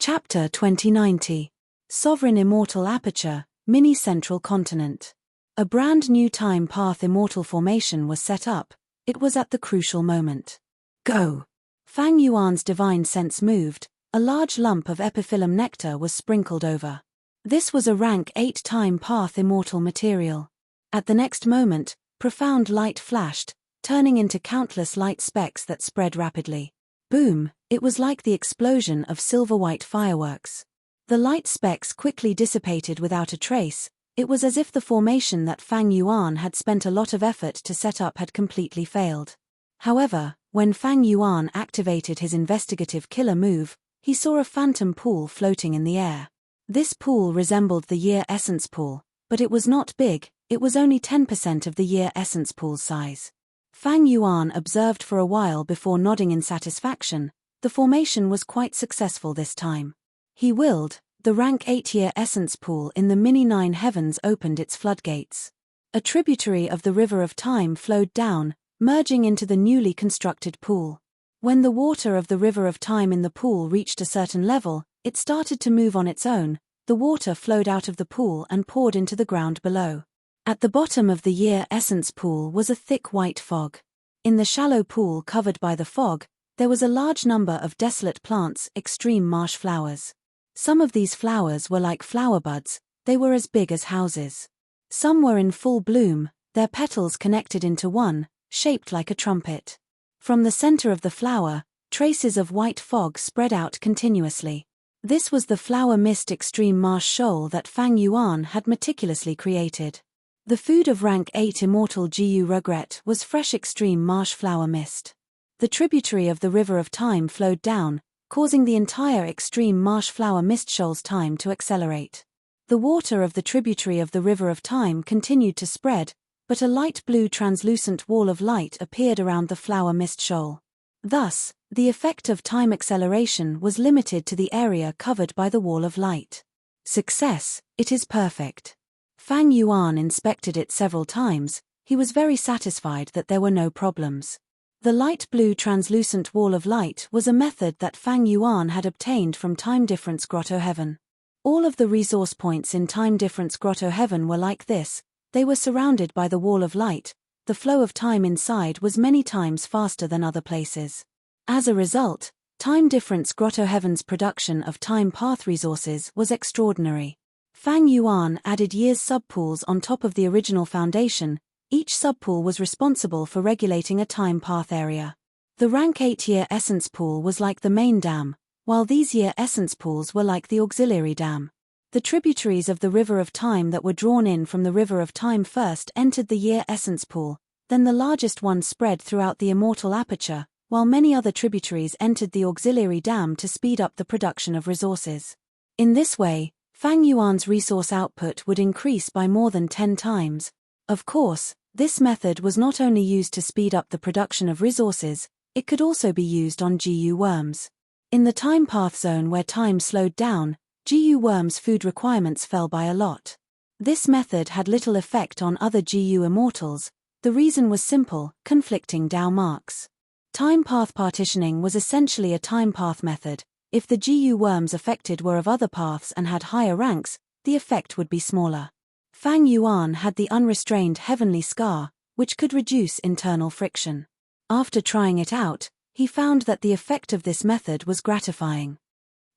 Chapter 2090. Sovereign Immortal Aperture, Mini Central Continent. A brand new time path immortal formation was set up. It was at the crucial moment. Go! Fang Yuan's divine sense moved. A large lump of epiphyllum nectar was sprinkled over. This was a rank 8 time path immortal material. At the next moment, profound light flashed, turning into countless light specks that spread rapidly. Boom! It was like the explosion of silver-white fireworks. The light specks quickly dissipated without a trace. It was as if the formation that Fang Yuan had spent a lot of effort to set up had completely failed. However, when Fang Yuan activated his investigative killer move, he saw a phantom pool floating in the air. This pool resembled the Year Essence Pool, but it was not big. It was only 10% of the Year Essence Pool's size. Fang Yuan observed for a while before nodding in satisfaction. The formation was quite successful this time. He willed. The rank 8 Year Essence Pool in the mini 9 heavens opened its floodgates. A tributary of the River of Time flowed down, merging into the newly constructed pool. When the water of the River of Time in the pool reached a certain level, it started to move on its own. The water flowed out of the pool and poured into the ground below. At the bottom of the Year Essence Pool was a thick white fog. In the shallow pool covered by the fog, there was a large number of desolate plants, extreme marsh flowers. Some of these flowers were like flower buds. They were as big as houses. Some were in full bloom, their petals connected into one, shaped like a trumpet. From the center of the flower, traces of white fog spread out continuously. This was the flower mist extreme marsh shoal that Fang Yuan had meticulously created. The food of rank 8 immortal Gu Regret was fresh extreme marsh flower mist. The tributary of the River of Time flowed down, causing the entire extreme marsh flower mist shoal's time to accelerate. The water of the tributary of the River of Time continued to spread, but a light blue translucent wall of light appeared around the flower mist shoal. Thus, the effect of time acceleration was limited to the area covered by the wall of light. Success, it is perfect. Fang Yuan inspected it several times. He was very satisfied that there were no problems. The light blue translucent wall of light was a method that Fang Yuan had obtained from Time Difference Grotto Heaven. All of the resource points in Time Difference Grotto Heaven were like this. They were surrounded by the wall of light. The flow of time inside was many times faster than other places. As a result, Time Difference Grotto Heaven's production of time path resources was extraordinary. Fang Yuan added years subpools on top of the original foundation. Each subpool was responsible for regulating a time path area. The rank 8 Year Essence Pool was like the main dam, while these Year Essence Pools were like the auxiliary dam. The tributaries of the River of Time that were drawn in from the River of Time first entered the Year Essence Pool, then the largest one spread throughout the immortal aperture, while many other tributaries entered the auxiliary dam to speed up the production of resources. In this way, Fang Yuan's resource output would increase by more than 10 times. Of course, this method was not only used to speed up the production of resources, it could also be used on Gu worms. In the time path zone where time slowed down, Gu worms' food requirements fell by a lot. This method had little effect on other Gu immortals. The reason was simple: conflicting Dao marks. Time path partitioning was essentially a time path method. If the Gu worms affected were of other paths and had higher ranks, the effect would be smaller. Fang Yuan had the unrestrained heavenly scar, which could reduce internal friction. After trying it out, he found that the effect of this method was gratifying.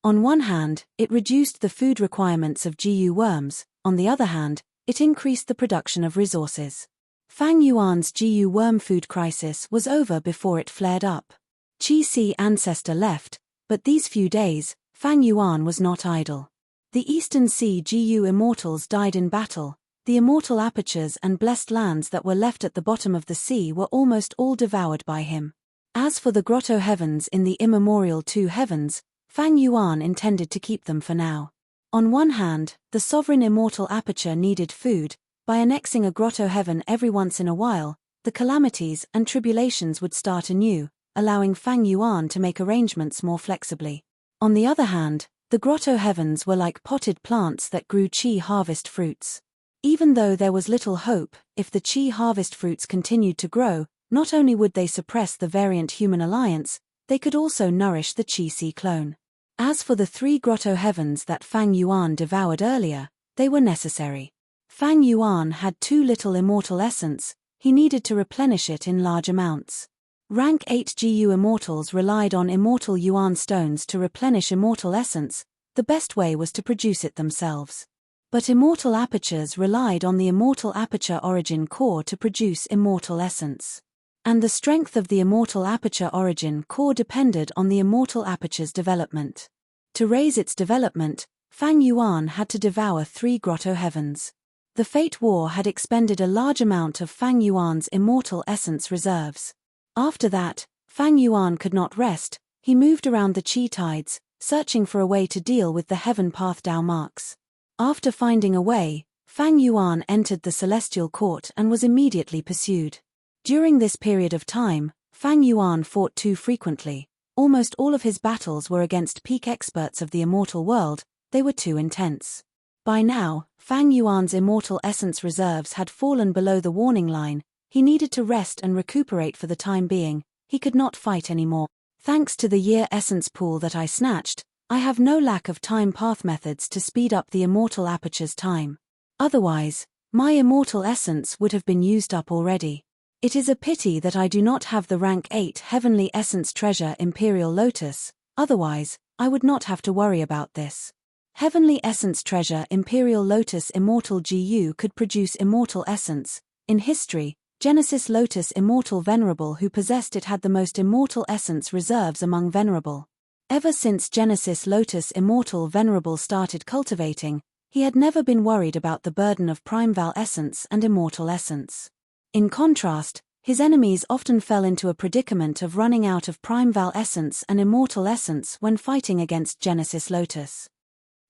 On one hand, it reduced the food requirements of Gu worms. On the other hand, it increased the production of resources. Fang Yuan's Gu worm food crisis was over before it flared up. Qi-Si ancestor left, but these few days, Fang Yuan was not idle. The Eastern Sea Gu immortals died in battle. The immortal apertures and blessed lands that were left at the bottom of the sea were almost all devoured by him. As for the grotto heavens in the immemorial 2 heavens, Fang Yuan intended to keep them for now. On one hand, the sovereign immortal aperture needed food. By annexing a grotto heaven every once in a while, the calamities and tribulations would start anew, allowing Fang Yuan to make arrangements more flexibly. On the other hand, the grotto heavens were like potted plants that grew Qi harvest fruits. Even though there was little hope, if the Qi harvest fruits continued to grow, not only would they suppress the variant human alliance, they could also nourish the Qi-Si clone. As for the 3 grotto heavens that Fang Yuan devoured earlier, they were necessary. Fang Yuan had too little immortal essence, he needed to replenish it in large amounts. Rank 8 GU immortals relied on immortal Yuan stones to replenish immortal essence, the best way was to produce it themselves. But immortal apertures relied on the immortal aperture origin core to produce immortal essence. And the strength of the immortal aperture origin core depended on the immortal aperture's development. To raise its development, Fang Yuan had to devour 3 grotto heavens. The Fate War had expended a large amount of Fang Yuan's immortal essence reserves. After that, Fang Yuan could not rest, he moved around the Qi tides, searching for a way to deal with the heaven path Dao marks. After finding a way, Fang Yuan entered the celestial court and was immediately pursued. During this period of time, Fang Yuan fought too frequently. Almost all of his battles were against peak experts of the immortal world, they were too intense. By now, Fang Yuan's immortal essence reserves had fallen below the warning line, he needed to rest and recuperate for the time being, he could not fight anymore. Thanks to the year essence pool that I snatched, I have no lack of time path methods to speed up the immortal aperture's time. Otherwise, my immortal essence would have been used up already. It is a pity that I do not have the rank 8 heavenly essence treasure Imperial Lotus, otherwise, I would not have to worry about this. Heavenly essence treasure Imperial Lotus Immortal GU could produce immortal essence. In history, Genesis Lotus Immortal Venerable who possessed it had the most immortal essence reserves among Venerable. Ever since Genesis Lotus Immortal Venerable started cultivating, he had never been worried about the burden of Primeval essence and immortal essence. In contrast, his enemies often fell into a predicament of running out of Primeval essence and immortal essence when fighting against Genesis Lotus.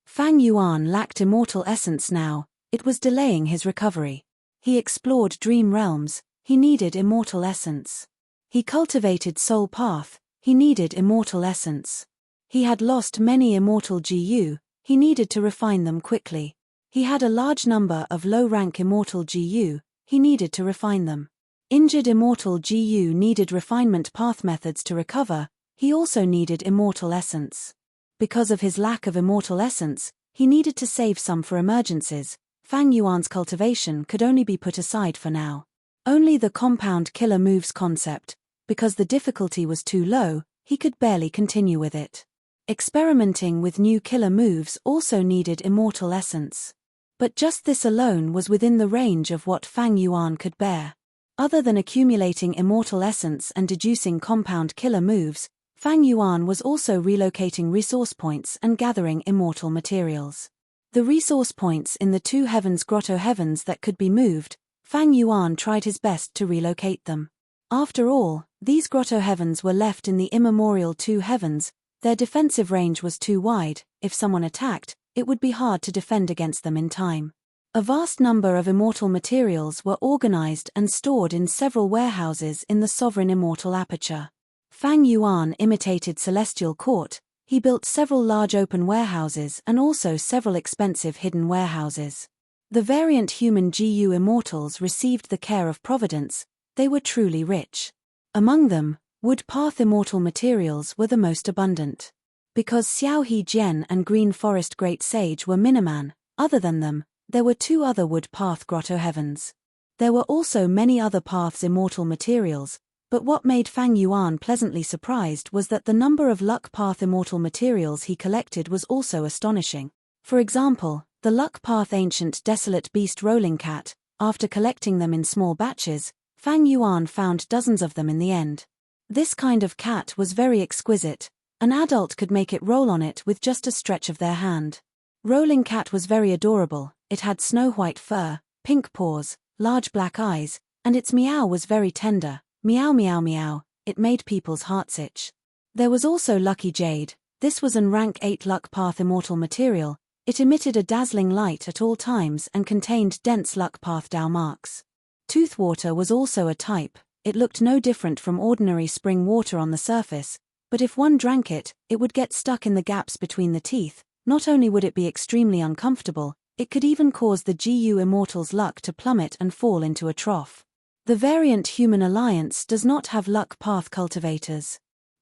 Fang Yuan lacked immortal essence now, it was delaying his recovery. He explored dream realms, he needed immortal essence. He cultivated soul path, he needed immortal essence. He had lost many immortal GU, he needed to refine them quickly. He had a large number of low-rank immortal GU, he needed to refine them. Injured immortal GU needed refinement path methods to recover, he also needed immortal essence. Because of his lack of immortal essence, he needed to save some for emergencies. Fang Yuan's cultivation could only be put aside for now. Only the compound killer moves concept, because the difficulty was too low, he could barely continue with it. Experimenting with new killer moves also needed immortal essence. But just this alone was within the range of what Fang Yuan could bear. Other than accumulating immortal essence and deducing compound killer moves, Fang Yuan was also relocating resource points and gathering immortal materials. The resource points in the 2 heavens grotto heavens that could be moved, Fang Yuan tried his best to relocate them. After all, these grotto heavens were left in the immemorial 2 heavens, their defensive range was too wide, if someone attacked, it would be hard to defend against them in time. A vast number of immortal materials were organized and stored in several warehouses in the sovereign immortal aperture. Fang Yuan imitated Celestial Court, he built several large open warehouses and also several expensive hidden warehouses. The variant human GU immortals received the care of Providence, they were truly rich. Among them, wood path immortal materials were the most abundant. Because Xiao He Jian and Green Forest Great Sage were Miniman, other than them, there were 2 other wood path grotto heavens. There were also many other paths immortal materials, but what made Fang Yuan pleasantly surprised was that the number of luck path immortal materials he collected was also astonishing. For example, the luck path ancient desolate beast rolling cat, after collecting them in small batches, Fang Yuan found dozens of them in the end. This kind of cat was very exquisite, an adult could make it roll on it with just a stretch of their hand. Rolling cat was very adorable, it had snow-white fur, pink paws, large black eyes, and its meow was very tender. Meow meow meow, it made people's hearts itch. There was also Lucky Jade, this was an rank 8 luck path immortal material, it emitted a dazzling light at all times and contained dense luck path Dao marks. Toothwater was also a type, it looked no different from ordinary spring water on the surface, but if one drank it, it would get stuck in the gaps between the teeth, not only would it be extremely uncomfortable, it could even cause the GU immortal's luck to plummet and fall into a trough. The variant Human Alliance does not have luck path cultivators.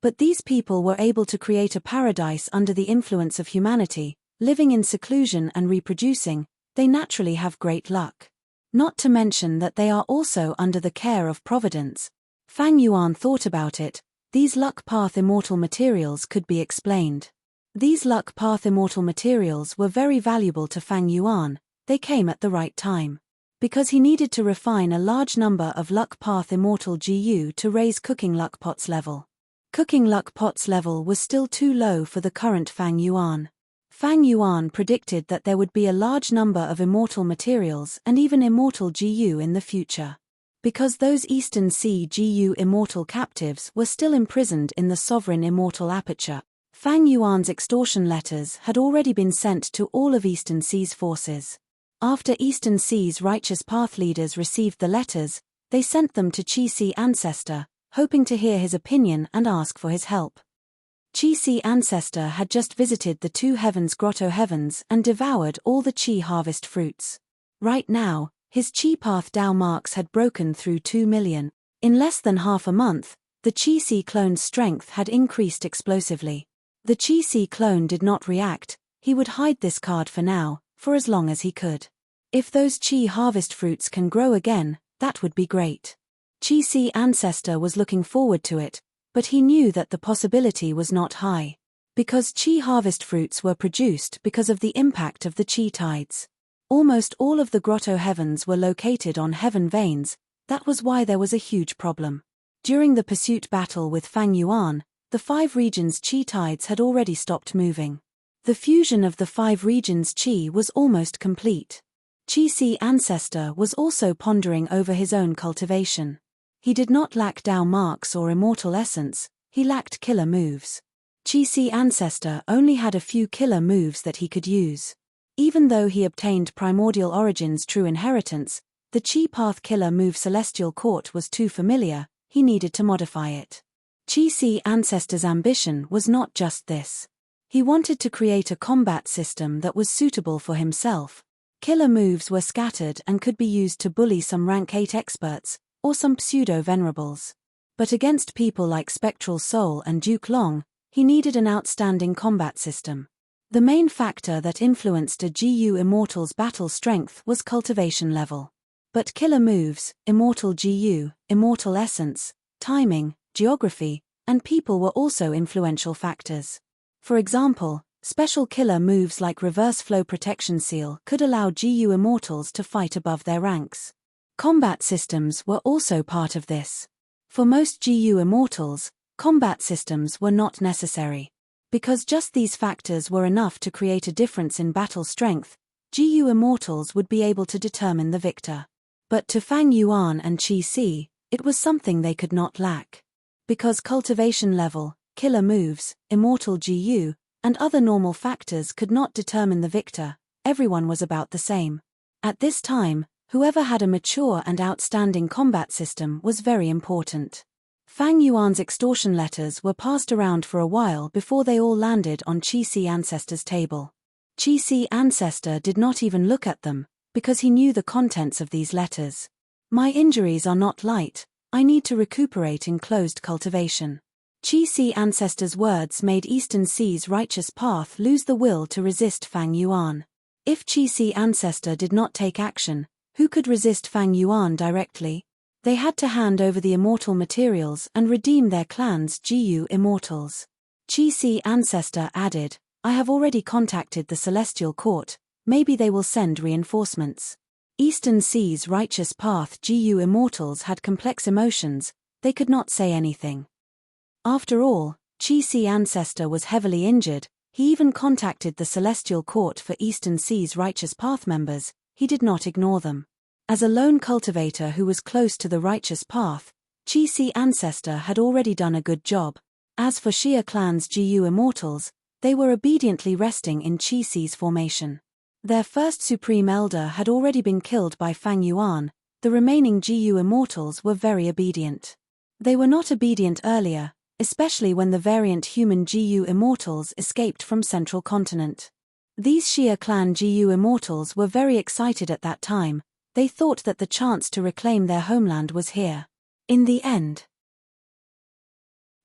But these people were able to create a paradise under the influence of humanity, living in seclusion and reproducing. They naturally have great luck. Not to mention that they are also under the care of Providence. Fang Yuan thought about it. These luck path immortal materials could be explained. These luck path immortal materials were very valuable to Fang Yuan. They came at the right time. Because he needed to refine a large number of luck path immortal GU to raise cooking luck pots level. Cooking luck pots level was still too low for the current Fang Yuan. Fang Yuan predicted that there would be a large number of immortal materials and even immortal GU in the future. Because those Eastern Sea GU immortal captives were still imprisoned in the sovereign immortal aperture, Fang Yuan's extortion letters had already been sent to all of Eastern Sea's forces. After Eastern Sea's righteous path leaders received the letters, they sent them to Qi Ancestor, hoping to hear his opinion and ask for his help. Qi Ancestor had just visited the two heavens grotto heavens and devoured all the Qi harvest fruits. Right now, his Qi path Dao marks had broken through 2 million. In less than half a month, the Qi clone's strength had increased explosively. The Qi clone did not react. He would hide this card for now, for as long as he could. If those Qi harvest fruits can grow again, that would be great. Qi Ancestor was looking forward to it, but he knew that the possibility was not high. Because Qi harvest fruits were produced because of the impact of the Qi tides. Almost all of the grotto heavens were located on heaven veins. That was why there was a huge problem. During the pursuit battle with Fang Yuan, the 5 regions Qi tides had already stopped moving. The fusion of the 5 regions Qi was almost complete. Qi Ancestor was also pondering over his own cultivation. He did not lack Dao marks or immortal essence, he lacked killer moves. Qi Ancestor only had a few killer moves that he could use. Even though he obtained Primordial Origins True Inheritance, the Qi Path killer move Celestial Court was too familiar, he needed to modify it. Qi Ancestor's ambition was not just this. He wanted to create a combat system that was suitable for himself. Killer moves were scattered and could be used to bully some rank 8 experts, or some pseudo-venerables. But against people like Spectral Soul and Duke Long, he needed an outstanding combat system. The main factor that influenced a GU Immortal's battle strength was cultivation level. But killer moves, immortal GU, immortal essence, timing, geography, and people were also influential factors. For example, special killer moves like Reverse Flow Protection Seal could allow GU Immortals to fight above their ranks. Combat systems were also part of this. For most GU Immortals, combat systems were not necessary. Because just these factors were enough to create a difference in battle strength, GU Immortals would be able to determine the victor. But to Fang Yuan and Qi, it was something they could not lack. Because cultivation level, killer moves, immortal GU, and other normal factors could not determine the victor, everyone was about the same. At this time, whoever had a mature and outstanding combat system was very important. Fang Yuan's extortion letters were passed around for a while before they all landed on Qi Ancestor's table. Qi Ancestor did not even look at them, because he knew the contents of these letters. My injuries are not light, I need to recuperate in closed cultivation. Qi Ancestor's words made Eastern Sea's righteous path lose the will to resist Fang Yuan. If Qi Ancestor did not take action, who could resist Fang Yuan directly? They had to hand over the immortal materials and redeem their clan's GU Immortals. Qi Ancestor added, I have already contacted the Celestial Court, maybe they will send reinforcements. Eastern Sea's righteous path GU Immortals had complex emotions, they could not say anything. After all, Qi Ancestor was heavily injured, he even contacted the Celestial Court for Eastern Sea's righteous path members, he did not ignore them. As a lone cultivator who was close to the righteous path, Qi Ancestor had already done a good job. As for Xia clan's GU Immortals, they were obediently resting in Qi's formation. Their first Supreme Elder had already been killed by Fang Yuan, the remaining GU Immortals were very obedient. They were not obedient earlier, especially when the variant human GU Immortals escaped from Central Continent. These Xia clan GU Immortals were very excited at that time, they thought that the chance to reclaim their homeland was here. In the end,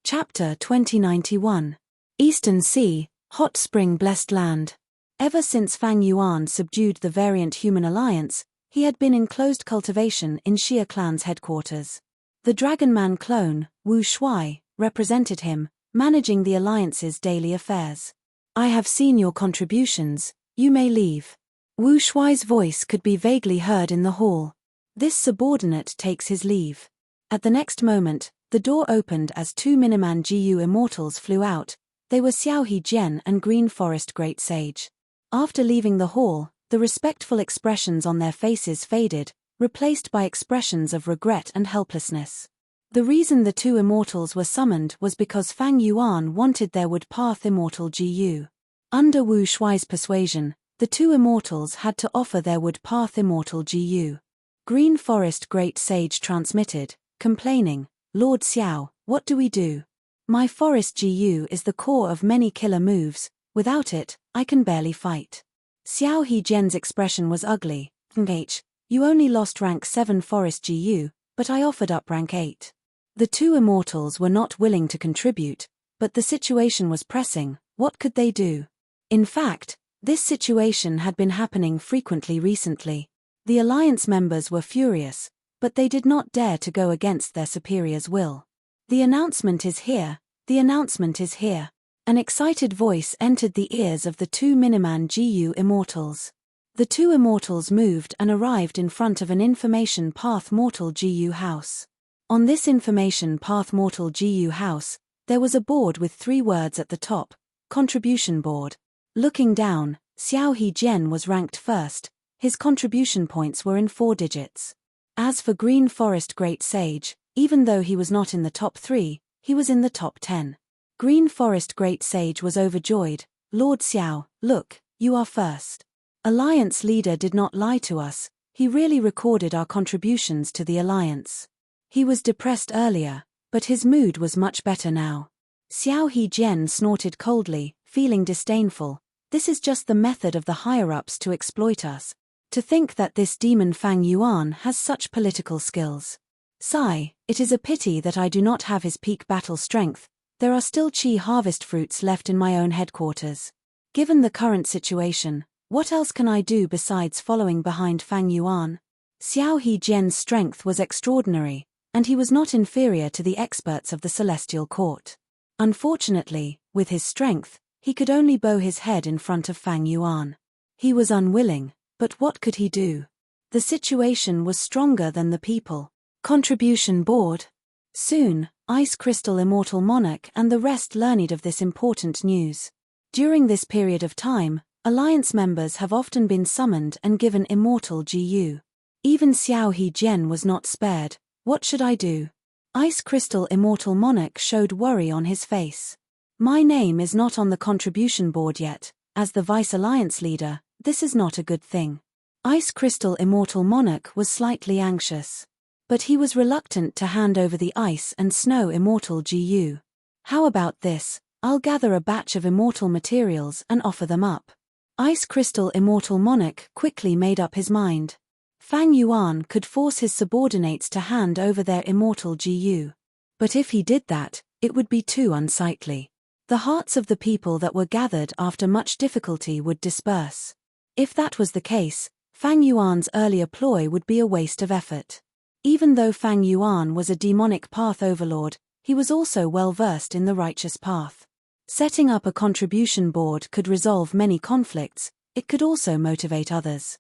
Chapter 2091. Eastern Sea, Hot Spring Blessed Land. Ever since Fang Yuan subdued the variant human alliance, he had been in closed cultivation in Xia clan's headquarters. The Dragonman clone, Wu Shuai, represented him, managing the alliance's daily affairs. I have seen your contributions, you may leave. Wu Shuai's voice could be vaguely heard in the hall. This subordinate takes his leave. At the next moment, the door opened as two Miniman GU immortals flew out. They were Xiaohe Jian and Green Forest Great Sage. After leaving the hall, the respectful expressions on their faces faded, replaced by expressions of regret and helplessness. The reason the two immortals were summoned was because Fang Yuan wanted their Wood Path Immortal GU. Under Wu Shuai's persuasion, the two immortals had to offer their Wood Path Immortal GU. Green Forest Great Sage transmitted, complaining, Lord Xiao, what do we do? My forest GU is the core of many killer moves, without it, I can barely fight. Xiaohe Jian's expression was ugly. You only lost rank 7 forest GU, but I offered up rank 8. The two immortals were not willing to contribute, but the situation was pressing. What could they do? In fact, this situation had been happening frequently recently. The alliance members were furious, but they did not dare to go against their superior's will. The announcement is here, the announcement is here. An excited voice entered the ears of the two Miniman GU immortals. The two immortals moved and arrived in front of an Information Path Mortal GU house. On this Information Path Mortal GU house, there was a board with 3 words at the top, Contribution Board. Looking down, Xiaohe Jian was ranked first, his contribution points were in 4 digits. As for Green Forest Great Sage, even though he was not in the top 3, he was in the top 10. Green Forest Great Sage was overjoyed. Lord Xiao, look, you are first. Alliance leader did not lie to us, he really recorded our contributions to the alliance. He was depressed earlier, but his mood was much better now. Xiaohe Jian snorted coldly, feeling disdainful. This is just the method of the higher-ups to exploit us. To think that this demon Fang Yuan has such political skills. Sigh, it is a pity that I do not have his peak battle strength. There are still Qi harvest fruits left in my own headquarters. Given the current situation, what else can I do besides following behind Fang Yuan? Xiaohe Jian's strength was extraordinary, and he was not inferior to the experts of the Celestial Court. Unfortunately, with his strength, he could only bow his head in front of Fang Yuan. He was unwilling, but what could he do? The situation was stronger than the people. Contribution Board. Soon, Ice Crystal Immortal Monarch and the rest learned of this important news. During this period of time, Alliance members have often been summoned and given Immortal GU. Even Xiaohe Jian was not spared. What should I do? Ice Crystal Immortal Monarch showed worry on his face. My name is not on the contribution board yet. As the Vice Alliance leader, this is not a good thing. Ice Crystal Immortal Monarch was slightly anxious. But he was reluctant to hand over the Ice and Snow Immortal GU. How about this? I'll gather a batch of immortal materials and offer them up. Ice Crystal Immortal Monarch quickly made up his mind. Fang Yuan could force his subordinates to hand over their immortal GU. But if he did that, it would be too unsightly. The hearts of the people that were gathered after much difficulty would disperse. If that was the case, Fang Yuan's earlier ploy would be a waste of effort. Even though Fang Yuan was a demonic path overlord, he was also well versed in the righteous path. Setting up a contribution board could resolve many conflicts, it could also motivate others.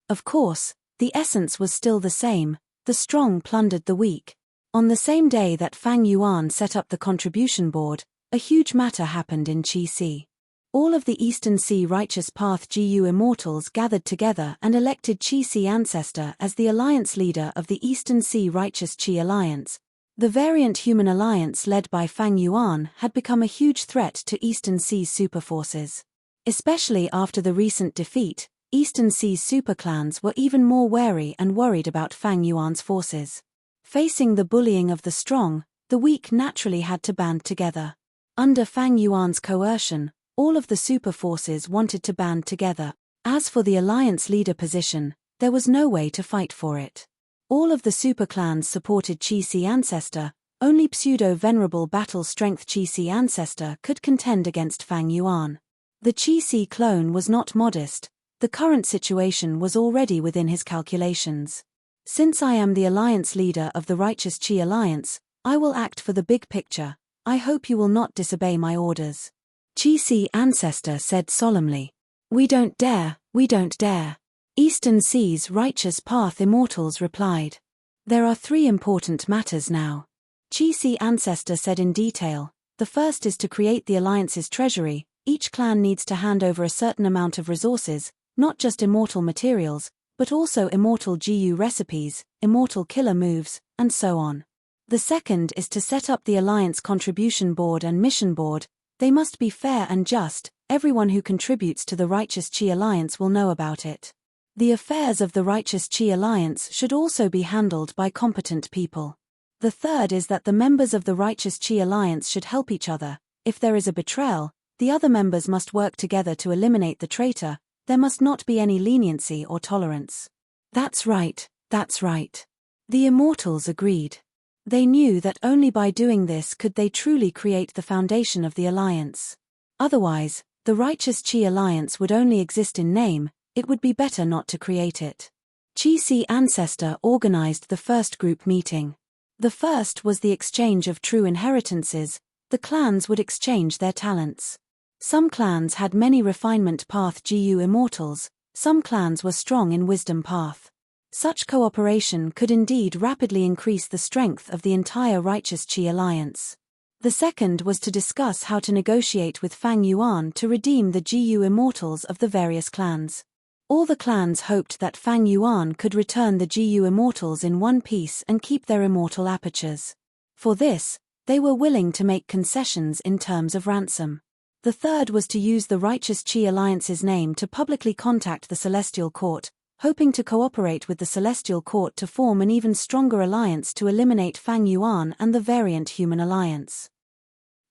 Of course, the essence was still the same, the strong plundered the weak. On the same day that Fang Yuan set up the contribution board, a huge matter happened in Qi Sea. All of the Eastern Sea Righteous Path GU Immortals gathered together and elected Qi Sea Ancestor as the alliance leader of the Eastern Sea Righteous Qi Alliance. The variant human alliance led by Fang Yuan had become a huge threat to Eastern Sea's superforces. Especially after the recent defeat, Eastern Sea's superclans were even more wary and worried about Fang Yuan's forces. Facing the bullying of the strong, the weak naturally had to band together. Under Fang Yuan's coercion, all of the super forces wanted to band together. As for the alliance leader position, there was no way to fight for it. All of the superclans supported Qi Sea Ancestor, Only pseudo-venerable battle-strength Qi-Si ancestor could contend against Fang Yuan. The Qi-Si clone was not modest. The current situation was already within his calculations. Since I am the alliance leader of the righteous Qi alliance, I will act for the big picture. I hope you will not disobey my orders. Qi-Si ancestor said solemnly. We don't dare, we don't dare. Eastern Sea's righteous path immortals replied. There are 3 important matters now. Qi-Si ancestor said in detail. The first is to create the alliance's treasury. Each clan needs to hand over a certain amount of resources, not just immortal materials, but also immortal GU recipes, immortal killer moves, and so on. The second is to set up the alliance contribution board and mission board. They must be fair and just. Everyone who contributes to the righteous Qi alliance will know about it. The affairs of the righteous Qi alliance should also be handled by competent people. The third is that the members of the righteous Qi alliance should help each other. If there is a betrayal, the other members must work together to eliminate the traitor. There must not be any leniency or tolerance. That's right, that's right. The immortals agreed. They knew that only by doing this could they truly create the foundation of the alliance. Otherwise, the righteous Qi alliance would only exist in name. It would be better not to create it. Qi-Si ancestor organized the first group meeting. The first was the exchange of true inheritances. The clans would exchange their talents. Some clans had many refinement path GU immortals, some clans were strong in wisdom path. Such cooperation could indeed rapidly increase the strength of the entire righteous Qi alliance. The second was to discuss how to negotiate with Fang Yuan to redeem the GU immortals of the various clans. All the clans hoped that Fang Yuan could return the GU immortals in one piece and keep their immortal apertures. For this, they were willing to make concessions in terms of ransom. The third was to use the righteous Qi alliance's name to publicly contact the Celestial Court, hoping to cooperate with the Celestial Court to form an even stronger alliance to eliminate Fang Yuan and the variant human alliance.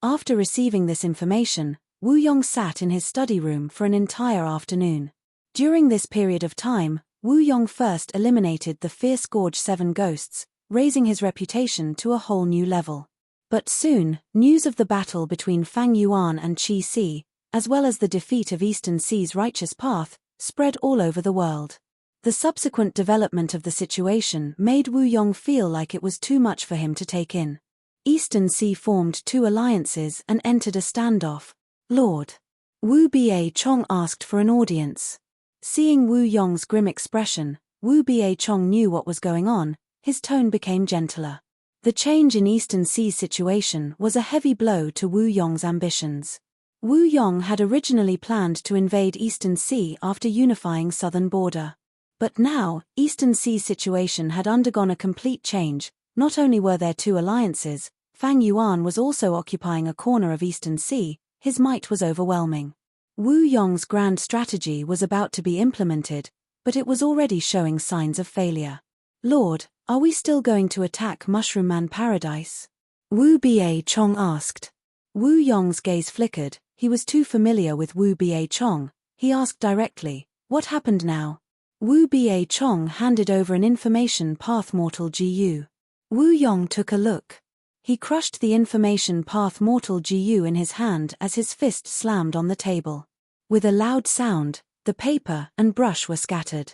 After receiving this information, Wu Yong sat in his study room for an entire afternoon. During this period of time, Wu Yong first eliminated the fierce Gorge 7 ghosts, raising his reputation to a whole new level. But soon, news of the battle between Fang Yuan and Qi-Si, as well as the defeat of Eastern Sea's righteous path, spread all over the world. The subsequent development of the situation made Wu Yong feel like it was too much for him to take in. Eastern Sea formed 2 alliances and entered a standoff. Lord Wu Ba Chong asked for an audience. Seeing Wu Yong's grim expression, Wu Ba Chong knew what was going on. His tone became gentler. The change in Eastern Sea's situation was a heavy blow to Wu Yong's ambitions. Wu Yong had originally planned to invade Eastern Sea after unifying southern border. But now, Eastern Sea's situation had undergone a complete change. Not only were there 2 alliances, Fang Yuan was also occupying a corner of Eastern Sea. His might was overwhelming. Wu Yong's grand strategy was about to be implemented, but it was already showing signs of failure. Lord, are we still going to attack Mushroom Man Paradise? Wu Ba Chong asked. Wu Yong's gaze flickered. He was too familiar with Wu Ba Chong. He asked directly, what happened now? Wu Ba Chong handed over an information path mortal GU. Wu Yong took a look. He crushed the information path mortal GU in his hand as his fist slammed on the table. With a loud sound, the paper and brush were scattered.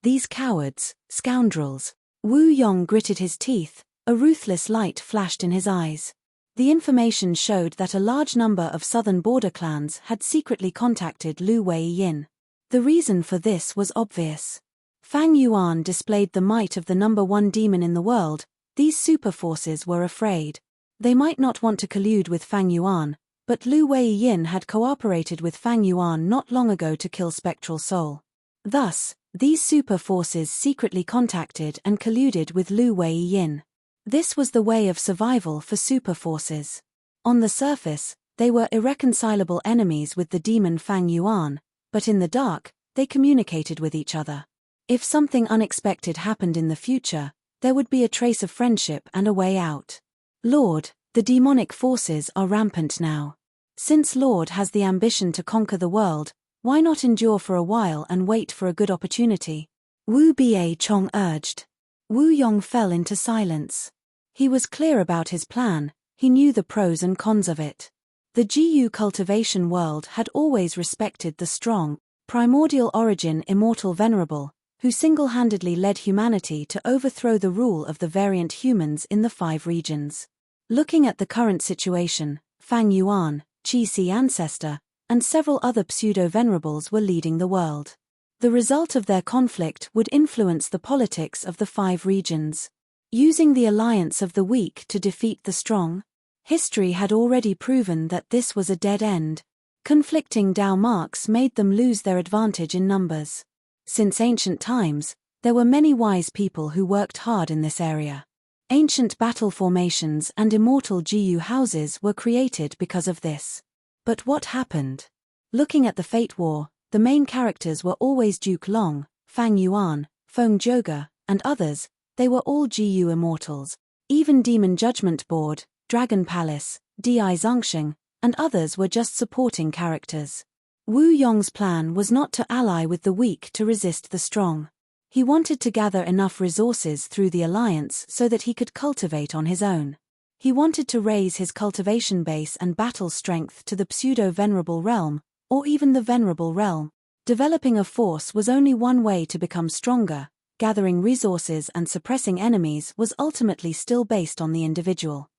These cowards, scoundrels. Wu Yong gritted his teeth, a ruthless light flashed in his eyes. The information showed that a large number of southern border clans had secretly contacted Lu Weiyin. The reason for this was obvious. Fang Yuan displayed the might of the number 1 demon in the world. These super forces were afraid. They might not want to collude with Fang Yuan, but Lu Weiyin had cooperated with Fang Yuan not long ago to kill Spectral Soul. Thus, these super forces secretly contacted and colluded with Lu Weiyin. This was the way of survival for super forces. On the surface, they were irreconcilable enemies with the demon Fang Yuan, but in the dark, they communicated with each other. If something unexpected happened in the future, there would be a trace of friendship and a way out. Lord, the demonic forces are rampant now. Since Lord has the ambition to conquer the world, why not endure for a while and wait for a good opportunity? Wu Ba Chong urged. Wu Yong fell into silence. He was clear about his plan, he knew the pros and cons of it. The GU cultivation world had always respected the strong, primordial origin immortal Venerable, who single-handedly led humanity to overthrow the rule of the variant humans in the 5 regions. Looking at the current situation, Fang Yuan, Qi-Si ancestor, and several other pseudo-venerables were leading the world. The result of their conflict would influence the politics of the 5 regions. Using the alliance of the weak to defeat the strong? History had already proven that this was a dead end. Conflicting Dao marks made them lose their advantage in numbers. Since ancient times, there were many wise people who worked hard in this area. Ancient battle formations and immortal GU houses were created because of this. But what happened? Looking at the Fate War, the main characters were always Duke Long, Fang Yuan, Feng Zhouge, and others. They were all GU immortals. Even Demon Judgment Board, Dragon Palace, Di Zongsheng, and others were just supporting characters. Wu Yong's plan was not to ally with the weak to resist the strong. He wanted to gather enough resources through the alliance so that he could cultivate on his own. He wanted to raise his cultivation base and battle strength to the pseudo-venerable realm, or even the venerable realm. Developing a force was only one way to become stronger. Gathering resources and suppressing enemies was ultimately still based on the individual.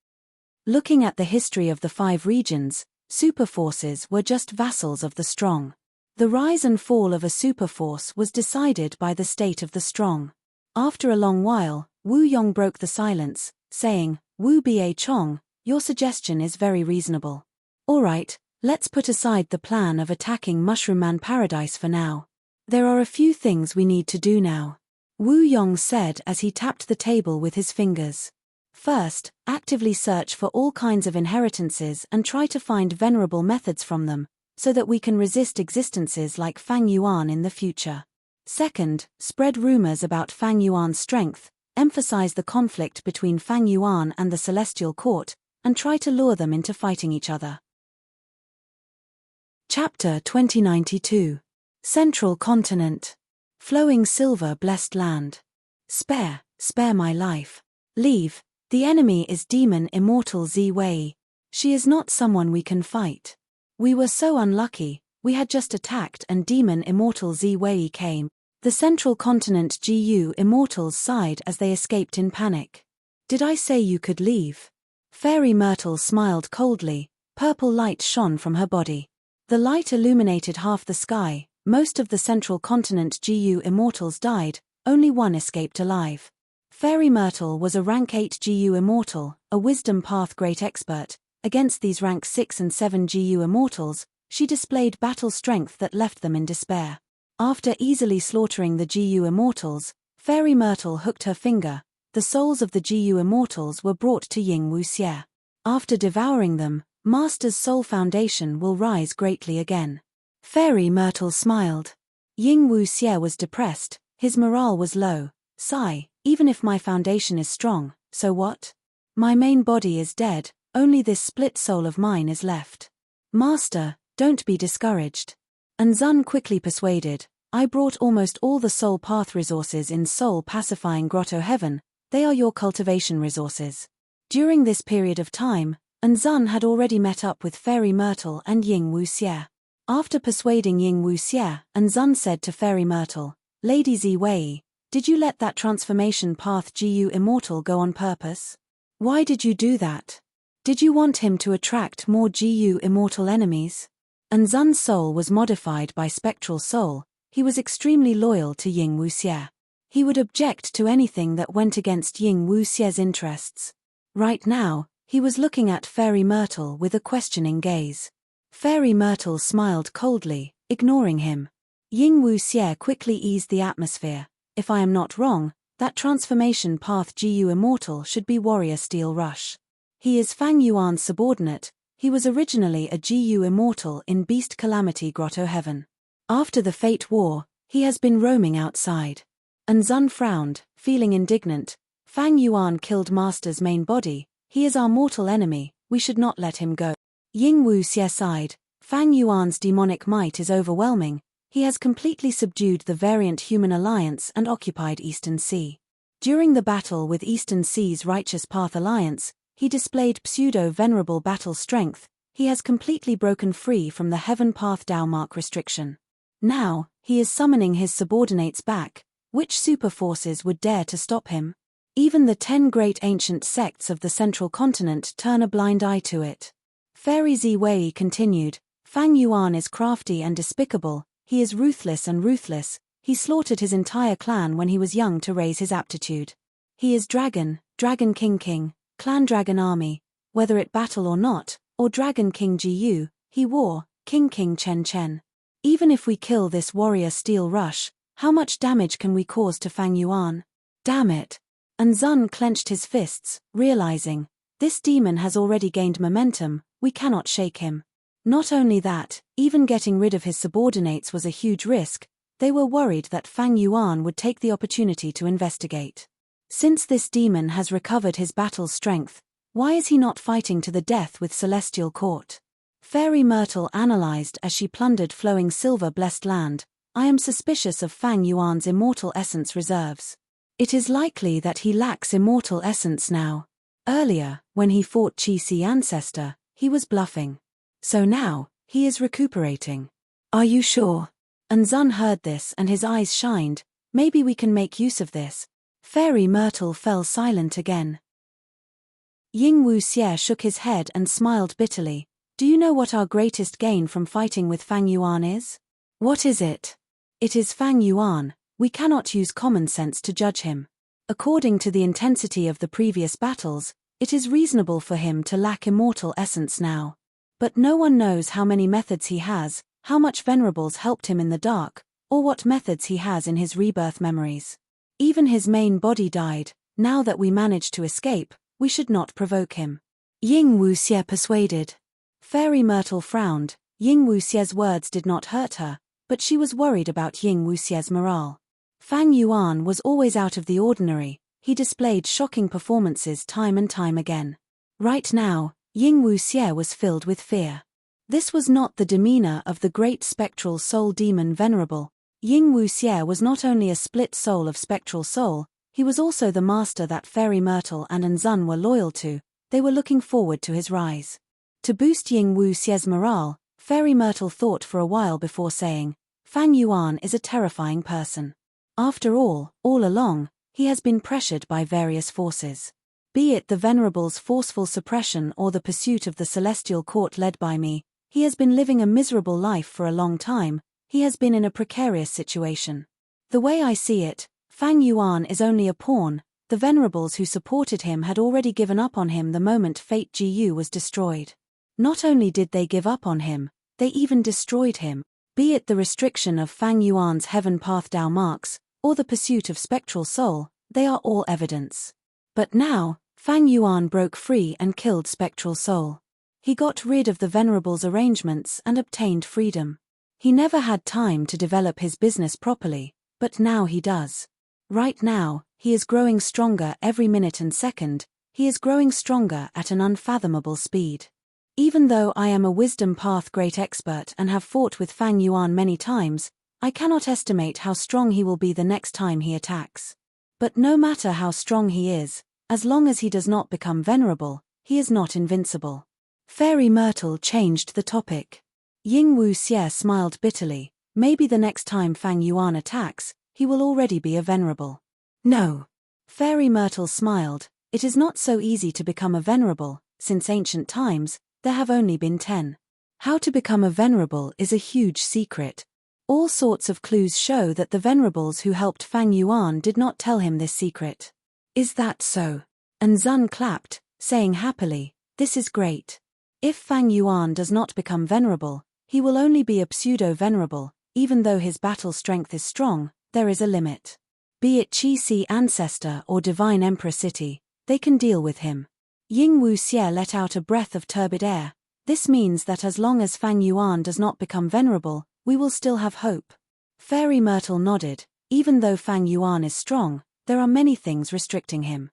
Looking at the history of the 5 regions, superforces were just vassals of the strong. The rise and fall of a superforce was decided by the state of the strong. After a long while, Wu Yong broke the silence, saying, "Wu Ba Chong, your suggestion is very reasonable. Alright, let's put aside the plan of attacking Mushroom Man Paradise for now. There are a few things we need to do now," Wu Yong said as he tapped the table with his fingers. First, actively search for all kinds of inheritances and try to find venerable methods from them, so that we can resist existences like Fang Yuan in the future. Second, spread rumors about Fang Yuan's strength, emphasize the conflict between Fang Yuan and the Celestial Court, and try to lure them into fighting each other. Chapter 2092. Central Continent. Flowing silver blessed land. Spare my life. Leave. The enemy is demon immortal Zi Wei. She is not someone we can fight. We were so unlucky, we had just attacked and demon immortal Zi Wei came. The Central Continent GU immortals sighed as they escaped in panic. Did I say you could leave? Fairy Myrtle smiled coldly, purple light shone from her body. The light illuminated half the sky, most of the Central Continent GU immortals died, only one escaped alive. Fairy Myrtle was a rank 8 GU immortal, a wisdom path great expert. Against these rank 6 and 7 GU immortals, she displayed battle strength that left them in despair. After easily slaughtering the GU immortals, Fairy Myrtle hooked her finger. The souls of the GU immortals were brought to Ying Wuxie. After devouring them, Master's soul foundation will rise greatly again. Fairy Myrtle smiled. Ying Wuxie was depressed, his morale was low. Sigh, even if my foundation is strong, so what? My main body is dead, only this split soul of mine is left. Master, don't be discouraged. And Zun quickly persuaded, I brought almost all the soul path resources in soul pacifying Grotto Heaven, they are your cultivation resources. During this period of time, Zun had already met up with Fairy Myrtle and Ying Wuxie. After persuading Ying Wuxie, Zun said to Fairy Myrtle, Lady Zi Wei, did you let that transformation path GU immortal go on purpose? Why did you do that? Did you want him to attract more GU immortal enemies? Zun's soul was modified by spectral soul, he was extremely loyal to Ying Wuxie. He would object to anything that went against Ying Wuxie's interests. Right now, he was looking at Fairy Myrtle with a questioning gaze. Fairy Myrtle smiled coldly, ignoring him. Ying Wuxie quickly eased the atmosphere. If I am not wrong, that transformation path GU immortal should be Warrior Steel Rush. He is Fang Yuan's subordinate, he was originally a GU immortal in Beast Calamity Grotto Heaven. After the Fate War, he has been roaming outside. Zun frowned, feeling indignant. Fang Yuan killed Master's main body, he is our mortal enemy, we should not let him go. Ying Wuxie sighed, Fang Yuan's demonic might is overwhelming, he has completely subdued the variant human alliance and occupied Eastern Sea. During the battle with Eastern Sea's Righteous Path Alliance, he displayed pseudo-venerable battle strength. He has completely broken free from the Heaven Path Dao restriction. Now, he is summoning his subordinates back. Which super forces would dare to stop him? Even the 10 great ancient sects of the central continent turn a blind eye to it. Fairy Ziwei continued, Fang Yuan is crafty and despicable, he is ruthless and ruthless, he slaughtered his entire clan when he was young to raise his aptitude. He is Dragon King, Clan Dragon Army, whether it battle or not, or Dragon King Jiu, he war, King Chen. Even if we kill this warrior Steel Rush, how much damage can we cause to Fang Yuan? Damn it! And Zun clenched his fists, realizing, this demon has already gained momentum, we cannot shake him. Not only that, even getting rid of his subordinates was a huge risk. They were worried that Fang Yuan would take the opportunity to investigate. Since this demon has recovered his battle strength, why is he not fighting to the death with Celestial Court? Fairy Myrtle analyzed as she plundered flowing silver-blessed land. I am suspicious of Fang Yuan's immortal essence reserves. It is likely that he lacks immortal essence now. Earlier, when he fought Qi Ancestor, he was bluffing. So now, he is recuperating. Are you sure? And Zun heard this and his eyes shined. Maybe we can make use of this. Fairy Myrtle fell silent again. Ying Wuxie shook his head and smiled bitterly. Do you know what our greatest gain from fighting with Fang Yuan is? What is it? It is Fang Yuan. We cannot use common sense to judge him. According to the intensity of the previous battles, it is reasonable for him to lack immortal essence now. But no one knows how many methods he has, how much Venerables helped him in the dark, or what methods he has in his rebirth memories. Even his main body died. Now that we managed to escape, we should not provoke him. Ying Wuxie persuaded. Fairy Myrtle frowned. Ying Wuxie's words did not hurt her, but she was worried about Ying Wuxie's morale. Fang Yuan was always out of the ordinary. He displayed shocking performances time and time again. Right now, Ying Wuxie was filled with fear. This was not the demeanor of the great spectral soul demon Venerable. Ying Wuxie was not only a split soul of spectral soul, he was also the master that Fairy Myrtle and Anzun were loyal to. They were looking forward to his rise. To boost Ying Wuxie's morale, Fairy Myrtle thought for a while before saying, Fang Yuan is a terrifying person. After all along, he has been pressured by various forces. Be it the Venerable's forceful suppression or the pursuit of the Celestial Court led by me, he has been living a miserable life for a long time. He has been in a precarious situation. The way I see it, Fang Yuan is only a pawn. The Venerables who supported him had already given up on him the moment Fate Gu was destroyed. Not only did they give up on him, they even destroyed him. Be it the restriction of Fang Yuan's Heaven Path Dao marks, or the pursuit of Spectral Soul, they are all evidence. But now, Fang Yuan broke free and killed Spectral Soul. He got rid of the Venerable's arrangements and obtained freedom. He never had time to develop his business properly, but now he does. Right now, he is growing stronger every minute and second. He is growing stronger at an unfathomable speed. Even though I am a Wisdom Path great expert and have fought with Fang Yuan many times, I cannot estimate how strong he will be the next time he attacks. But no matter how strong he is, as long as he does not become venerable, he is not invincible. Fairy Myrtle changed the topic. Ying Wuxie smiled bitterly. Maybe the next time Fang Yuan attacks, he will already be a venerable. No. Fairy Myrtle smiled. It is not so easy to become a venerable. Since ancient times, there have only been 10. How to become a venerable is a huge secret. All sorts of clues show that the Venerables who helped Fang Yuan did not tell him this secret. Is that so? And Zun clapped, saying happily, this is great. If Fang Yuan does not become venerable, he will only be a pseudo-venerable. Even though his battle strength is strong, there is a limit. Be it Qi Ancestor or Divine Emperor City, they can deal with him. Ying Wuxie let out a breath of turbid air. This means that as long as Fang Yuan does not become venerable, we will still have hope. Fairy Myrtle nodded. Even though Fang Yuan is strong, there are many things restricting him.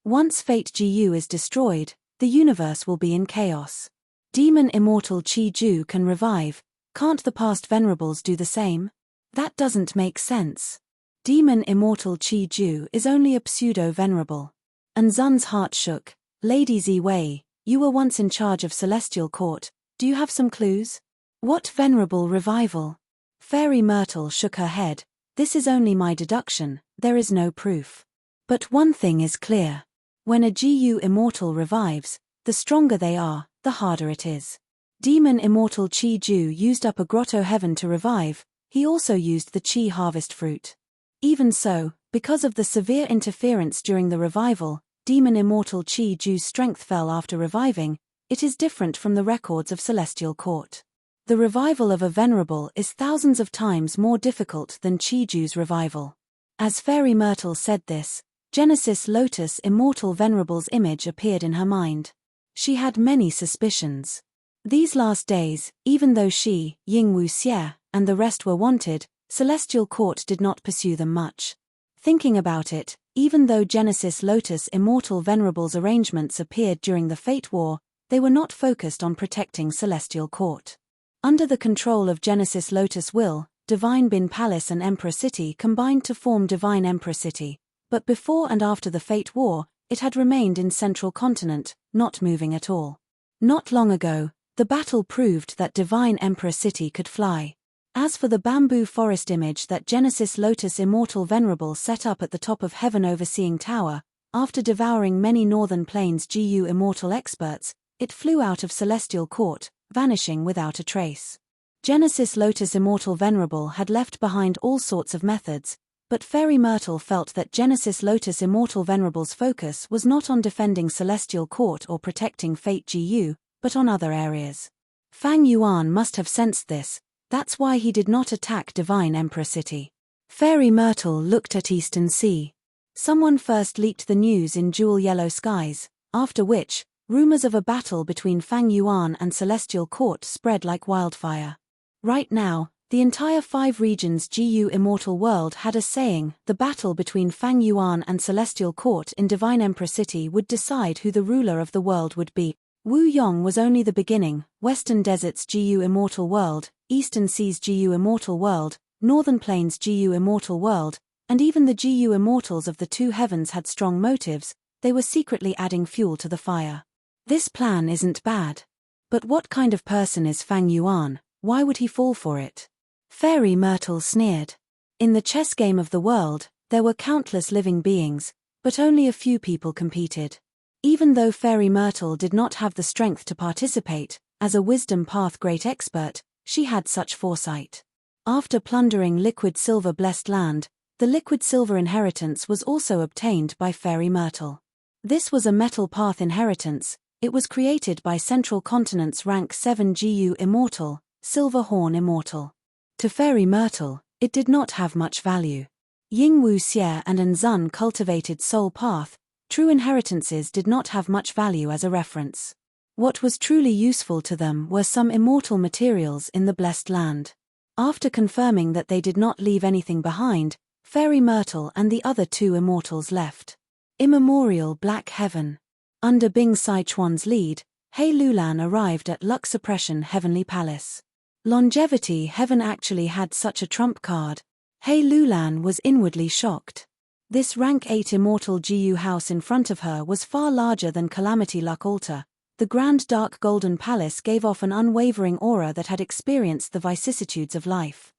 Once Fate Gu is destroyed, the universe will be in chaos. Demon Immortal Qi Ju can revive. Can't the past Venerables do the same? That doesn't make sense. Demon immortal Qi Ju is only a pseudo-venerable. And Zun's heart shook. Lady Zi Wei, you were once in charge of Celestial Court, do you have some clues? What venerable revival? Fairy Myrtle shook her head. This is only my deduction, there is no proof. But one thing is clear. When a GU immortal revives, the stronger they are, the harder it is. Demon immortal Qi Ju used up a grotto heaven to revive, he also used the Qi harvest fruit. Even so, because of the severe interference during the revival, demon immortal Qi Ju's strength fell after reviving. It is different from the records of Celestial Court. The revival of a venerable is thousands of times more difficult than Qi Ju's revival. As Fairy Myrtle said this, Genesis Lotus immortal venerable's image appeared in her mind. She had many suspicions. These last days, even though she, Ying Wuxie, and the rest were wanted, Celestial Court did not pursue them much. Thinking about it, even though Genesis Lotus immortal venerable's arrangements appeared during the Fate War, they were not focused on protecting Celestial Court. Under the control of Genesis Lotus Will, Divine Bin Palace and Emperor City combined to form Divine Emperor City, but before and after the Fate War, it had remained in Central Continent, not moving at all. Not long ago, the battle proved that Divine Emperor City could fly. As for the bamboo forest image that Genesis Lotus Immortal Venerable set up at the top of Heaven Overseeing Tower, after devouring many Northern Plains GU Immortal experts, it flew out of Celestial Court, vanishing without a trace. Genesis Lotus Immortal Venerable had left behind all sorts of methods, but Fairy Myrtle felt that Genesis Lotus Immortal Venerable's focus was not on defending Celestial Court or protecting Fate GU, but on other areas. Fang Yuan must have sensed this, that's why he did not attack Divine Emperor City. Fairy Myrtle looked at Eastern Sea. Someone first leaked the news in Jewel Yellow Skies, after which, rumors of a battle between Fang Yuan and Celestial Court spread like wildfire. Right now, the entire 5 regions GU Immortal World had a saying, the battle between Fang Yuan and Celestial Court in Divine Emperor City would decide who the ruler of the world would be. Wu Yong was only the beginning. Western Deserts GU Immortal World, Eastern Seas GU Immortal World, Northern Plains GU Immortal World, and even the GU Immortals of the 2 heavens had strong motives, they were secretly adding fuel to the fire. This plan isn't bad. But what kind of person is Fang Yuan? Why would he fall for it? Fairy Myrtle sneered. In the chess game of the world, there were countless living beings, but only a few people competed. Even though Fairy Myrtle did not have the strength to participate, as a Wisdom Path great expert, she had such foresight. After plundering Liquid Silver Blessed Land, the Liquid Silver inheritance was also obtained by Fairy Myrtle. This was a Metal Path inheritance. It was created by Central Continent's Rank 7 GU Immortal, Silver Horn Immortal. To Fairy Myrtle, it did not have much value. Ying Wuxie and Zun cultivated Soul Path. True inheritances did not have much value as a reference. What was truly useful to them were some immortal materials in the Blessed Land. After confirming that they did not leave anything behind, Fairy Myrtle and the other 2 immortals left. Immemorial Black Heaven. Under Bing Saichuan's lead, He Lulan arrived at Luck Suppression Heavenly Palace. Longevity Heaven actually had such a trump card. He Lulan was inwardly shocked. This rank 8 immortal GU house in front of her was far larger than Calamity Luck Altar. The grand dark golden palace gave off an unwavering aura that had experienced the vicissitudes of life.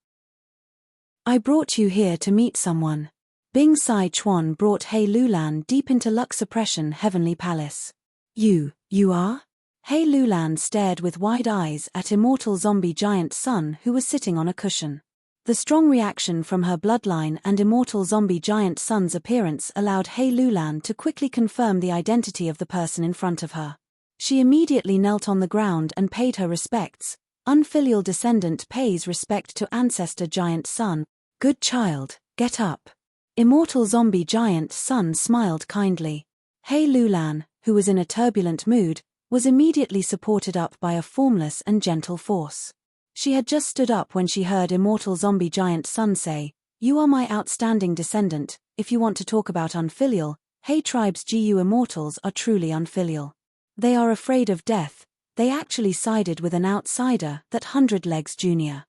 I brought you here to meet someone. Bing Saichuan brought He Lulan deep into Luck Suppression Heavenly Palace. You are? He Lulan stared with wide eyes at immortal zombie giant Sun who was sitting on a cushion. The strong reaction from her bloodline and immortal zombie giant Sun's appearance allowed He Lulan to quickly confirm the identity of the person in front of her. She immediately knelt on the ground and paid her respects. Unfilial descendant pays respect to ancestor giant Sun. Good child, get up. Immortal zombie giant Sun smiled kindly. He Lulan, who was in a turbulent mood, was immediately supported up by a formless and gentle force. She had just stood up when she heard immortal zombie giant Sun say, "You are my outstanding descendant. If you want to talk about unfilial, He tribe's GU immortals are truly unfilial. They are afraid of death. They actually sided with an outsider, that 100 Legs Jr.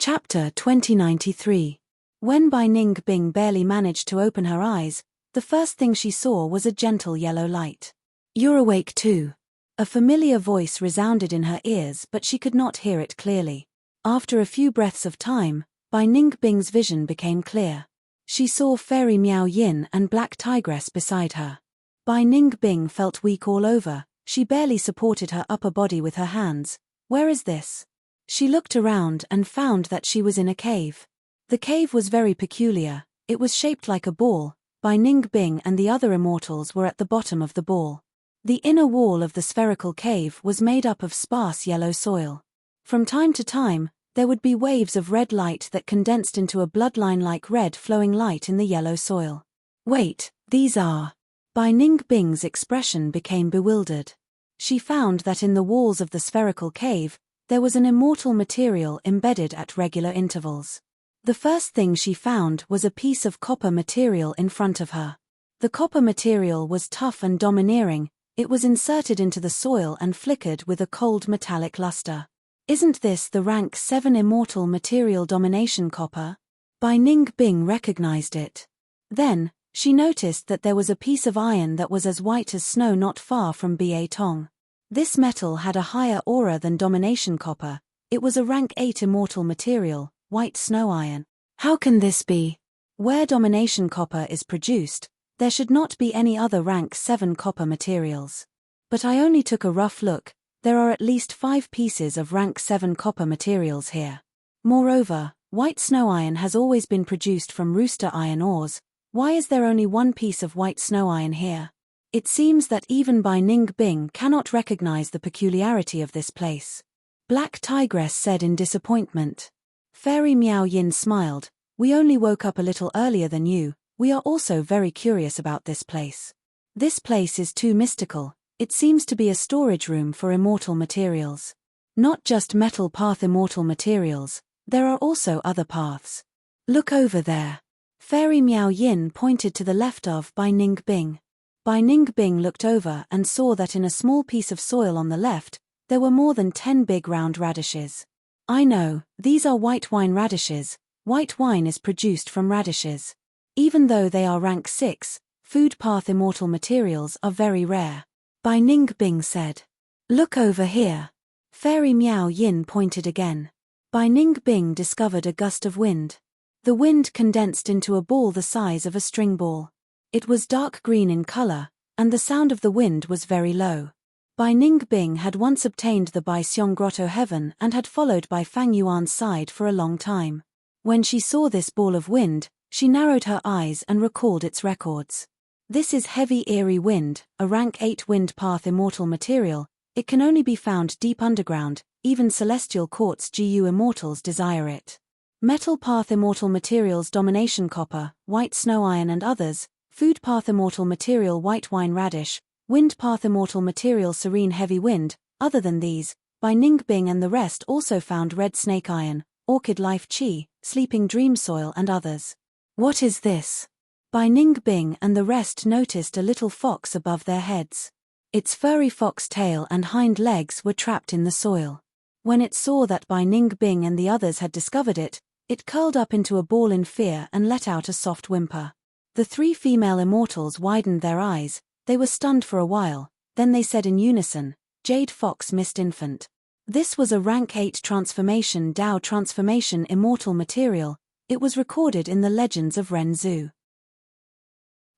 Chapter 2093. When Bai Ning Bing barely managed to open her eyes, the first thing she saw was a gentle yellow light. "You're awake too." A familiar voice resounded in her ears, but she could not hear it clearly. After a few breaths of time, Bai Ning Bing's vision became clear. She saw Fairy Miao Yin and Black Tigress beside her. Bai Ning Bing felt weak all over. She barely supported her upper body with her hands. Where is this? She looked around and found that she was in a cave. The cave was very peculiar. It was shaped like a ball. Bai Ning Bing and the other immortals were at the bottom of the ball. The inner wall of the spherical cave was made up of sparse yellow soil. From time to time, there would be waves of red light that condensed into a bloodline-like red flowing light in the yellow soil. Wait, these are... Bai Ning Bing's expression became bewildered. She found that in the walls of the spherical cave, there was an immortal material embedded at regular intervals. The first thing she found was a piece of copper material in front of her. The copper material was tough and domineering. It was inserted into the soil and flickered with a cold metallic luster. Isn't this the rank 7 immortal material domination copper? Bai Ning Bing recognized it. Then, she noticed that there was a piece of iron that was as white as snow not far from Ba Tong. This metal had a higher aura than domination copper. It was a rank 8 immortal material, white snow iron. How can this be? Where domination copper is produced, there should not be any other rank 7 copper materials. But I only took a rough look. There are at least 5 pieces of rank 7 copper materials here. Moreover, white snow iron has always been produced from rooster iron ores. Why is there only 1 piece of white snow iron here? It seems that even Bai Ning Bing cannot recognize the peculiarity of this place. Black Tigress said in disappointment. Fairy Miao Yin smiled. We only woke up a little earlier than you. We are also very curious about this place. This place is too mystical. It seems to be a storage room for immortal materials. Not just metal path immortal materials, there are also other paths. Look over there. Fairy Miao Yin pointed to the left of Bai Ning Bing. Bai Ning Bing looked over and saw that in a small piece of soil on the left, there were more than 10 big round radishes. I know, these are white wine radishes. White wine is produced from radishes. Even though they are rank 6, food path immortal materials are very rare. Bai Ning Bing said. Look over here. Fairy Miao Yin pointed again. Bai Ning Bing discovered a gust of wind. The wind condensed into a ball the size of a string ball. It was dark green in color, and the sound of the wind was very low. Bai Ning Bing had once obtained the Bai Xiong Grotto Heaven and had followed Bai Fang Yuan's side for a long time. When she saw this ball of wind, she narrowed her eyes and recalled its records. This is heavy eerie wind, a rank 8 wind path immortal material. It can only be found deep underground. Even celestial quartz GU immortals desire it. Metal path immortal materials domination copper, white snow iron and others. Food path immortal material white wine radish. Wind path immortal material serene heavy wind. Other than these, Bai Ning Bing and the rest also found red snake iron, orchid life chi, sleeping dream soil and others. What is this? Bai Ning Bing and the rest noticed a little fox above their heads. Its furry fox tail and hind legs were trapped in the soil. When it saw that Bai Ning Bing and the others had discovered it, it curled up into a ball in fear and let out a soft whimper. The 3 female immortals widened their eyes. They were stunned for a while, then they said in unison, Jade Fox Mist Infant. This was a rank 8 transformation Dao transformation immortal material. It was recorded in the legends of Ren Zhu.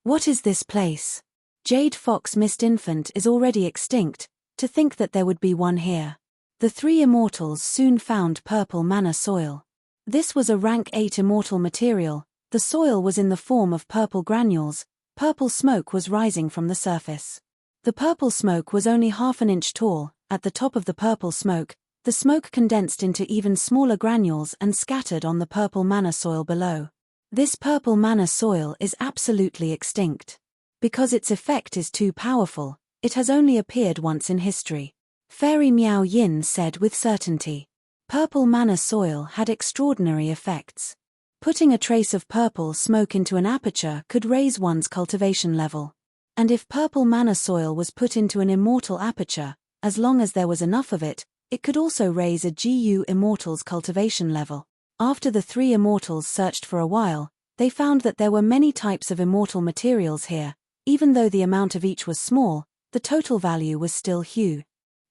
What is this place? Jade Fox Mist Infant is already extinct. To think that there would be one here. The 3 immortals soon found purple mana soil. This was a rank 8 immortal material. The soil was in the form of purple granules. Purple smoke was rising from the surface. The purple smoke was only half an inch tall. At the top of the purple smoke, the smoke condensed into even smaller granules and scattered on the purple mana soil below. This purple mana soil is absolutely extinct. Because its effect is too powerful, it has only appeared once in history. Fairy Miao Yin said with certainty. Purple mana soil had extraordinary effects. Putting a trace of purple smoke into an aperture could raise one's cultivation level. And if purple mana soil was put into an immortal aperture, as long as there was enough of it, it could also raise a GU immortal's cultivation level. After the three immortals searched for a while, they found that there were many types of immortal materials here. Even though the amount of each was small, the total value was still huge.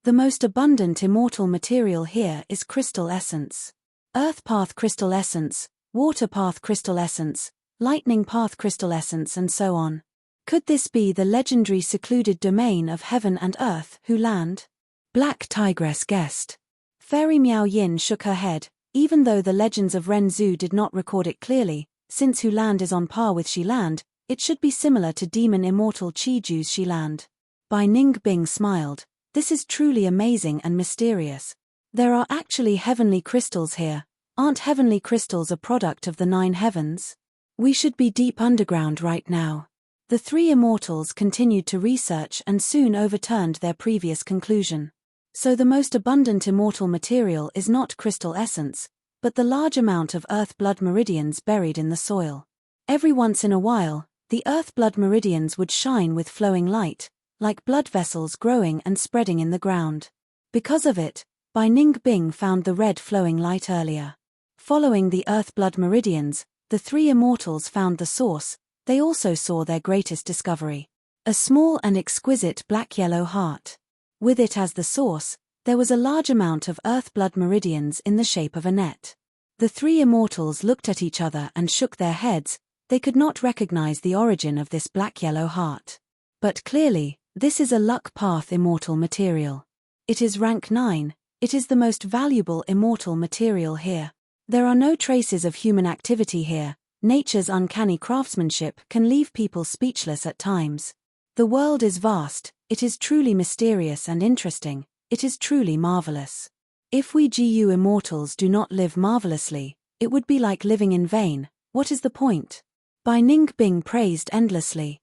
The most abundant immortal material here is crystal essence. Earth path crystal essence, water path crystal essence, lightning path crystal essence, and so on. Could this be the legendary secluded domain of heaven and earth, Hu Land? Black Tigress guessed. Fairy Miao Yin shook her head. Even though the legends of Ren Zhu did not record it clearly, since Hu Land is on par with Xi Land, it should be similar to demon immortal Qi Ju's Xi Land. Bai Ningbing smiled. This is truly amazing and mysterious. There are actually heavenly crystals here. Aren't heavenly crystals a product of the 9 heavens? We should be deep underground right now. The three immortals continued to research and soon overturned their previous conclusion. So the most abundant immortal material is not crystal essence, but the large amount of earth blood meridians buried in the soil. Every once in a while, the earth blood meridians would shine with flowing light, like blood vessels growing and spreading in the ground. Because of it, Bai Ningbing found the red flowing light earlier. Following the earth blood meridians, the three immortals found the source. They also saw their greatest discovery. A small and exquisite black-yellow heart. With it as the source, there was a large amount of earth blood meridians in the shape of a net. The three immortals looked at each other and shook their heads. They could not recognize the origin of this black-yellow heart. But clearly, this is a luck path immortal material. It is rank 9, it is the most valuable immortal material here. There are no traces of human activity here. Nature's uncanny craftsmanship can leave people speechless at times. The world is vast, it is truly mysterious and interesting, it is truly marvelous. If we GU immortals do not live marvelously, it would be like living in vain. What is the point? Bai Ningbing praised endlessly.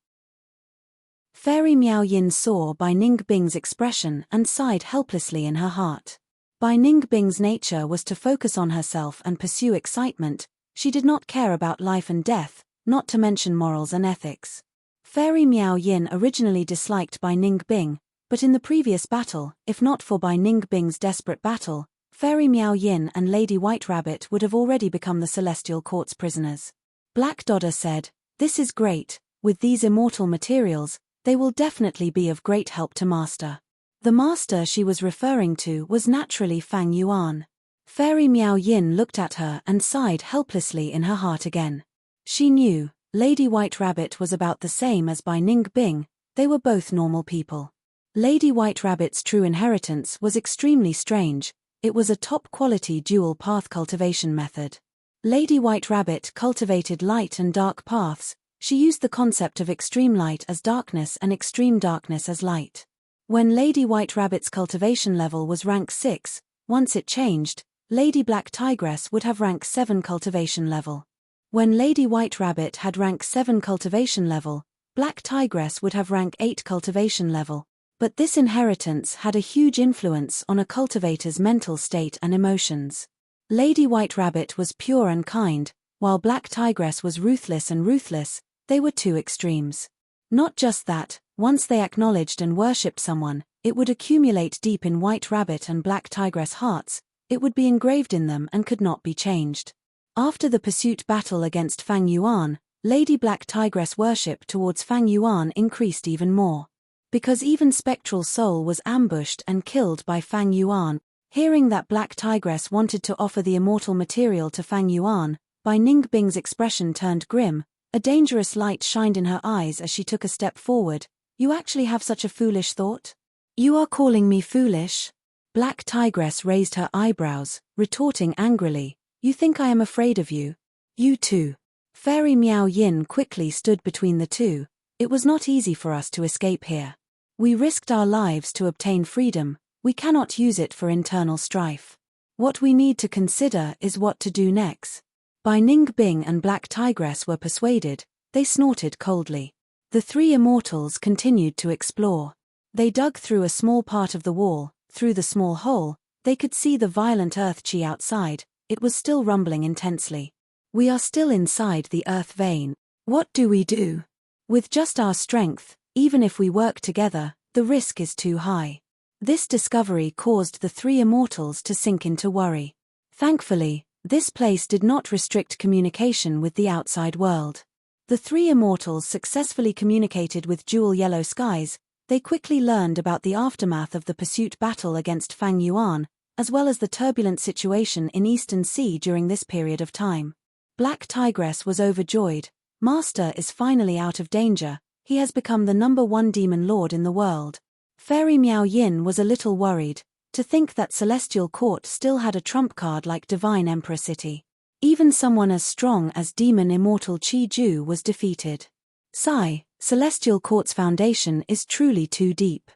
Fairy Miao Yin saw Bai Ningbing's expression and sighed helplessly in her heart. Bai Ningbing's nature was to focus on herself and pursue excitement. She did not care about life and death, not to mention morals and ethics. Fairy Miao Yin originally disliked Bai Ningbing, but in the previous battle, if not for Bai Ningbing's desperate battle, Fairy Miao Yin and Lady White Rabbit would have already become the Celestial Court's prisoners. Black Dodder said, "This is great. With these immortal materials, they will definitely be of great help to Master." The master she was referring to was naturally Fang Yuan. Fairy Miao Yin looked at her and sighed helplessly in her heart again. She knew, Lady White Rabbit was about the same as Bai Ningbing. They were both normal people. Lady White Rabbit's true inheritance was extremely strange. It was a top-quality dual-path cultivation method. Lady White Rabbit cultivated light and dark paths. She used the concept of extreme light as darkness and extreme darkness as light. When Lady White Rabbit's cultivation level was rank 6, once it changed, Lady Black Tigress would have rank 7 cultivation level. When Lady White Rabbit had rank 7 cultivation level, Black Tigress would have rank 8 cultivation level. But this inheritance had a huge influence on a cultivator's mental state and emotions. Lady White Rabbit was pure and kind, while Black Tigress was ruthless and ruthless. They were two extremes. Not just that, once they acknowledged and worshipped someone, it would accumulate deep in White Rabbit and Black Tigress hearts. It would be engraved in them and could not be changed. After the pursuit battle against Fang Yuan, Lady Black Tigress worship towards Fang Yuan increased even more. Because even Spectral Soul was ambushed and killed by Fang Yuan. Hearing that Black Tigress wanted to offer the immortal material to Fang Yuan, Bai Ningbing's expression turned grim. A dangerous light shined in her eyes as she took a step forward. "You actually have such a foolish thought? You are calling me foolish?" Black Tigress raised her eyebrows, retorting angrily, "You think I am afraid of you? You too." Fairy Miao Yin quickly stood between the two. "It was not easy for us to escape here. We risked our lives to obtain freedom. We cannot use it for internal strife. What we need to consider is what to do next." Bai Ningbing and Black Tigress were persuaded. They snorted coldly. The three immortals continued to explore. They dug through a small part of the wall. Through the small hole, they could see the violent earth chi outside. It was still rumbling intensely. "We are still inside the earth vein. What do we do? With just our strength, even if we work together, the risk is too high." This discovery caused the three immortals to sink into worry. Thankfully, This place did not restrict communication with the outside world. The three immortals successfully communicated with Jewel Yellow Skies. They quickly learned about the aftermath of the pursuit battle against Fang Yuan, as well as the turbulent situation in Eastern Sea during this period of time. Black Tigress was overjoyed. Master is finally out of danger. He has become the #1 demon lord in the world. Fairy Miao Yin was a little worried, to think that Celestial Court still had a trump card like Divine Emperor City. Even someone as strong as Demon Immortal Qi Ju was defeated. Sigh, Celestial Court's foundation is truly too deep.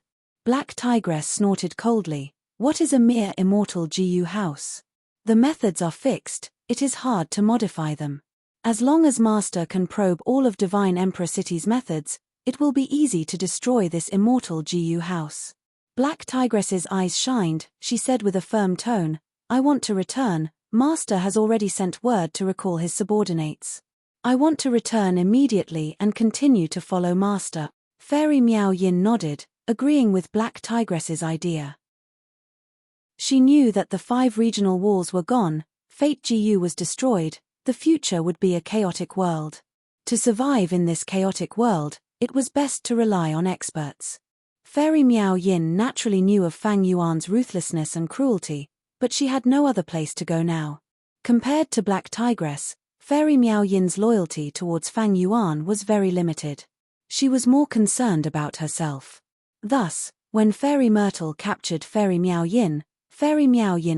Black Tigress snorted coldly. What is a mere Immortal GU house? The methods are fixed, it is hard to modify them. As long as Master can probe all of Divine Emperor City's methods, it will be easy to destroy this Immortal GU house. Black Tigress's eyes shined. She said with a firm tone, I want to return. Master has already sent word to recall his subordinates. I want to return immediately and continue to follow Master. Fairy Miao Yin nodded, agreeing with Black Tigress's idea. She knew that the 5 regional walls were gone, Fate GU was destroyed, the future would be a chaotic world. To survive in this chaotic world, it was best to rely on experts. Fairy Miao Yin naturally knew of Fang Yuan's ruthlessness and cruelty, but she had no other place to go now. Compared to Black Tigress, Fairy Miao Yin's loyalty towards Fang Yuan was very limited. She was more concerned about herself. Thus, when Fairy Myrtle captured Fairy Miao Yin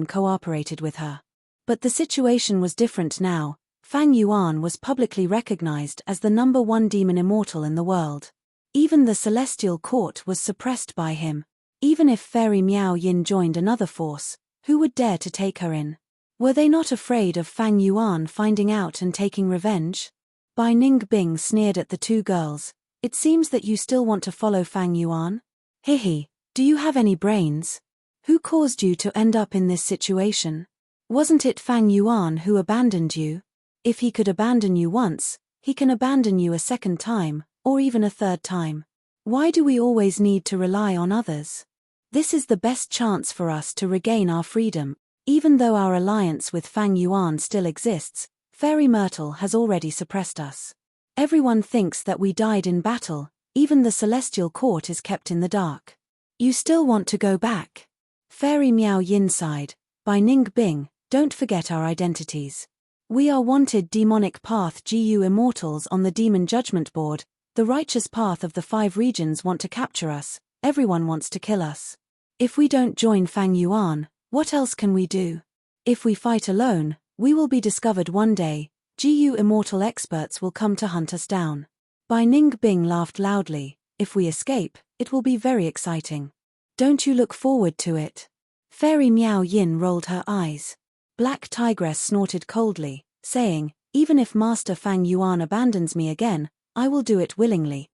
cooperated with her. But the situation was different now. Fang Yuan was publicly recognized as the #1 demon immortal in the world. Even the Celestial Court was suppressed by him. Even if Fairy Miao Yin joined another force, who would dare to take her in? Were they not afraid of Fang Yuan finding out and taking revenge? Bai Ningbing sneered at the two girls. It seems that you still want to follow Fang Yuan? Hihi, do you have any brains? Who caused you to end up in this situation? Wasn't it Fang Yuan who abandoned you? If he could abandon you once, he can abandon you a second time, or even a third time. Why do we always need to rely on others? This is the best chance for us to regain our freedom. Even though our alliance with Fang Yuan still exists, Fairy Myrtle has already suppressed us. Everyone thinks that we died in battle, even the Celestial Court is kept in the dark. You still want to go back? Fairy Miao Yin sighed. Bai Ningbing, don't forget our identities. We are wanted demonic path GU immortals on the Demon Judgment Board. The righteous path of the 5 regions want to capture us. Everyone wants to kill us. If we don't join Fang Yuan, what else can we do? If we fight alone, we will be discovered one day. GU immortal experts will come to hunt us down. Bai Ningbing laughed loudly. If we escape, it will be very exciting. Don't you look forward to it? Fairy Miao Yin rolled her eyes. Black Tigress snorted coldly, saying, even if Master Fang Yuan abandons me again, I will do it willingly.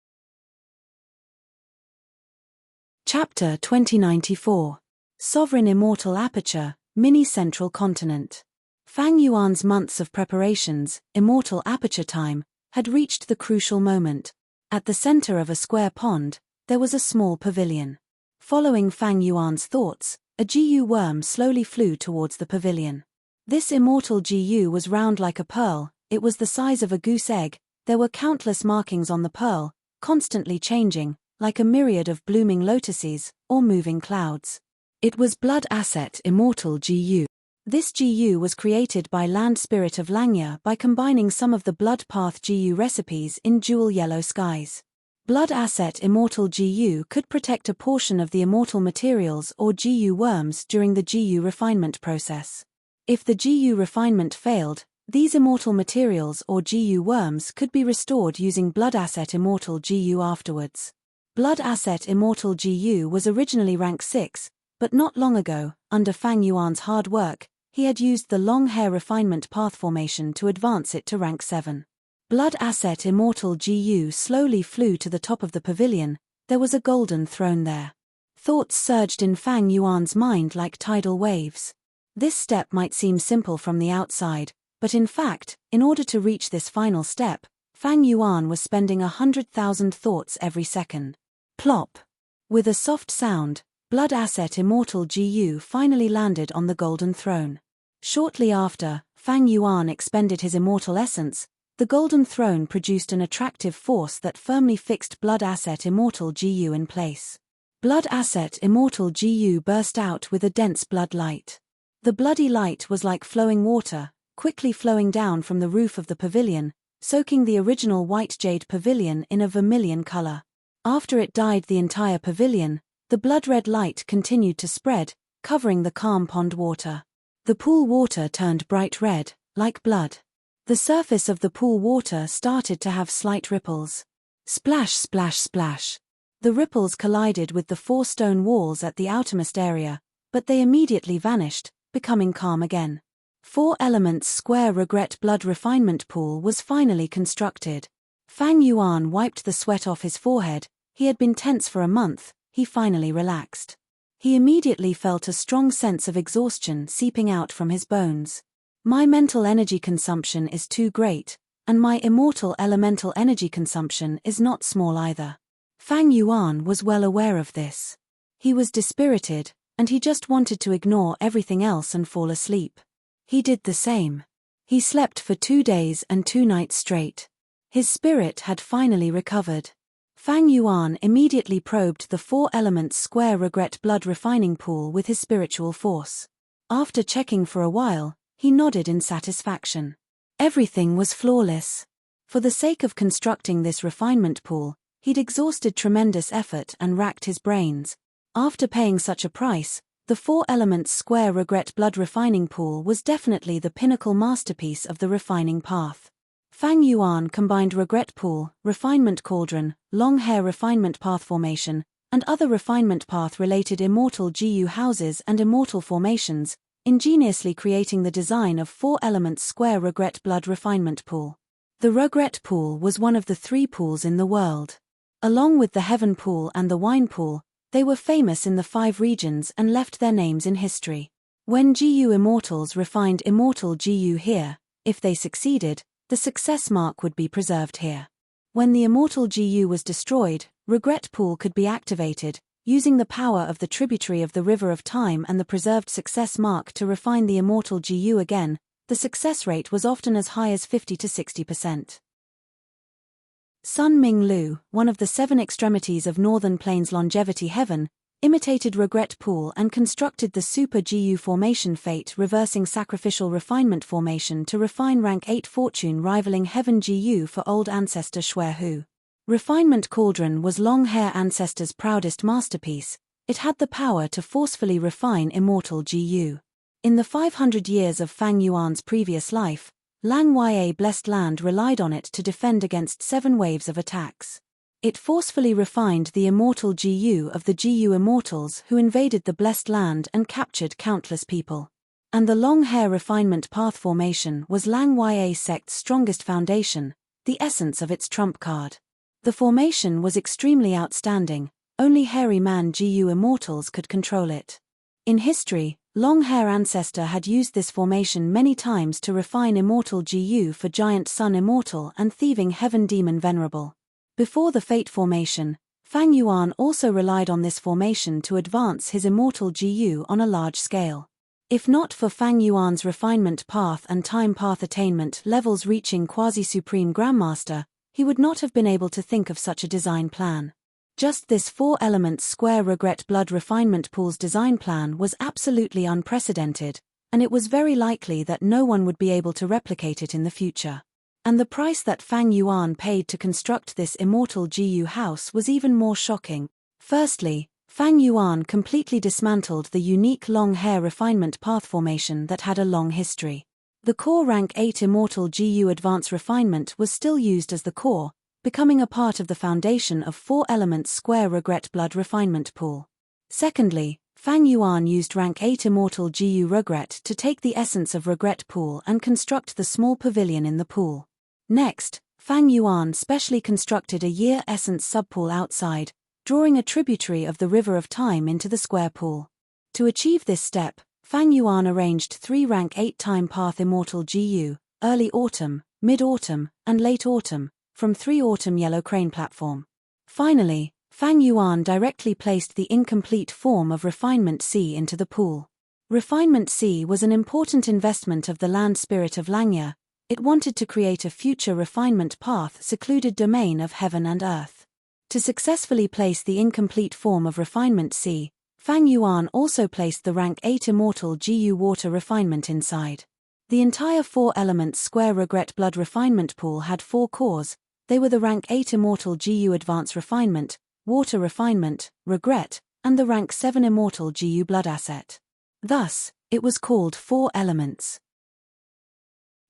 Chapter 2094. Sovereign Immortal Aperture, Mini Central Continent. Fang Yuan's months of preparations, Immortal Aperture time, had reached the crucial moment. At the center of a square pond, there was a small pavilion. Following Fang Yuan's thoughts, a GU worm slowly flew towards the pavilion. This immortal GU was round like a pearl, it was the size of a goose egg. There were countless markings on the pearl, constantly changing, like a myriad of blooming lotuses, or moving clouds. It was Blood Asset Immortal GU. This GU was created by Land Spirit of Langya by combining some of the Blood Path GU recipes in Jewel Yellow Skies. Blood Asset Immortal GU could protect a portion of the immortal materials or GU worms during the GU refinement process. If the GU refinement failed, these immortal materials or GU worms could be restored using Blood Asset Immortal GU afterwards. Blood Asset Immortal GU was originally rank 6, but not long ago, under Fang Yuan's hard work, he had used the long hair refinement path formation to advance it to rank 7. Blood Asset Immortal GU slowly flew to the top of the pavilion. There was a golden throne there. Thoughts surged in Fang Yuan's mind like tidal waves. This step might seem simple from the outside, but in fact, in order to reach this final step, Fang Yuan was spending 100,000 thoughts every second. Plop! With a soft sound, Blood Asset Immortal GU finally landed on the golden throne. Shortly after, Fang Yuan expended his immortal essence, the golden throne produced an attractive force that firmly fixed Blood Asset Immortal Gu in place. Blood Asset Immortal Gu burst out with a dense blood light. The bloody light was like flowing water, quickly flowing down from the roof of the pavilion, soaking the original white jade pavilion in a vermilion color. After it dyed the entire pavilion, the blood-red light continued to spread, covering the calm pond water. The pool water turned bright red, like blood. The surface of the pool water started to have slight ripples. Splash, splash, splash. The ripples collided with the 4 stone walls at the outermost area, but they immediately vanished, becoming calm again. 4 elements square regret blood refinement pool was finally constructed. Fang Yuan wiped the sweat off his forehead. He had been tense for a month. He finally relaxed. He immediately felt a strong sense of exhaustion seeping out from his bones. My mental energy consumption is too great, and my immortal elemental energy consumption is not small either. Fang Yuan was well aware of this. He was dispirited, and he just wanted to ignore everything else and fall asleep. He did the same. He slept for 2 days and 2 nights straight. His spirit had finally recovered. Fang Yuan immediately probed the 4 elements square regret blood refining pool with his spiritual force. After checking for a while, he nodded in satisfaction. Everything was flawless. For the sake of constructing this refinement pool, he'd exhausted tremendous effort and racked his brains. After paying such a price, the 4 elements square regret blood refining pool was definitely the pinnacle masterpiece of the refining path. Fang Yuan combined regret pool, refinement cauldron, long hair refinement path formation, and other refinement path related immortal Gu houses and immortal formations, ingeniously creating the design of 4 elements square regret blood refinement pool. The regret pool was one of the 3 pools in the world. Along with the heaven pool and the wine pool, they were famous in the 5 regions and left their names in history. When Gu immortals refined immortal Gu here, if they succeeded, the success mark would be preserved here. When the immortal Gu was destroyed, regret pool could be activated, using the power of the tributary of the river of time and the preserved success mark to refine the immortal Gu again. The success rate was often as high as 50 to 60%. Sun Ming Lu, one of the 7 extremities of Northern Plains longevity heaven, imitated regret pool and constructed the super Gu formation fate reversing sacrificial refinement formation to refine rank 8 fortune rivaling heaven Gu for old ancestor Xue Hu. Refinement cauldron was long hair ancestor's proudest masterpiece. It had the power to forcefully refine immortal Gu. In the 500 years of Fang Yuan's previous life, Lang Ya Blessed Land relied on it to defend against 7 waves of attacks. It forcefully refined the immortal Gu of the Gu immortals who invaded the Blessed Land and captured countless people. And the long hair refinement path formation was Lang Ya sect's strongest foundation, the essence of its trump card. The formation was extremely outstanding. Only hairy man Gu immortals could control it. In history, long hair ancestor had used this formation many times to refine immortal Gu for giant sun immortal and thieving heaven demon Venerable. Before the fate formation, Fang Yuan also relied on this formation to advance his immortal Gu on a large scale. If not for Fang Yuan's refinement path and time path attainment levels reaching quasi-supreme grandmaster, he would not have been able to think of such a design plan. Just this 4 elements square regret blood refinement pool's design plan was absolutely unprecedented, and it was very likely that no one would be able to replicate it in the future. And the price that Fang Yuan paid to construct this immortal Gu house was even more shocking. Firstly, Fang Yuan completely dismantled the unique long hair refinement path formation that had a long history. The core rank 8 immortal Gu advance refinement was still used as the core, becoming a part of the foundation of 4 elements square regret blood refinement pool. Secondly, Fang Yuan used rank 8 immortal Gu regret to take the essence of regret pool and construct the small pavilion in the pool. Next, Fang Yuan specially constructed a year essence subpool outside, drawing a tributary of the river of time into the square pool. To achieve this step, Fang Yuan arranged 3 rank 8 time path immortal Gu, early autumn, mid-autumn, and late autumn, from 3 autumn yellow crane platform. Finally, Fang Yuan directly placed the incomplete form of refinement C into the pool. Refinement C was an important investment of the land spirit of Langya. It wanted to create a future refinement path secluded domain of heaven and earth. To successfully place the incomplete form of refinement C, Fang Yuan also placed the rank 8 immortal GU water refinement inside. The entire 4 elements square regret blood refinement pool had 4 cores. They were the rank 8 immortal GU advance refinement, water refinement, regret, and the rank 7 immortal GU blood asset. Thus, it was called 4 elements.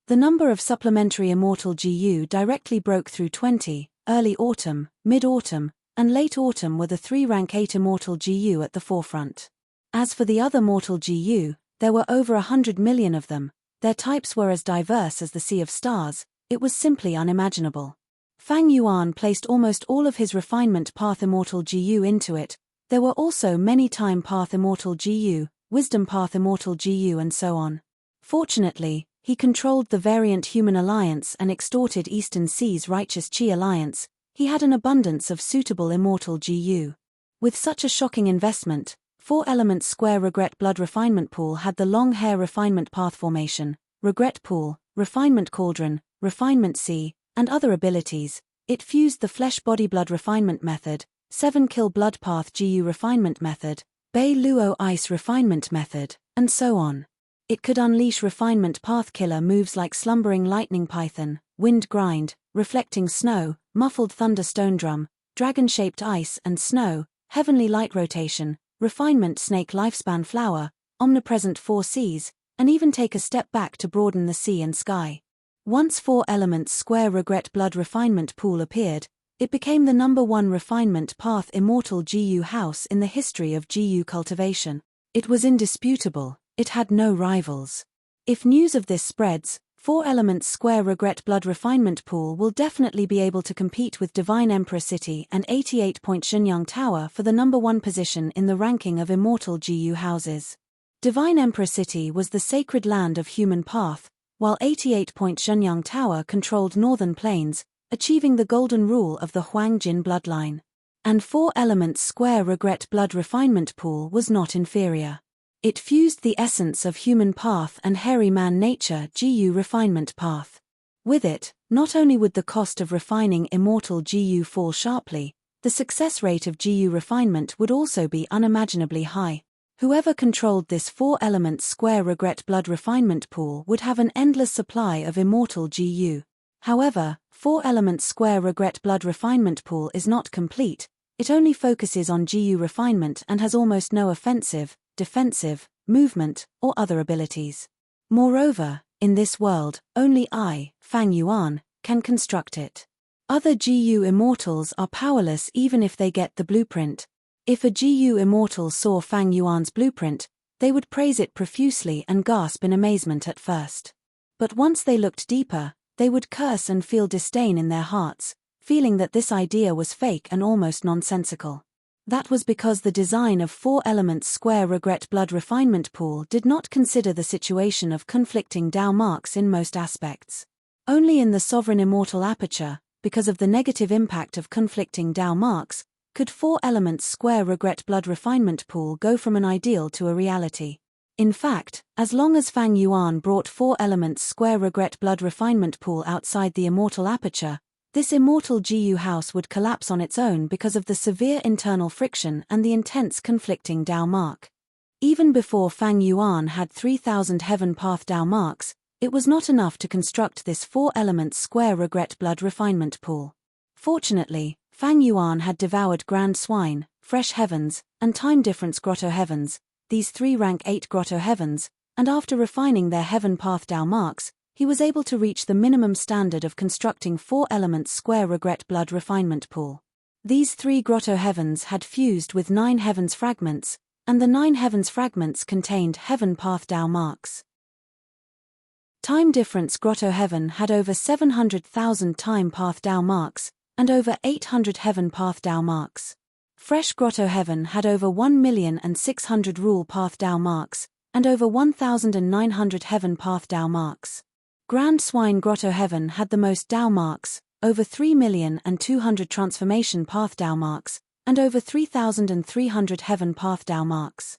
The number of supplementary immortal GU directly broke through 20. Early autumn, mid-autumn, and late autumn were the 3 rank 8 immortal GU at the forefront. As for the other mortal GU, there were over 100 million of them. Their types were as diverse as the sea of stars. It was simply unimaginable. Fang Yuan placed almost all of his refinement path immortal GU into it. There were also many time path immortal GU, wisdom path immortal GU and so on. Fortunately, he controlled the variant Human Alliance and extorted Eastern Sea's Righteous Chi Alliance. He had an abundance of suitable immortal GU. With such a shocking investment, 4 elements square regret blood refinement pool had the long hair refinement path formation, regret pool, refinement cauldron, refinement C, and other abilities. It fused the flesh body blood refinement method, 7 kill blood path GU refinement method, Bei Luo ice refinement method, and so on. It could unleash refinement path killer moves like slumbering lightning python, wind grind, reflecting snow, muffled thunder stone drum, dragon-shaped ice and snow, heavenly light rotation, refinement snake lifespan flower, omnipresent 4 Cs, and even take a step back to broaden the sea and sky. Once 4 elements square regret blood refinement pool appeared, it became the #1 refinement path immortal GU house in the history of GU cultivation. It was indisputable. It had no rivals. If news of this spreads, 4 elements square regret blood refinement pool will definitely be able to compete with Divine Emperor City and 88-point Shenyang Tower for the #1 position in the ranking of immortal GU houses. Divine Emperor City was the sacred land of human path, while 88-point Shenyang Tower controlled northern plains, achieving the golden rule of the Huang Jin bloodline. And 4 elements square regret blood refinement pool was not inferior. It fused the essence of human path and hairy man nature GU refinement path. With it, not only would the cost of refining immortal GU fall sharply, the success rate of GU refinement would also be unimaginably high. Whoever controlled this 4 elements square regret blood refinement pool would have an endless supply of immortal GU. However, 4 elements square regret blood refinement pool is not complete. It only focuses on GU refinement and has almost no offensive, defensive, movement, or other abilities. Moreover, in this world, only I, Fang Yuan, can construct it. Other GU immortals are powerless even if they get the blueprint. If a GU immortal saw Fang Yuan's blueprint, they would praise it profusely and gasp in amazement at first. But once they looked deeper, they would curse and feel disdain in their hearts, feeling that this idea was fake and almost nonsensical. That was because the design of 4 elements square regret blood refinement pool did not consider the situation of conflicting Dao marks in most aspects. Only in the sovereign immortal aperture, because of the negative impact of conflicting Dao marks, could 4 elements square regret blood refinement pool go from an ideal to a reality. In fact, as long as Fang Yuan brought 4 elements square regret blood refinement pool outside the immortal aperture, this immortal GU house would collapse on its own because of the severe internal friction and the intense conflicting Dao mark. Even before Fang Yuan had 3,000 heaven path Dao marks, it was not enough to construct this 4 elements square regret blood refinement pool. Fortunately, Fang Yuan had devoured Grand Swine, Fresh Heavens, and Time Difference Grotto Heavens, these 3 rank 8 Grotto Heavens, and after refining their heaven path Dao marks, he was able to reach the minimum standard of constructing 4 elements square regret blood refinement pool. These 3 Grotto Heavens had fused with 9 Heavens fragments, and the 9 Heavens fragments contained heaven path Dao marks. Time Difference Grotto Heaven had over 700,000 time path Dao marks, and over 800 heaven path Dao marks. Fresh Grotto Heaven had over 1,600,000 rule path Dao marks, and over 1,900 heaven path Dao marks. Grand Swine Grotto Heaven had the most Dao marks, over 3,200,000 transformation path Dao marks, and over 3,300 heaven path Dao marks.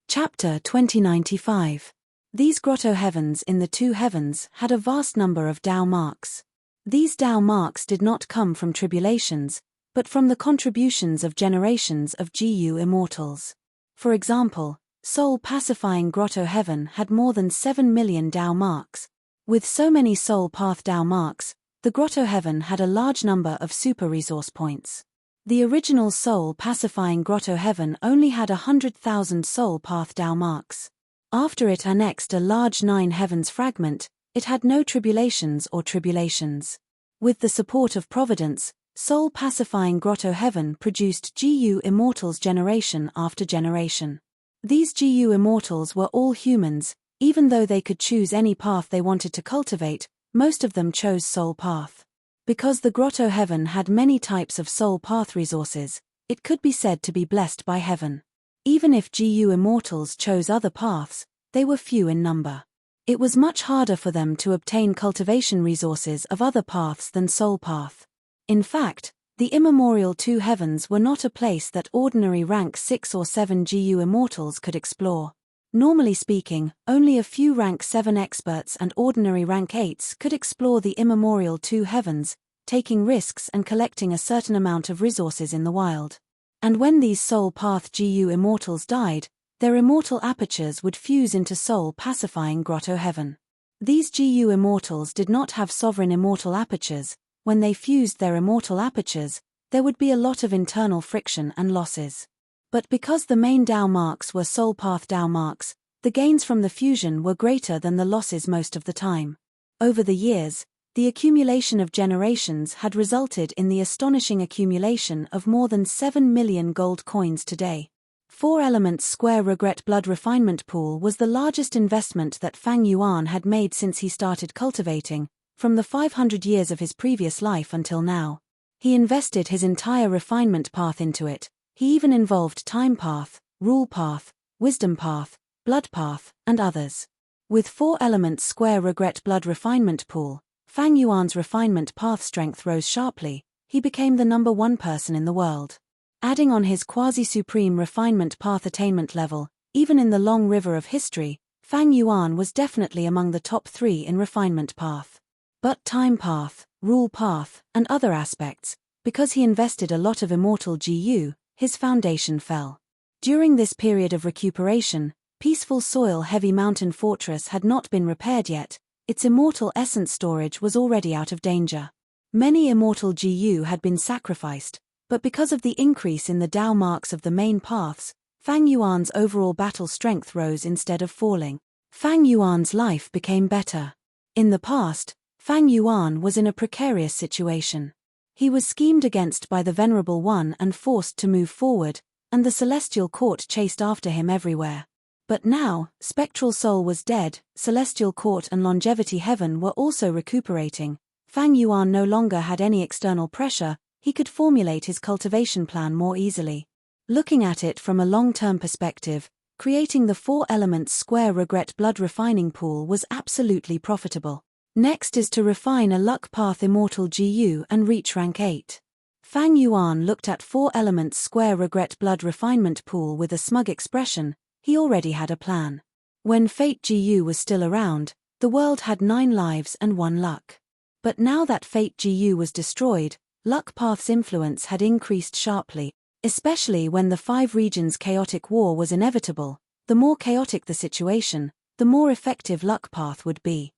Chapter 2095. These grotto heavens in the two heavens had a vast number of Tao marks. These Tao marks did not come from tribulations, but from the contributions of generations of Gu immortals. For example, soul-pacifying grotto heaven had more than 7 million Tao marks. With so many soul path Tao marks, the grotto heaven had a large number of super resource points. The original soul-pacifying grotto heaven only had 100,000 soul path Tao marks. After it annexed a large 9 heavens fragment, it had no tribulations or tribulations. With the support of Providence, soul-pacifying grotto heaven produced Gu immortals generation after generation. These Gu immortals were all humans, even though they could choose any path they wanted to cultivate, most of them chose soul path. Because the grotto heaven had many types of soul path resources, it could be said to be blessed by heaven. Even if Gu immortals chose other paths, they were few in number. It was much harder for them to obtain cultivation resources of other paths than soul path. In fact, the immemorial two heavens were not a place that ordinary rank 6 or 7 Gu immortals could explore. Normally speaking, only a few rank 7 experts and ordinary rank 8s could explore the immemorial two heavens, taking risks and collecting a certain amount of resources in the wild. And when these soul path Gu immortals died, their immortal apertures would fuse into soul-pacifying grotto heaven. These Gu immortals did not have sovereign immortal apertures. When they fused their immortal apertures, there would be a lot of internal friction and losses. But because the main Tao marks were soul path Tao marks, the gains from the fusion were greater than the losses most of the time. Over the years, the accumulation of generations had resulted in the astonishing accumulation of more than 7 million gold coins today. 4 Elements Square Regret Blood Refinement Pool was the largest investment that Fang Yuan had made since he started cultivating, from the 500 years of his previous life until now. He invested his entire refinement path into it. He even involved time path, rule path, wisdom path, blood path, and others. With 4 Elements Square Regret Blood Refinement Pool, Fang Yuan's refinement path strength rose sharply. He became the number 1 person in the world. Adding on his quasi-supreme refinement path attainment level, even in the long river of history, Fang Yuan was definitely among the top 3 in refinement path. But time path, rule path, and other aspects, because he invested a lot of immortal Gu, his foundation fell. During this period of recuperation, Peaceful Soil Heavy Mountain Fortress had not been repaired yet. Its immortal essence storage was already out of danger. Many immortal Gu had been sacrificed, but because of the increase in the Tao marks of the main paths, Fang Yuan's overall battle strength rose instead of falling. Fang Yuan's life became better. In the past, Fang Yuan was in a precarious situation. He was schemed against by the Venerable One and forced to move forward, and the Celestial Court chased after him everywhere. But now, Spectral Soul was dead, Celestial Court and Longevity Heaven were also recuperating. Fang Yuan no longer had any external pressure. He could formulate his cultivation plan more easily. Looking at it from a long-term perspective, creating the 4 Elements Square Regret Blood Refining Pool was absolutely profitable. Next is to refine a luck path immortal Gu and reach rank 8. Fang Yuan looked at 4 Elements Square Regret Blood Refinement Pool with a smug expression. He already had a plan. When Fate Gu was still around, the world had 9 lives and 1 luck. But now that Fate Gu was destroyed, luck path's influence had increased sharply, especially when the 5 regions' chaotic war was inevitable. The more chaotic the situation, the more effective luck path would be.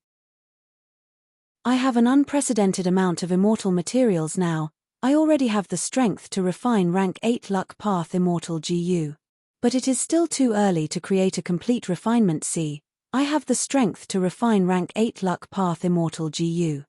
I have an unprecedented amount of immortal materials now. I already have the strength to refine rank 8 luck path immortal Gu. But it is still too early to create a complete refinement. See, I have the strength to refine rank 8 luck path immortal Gu.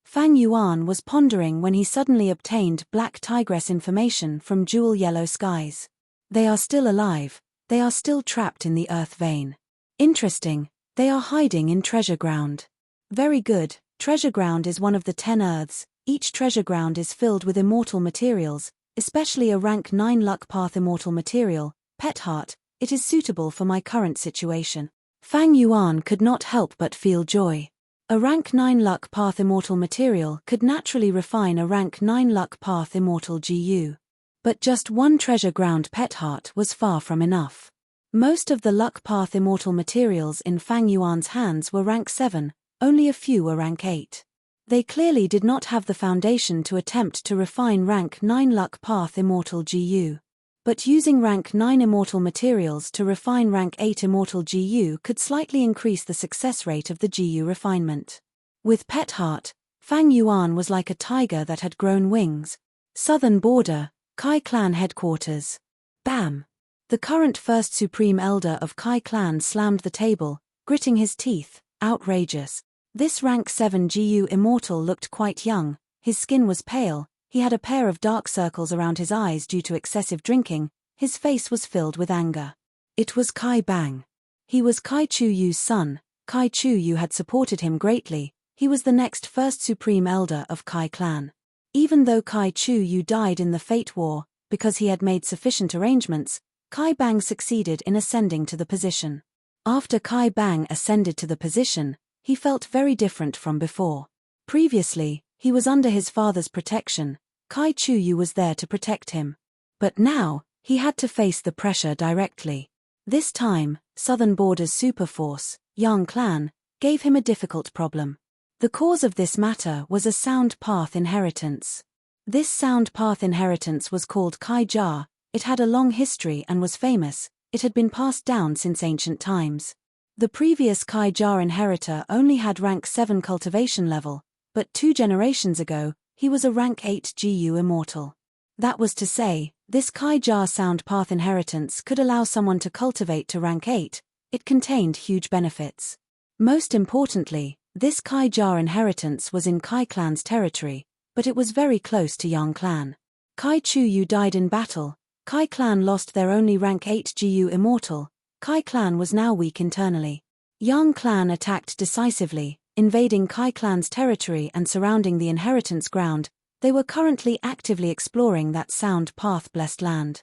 Fang Yuan was pondering when he suddenly obtained Black Tigress information from Jewel Yellow Skies. They are still alive. They are still trapped in the earth vein. Interesting, they are hiding in treasure ground. Very good, treasure ground is one of the 10 earths. Each treasure ground is filled with immortal materials, especially a rank 9 luck path immortal material, Pet Heart. It is suitable for my current situation. Fang Yuan could not help but feel joy. A rank 9 luck path immortal material could naturally refine a rank 9 luck path immortal Gu. But just 1 treasure ground Pet Heart was far from enough. Most of the luck path immortal materials in Fang Yuan's hands were rank 7, only a few were rank 8. They clearly did not have the foundation to attempt to refine rank 9 luck path immortal GU. But using rank 9 immortal materials to refine rank 8 immortal GU could slightly increase the success rate of the GU refinement. With Pet Heart, Fang Yuan was like a tiger that had grown wings. Southern Border, Kai Clan Headquarters. Bam! The current first Supreme Elder of Kai Clan slammed the table, gritting his teeth. Outrageous. This rank 7 GU immortal looked quite young, his skin was pale, he had a pair of dark circles around his eyes due to excessive drinking, his face was filled with anger. It was Kai Bang. He was Kai Chu Yu's son, Kai Chu Yu had supported him greatly, he was the next first Supreme Elder of Kai Clan. Even though Kai Chu Yu died in the Fate War, because he had made sufficient arrangements, Kai Bang succeeded in ascending to the position. After Kai Bang ascended to the position, he felt very different from before. Previously, he was under his father's protection, Kai Chu Yu was there to protect him. But now, he had to face the pressure directly. This time, Southern Border's superforce, Yang Clan, gave him a difficult problem. The cause of this matter was a sound path inheritance. This sound path inheritance was called Kai Jar, it had a long history and was famous, it had been passed down since ancient times. The previous Kai Jar inheritor only had rank 7 cultivation level, but 2 generations ago, he was a rank 8 GU immortal. That was to say, this Kai Jar sound path inheritance could allow someone to cultivate to rank 8, it contained huge benefits. Most importantly, this Kai Jar inheritance was in Kai Clan's territory, but it was very close to Yang Clan. Kai Chu Yu died in battle, Kai Clan lost their only rank 8 GU immortal, Kai Clan was now weak internally. Yang Clan attacked decisively, invading Kai Clan's territory and surrounding the inheritance ground. They were currently actively exploring that sound path-blessed land.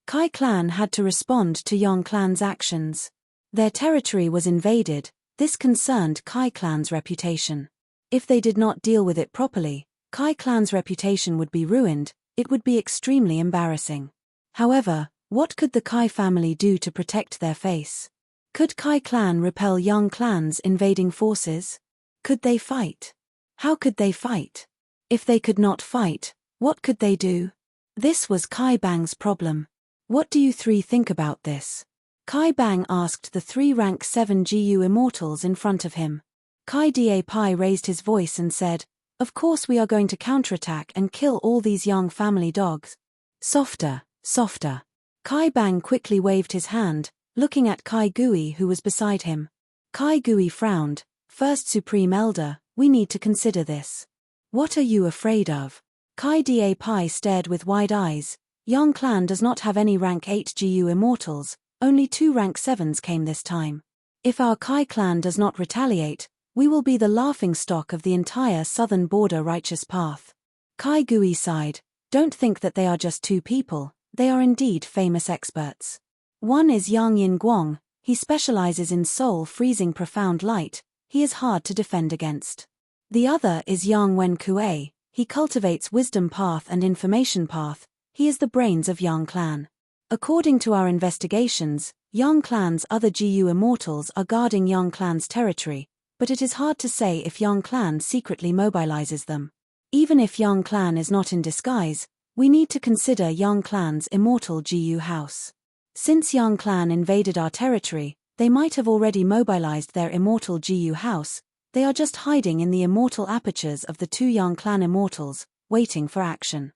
Kai Clan had to respond to Yang Clan's actions. Their territory was invaded, this concerned Kai Clan's reputation. If they did not deal with it properly, Kai Clan's reputation would be ruined, it would be extremely embarrassing. However, what could the Kai family do to protect their face? Could Kai Clan repel Yang Clan's invading forces? Could they fight? How could they fight? If they could not fight, what could they do? This was Kai Bang's problem. What do you three think about this? Kai Bang asked the 3 rank 7 GU immortals in front of him. Kai Da Pai raised his voice and said, "Of course we are going to counterattack and kill all these Yang family dogs." Softer, softer. Kai Bang quickly waved his hand, looking at Kai Gui who was beside him. Kai Gui frowned. "First Supreme Elder, we need to consider this. What are you afraid of?" Kai Da Pai stared with wide eyes. Yang Clan does not have any rank 8 GU immortals, only 2 rank 7s came this time. If our Kai Clan does not retaliate, we will be the laughingstock of the entire Southern Border righteous path. Kai Gui sighed. Don't think that they are just 2 people, they are indeed famous experts. One is Yang Yin Guang, he specializes in soul freezing profound light, he is hard to defend against. The other is Yang Wen Kuei, he cultivates wisdom path and information path, he is the brains of Yang Clan. According to our investigations, Yang Clan's other GU immortals are guarding Yang Clan's territory, but it is hard to say if Yang Clan secretly mobilizes them. Even if Yang Clan is not in disguise, we need to consider Yang Clan's immortal GU house. Since Yang Clan invaded our territory, they might have already mobilized their immortal GU house, they are just hiding in the immortal apertures of the 2 Yang Clan immortals, waiting for action.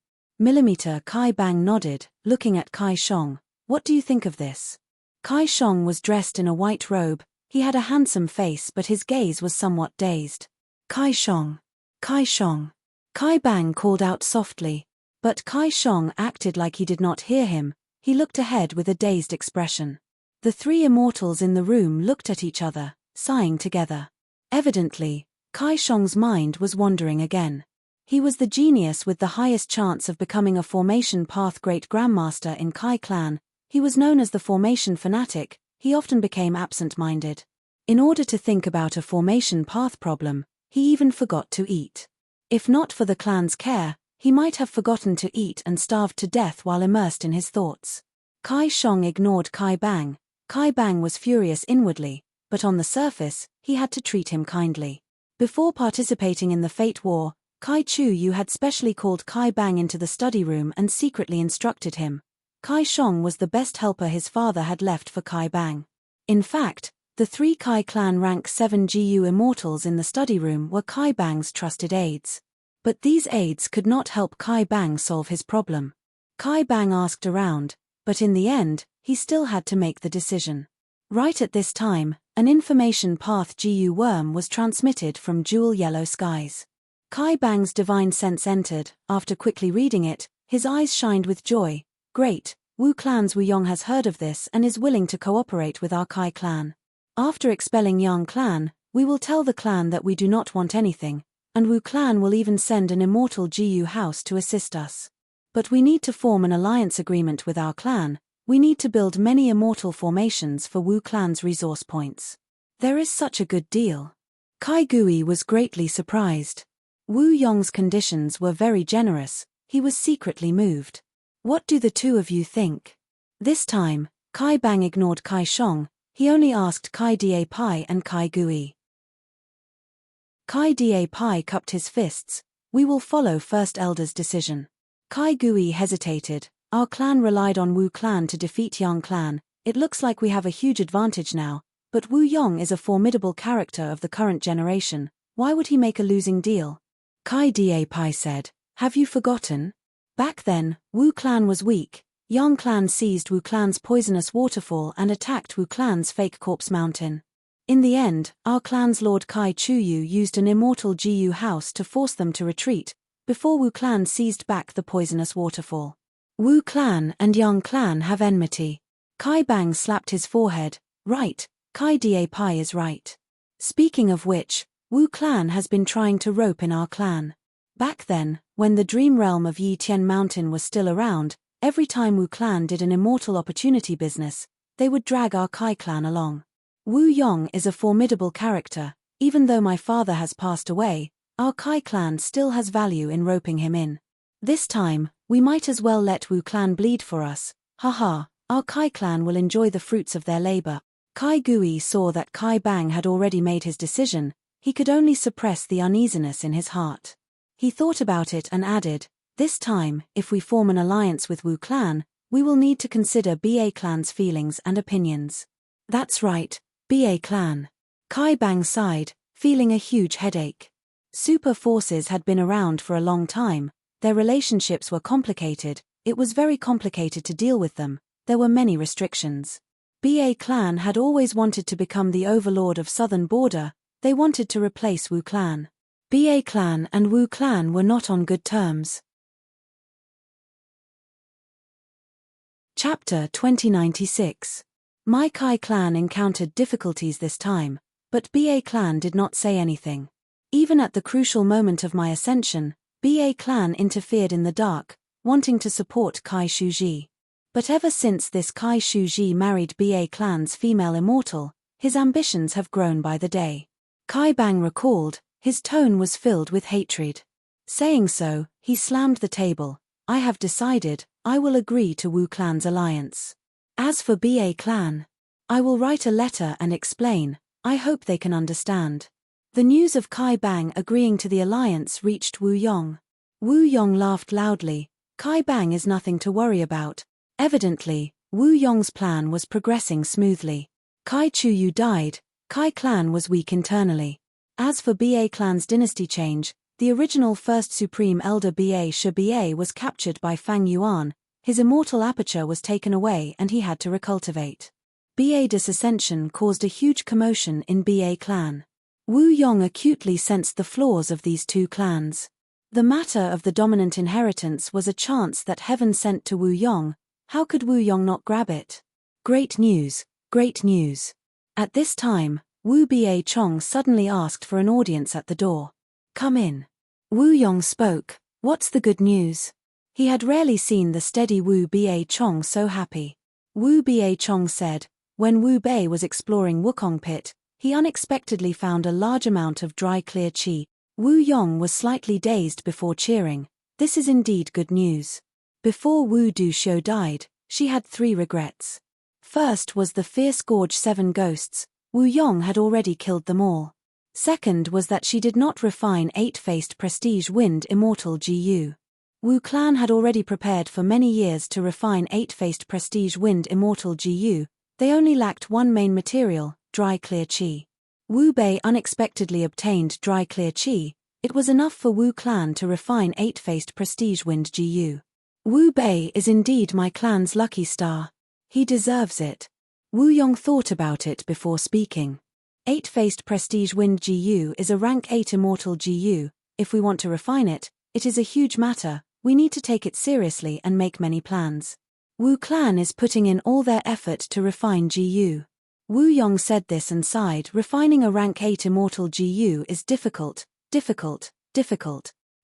Kai Bang nodded, looking at Kai Shong. What do you think of this? Kai Shong was dressed in a white robe, he had a handsome face but his gaze was somewhat dazed. Kai Shong. Kai Shong. Kai Bang called out softly, but Kai Shong acted like he did not hear him, he looked ahead with a dazed expression. The 3 immortals in the room looked at each other, sighing together. Evidently, Kai Shong's mind was wandering again. He was the genius with the highest chance of becoming a formation path great grandmaster in Kai Clan, he was known as the formation fanatic, he often became absent-minded. In order to think about a formation path problem, he even forgot to eat. If not for the clan's care, he might have forgotten to eat and starved to death while immersed in his thoughts. Kai Shong ignored Kai Bang. Kai Bang was furious inwardly, but on the surface, he had to treat him kindly. Before participating in the Fate War, Kai Chu Yu had specially called Kai Bang into the study room and secretly instructed him. Kai Shong was the best helper his father had left for Kai Bang. In fact, the 3 Kai clan rank 7 GU immortals in the study room were Kai Bang's trusted aides. But these aides could not help Kai Bang solve his problem. Kai Bang asked around, but in the end, he still had to make the decision. Right at this time, an information path GU worm was transmitted from jewel yellow skies. Kai Bang's divine sense entered. After quickly reading it, his eyes shined with joy. Great, Wu clan's Wu Yong has heard of this and is willing to cooperate with our Kai clan. After expelling Yang clan, we will tell the clan that we do not want anything, and Wu clan will even send an immortal GU house to assist us. But we need to form an alliance agreement with our clan. We need to build many immortal formations for Wu clan's resource points. There is such a good deal. Kai Gui was greatly surprised. Wu Yong's conditions were very generous. He was secretly moved. What do the two of you think? This time, Kai Bang ignored Kai Shong. He only asked Kai Da Pai and Kai Gui. Kai Da Pai cupped his fists. We will follow First Elder's decision. Kai Gui hesitated. Our clan relied on Wu clan to defeat Yang clan. It looks like we have a huge advantage now, but Wu Yong is a formidable character of the current generation. Why would he make a losing deal? Kai Da Pai said, have you forgotten? Back then, Wu clan was weak. Yang clan seized Wu clan's poisonous waterfall and attacked Wu clan's fake corpse mountain. In the end, our clan's Lord Kai Chu Yu used an immortal GU house to force them to retreat, before Wu clan seized back the poisonous waterfall. Wu clan and Yang clan have enmity. Kai Bang slapped his forehead. Right, Kai Da Pai is right. Speaking of which, Wu clan has been trying to rope in our clan. Back then, when the dream realm of Yi Tian Mountain was still around, every time Wu clan did an immortal opportunity business, they would drag our Kai clan along. Wu Yong is a formidable character. Even though my father has passed away, our Kai clan still has value in roping him in. This time, we might as well let Wu clan bleed for us. Haha, our Kai clan will enjoy the fruits of their labor. Kai Gui saw that Kai Bang had already made his decision. He could only suppress the uneasiness in his heart. He thought about it and added, this time, if we form an alliance with Wu clan, we will need to consider BA clan's feelings and opinions. That's right, BA clan. Kai Bang sighed, feeling a huge headache. Super forces had been around for a long time. Their relationships were complicated. It was very complicated to deal with them. There were many restrictions. BA clan had always wanted to become the overlord of southern border. They wanted to replace Wu clan. BA clan and Wu clan were not on good terms. Chapter 2096. My Kai clan encountered difficulties this time, but BA clan did not say anything. Even at the crucial moment of my ascension, BA clan interfered in the dark, wanting to support Kai Shuji. But ever since this Kai Shuji married BA clan's female immortal, his ambitions have grown by the day. Kai Bang recalled, his tone was filled with hatred. Saying so, he slammed the table. I have decided, I will agree to Wu clan's alliance. As for BA clan, I will write a letter and explain. I hope they can understand. The news of Kai Bang agreeing to the alliance reached Wu Yong. Wu Yong laughed loudly. Kai Bang is nothing to worry about. Evidently, Wu Yong's plan was progressing smoothly. Kai Chu Yu died. Kai clan was weak internally. As for BA clan's dynasty change, the original first supreme elder BA Shi BA was captured by Fang Yuan. His immortal aperture was taken away and he had to recultivate. BA disascension caused a huge commotion in BA clan. Wu Yong acutely sensed the flaws of these two clans. The matter of the dominant inheritance was a chance that heaven sent to Wu Yong. How could Wu Yong not grab it? Great news, great news. At this time, Wu Ba Chong suddenly asked for an audience at the door. Come in. Wu Yong spoke. What's the good news? He had rarely seen the steady Wu Ba Chong so happy. Wu Ba Chong said, when Wu Bei was exploring Wukong Pit, he unexpectedly found a large amount of dry clear qi. Wu Yong was slightly dazed before cheering. This is indeed good news. Before Wu Du Xiu died, she had 3 regrets. First was the fierce gorge 7 ghosts. Wu Yong had already killed them all. Second was that she did not refine 8-faced prestige wind immortal Gu. Wu clan had already prepared for many years to refine 8-faced prestige wind immortal Gu, they only lacked one main material, dry clear qi. Wu Bei unexpectedly obtained dry clear qi, it was enough for Wu clan to refine 8-faced prestige wind Gu. Wu Bei is indeed my clan's lucky star. He deserves it. Wu Yong thought about it before speaking. 8-faced prestige wind Gu is a rank 8 immortal Gu, if we want to refine it, it is a huge matter, we need to take it seriously and make many plans. Wu clan is putting in all their effort to refine Gu. Wu Yong said this and sighed. Refining a rank 8 immortal Gu is difficult.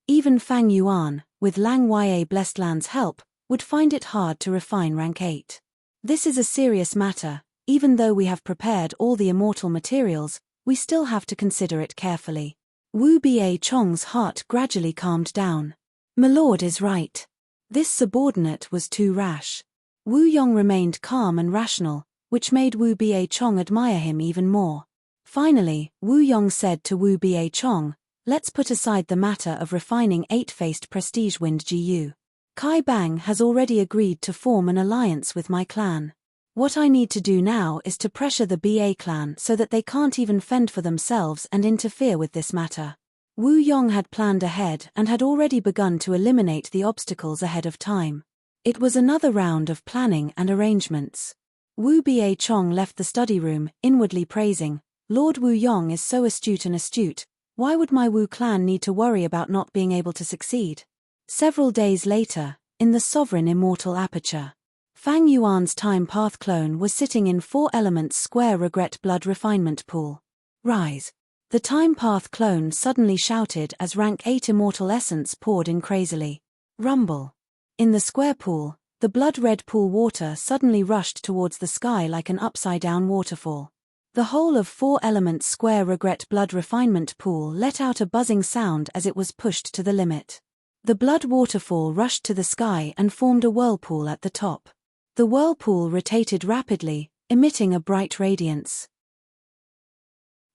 Even Fang Yuan, with Lang Ya Blessed Land's help, would find it hard to refine rank 8. This is a serious matter, even though we have prepared all the immortal materials, we still have to consider it carefully. Wu Bia Chong's heart gradually calmed down. My lord is right. This subordinate was too rash. Wu Yong remained calm and rational, which made Wu Bia Chong admire him even more. Finally, Wu Yong said to Wu Bia Chong, let's put aside the matter of refining 8-faced prestige wind Gu. Kai Bang has already agreed to form an alliance with my clan. What I need to do now is to pressure the Ba clan so that they can't even fend for themselves and interfere with this matter. Wu Yong had planned ahead and had already begun to eliminate the obstacles ahead of time. It was another round of planning and arrangements. Wu Bia Chong left the study room, inwardly praising, Lord Wu Yong is so astute. Why would my Wu clan need to worry about not being able to succeed? Several days later, in the sovereign immortal aperture, Fang Yuan's time path clone was sitting in 4 elements square regret blood refinement pool. Rise. The time path clone suddenly shouted as rank 8 immortal essence poured in crazily. Rumble. In the square pool, the blood-red pool water suddenly rushed towards the sky like an upside-down waterfall. The whole of 4 elements square regret blood refinement pool let out a buzzing sound as it was pushed to the limit. The blood waterfall rushed to the sky and formed a whirlpool at the top. The whirlpool rotated rapidly, emitting a bright radiance.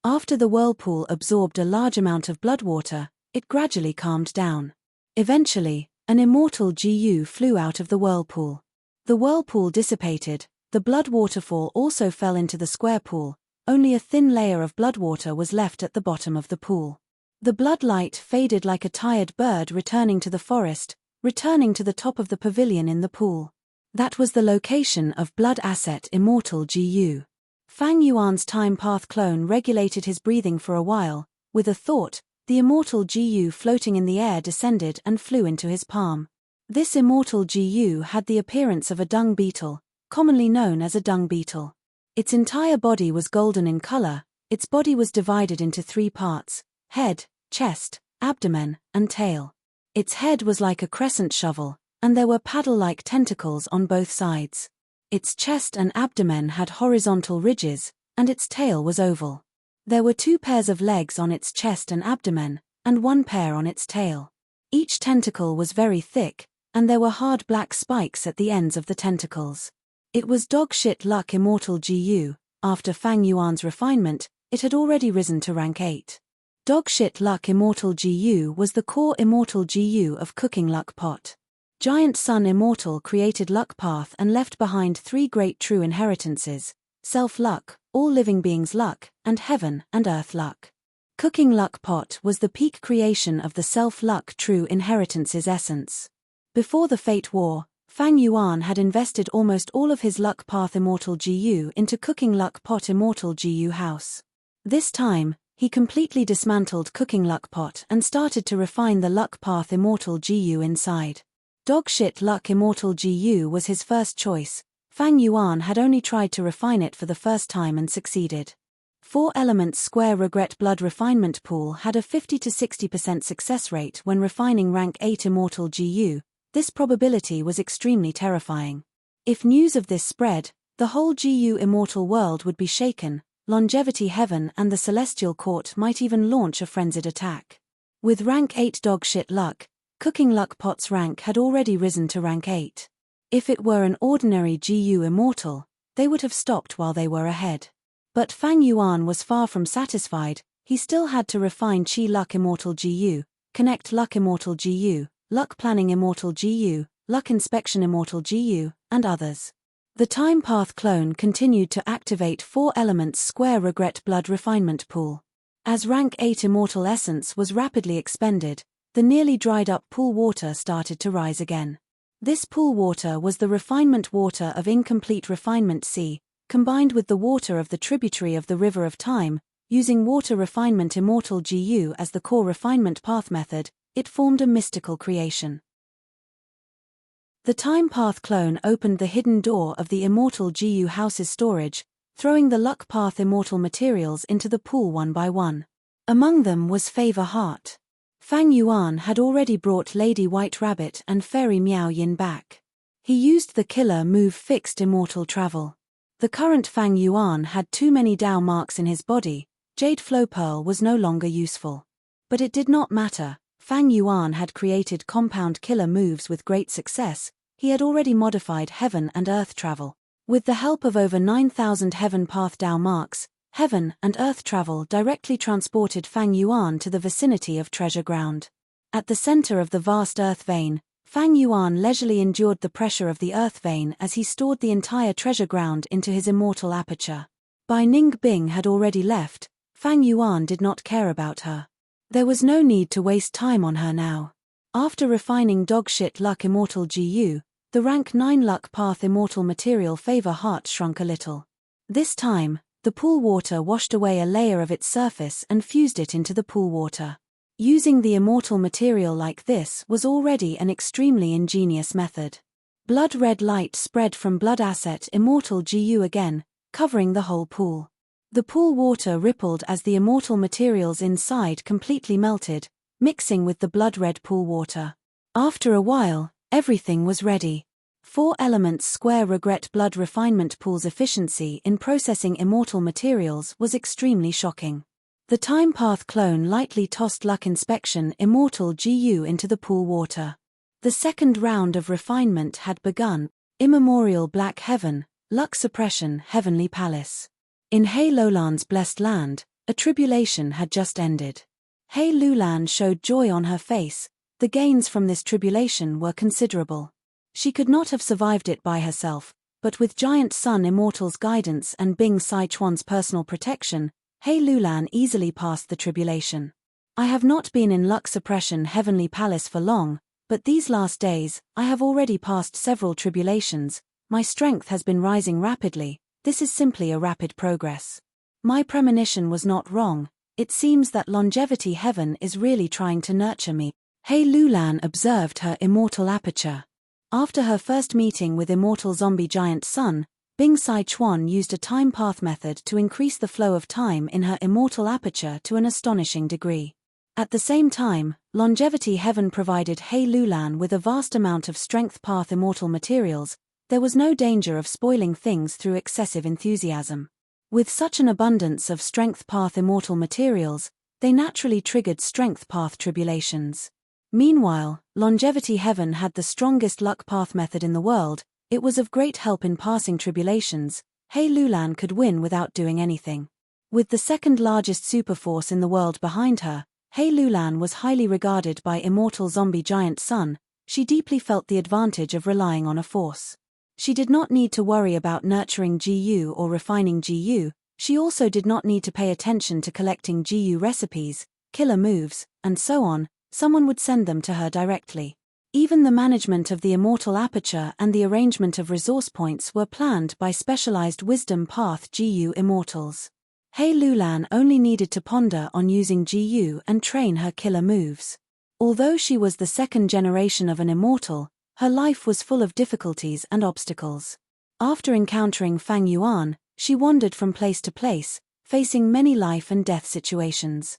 After the whirlpool absorbed a large amount of blood water, it gradually calmed down. Eventually, an immortal Gu flew out of the whirlpool. The whirlpool dissipated, the blood waterfall also fell into the square pool, only a thin layer of blood water was left at the bottom of the pool. The blood light faded like a tired bird returning to the forest, returning to the top of the pavilion in the pool. That was the location of blood asset immortal Gu. Fang Yuan's time path clone regulated his breathing for a while, with a thought, the immortal Gu floating in the air descended and flew into his palm. This immortal Gu had the appearance of a dung beetle, commonly known as a dung beetle. Its entire body was golden in color, its body was divided into 3 parts, head, chest, abdomen, and tail. Its head was like a crescent shovel, and there were paddle-like tentacles on both sides. Its chest and abdomen had horizontal ridges, and its tail was oval. There were 2 pairs of legs on its chest and abdomen, and 1 pair on its tail. Each tentacle was very thick, and there were hard black spikes at the ends of the tentacles. It was dog-shit luck immortal Gu. After Fang Yuan's refinement, it had already risen to rank 8. Dog-shit luck immortal Gu was the core immortal Gu of cooking luck pot. Giant Sun Immortal created Luck Path and left behind 3 great true inheritances, Self-Luck, All Living Beings Luck, and Heaven and Earth Luck. Cooking Luck Pot was the peak creation of the Self-Luck true inheritance's essence. Before the Fate War, Fang Yuan had invested almost all of his Luck Path Immortal Gu into Cooking Luck Pot Immortal Gu House. This time, he completely dismantled Cooking Luck Pot and started to refine the Luck Path Immortal Gu inside. Dogshit Luck Immortal Gu was his first choice. Fang Yuan had only tried to refine it for the first time and succeeded. 4 elements square regret blood refinement pool had a 50 to 60% success rate when refining rank 8 immortal Gu. This probability was extremely terrifying. If news of this spread, the whole Gu immortal world would be shaken, Longevity Heaven and the Celestial Court might even launch a frenzied attack. With rank 8 dogshit luck, Cooking Luck Pot's rank had already risen to rank 8. If it were an ordinary GU immortal, they would have stopped while they were ahead. But Fang Yuan was far from satisfied. He still had to refine Qi Luck Immortal GU, Connect Luck Immortal GU, Luck Planning Immortal GU, Luck Inspection Immortal GU, and others. The Time Path clone continued to activate 4 elements square regret blood refinement pool. As rank 8 immortal essence was rapidly expended, the nearly dried up pool water started to rise again. This pool water was the refinement water of incomplete refinement sea, combined with the water of the tributary of the River of Time. Using water refinement immortal GU as the core refinement path method, it formed a mystical creation. The Time Path clone opened the hidden door of the immortal GU house's storage, throwing the Luck Path immortal materials into the pool one by one. Among them was Favor Heart. Fang Yuan had already brought Lady White Rabbit and Fairy Miao Yin back. He used the killer move Fixed Immortal Travel. The current Fang Yuan had too many Dao marks in his body. Jade Flow Pearl was no longer useful. But it did not matter. Fang Yuan had created compound killer moves with great success. He had already modified Heaven and Earth Travel. With the help of over 9,000 Heaven Path Dao marks, Heaven and Earth Travel directly transported Fang Yuan to the vicinity of Treasure Ground. At the center of the vast Earth Vein, Fang Yuan leisurely endured the pressure of the Earth Vein as he stored the entire Treasure Ground into his immortal aperture. Bai Ning Bing had already left. Fang Yuan did not care about her. There was no need to waste time on her now. After refining Dogshit Luck Immortal GU, the rank 9 Luck Path Immortal Material Favor Heart shrunk a little. This time, the pool water washed away a layer of its surface and fused it into the pool water. Using the immortal material like this was already an extremely ingenious method. Blood red light spread from Blood Asset Immortal GU again, covering the whole pool. The pool water rippled as the immortal materials inside completely melted, mixing with the blood-red pool water. After a while, everything was ready. 4 elements square regret blood refinement pool's efficiency in processing immortal materials was extremely shocking. The Time Path clone lightly tossed Luck Inspection Immortal GU into the pool water. The second round of refinement had begun. Immemorial Black Heaven, Luck Suppression Heavenly Palace. In He Lulan's blessed land, a tribulation had just ended. He Lulan showed joy on her face. The gains from this tribulation were considerable. She could not have survived it by herself, but with Giant Sun Immortal's guidance and Bing Sichuan's personal protection, He Lulan easily passed the tribulation. I have not been in Luck Suppression Heavenly Palace for long, but these last days, I have already passed several tribulations. My strength has been rising rapidly. This is simply a rapid progress. My premonition was not wrong. It seems that Longevity Heaven is really trying to nurture me. He Lulan observed her immortal aperture. After her first meeting with immortal zombie Giant Sun, Bing Sichuan used a time path method to increase the flow of time in her immortal aperture to an astonishing degree. At the same time, Longevity Heaven provided He Lulan with a vast amount of strength path immortal materials. There was no danger of spoiling things through excessive enthusiasm. With such an abundance of strength path immortal materials, they naturally triggered strength path tribulations. Meanwhile, Longevity Heaven had the strongest luck path method in the world. It was of great help in passing tribulations. He Lulan could win without doing anything. With the second largest superforce in the world behind her, He Lulan was highly regarded by immortal zombie Giant Sun. She deeply felt the advantage of relying on a force. She did not need to worry about nurturing GU or refining GU. She also did not need to pay attention to collecting GU recipes, killer moves, and so on. Someone would send them to her directly. Even the management of the immortal aperture and the arrangement of resource points were planned by specialized wisdom path GU immortals. He Lulan only needed to ponder on using GU and train her killer moves. Although she was the second generation of an immortal, her life was full of difficulties and obstacles. After encountering Fang Yuan, she wandered from place to place, facing many life and death situations.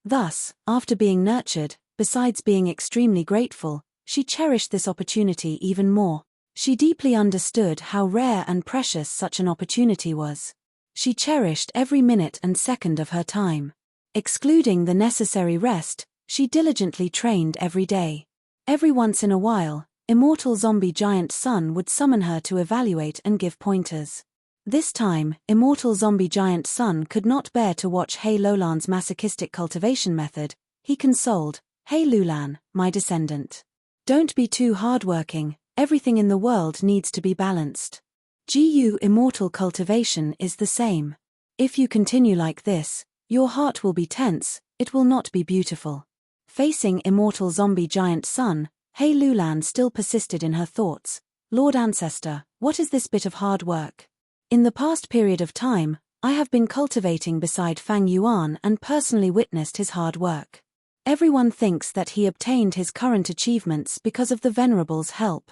Thus, after being nurtured, besides being extremely grateful, she cherished this opportunity even more. She deeply understood how rare and precious such an opportunity was. She cherished every minute and second of her time. Excluding the necessary rest, she diligently trained every day. Every once in a while, Immortal zombie giant Sun would summon her to evaluate and give pointers. This time, immortal zombie giant Sun could not bear to watch Hei Lolan's masochistic cultivation method. He consoled, "Hey Lulan, my descendant. Don't be too hardworking, everything in the world needs to be balanced. GU immortal cultivation is the same. If you continue like this, your heart will be tense, it will not be beautiful." Facing immortal zombie giant Sun, Hei Lulan still persisted in her thoughts. "Lord Ancestor, what is this bit of hard work? In the past period of time, I have been cultivating beside Fang Yuan and personally witnessed his hard work. Everyone thinks that he obtained his current achievements because of the Venerable's help.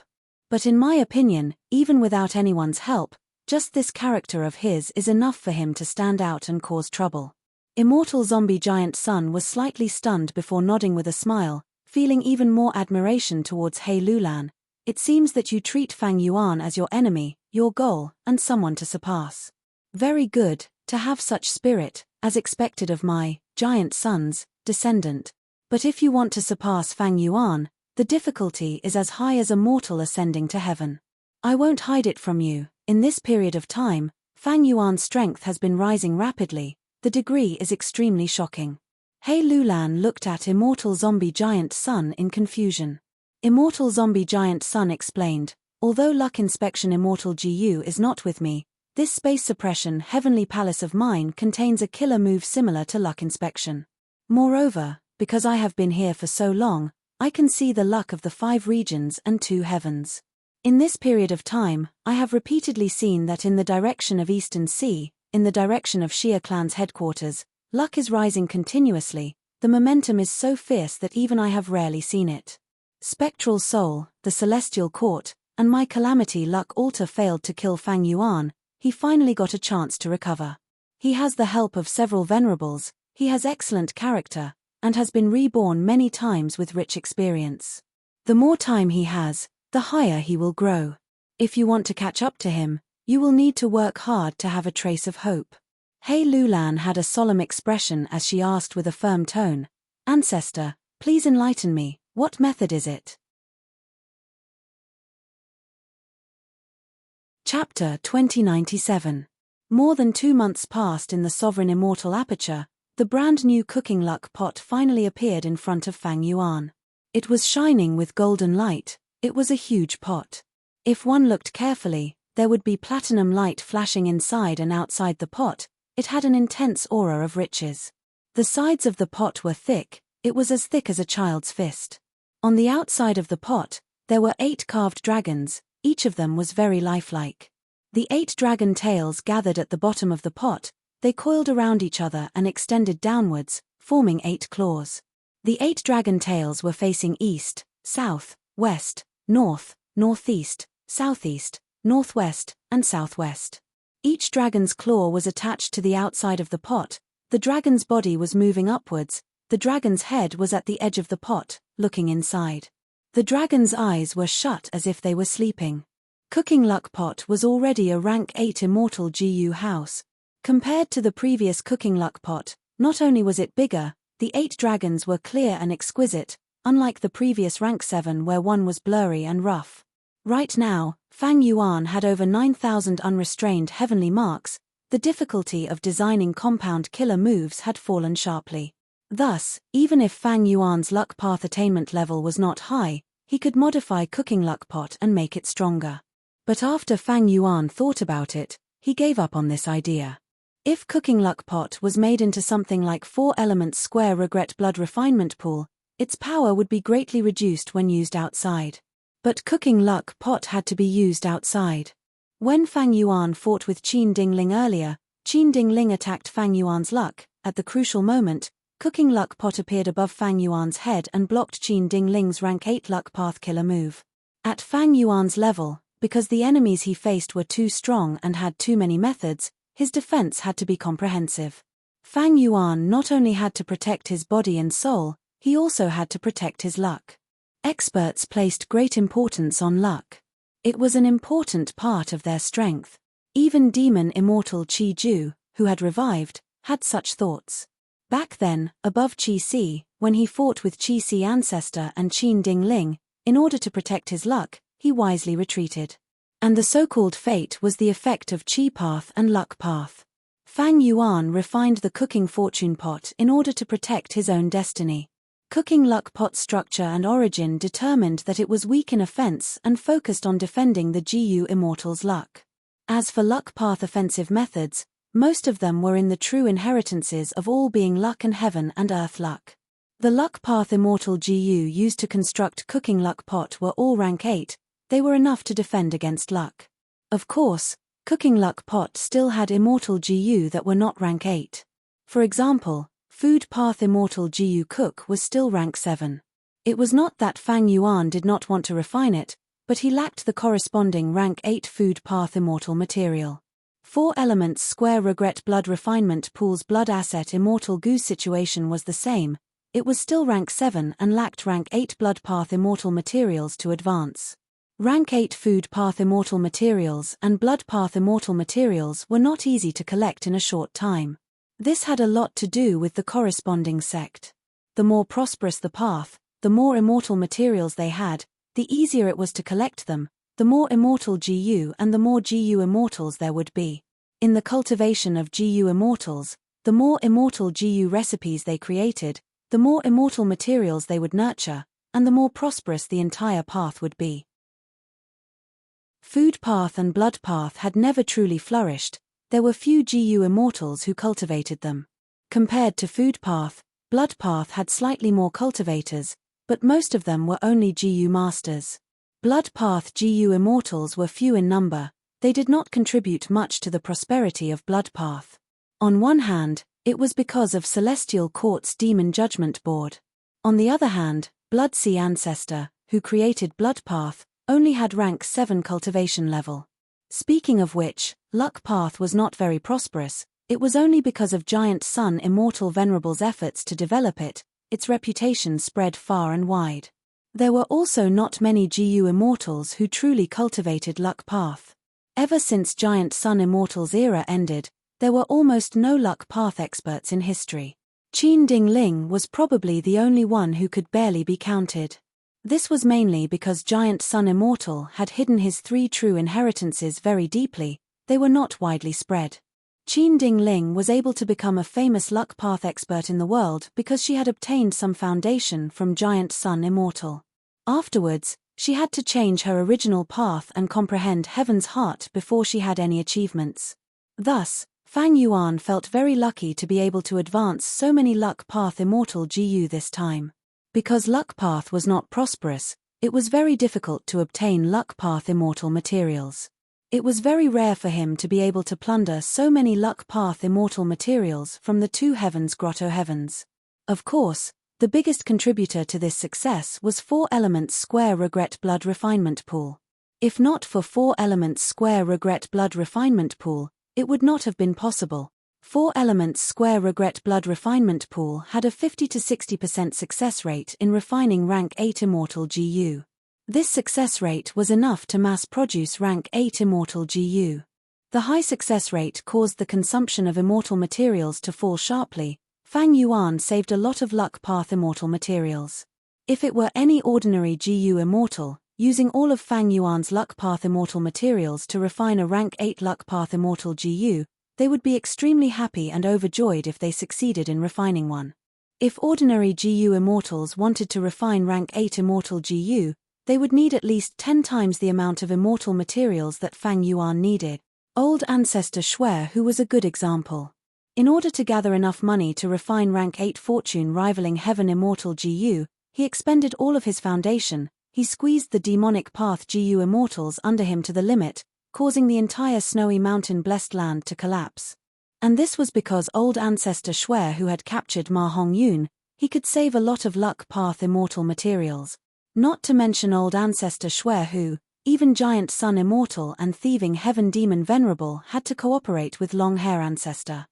But in my opinion, even without anyone's help, just this character of his is enough for him to stand out and cause trouble." Immortal zombie giant Sun was slightly stunned before nodding with a smile, feeling even more admiration towards Hei Lulan. "It seems that you treat Fang Yuan as your enemy, your goal, and someone to surpass. Very good, to have such spirit, as expected of my giant son's descendant. But if you want to surpass Fang Yuan, the difficulty is as high as a mortal ascending to heaven. I won't hide it from you, in this period of time, Fang Yuan's strength has been rising rapidly. The degree is extremely shocking." Hei Lulan looked at immortal zombie giant Sun in confusion. Immortal zombie giant Sun explained, "Although luck inspection immortal GU is not with me, this space suppression heavenly palace of mine contains a killer move similar to luck inspection. Moreover, because I have been here for so long, I can see the luck of the 5 regions and 2 heavens. In this period of time, I have repeatedly seen that in the direction of Eastern Sea, in the direction of Xia clan's headquarters, luck is rising continuously. The momentum is so fierce that even I have rarely seen it. Spectral Soul, the Celestial Court, and my calamity luck altar failed to kill Fang Yuan. He finally got a chance to recover. He has the help of several venerables, he has excellent character, and has been reborn many times with rich experience. The more time he has, the higher he will grow. If you want to catch up to him, you will need to work hard to have a trace of hope." Hei Lulan had a solemn expression as she asked with a firm tone, "Ancestor, please enlighten me, what method is it?" Chapter 2097. More than 2 months passed in the sovereign immortal aperture. The brand new cooking luck pot finally appeared in front of Fang Yuan. It was shining with golden light. It was a huge pot. If one looked carefully, there would be platinum light flashing inside and outside the pot. It had an intense aura of riches. The sides of the pot were thick. It was as thick as a child's fist. On the outside of the pot, there were 8 carved dragons. Each of them was very lifelike. The 8 dragon tails gathered at the bottom of the pot. They coiled around each other and extended downwards, forming 8 claws. The 8 dragon tails were facing east, south, west, north, northeast, southeast, northwest, and southwest. Each dragon's claw was attached to the outside of the pot. The dragon's body was moving upwards. The dragon's head was at the edge of the pot, looking inside. The dragon's eyes were shut as if they were sleeping. Cooking luck pot was already a rank 8 immortal GU house. Compared to the previous cooking luck pot, not only was it bigger, the 8 dragons were clear and exquisite, unlike the previous rank 7 where one was blurry and rough. Right now, Fang Yuan had over 9,000 unrestrained heavenly marks. The difficulty of designing compound killer moves had fallen sharply. Thus, even if Fang Yuan's luck path attainment level was not high, he could modify cooking luck pot and make it stronger. But after Fang Yuan thought about it, he gave up on this idea. If cooking luck pot was made into something like 4 elements square regret blood refinement pool, its power would be greatly reduced when used outside. But cooking luck pot had to be used outside. When Fang Yuan fought with Qin Dingling earlier, Qin Dingling attacked Fang Yuan's luck. At the crucial moment, cooking luck pot appeared above Fang Yuan's head and blocked Qin Dingling's rank 8 luck path killer move. At Fang Yuan's level, because the enemies he faced were too strong and had too many methods, his defense had to be comprehensive. Fang Yuan not only had to protect his body and soul, he also had to protect his luck. Experts placed great importance on luck. It was an important part of their strength. Even demon immortal Qi Ju, who had revived, had such thoughts. Back then, above Qi Si, when he fought with Qi Si ancestor and Qin Dingling, In order to protect his luck, he wisely retreated. And the so-called fate was the effect of Chi path and luck path. Fang Yuan refined the cooking fortune pot in order to protect his own destiny. Cooking luck pot structure and origin determined that it was weak in offense and focused on defending the Gu immortal's luck. As for luck path offensive methods, most of them were in the true inheritances of all being luck and heaven and earth luck. The luck path immortal Gu used to construct cooking luck pot were all rank 8, they were enough to defend against luck. Of course, cooking luck pot still had immortal Gu that were not rank 8. For example, food path immortal Gu cook was still rank 7. It was not that Fang Yuan did not want to refine it, but he lacked the corresponding rank 8 food path immortal material. 4 elements square regret blood refinement pool's blood asset immortal Gu situation was the same, it was still rank 7 and lacked rank 8 blood path immortal materials to advance. Rank 8 food path immortal materials and blood path immortal materials were not easy to collect in a short time. This had a lot to do with the corresponding sect. The more prosperous the path, the more immortal materials they had, the easier it was to collect them, the more immortal Gu and the more Gu immortals there would be. In the cultivation of Gu immortals, the more immortal Gu recipes they created, the more immortal materials they would nurture, and the more prosperous the entire path would be. Food path and blood path had never truly flourished, there were few Gu immortals who cultivated them. Compared to food path, blood path had slightly more cultivators, but most of them were only Gu masters. Blood path Gu immortals were few in number, they did not contribute much to the prosperity of blood path. On one hand, it was because of Celestial Court's Demon Judgment Board. On the other hand, Blood Sea Ancestor, who created blood path, only had rank 7 cultivation level. Speaking of which, luck path was not very prosperous, it was only because of Giant Sun Immortal Venerable's efforts to develop it, its reputation spread far and wide. There were also not many Gu immortals who truly cultivated luck path. Ever since Giant Sun Immortal's era ended, there were almost no luck path experts in history. Qin Ding Ling was probably the only one who could barely be counted. This was mainly because Giant Sun Immortal had hidden his 3 true inheritances very deeply, they were not widely spread. Qin Ding Ling was able to become a famous luck path expert in the world because she had obtained some foundation from Giant Sun Immortal. Afterwards, she had to change her original path and comprehend Heaven's heart before she had any achievements. Thus, Fang Yuan felt very lucky to be able to advance so many luck path immortal Gu this time. Because luck path was not prosperous, it was very difficult to obtain luck path immortal materials. It was very rare for him to be able to plunder so many luck path immortal materials from the 2 heavens grotto heavens. Of course, the biggest contributor to this success was 4 elements square regret blood refinement pool. If not for 4 elements square regret blood refinement pool, it would not have been possible. 4 elements square regret blood refinement pool had a 50 to 60% success rate in refining rank 8 immortal Gu. This success rate was enough to mass produce rank 8 immortal Gu. The high success rate caused the consumption of immortal materials to fall sharply. Fang Yuan saved a lot of luck path immortal materials. If it were any ordinary Gu immortal, using all of Fang Yuan's luck path immortal materials to refine a rank 8 luck path immortal Gu, they would be extremely happy and overjoyed if they succeeded in refining one. If ordinary Gu immortals wanted to refine rank 8 immortal Gu, they would need at least 10 times the amount of immortal materials that Fang Yuan needed. Old ancestor Shui, who was a good example. In order to gather enough money to refine rank 8 fortune rivaling heaven immortal Gu, he expended all of his foundation, he squeezed the demonic path Gu immortals under him to the limit, causing the entire snowy mountain blessed land to collapse. And this was because old ancestor Shui, who had captured Ma Hongyun, he could save a lot of luck path immortal materials. Not to mention old ancestor Shui, who, even Giant Sun Immortal and thieving Heaven Demon Venerable had to cooperate with Long Hair Ancestor.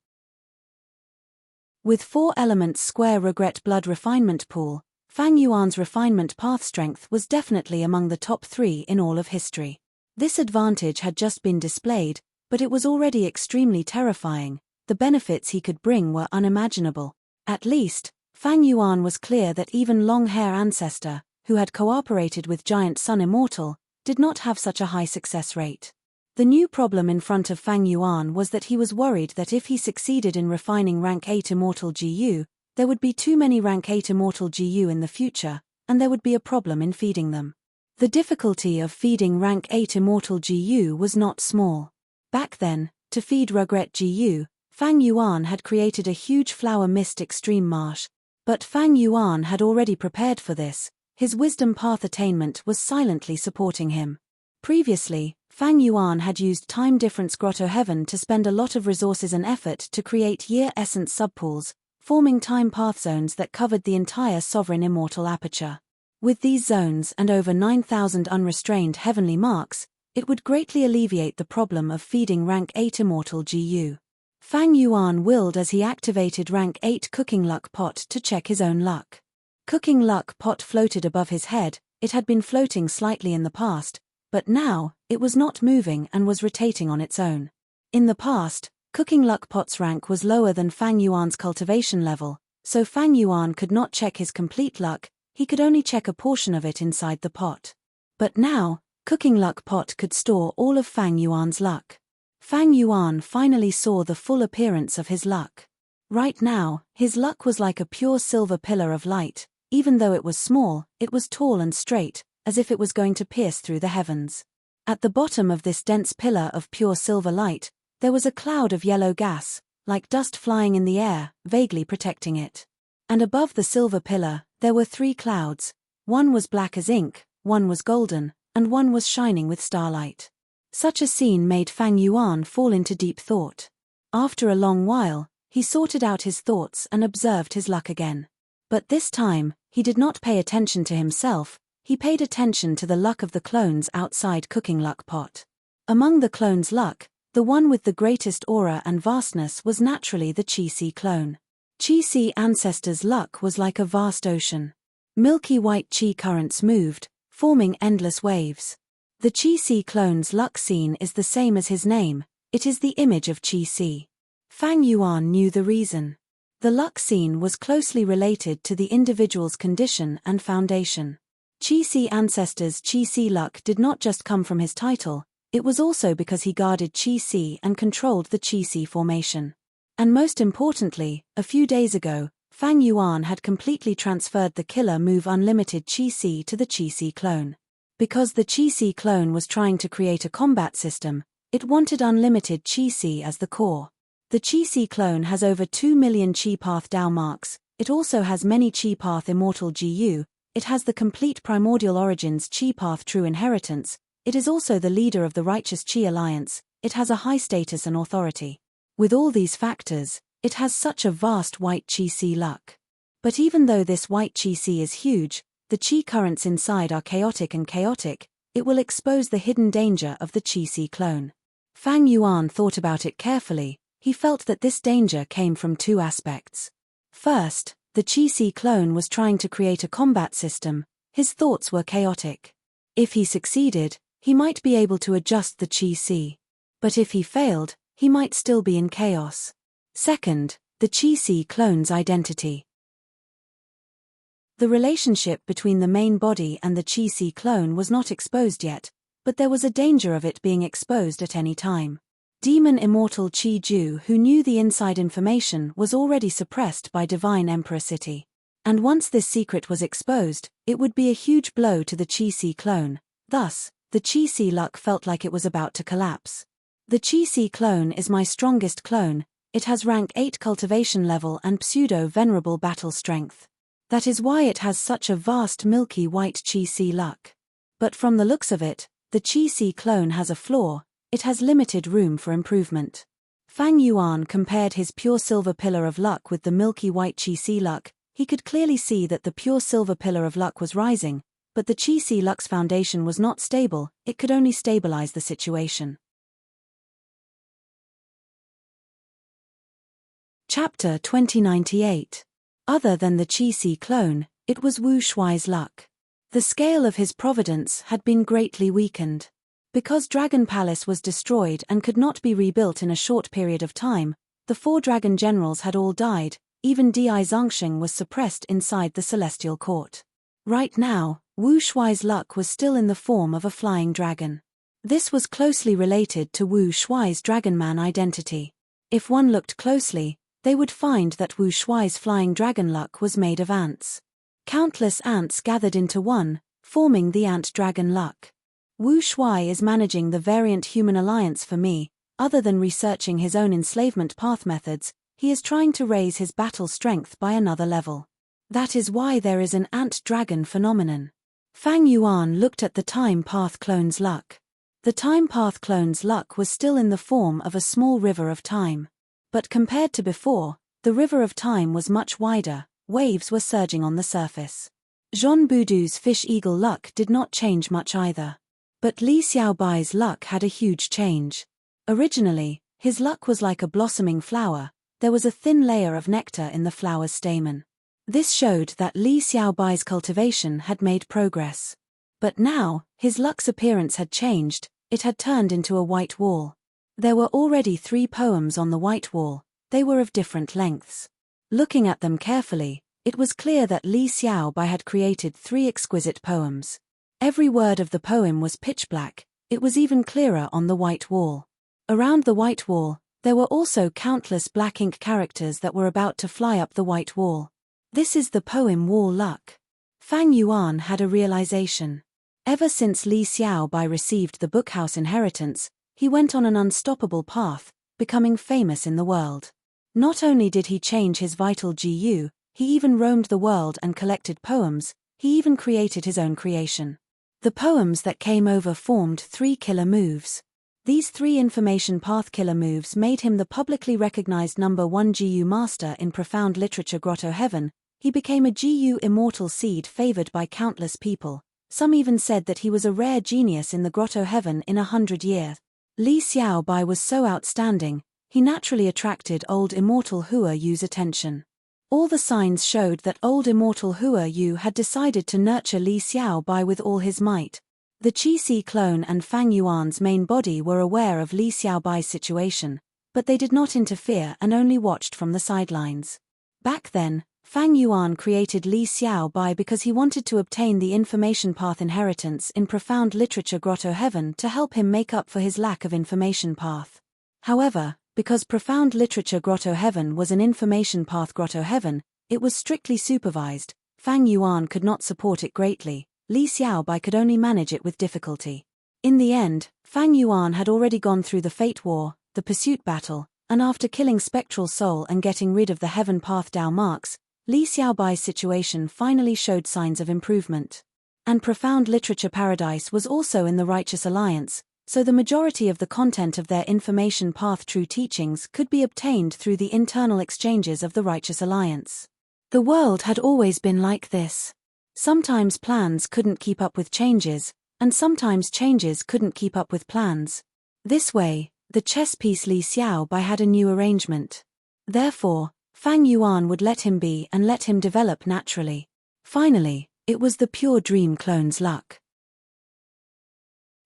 With 4 elements square regret blood refinement pool, Fang Yuan's refinement path strength was definitely among the top 3 in all of history. This advantage had just been displayed, but it was already extremely terrifying. The benefits he could bring were unimaginable. At least, Fang Yuan was clear that even Long Hair Ancestor, who had cooperated with Giant Sun Immortal, did not have such a high success rate. The new problem in front of Fang Yuan was that he was worried that if he succeeded in refining rank 8 Immortal GU, there would be too many rank 8 Immortal GU in the future, and there would be a problem in feeding them. The difficulty of feeding rank 8 Immortal GU was not small. Back then, to feed Regret GU, Fang Yuan had created a huge flower mist extreme marsh, but Fang Yuan had already prepared for this. His wisdom path attainment was silently supporting him. Previously, Fang Yuan had used time difference Grotto Heaven to spend a lot of resources and effort to create year essence subpools, forming time path zones that covered the entire sovereign immortal aperture. With these zones and over 9,000 unrestrained heavenly marks, it would greatly alleviate the problem of feeding rank 8 Immortal GU. Fang Yuan willed as he activated rank 8 Cooking Luck Pot to check his own luck. Cooking Luck Pot floated above his head. It had been floating slightly in the past, but now, it was not moving and was rotating on its own. In the past, Cooking Luck Pot's rank was lower than Fang Yuan's cultivation level, so Fang Yuan could not check his complete luck, he could only check a portion of it inside the pot. But now, Cooking Luck Pot could store all of Fang Yuan's luck. Fang Yuan finally saw the full appearance of his luck. Right now, his luck was like a pure silver pillar of light. Even though it was small, it was tall and straight, as if it was going to pierce through the heavens. At the bottom of this dense pillar of pure silver light, there was a cloud of yellow gas, like dust flying in the air, vaguely protecting it. And above the silver pillar, there were 3 clouds. One was black as ink, one was golden, and one was shining with starlight. Such a scene made Fang Yuan fall into deep thought. After a long while, he sorted out his thoughts and observed his luck again. But this time, he did not pay attention to himself, he paid attention to the luck of the clones outside Cooking Luck Pot. Among the clones' luck, the one with the greatest aura and vastness was naturally the Chi-Si clone. Chi-Si ancestors' luck was like a vast ocean. Milky white chi currents moved, forming endless waves. The Chi-Si clone's luck scene is the same as his name, it is the image of Chi-Si. Fang Yuan knew the reason. The luck scene was closely related to the individual's condition and foundation. Chi-Si ancestors' Chi-Si luck did not just come from his title, it was also because he guarded Chi-Si and controlled the Chi-Si formation. And most importantly, a few days ago, Fang Yuan had completely transferred the killer move Unlimited Chi-Si to the Chi-Si clone. Because the Chi-Si clone was trying to create a combat system, it wanted Unlimited Chi-Si as the core. The Chi-Si clone has over 2 million Chi Path Dao marks, it also has many Chi Path Immortal GU, it has the complete Primordial Origins Chi Path True Inheritance, it is also the leader of the Righteous Chi Alliance, it has a high status and authority. With all these factors, it has such a vast white Chi-Si luck. But even though this white Chi-Si is huge, the Chi currents inside are chaotic and chaotic, it will expose the hidden danger of the Chi-Si clone. Fang Yuan thought about it carefully. He felt that this danger came from 2 aspects. First, the Chi-Si clone was trying to create a combat system, his thoughts were chaotic. If he succeeded, he might be able to adjust the Chi-Si. But if he failed, he might still be in chaos. Second, the Chi-Si clone's identity. The relationship between the main body and the Chi-Si clone was not exposed yet, but there was a danger of it being exposed at any time. Demon Immortal Chi-Ju, who knew the inside information, was already suppressed by Divine Emperor City. And once this secret was exposed, it would be a huge blow to the Chi-Si clone. Thus, the Chi-Si luck felt like it was about to collapse. The Chi-Si clone is my strongest clone, it has rank 8 cultivation level and pseudo-venerable battle strength. That is why it has such a vast milky white Chi-Si luck. But from the looks of it, the Chi-Si clone has a flaw. It has limited room for improvement. Fang Yuan compared his pure silver pillar of luck with the milky white Chi-Si luck. He could clearly see that the pure silver pillar of luck was rising, but the Chi-Si luck's foundation was not stable, it could only stabilize the situation. Chapter 2098. Other than the Chi-Si clone, it was Wu Shuai's luck. The scale of his providence had been greatly weakened. Because Dragon Palace was destroyed and could not be rebuilt in a short period of time, the 4 dragon generals had all died, even Di Zongsheng was suppressed inside the Celestial Court. Right now, Wu Shuai's luck was still in the form of a flying dragon. This was closely related to Wu Shuai's dragonman identity. If one looked closely, they would find that Wu Shuai's flying dragon luck was made of ants. Countless ants gathered into one, forming the ant-dragon luck. Wu Shuai is managing the variant human alliance for me. Other than researching his own enslavement path methods, he is trying to raise his battle strength by another level. That is why there is an ant-dragon phenomenon. Fang Yuan looked at the time path clone's luck. The time path clone's luck was still in the form of a small river of time. But compared to before, the river of time was much wider, waves were surging on the surface. Zhon Budu's fish-eagle luck did not change much either. But Li Xiaobai's luck had a huge change. Originally, his luck was like a blossoming flower. There was a thin layer of nectar in the flower's stamen. This showed that Li Xiaobai's cultivation had made progress. But now, his luck's appearance had changed, it had turned into a white wall. There were already 3 poems on the white wall, they were of different lengths. Looking at them carefully, it was clear that Li Xiaobai had created 3 exquisite poems. Every word of the poem was pitch black, it was even clearer on the white wall. Around the white wall, there were also countless black ink characters that were about to fly up the white wall. This is the poem Wall Luck. Fang Yuan had a realization. Ever since Li Xiaobai received the bookhouse inheritance, he went on an unstoppable path, becoming famous in the world. Not only did he change his vital GU, he even roamed the world and collected poems, he even created his own creation. The poems that came over formed 3 killer moves. These 3 information path killer moves made him the publicly recognized #1 GU master in profound literature Grotto Heaven. He became a GU immortal seed favored by countless people. Some even said that he was a rare genius in the Grotto Heaven in 100 years. Li Xiaobai was so outstanding, he naturally attracted old immortal Hua Yu's attention. All the signs showed that old immortal Hua Yu had decided to nurture Li Xiaobai with all his might. The Qi-Si clone and Fang Yuan's main body were aware of Li Xiaobai's situation, but they did not interfere and only watched from the sidelines. Back then, Fang Yuan created Li Xiaobai because he wanted to obtain the information path inheritance in profound literature Grotto Heaven to help him make up for his lack of information path. However, because profound literature Grotto Heaven was an information path Grotto Heaven, it was strictly supervised. Fang Yuan could not support it greatly. Li Xiaobai could only manage it with difficulty. In the end, Fang Yuan had already gone through the Fate War, the Pursuit Battle, and after killing Spectral Soul and getting rid of the Heaven Path Dao marks, Li Xiaobai's situation finally showed signs of improvement. And Profound Literature Paradise was also in the Righteous Alliance, so the majority of the content of their information path true teachings could be obtained through the internal exchanges of the Righteous Alliance. The world had always been like this. Sometimes plans couldn't keep up with changes, and sometimes changes couldn't keep up with plans. This way, the chess piece Li Xiaobai had a new arrangement. Therefore, Fang Yuan would let him be and let him develop naturally. Finally, it was the Pure Dream clone's luck.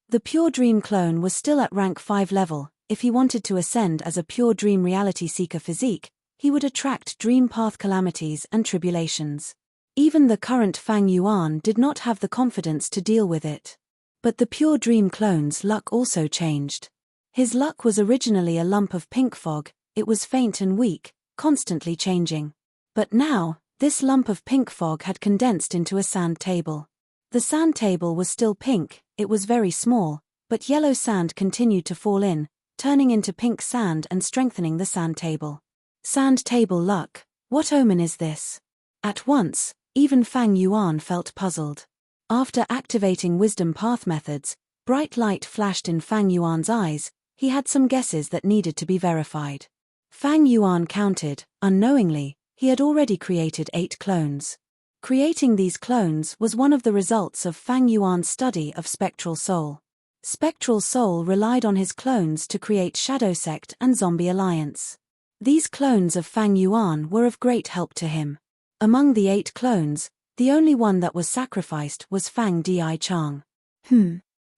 The Pure Dream clone was still at rank 5 level. If he wanted to ascend as a Pure Dream reality seeker physique, he would attract dream path calamities and tribulations. Even the current Fang Yuan did not have the confidence to deal with it. But the Pure Dream clone's luck also changed. His luck was originally a lump of pink fog, it was faint and weak, constantly changing. But now, this lump of pink fog had condensed into a sand table. The sand table was still pink, it was very small, but yellow sand continued to fall in, turning into pink sand and strengthening the sand table. Sand table luck, what omen is this? At once, even Fang Yuan felt puzzled. After activating wisdom path methods, bright light flashed in Fang Yuan's eyes, he had some guesses that needed to be verified. Fang Yuan counted, unknowingly, he had already created 8 clones. Creating these clones was one of the results of Fang Yuan's study of Spectral Soul. Spectral Soul relied on his clones to create Shadow Sect and Zombie Alliance. These clones of Fang Yuan were of great help to him. Among the 8 clones, the only one that was sacrificed was Fang Di Chang.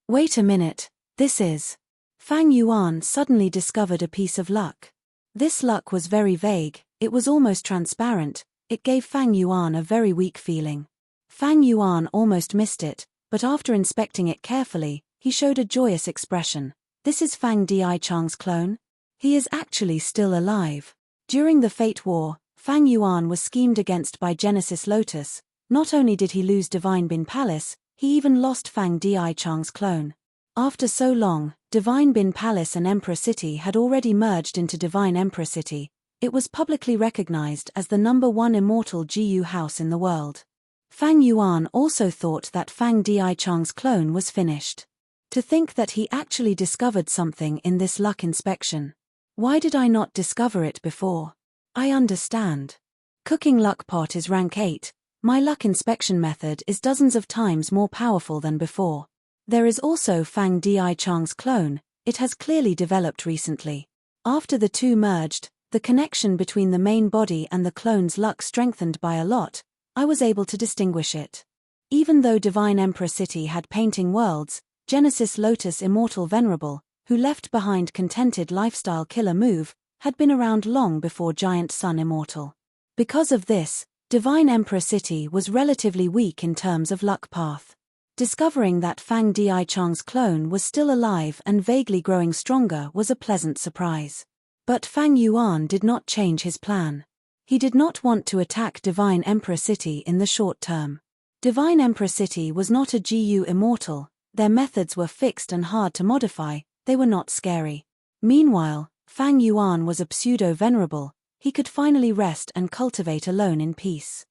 Wait a minute, this is... Fang Yuan suddenly discovered a piece of luck. This luck was very vague, it was almost transparent, it gave Fang Yuan a very weak feeling. Fang Yuan almost missed it, but after inspecting it carefully, he showed a joyous expression. This is Fang Dichang's clone? He is actually still alive. During the Fate War, Fang Yuan was schemed against by Genesis Lotus. Not only did he lose Divine Bin Palace, he even lost Fang Dichang's clone. After so long, Divine Bin Palace and Emperor City had already merged into Divine Emperor City. It was publicly recognized as the #1 immortal GU house in the world. Fang Yuan also thought that Fang Dichang's clone was finished. To think that he actually discovered something in this luck inspection. Why did I not discover it before? I understand. Cooking luck pot is rank 8, my luck inspection method is dozens of times more powerful than before. There is also Fang Dichang's clone, it has clearly developed recently. After the two merged, the connection between the main body and the clone's luck strengthened by a lot. I was able to distinguish it. Even though Divine Emperor City had painting worlds, Genesis Lotus Immortal Venerable, who left behind Contented Lifestyle Killer Move, had been around long before Giant Sun Immortal. Because of this, Divine Emperor City was relatively weak in terms of luck path. Discovering that Fang Dichang's clone was still alive and vaguely growing stronger was a pleasant surprise. But Fang Yuan did not change his plan. He did not want to attack Divine Emperor City in the short term. Divine Emperor City was not a GU immortal, their methods were fixed and hard to modify, they were not scary. Meanwhile, Fang Yuan was a pseudo-venerable, he could finally rest and cultivate alone in peace.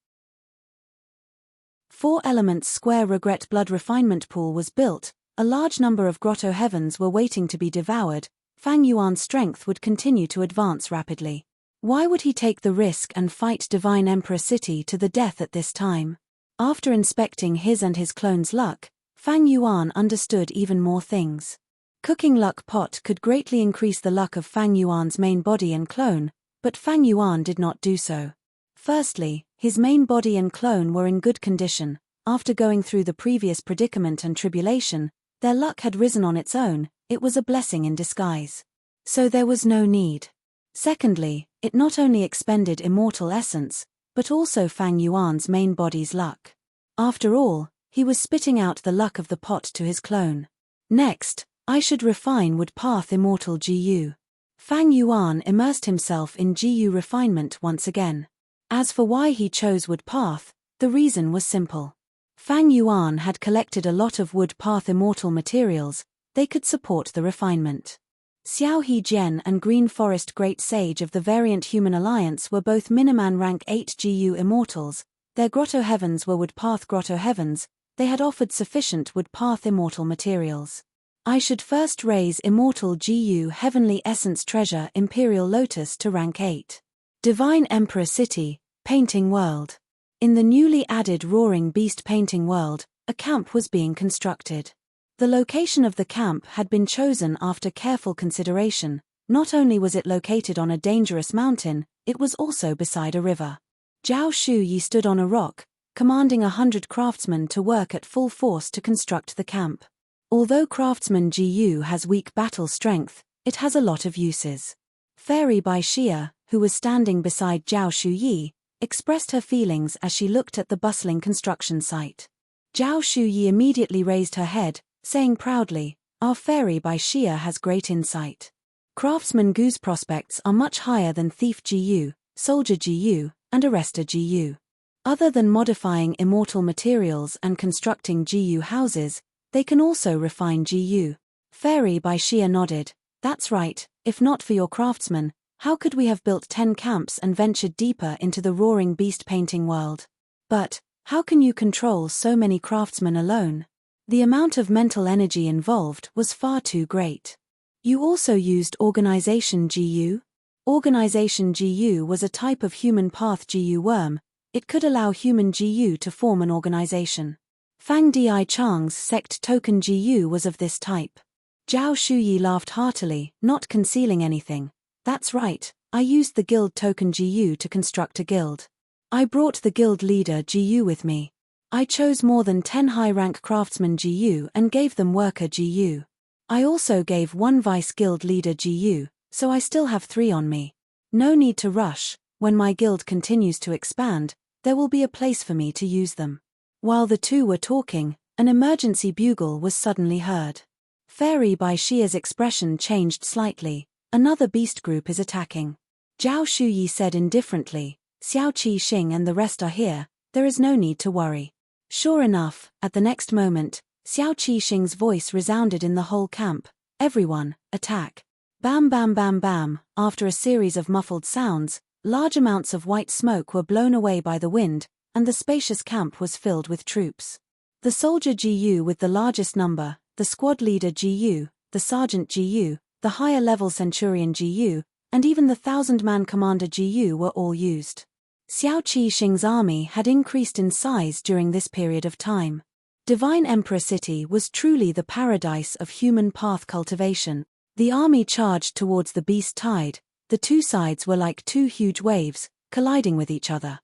4 elements square regret blood refinement pool was built, a large number of grotto heavens were waiting to be devoured. Fang Yuan's strength would continue to advance rapidly. Why would he take the risk and fight Divine Emperor City to the death at this time? After inspecting his and his clone's luck, Fang Yuan understood even more things. Cooking luck pot could greatly increase the luck of Fang Yuan's main body and clone, but Fang Yuan did not do so. Firstly, his main body and clone were in good condition. After going through the previous predicament and tribulation, their luck had risen on its own, it was a blessing in disguise. So there was no need. Secondly, it not only expended immortal essence, but also Fang Yuan's main body's luck. After all, he was spitting out the luck of the pot to his clone. Next, I should refine wood path immortal GU. Fang Yuan immersed himself in GU refinement once again. As for why he chose wood path, the reason was simple. Fang Yuan had collected a lot of wood path immortal materials, they could support the refinement. Xiao He Jian and Green Forest Great Sage of the Variant Human Alliance were both Miniman rank 8 GU immortals, their grotto heavens were wood path grotto heavens, they had offered sufficient wood path immortal materials. I should first raise immortal GU heavenly essence treasure Imperial Lotus to rank 8. Divine Emperor City, Painting World. In the newly added Roaring Beast Painting World, a camp was being constructed. The location of the camp had been chosen after careful consideration. Not only was it located on a dangerous mountain, it was also beside a river. Zhao Shuyi stood on a rock, commanding 100 craftsmen to work at full force to construct the camp. Although craftsman GU has weak battle strength, it has a lot of uses. Fairy Bai Xia, who was standing beside Zhao Shuyi, expressed her feelings as she looked at the bustling construction site. Zhao Shuyi immediately raised her head, saying proudly, "Our Fairy Bai Xia has great insight. Craftsman Gu's prospects are much higher than Thief GU, Soldier GU, and Arrester GU. Other than modifying immortal materials and constructing GU houses, they can also refine GU." Fairy Bai Xia nodded. "That's right, if not for your craftsmen, how could we have built 10 camps and ventured deeper into the Roaring Beast Painting World? But, how can you control so many craftsmen alone? The amount of mental energy involved was far too great. You also used Organization GU? Organization GU was a type of human path GU worm, it could allow human GU to form an organization. Fang Dichang's sect token GU was of this type." Zhao Shuyi laughed heartily, not concealing anything. "That's right, I used the guild token GU to construct a guild. I brought the guild leader GU with me. I chose more than 10 high-rank craftsmen GU and gave them worker GU. I also gave 1 vice guild leader GU, so I still have 3 on me. No need to rush, when my guild continues to expand, there will be a place for me to use them. While the two were talking, an emergency bugle was suddenly heard. Fairy Bai Xia's expression changed slightly. Another beast group is attacking. Zhao Shuyi said indifferently, Xiao Qi Xing and the rest are here, there is no need to worry. Sure enough, at the next moment, Xiao Qi Xing's voice resounded in the whole camp. Everyone, attack. Bam bam bam bam. After a series of muffled sounds, large amounts of white smoke were blown away by the wind, and the spacious camp was filled with troops. The soldier Jiyu with the largest number, the squad leader Jiyu, the sergeant Jiyu, the higher-level centurion Jiyu, and even the 1,000-man commander Jiyu were all used. Xiao Qi Xing's army had increased in size during this period of time. Divine Emperor City was truly the paradise of human path cultivation. The army charged towards the beast tide. The two sides were like two huge waves, colliding with each other.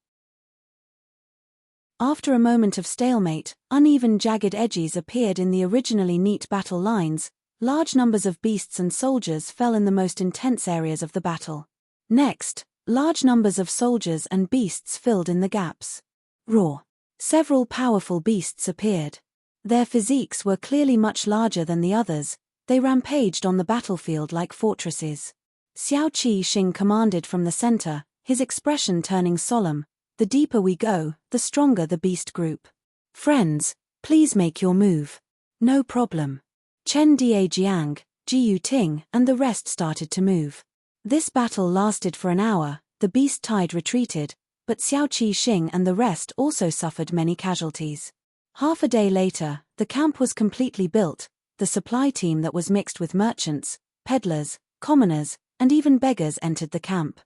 After a moment of stalemate, uneven jagged edges appeared in the originally neat battle lines. Large numbers of beasts and soldiers fell in the most intense areas of the battle. Next, large numbers of soldiers and beasts filled in the gaps. Roar! Several powerful beasts appeared. Their physiques were clearly much larger than the others. They rampaged on the battlefield like fortresses. Xiao Qi Xing commanded from the center, his expression turning solemn. The deeper we go, the stronger the beast group. Friends, please make your move. No problem. Chen Diajiang, Jiyu Ting, and the rest started to move. This battle lasted for an hour. The beast tide retreated, but Xiao Qi Xing and the rest also suffered many casualties. Half a day later, the camp was completely built. The supply team that was mixed with merchants, peddlers, commoners, and even beggars entered the camp.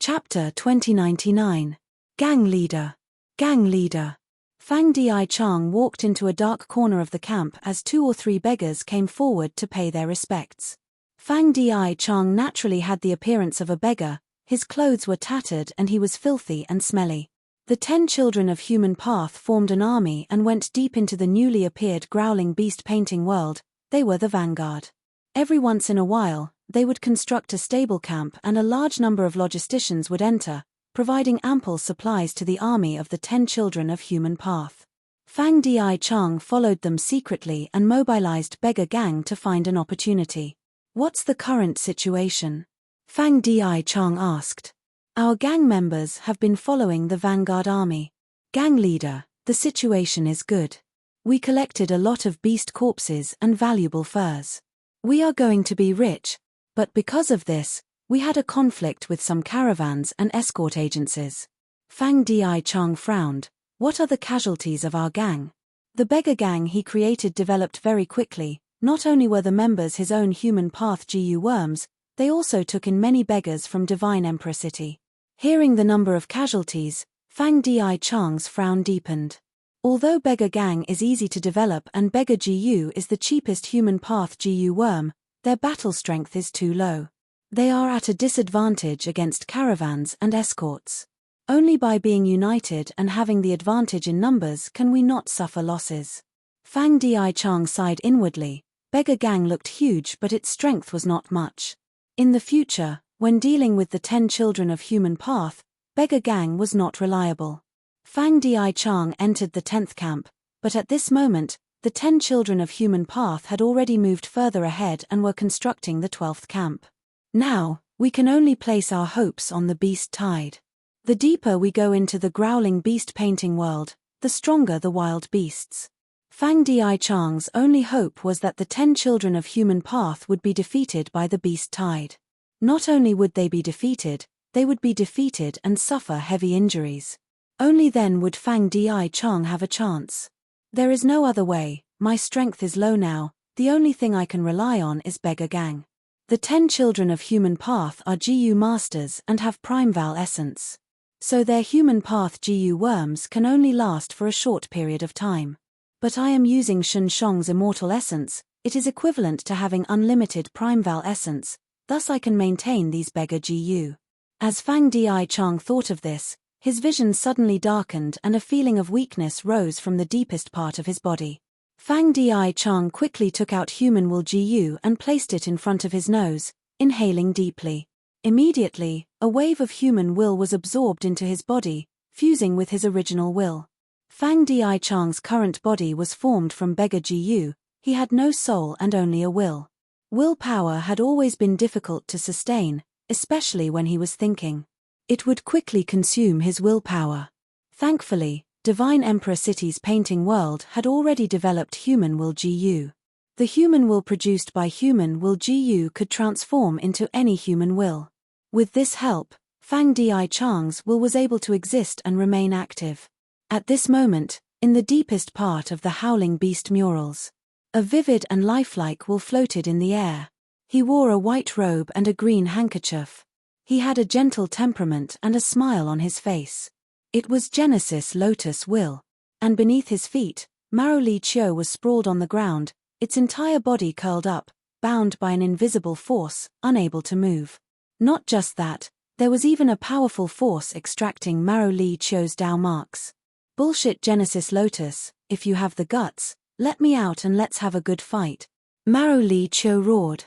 Chapter 2099. Gang Leader. Gang Leader. Fang Di Chang walked into a dark corner of the camp as 2 or 3 beggars came forward to pay their respects. Fang Di Chang naturally had the appearance of a beggar. His clothes were tattered and he was filthy and smelly. The 10 children of human path formed an army and went deep into the newly appeared growling beast painting world. They were the vanguard. Every once in a while, they would construct a stable camp and a large number of logisticians would enter, providing ample supplies to the army of the 10 children of human path. Fang Di Chang followed them secretly and mobilized beggar gang to find an opportunity. What's the current situation? Fang Di Chang asked. Our gang members have been following the vanguard army. Gang leader, the situation is good. We collected a lot of beast corpses and valuable furs. We are going to be rich, but because of this, we had a conflict with some caravans and escort agencies. Fang Di Chang frowned. What are the casualties of our gang? The beggar gang he created developed very quickly. Not only were the members his own human path GU worms, they also took in many beggars from Divine Emperor City. Hearing the number of casualties, Fang Di Chang's frown deepened. Although beggar gang is easy to develop and beggar GU is the cheapest human path GU worm, their battle strength is too low. They are at a disadvantage against caravans and escorts. Only by being united and having the advantage in numbers can we not suffer losses. Fang Di Chang sighed inwardly. Beggar gang looked huge but its strength was not much. In the future, when dealing with the 10 children of human path, beggar gang was not reliable. Fang Di Chang entered the 10th camp, but at this moment, the 10 children of human path had already moved further ahead and were constructing the 12th camp. Now, we can only place our hopes on the beast tide. The deeper we go into the growling beast painting world, the stronger the wild beasts. Fang Di Chang's only hope was that the 10 children of human path would be defeated by the beast tide. Not only would they be defeated, they would be defeated and suffer heavy injuries. Only then would Fang Di Chang have a chance. There is no other way, my strength is low now, the only thing I can rely on is beggar gang. The 10 children of human path are GU masters and have primeval essence. So their human path GU worms can only last for a short period of time. But I am using Shun Shong's immortal essence, it is equivalent to having unlimited primeval essence, thus I can maintain these beggar GU. As Fang Di Chang thought of this, his vision suddenly darkened and a feeling of weakness rose from the deepest part of his body. Fang Di Chang quickly took out human will GU and placed it in front of his nose, inhaling deeply. Immediately, a wave of human will was absorbed into his body, fusing with his original will. Fang Di Chang's current body was formed from Beggar Jiu. He had no soul and only a will. Willpower had always been difficult to sustain, especially when he was thinking. It would quickly consume his willpower. Thankfully, Divine Emperor City's painting world had already developed human will Jiu. The human will produced by human will Jiu could transform into any human will. With this help, Fang Di Chang's will was able to exist and remain active. At this moment, in the deepest part of the Howling Beast murals, a vivid and lifelike will floated in the air. He wore a white robe and a green handkerchief. He had a gentle temperament and a smile on his face. It was Genesis Lotus Will. And beneath his feet, Maro Li Chio was sprawled on the ground, its entire body curled up, bound by an invisible force, unable to move. Not just that, there was even a powerful force extracting Maro Li Chio's Dao marks. Bullshit Genesis Lotus, if you have the guts, let me out and let's have a good fight. Maro Li Chio roared.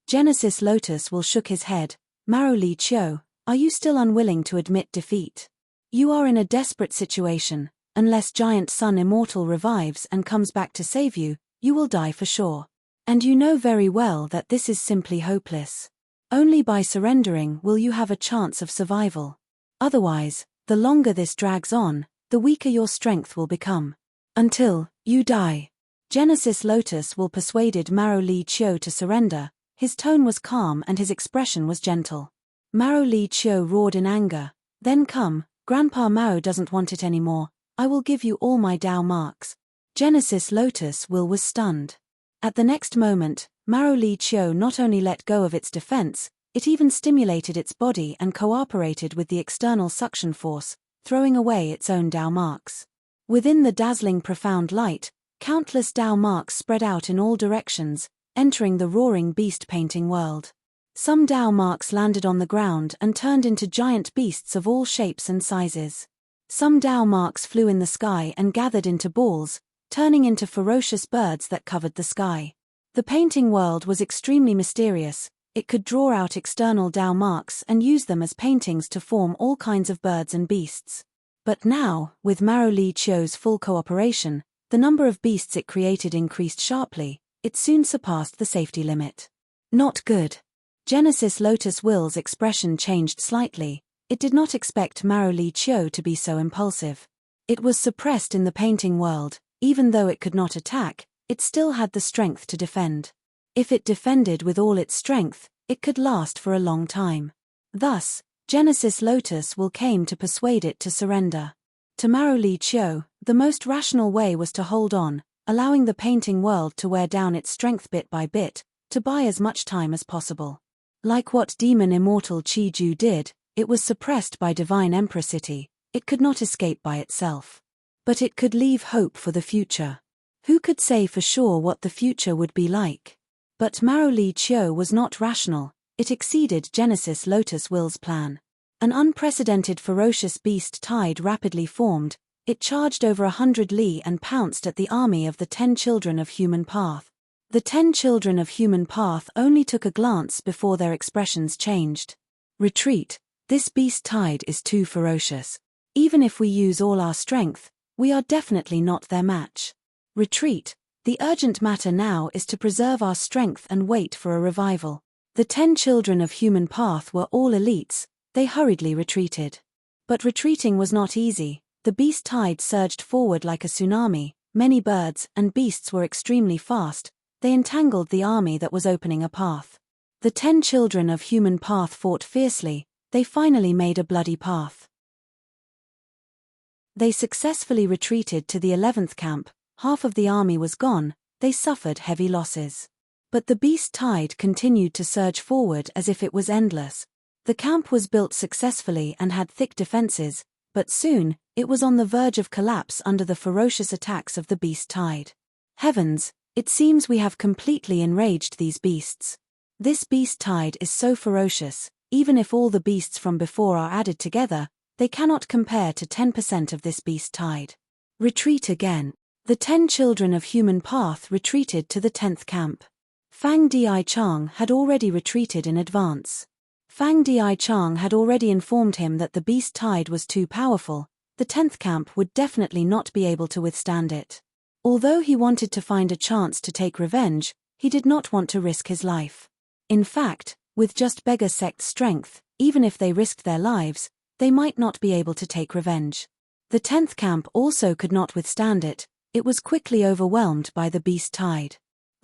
Genesis Lotus Will shook his head. Maro Li Chio, are you still unwilling to admit defeat? You are in a desperate situation. Unless Giant Sun Immortal revives and comes back to save you, you will die for sure. And you know very well that this is simply hopeless. Only by surrendering will you have a chance of survival. Otherwise, the longer this drags on, the weaker your strength will become. Until you die. Genesis Lotus Will persuaded Maro Li Chio to surrender. His tone was calm and his expression was gentle. Maro Li Chio roared in anger. Then come, Grandpa Mao doesn't want it anymore. I will give you all my Dao marks. Genesis Lotus Will was stunned. At the next moment, Maro Li Chio not only let go of its defense, it even stimulated its body and cooperated with the external suction force, throwing away its own Dao marks. Within the dazzling profound light, countless Dao marks spread out in all directions, entering the roaring beast painting world. Some Dao marks landed on the ground and turned into giant beasts of all shapes and sizes. Some Dao marks flew in the sky and gathered into balls, turning into ferocious birds that covered the sky. The painting world was extremely mysterious. It could draw out external Dao marks and use them as paintings to form all kinds of birds and beasts. But now, with Maro Li Chio's full cooperation, the number of beasts it created increased sharply. It soon surpassed the safety limit. Not good. Genesis Lotus Will's expression changed slightly. It did not expect Maro Li Chio to be so impulsive. It was suppressed in the painting world. Even though it could not attack, it still had the strength to defend. If it defended with all its strength, it could last for a long time. Thus, Genesis Lotus Will came to persuade it to surrender. To Maro Li Chio, the most rational way was to hold on, allowing the painting world to wear down its strength bit by bit, to buy as much time as possible. Like what Demon Immortal Chi Ju did, it was suppressed by Divine Emperor City. It could not escape by itself. But it could leave hope for the future. Who could say for sure what the future would be like? But Maro Li Chio was not rational. It exceeded Genesis Lotus Will's plan. An unprecedented ferocious beast tide rapidly formed. It charged over 100 li and pounced at the army of the 10 children of Human Path. The 10 children of Human Path only took a glance before their expressions changed. Retreat. This beast tide is too ferocious. Even if we use all our strength, we are definitely not their match. Retreat. The urgent matter now is to preserve our strength and wait for a revival. The 10 children of Human Path were all elites. They hurriedly retreated. But retreating was not easy. The beast tide surged forward like a tsunami. Many birds and beasts were extremely fast. They entangled the army that was opening a path. The 10 children of Human Path fought fiercely. They finally made a bloody path. They successfully retreated to the 11th camp. Half of the army was gone. They suffered heavy losses. But the beast tide continued to surge forward as if it was endless. The camp was built successfully and had thick defenses, but soon, it was on the verge of collapse under the ferocious attacks of the beast tide. Heavens, it seems we have completely enraged these beasts. This beast tide is so ferocious. Even if all the beasts from before are added together, they cannot compare to 10% of this beast tide. Retreat again. The 10 children of Human Path retreated to the 10th camp. Fang Dichang had already retreated in advance. Fang Dichang had already informed him that the beast tide was too powerful, the 10th camp would definitely not be able to withstand it. Although he wanted to find a chance to take revenge, he did not want to risk his life. In fact, with just beggar sect's strength, even if they risked their lives, they might not be able to take revenge. The 10th camp also could not withstand it, it was quickly overwhelmed by the beast tide.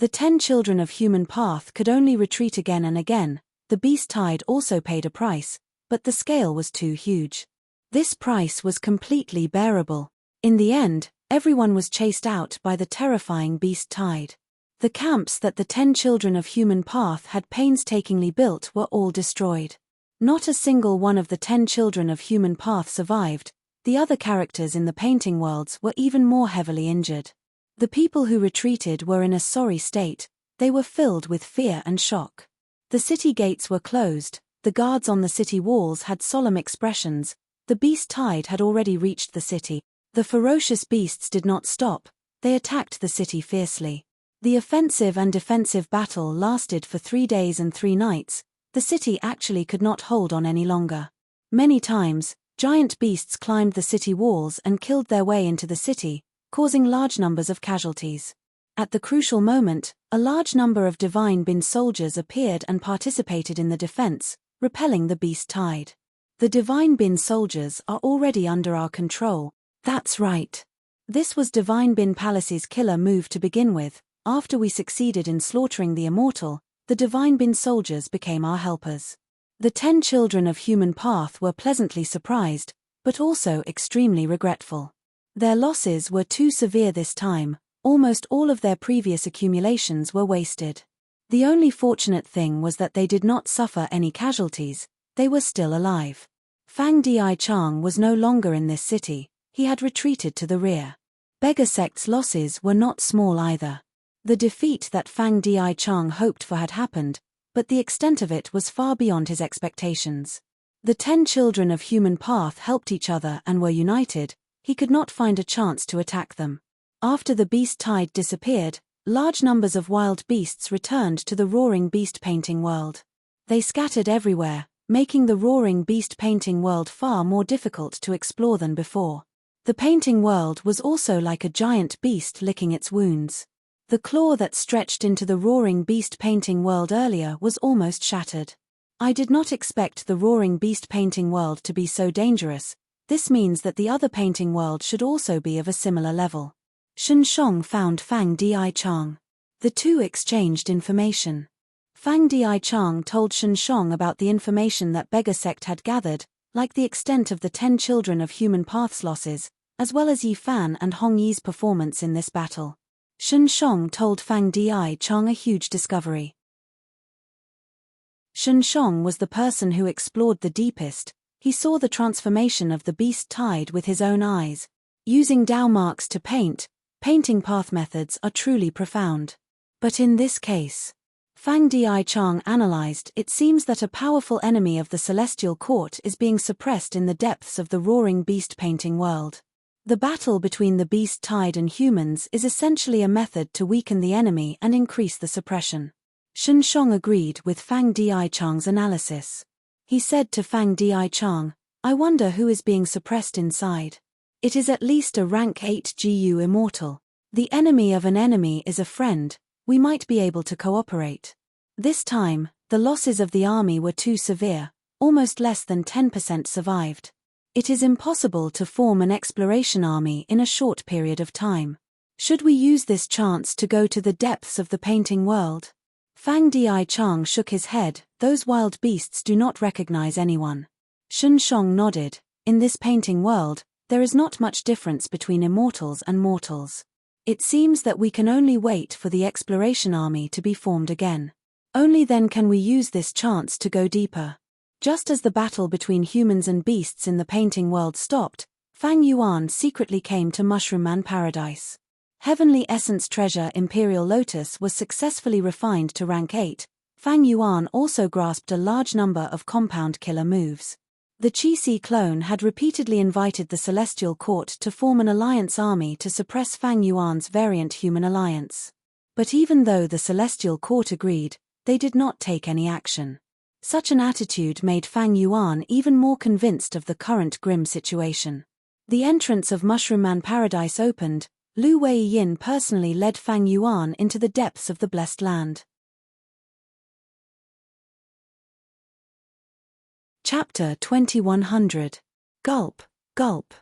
The 10 children of human path could only retreat again and again, the beast tide also paid a price, but the scale was too huge. This price was completely bearable. In the end, everyone was chased out by the terrifying beast tide. The camps that the 10 children of human path had painstakingly built were all destroyed. Not a single one of the 10 children of human path survived, the other characters in the painting worlds were even more heavily injured. The people who retreated were in a sorry state, they were filled with fear and shock. The city gates were closed, the guards on the city walls had solemn expressions, the beast tide had already reached the city. The ferocious beasts did not stop, they attacked the city fiercely. The offensive and defensive battle lasted for 3 days and 3 nights, the city actually could not hold on any longer. Many times, giant beasts climbed the city walls and killed their way into the city, causing large numbers of casualties. At the crucial moment, a large number of divine bin soldiers appeared and participated in the defense, repelling the beast tide. The divine bin soldiers are already under our control. That's right. This was Divine Bin Palace's killer move to begin with. After we succeeded in slaughtering the immortal, the Divine Bin soldiers became our helpers. The 10 children of human path were pleasantly surprised, but also extremely regretful. Their losses were too severe this time, almost all of their previous accumulations were wasted. The only fortunate thing was that they did not suffer any casualties, they were still alive. Fang Dichang was no longer in this city, he had retreated to the rear. Beggar sect's losses were not small either. The defeat that Fang Dichang hoped for had happened, but the extent of it was far beyond his expectations. The 10 children of human path helped each other and were united, he could not find a chance to attack them. After the beast tide disappeared, large numbers of wild beasts returned to the roaring beast painting world. They scattered everywhere, making the roaring beast painting world far more difficult to explore than before. The painting world was also like a giant beast licking its wounds. The claw that stretched into the roaring beast painting world earlier was almost shattered. I did not expect the roaring beast painting world to be so dangerous, this means that the other painting world should also be of a similar level. Shen Shong found Fang Dichang. The two exchanged information. Fang Dichang told Shen Shong about the information that Beggar Sect had gathered, like the extent of the 10 children of human path's losses, as well as Yi Fan and Hong Yi's performance in this battle. Shen Shong told Fang Dichang a huge discovery. Shen Shong was the person who explored the deepest, he saw the transformation of the beast tide with his own eyes. Using Dao marks to paint, painting path methods are truly profound. But in this case, Fang Dichang analyzed, it seems that a powerful enemy of the celestial court is being suppressed in the depths of the roaring beast painting world. The battle between the beast tide and humans is essentially a method to weaken the enemy and increase the suppression. Shen Shong agreed with Fang Dichang's analysis. He said to Fang Dichang, I wonder who is being suppressed inside. It is at least a rank 8 GU immortal. The enemy of an enemy is a friend, we might be able to cooperate. This time, the losses of the army were too severe, almost less than 10% survived. It is impossible to form an exploration army in a short period of time. Should we use this chance to go to the depths of the painting world? Fang Dichang shook his head, those wild beasts do not recognize anyone. Shen Shong nodded, in this painting world, there is not much difference between immortals and mortals. It seems that we can only wait for the exploration army to be formed again. Only then can we use this chance to go deeper. Just as the battle between humans and beasts in the painting world stopped, Fang Yuan secretly came to Mushroom Man Paradise. Heavenly Essence Treasure Imperial Lotus was successfully refined to rank 8. Fang Yuan also grasped a large number of compound killer moves. The Qi clone had repeatedly invited the Celestial Court to form an alliance army to suppress Fang Yuan's variant human alliance. But even though the celestial court agreed, they did not take any action. Such an attitude made Fang Yuan even more convinced of the current grim situation. The entrance of Mushroom Man Paradise opened. Lu Weiyin personally led Fang Yuan into the depths of the blessed land. Chapter 2100. Gulp, gulp.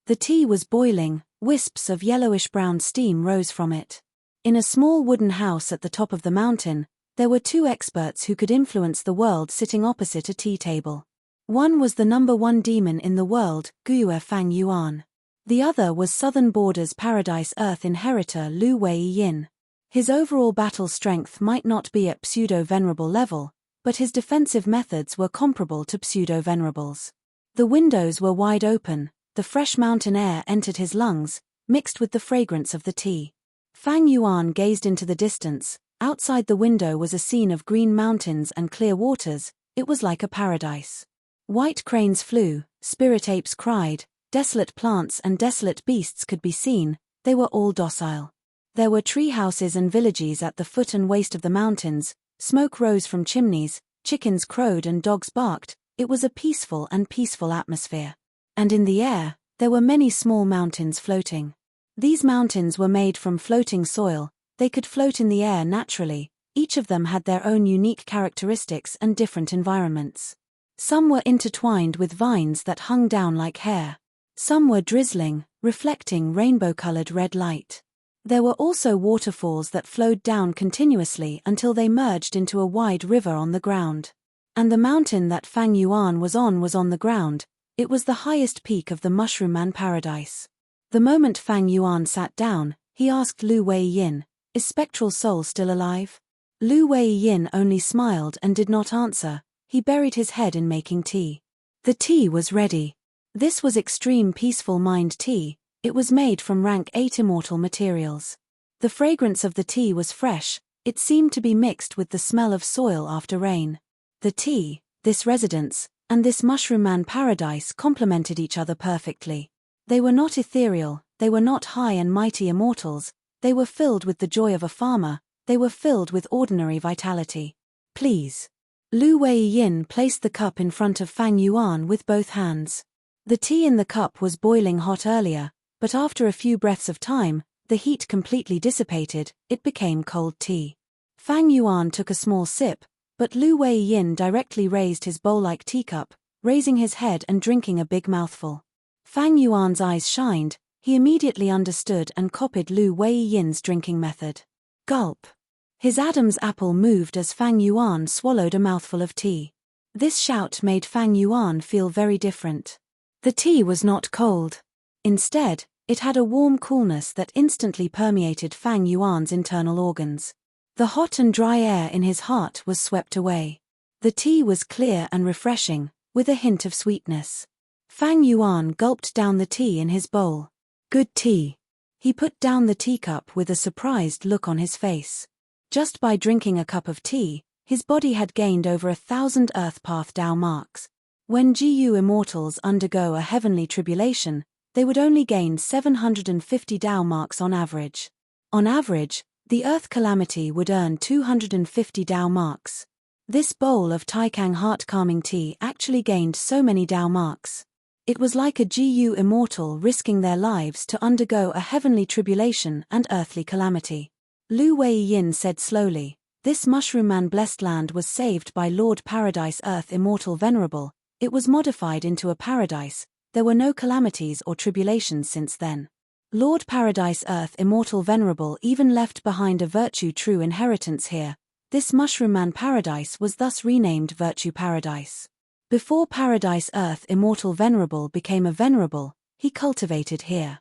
The tea was boiling, wisps of yellowish-brown steam rose from it. In a small wooden house at the top of the mountain, there were two experts who could influence the world sitting opposite a tea table. One was the #1 demon in the world, Guyue Fang Yuan. The other was Southern Border's Paradise Earth inheritor Lu Weiyin. His overall battle strength might not be at pseudo-venerable level, but his defensive methods were comparable to pseudo-venerables. The windows were wide open, the fresh mountain air entered his lungs, mixed with the fragrance of the tea. Fang Yuan gazed into the distance. Outside the window was a scene of green mountains and clear waters. It was like a paradise. White cranes flew, spirit apes cried, desolate plants and desolate beasts could be seen. They were all docile. There were tree houses and villages at the foot and waist of the mountains. Smoke rose from chimneys, chickens crowed and dogs barked. It was a peaceful atmosphere. And in the air, there were many small mountains floating. These mountains were made from floating soil. They could float in the air naturally. Each of them had their own unique characteristics and different environments. Some were intertwined with vines that hung down like hair. Some were drizzling, reflecting rainbow-colored red light. There were also waterfalls that flowed down continuously until they merged into a wide river on the ground. And the mountain that Fang Yuan was on the ground. It was the highest peak of the Mushroom Man Paradise. The moment Fang Yuan sat down, he asked Lu Weiyin, "Is Spectral Soul still alive?" Lu Weiyin only smiled and did not answer. He buried his head in making tea. The tea was ready. This was extreme peaceful mind tea. It was made from rank 8 immortal materials. The fragrance of the tea was fresh. It seemed to be mixed with the smell of soil after rain. The tea, this residence, and this Mushroom Man Paradise complemented each other perfectly. They were not ethereal, they were not high and mighty immortals. They were filled with the joy of a farmer. They were filled with ordinary vitality. "Please." Lu Weiyin placed the cup in front of Fang Yuan with both hands. The tea in the cup was boiling hot earlier, but after a few breaths of time, the heat completely dissipated. It became cold tea. Fang Yuan took a small sip, but Lu Weiyin directly raised his bowl-like teacup, raising his head and drinking a big mouthful. Fang Yuan's eyes shined. He immediately understood and copied Lu Weiyin's drinking method. Gulp. His Adam's apple moved as Fang Yuan swallowed a mouthful of tea. This shout made Fang Yuan feel very different. The tea was not cold. Instead, it had a warm coolness that instantly permeated Fang Yuan's internal organs. The hot and dry air in his heart was swept away. The tea was clear and refreshing, with a hint of sweetness. Fang Yuan gulped down the tea in his bowl. Good tea. He put down the teacup with a surprised look on his face. Just by drinking a cup of tea, his body had gained over 1,000 Earth Path Dao marks. When GU immortals undergo a heavenly tribulation, they would only gain 750 Dao marks on average. On average, the Earth calamity would earn 250 Dao marks. This bowl of Taikang heart-calming tea actually gained so many Dao marks. It was like a GU immortal risking their lives to undergo a heavenly tribulation and earthly calamity. Lu Weiyin said slowly, "This Mushroom Man blessed land was saved by Lord Paradise Earth Immortal Venerable. It was modified into a paradise. There were no calamities or tribulations since then. Lord Paradise Earth Immortal Venerable even left behind a virtue true inheritance here. This Mushroom Man Paradise was thus renamed Virtue Paradise. Before Paradise Earth Immortal Venerable became a Venerable, he cultivated here.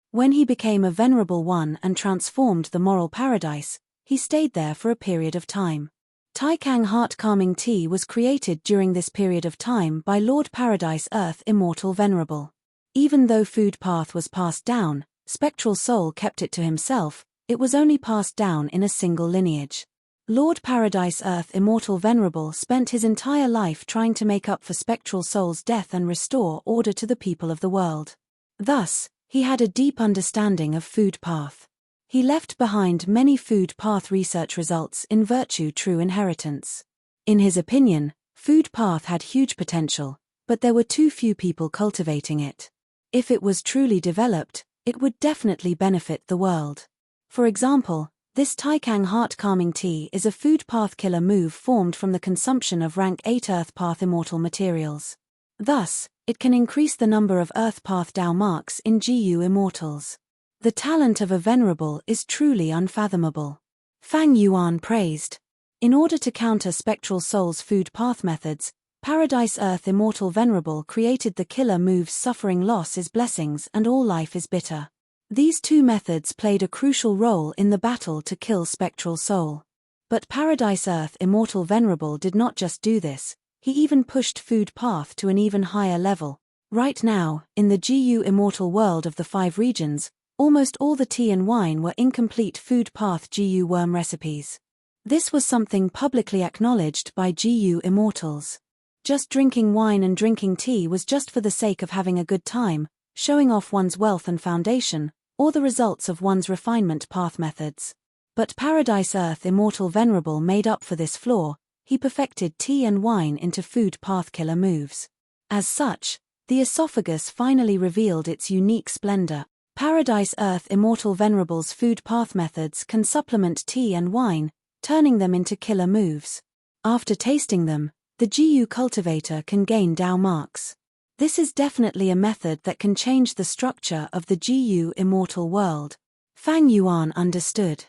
When he became a Venerable One and transformed the moral paradise, he stayed there for a period of time. Taikang heart-calming tea was created during this period of time by Lord Paradise Earth Immortal Venerable. Even though food path was passed down, Spectral Soul kept it to himself. It was only passed down in a single lineage. Lord Paradise Earth Immortal Venerable spent his entire life trying to make up for Spectral Soul's death and restore order to the people of the world. Thus, he had a deep understanding of food path. He left behind many food path research results in virtue true inheritance. In his opinion, food path had huge potential, but there were too few people cultivating it. If it was truly developed, it would definitely benefit the world. For example, this Taikang heart-calming tea is a food path killer move formed from the consumption of rank 8 earth path immortal materials. Thus, it can increase the number of earth path Dao marks in GU immortals. The talent of a Venerable is truly unfathomable. Fang Yuan praised. In order to counter spectral soul's food path methods, Paradise Earth Immortal Venerable created the killer moves suffering loss is blessings and all life is bitter. These two methods played a crucial role in the battle to kill spectral soul. But Paradise Earth Immortal Venerable did not just do this, he even pushed food path to an even higher level. Right now, in the GU Immortal world of the 5 regions, almost all the tea and wine were incomplete food path GU worm recipes. This was something publicly acknowledged by GU Immortals. Just drinking wine and drinking tea was just for the sake of having a good time, showing off one's wealth and foundation, or the results of one's refinement path methods. But Paradise Earth Immortal Venerable made up for this flaw. He perfected tea and wine into food path killer moves. As such, the esophagus finally revealed its unique splendor. Paradise Earth Immortal Venerable's food path methods can supplement tea and wine, turning them into killer moves. After tasting them, the GU cultivator can gain Dao marks. This is definitely a method that can change the structure of the GU immortal world. Fang Yuan understood.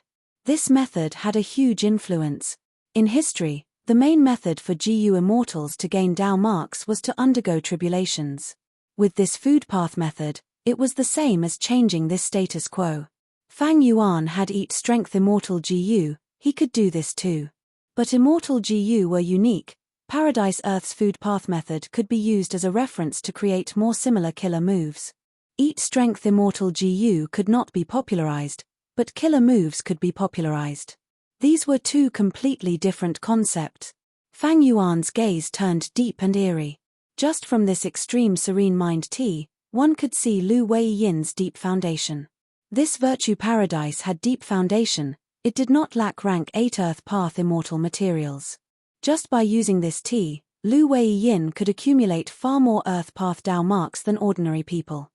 This method had a huge influence. In history, the main method for GU immortals to gain Dao marks was to undergo tribulations. With this food path method, it was the same as changing this status quo. Fang Yuan had eat strength immortal GU, he could do this too. But immortal GU were unique. Paradise Earth's food path method could be used as a reference to create more similar killer moves. Eat strength immortal GU could not be popularized, but killer moves could be popularized. These were two completely different concepts. Fang Yuan's gaze turned deep and eerie. Just from this extreme serene mind tea, one could see Lu Wei Yin's deep foundation. This virtue paradise had deep foundation, it did not lack rank 8 earth path immortal materials. Just by using this tea, Lu Wei Yin could accumulate far more earth path Dao marks than ordinary people.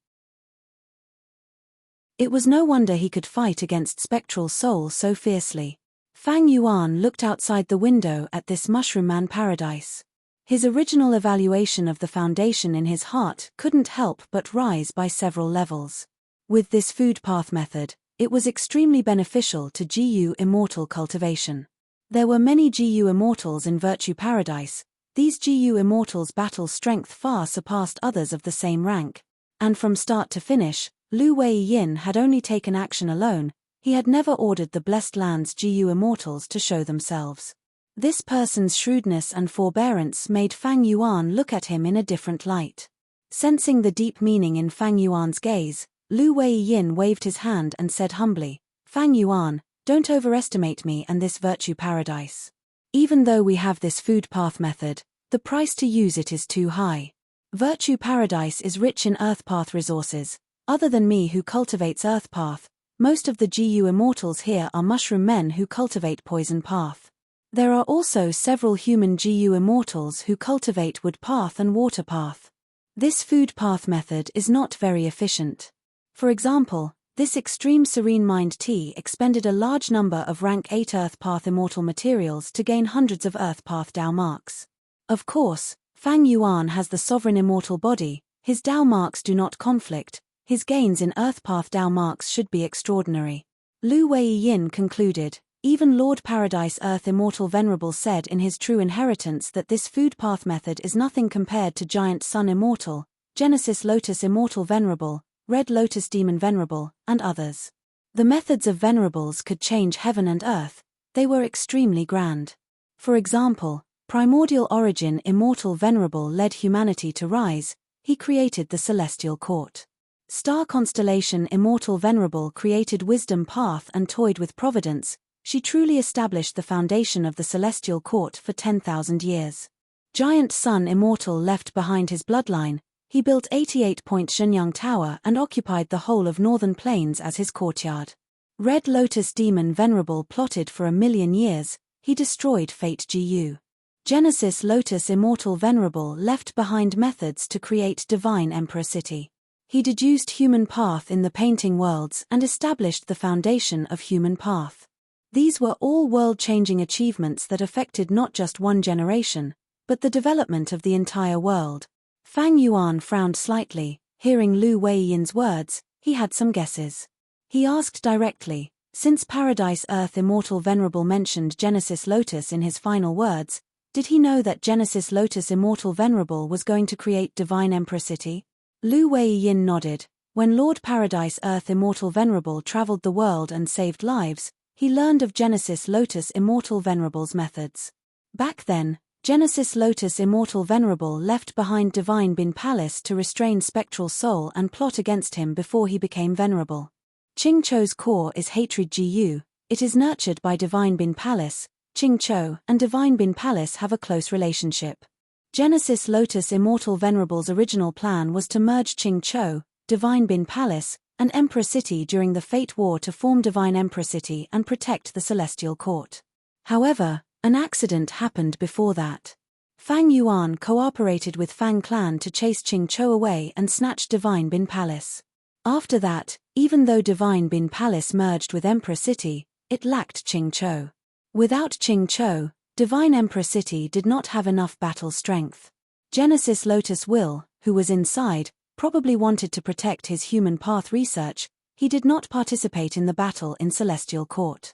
It was no wonder he could fight against spectral soul so fiercely. Fang Yuan looked outside the window at this mushroom man paradise. His original evaluation of the foundation in his heart couldn't help but rise by several levels. With this food path method, it was extremely beneficial to GU immortal cultivation. There were many GU immortals in Virtue Paradise. These GU immortals' battle strength far surpassed others of the same rank. And from start to finish, Lu Wei Yin had only taken action alone, he had never ordered the Blessed Land's GU immortals to show themselves. This person's shrewdness and forbearance made Fang Yuan look at him in a different light. Sensing the deep meaning in Fang Yuan's gaze, Lu Wei Yin waved his hand and said humbly, "Fang Yuan, don't overestimate me and this virtue paradise. Even though we have this food path method, the price to use it is too high. Virtue paradise is rich in earth path resources. Other than me who cultivates earth path, most of the GU immortals here are mushroom men who cultivate poison path. There are also several human GU immortals who cultivate wood path and water path. This food path method is not very efficient. For example, this extreme serene mind tea expended a large number of rank 8 earth path immortal materials to gain hundreds of earth path Dao marks. Of course, Fang Yuan has the sovereign immortal body, his Dao marks do not conflict, his gains in earth path Dao marks should be extraordinary. Lu Wei Yin concluded, even Lord Paradise Earth Immortal Venerable said in his True Inheritance that this food path method is nothing compared to Giant Sun Immortal, Genesis Lotus Immortal Venerable, Red Lotus Demon Venerable, and others. The methods of Venerables could change heaven and earth, they were extremely grand. For example, Primordial Origin Immortal Venerable led humanity to rise, he created the Celestial Court. Star Constellation Immortal Venerable created Wisdom Path and toyed with Providence, she truly established the foundation of the Celestial Court for 10,000 years. Giant Sun Immortal left behind his bloodline, he built 88-point Shenyang Tower and occupied the whole of Northern Plains as his courtyard. Red Lotus Demon Venerable plotted for 1,000,000 years, he destroyed Fate Gu. Genesis Lotus Immortal Venerable left behind methods to create Divine Emperor City. He deduced human path in the painting worlds and established the foundation of human path. These were all world-changing achievements that affected not just one generation, but the development of the entire world. Fang Yuan frowned slightly, hearing Lu Weiyin's words. He had some guesses. He asked directly, since Paradise Earth Immortal Venerable mentioned Genesis Lotus in his final words, did he know that Genesis Lotus Immortal Venerable was going to create Divine Emperor City? Lu Weiyin nodded. When Lord Paradise Earth Immortal Venerable traveled the world and saved lives, he learned of Genesis Lotus Immortal Venerable's methods. Back then, Genesis Lotus Immortal Venerable left behind Divine Bin Palace to restrain Spectral Soul and plot against him before he became venerable. Ching Chou's core is hatred Gu, it is nurtured by Divine Bin Palace. Ching Chou and Divine Bin Palace have a close relationship. Genesis Lotus Immortal Venerable's original plan was to merge Ching Chou, Divine Bin Palace, and Emperor City during the Fate War to form Divine Emperor City and protect the Celestial Court. However, an accident happened before that. Fang Yuan cooperated with Fang Clan to chase Ching Chou away and snatch Divine Bin Palace. After that, even though Divine Bin Palace merged with Emperor City, it lacked Ching Chou. Without Ching Chou, Divine Emperor City did not have enough battle strength. Genesis Lotus Will, who was inside, probably wanted to protect his human path research. He did not participate in the battle in Celestial Court.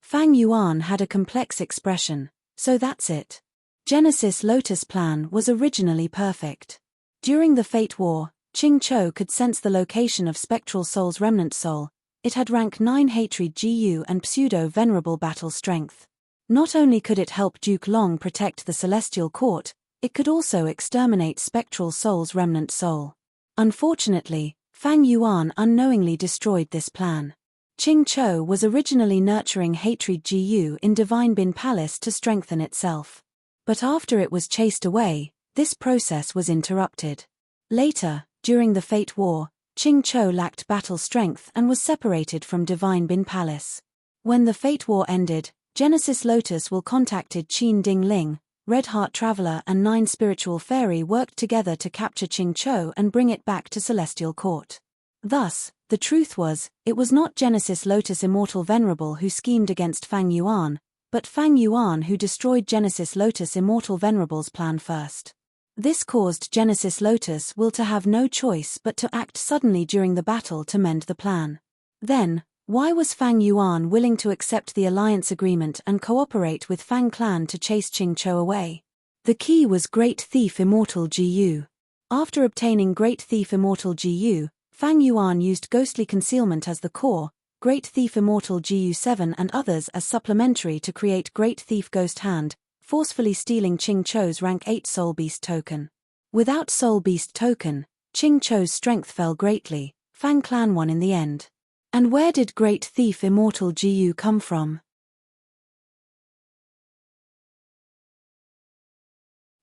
Fang Yuan had a complex expression. So that's it. Genesis Lotus plan was originally perfect. During the Fate War, Ching Chou could sense the location of Spectral Soul's remnant soul. It had rank 9 hatred Gu and pseudo-venerable battle strength. Not only could it help Duke Long protect the Celestial Court, it could also exterminate Spectral Soul's remnant soul. Unfortunately, Fang Yuan unknowingly destroyed this plan. Ching Chou was originally nurturing hatred Gu in Divine Bin Palace to strengthen itself. But after it was chased away, this process was interrupted. Later, during the Fate War, Ching Chou lacked battle strength and was separated from Divine Bin Palace. When the Fate War ended, Genesis Lotus Will contacted Qin Ding Ling, Red Heart Traveler and 9 Spiritual Fairy worked together to capture Ching Chou and bring it back to Celestial Court. Thus, the truth was, it was not Genesis Lotus Immortal Venerable who schemed against Fang Yuan, but Fang Yuan who destroyed Genesis Lotus Immortal Venerable's plan first. This caused Genesis Lotus Will to have no choice but to act suddenly during the battle to mend the plan. Then, why was Fang Yuan willing to accept the alliance agreement and cooperate with Fang Clan to chase Ching Chou away? The key was Great Thief Immortal Gu. After obtaining Great Thief Immortal Gu, Fang Yuan used Ghostly Concealment as the core, Great Thief Immortal Gu7 and others as supplementary to create Great Thief Ghost Hand, forcefully stealing Ching Chou's rank 8 Soul Beast token. Without Soul Beast token, Ching Chou's strength fell greatly. Fang Clan won in the end. And where did Great Thief Immortal Gu come from?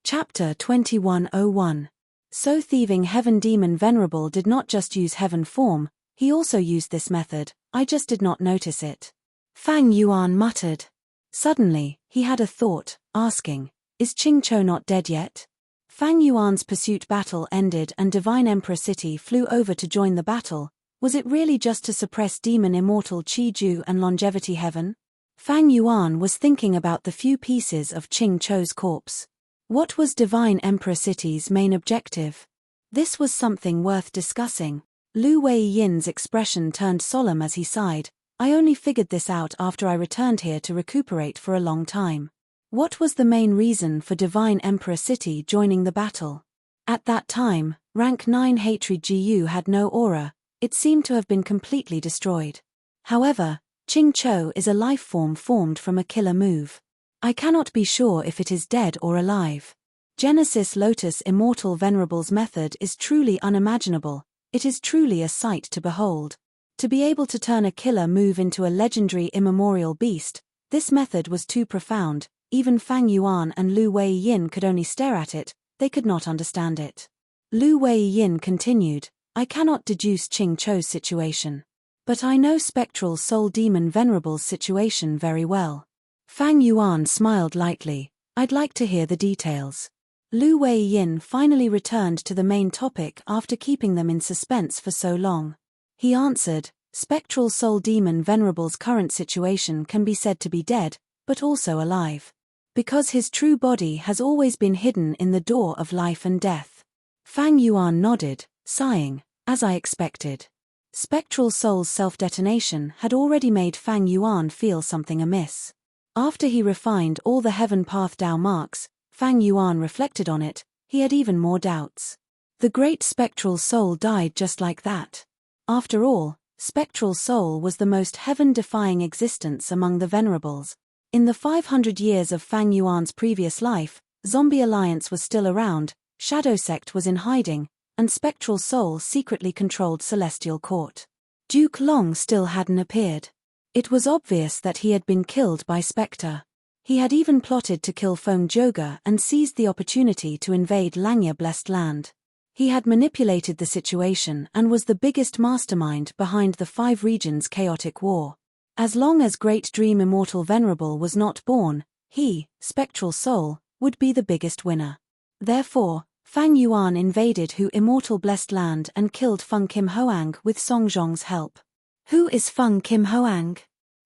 Chapter 2101. So Thieving Heaven Demon Venerable did not just use heaven form, he also used this method. I just did not notice it. Fang Yuan muttered. Suddenly, he had a thought, asking, is Ching Chou not dead yet? Fang Yuan's pursuit battle ended and Divine Emperor City flew over to join the battle. Was it really just to suppress Demon Immortal Qi Ju and Longevity Heaven? Fang Yuan was thinking about the few pieces of Ching Chou's corpse. What was Divine Emperor City's main objective? This was something worth discussing. Lu Weiyin's expression turned solemn as he sighed. I only figured this out after I returned here to recuperate for a long time. What was the main reason for Divine Emperor City joining the battle? At that time, rank 9 hatred Gu had no aura, it seemed to have been completely destroyed. However, Ching Chou is a life form formed from a killer move. I cannot be sure if it is dead or alive. Genesis Lotus Immortal Venerable's method is truly unimaginable, it is truly a sight to behold. To be able to turn a killer move into a legendary immemorial beast, this method was too profound. Even Fang Yuan and Lu Weiyin could only stare at it, they could not understand it. Lu Weiyin continued, I cannot deduce Ching Chou's situation. But I know Spectral Soul Demon Venerable's situation very well. Fang Yuan smiled lightly. I'd like to hear the details. Lu Wei-yin finally returned to the main topic after keeping them in suspense for so long. He answered, Spectral Soul Demon Venerable's current situation can be said to be dead, but also alive. Because his true body has always been hidden in the door of life and death. Fang Yuan nodded, sighing, as I expected. Spectral Soul's self-detonation had already made Fang Yuan feel something amiss. After he refined all the Heaven Path Dao marks, Fang Yuan reflected on it, he had even more doubts. The great Spectral Soul died just like that. After all, Spectral Soul was the most heaven-defying existence among the Venerables. In the 500 years of Fang Yuan's previous life, Zombie Alliance was still around, Shadow Sect was in hiding, and Spectral Soul secretly controlled Celestial Court. Duke Long still hadn't appeared. It was obvious that he had been killed by Spectre. He had even plotted to kill Feng Joga and seized the opportunity to invade Langya Blessed Land. He had manipulated the situation and was the biggest mastermind behind the Five Regions' chaotic war. As long as Great Dream Immortal Venerable was not born, he, Spectral Soul, would be the biggest winner. Therefore, Fang Yuan invaded Hu Immortal Blessed Land and killed Feng Kim Hoang with Song Zhong's help. Who is Feng Kim Hoang?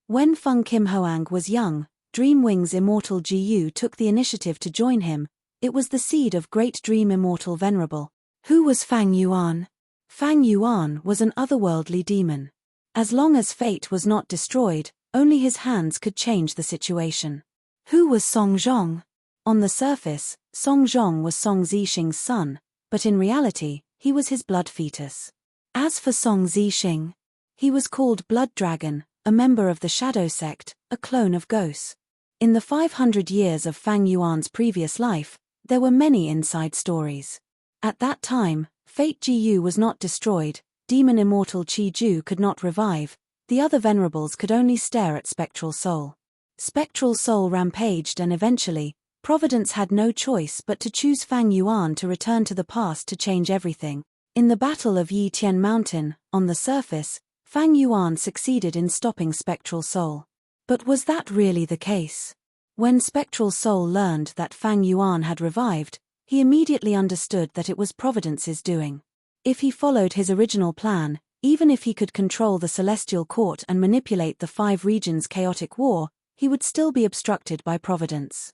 When Feng Kim Hoang was young, Dreamwing's Immortal Gu took the initiative to join him. It was the seed of Great Dream Immortal Venerable. Who was Fang Yuan? Fang Yuan was an otherworldly demon. As long as fate was not destroyed, only his hands could change the situation. Who was Song Zhong? On the surface, Song Zhong was Song Zixing's son, but in reality, he was his blood fetus. As for Song Zixing, he was called Blood Dragon, a member of the Shadow Sect, a clone of Ghost. In the 500 years of Fang Yuan's previous life, there were many inside stories. At that time, Fate Gu was not destroyed, Demon Immortal Qi Ju could not revive, the other Venerables could only stare at Spectral Soul. Spectral Soul rampaged and eventually, Providence had no choice but to choose Fang Yuan to return to the past to change everything. In the Battle of Yi Tian Mountain, on the surface, Fang Yuan succeeded in stopping Spectral Soul. But was that really the case? When Spectral Soul learned that Fang Yuan had revived, he immediately understood that it was Providence's doing. If he followed his original plan, even if he could control the Celestial Court and manipulate the Five Regions' chaotic war, he would still be obstructed by Providence.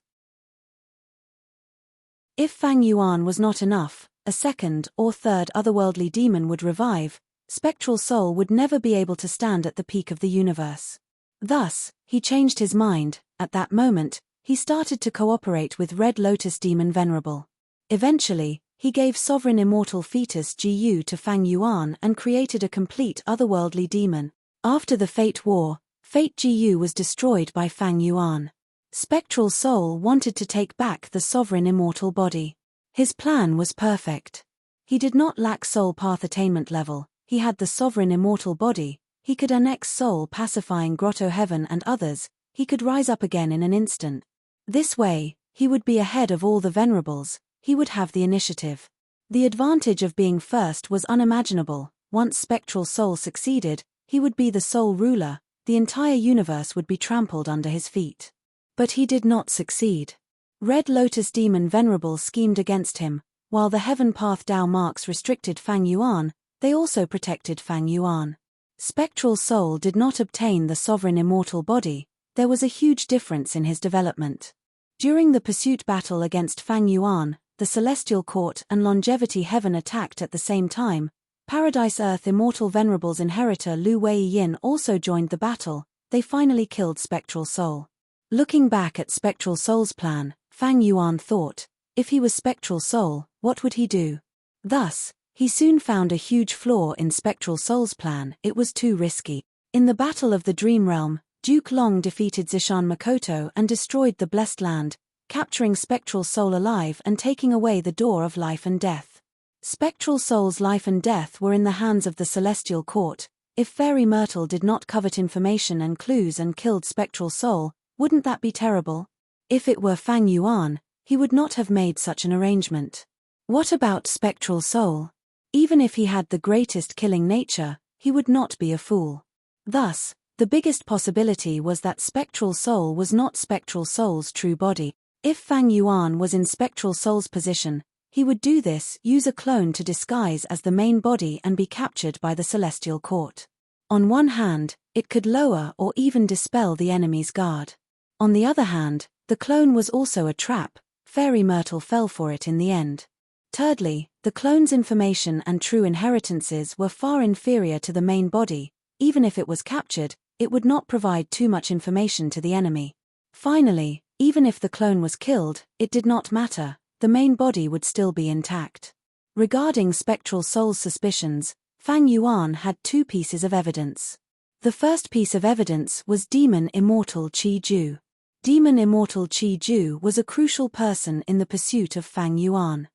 If Fang Yuan was not enough, a second or third otherworldly demon would revive, Spectral Soul would never be able to stand at the peak of the universe. Thus, he changed his mind. At that moment, he started to cooperate with Red Lotus Demon Venerable. Eventually, he gave Sovereign Immortal Fetus Gu to Fang Yuan and created a complete otherworldly demon. After the Fate War, Fate Gu was destroyed by Fang Yuan. Spectral Soul wanted to take back the Sovereign Immortal Body. His plan was perfect. He did not lack Soul Path attainment level, he had the Sovereign Immortal Body, he could annex Soul Pacifying Grotto Heaven and others, he could rise up again in an instant. This way, he would be ahead of all the Venerables, he would have the initiative. The advantage of being first was unimaginable. Once Spectral Soul succeeded, he would be the sole ruler, the entire universe would be trampled under his feet. But he did not succeed. Red Lotus Demon Venerable schemed against him. While the Heaven Path Dao marks restricted Fang Yuan, they also protected Fang Yuan. Spectral Soul did not obtain the Sovereign Immortal Body, there was a huge difference in his development. During the pursuit battle against Fang Yuan, the Celestial Court and Longevity Heaven attacked at the same time. Paradise Earth Immortal Venerable's inheritor Lu Wei-yin also joined the battle, they finally killed Spectral Soul. Looking back at Spectral Soul's plan, Fang Yuan thought, if he was Spectral Soul, what would he do? Thus, he soon found a huge flaw in Spectral Soul's plan, it was too risky. In the Battle of the Dream Realm, Duke Long defeated Zishan Makoto and destroyed the Blessed Land, capturing Spectral Soul alive and taking away the door of life and death. Spectral Soul's life and death were in the hands of the Celestial Court. If Fairy Myrtle did not covet information and clues and killed Spectral Soul, wouldn't that be terrible? If it were Fang Yuan, he would not have made such an arrangement. What about Spectral Soul? Even if he had the greatest killing nature, he would not be a fool. Thus, the biggest possibility was that Spectral Soul was not Spectral Soul's true body. If Fang Yuan was in Spectral Soul's position, he would do this, use a clone to disguise as the main body and be captured by the Celestial Court. On one hand, it could lower or even dispel the enemy's guard. On the other hand, the clone was also a trap. Fairy Myrtle fell for it in the end. Thirdly, the clone's information and true inheritances were far inferior to the main body. Even if it was captured, it would not provide too much information to the enemy. Finally, even if the clone was killed, it did not matter, the main body would still be intact. Regarding Spectral Soul's suspicions, Fang Yuan had two pieces of evidence. The first piece of evidence was Demon Immortal Qi Ju. Demon Immortal Qi Ju was a crucial person in the pursuit of Fang Yuan.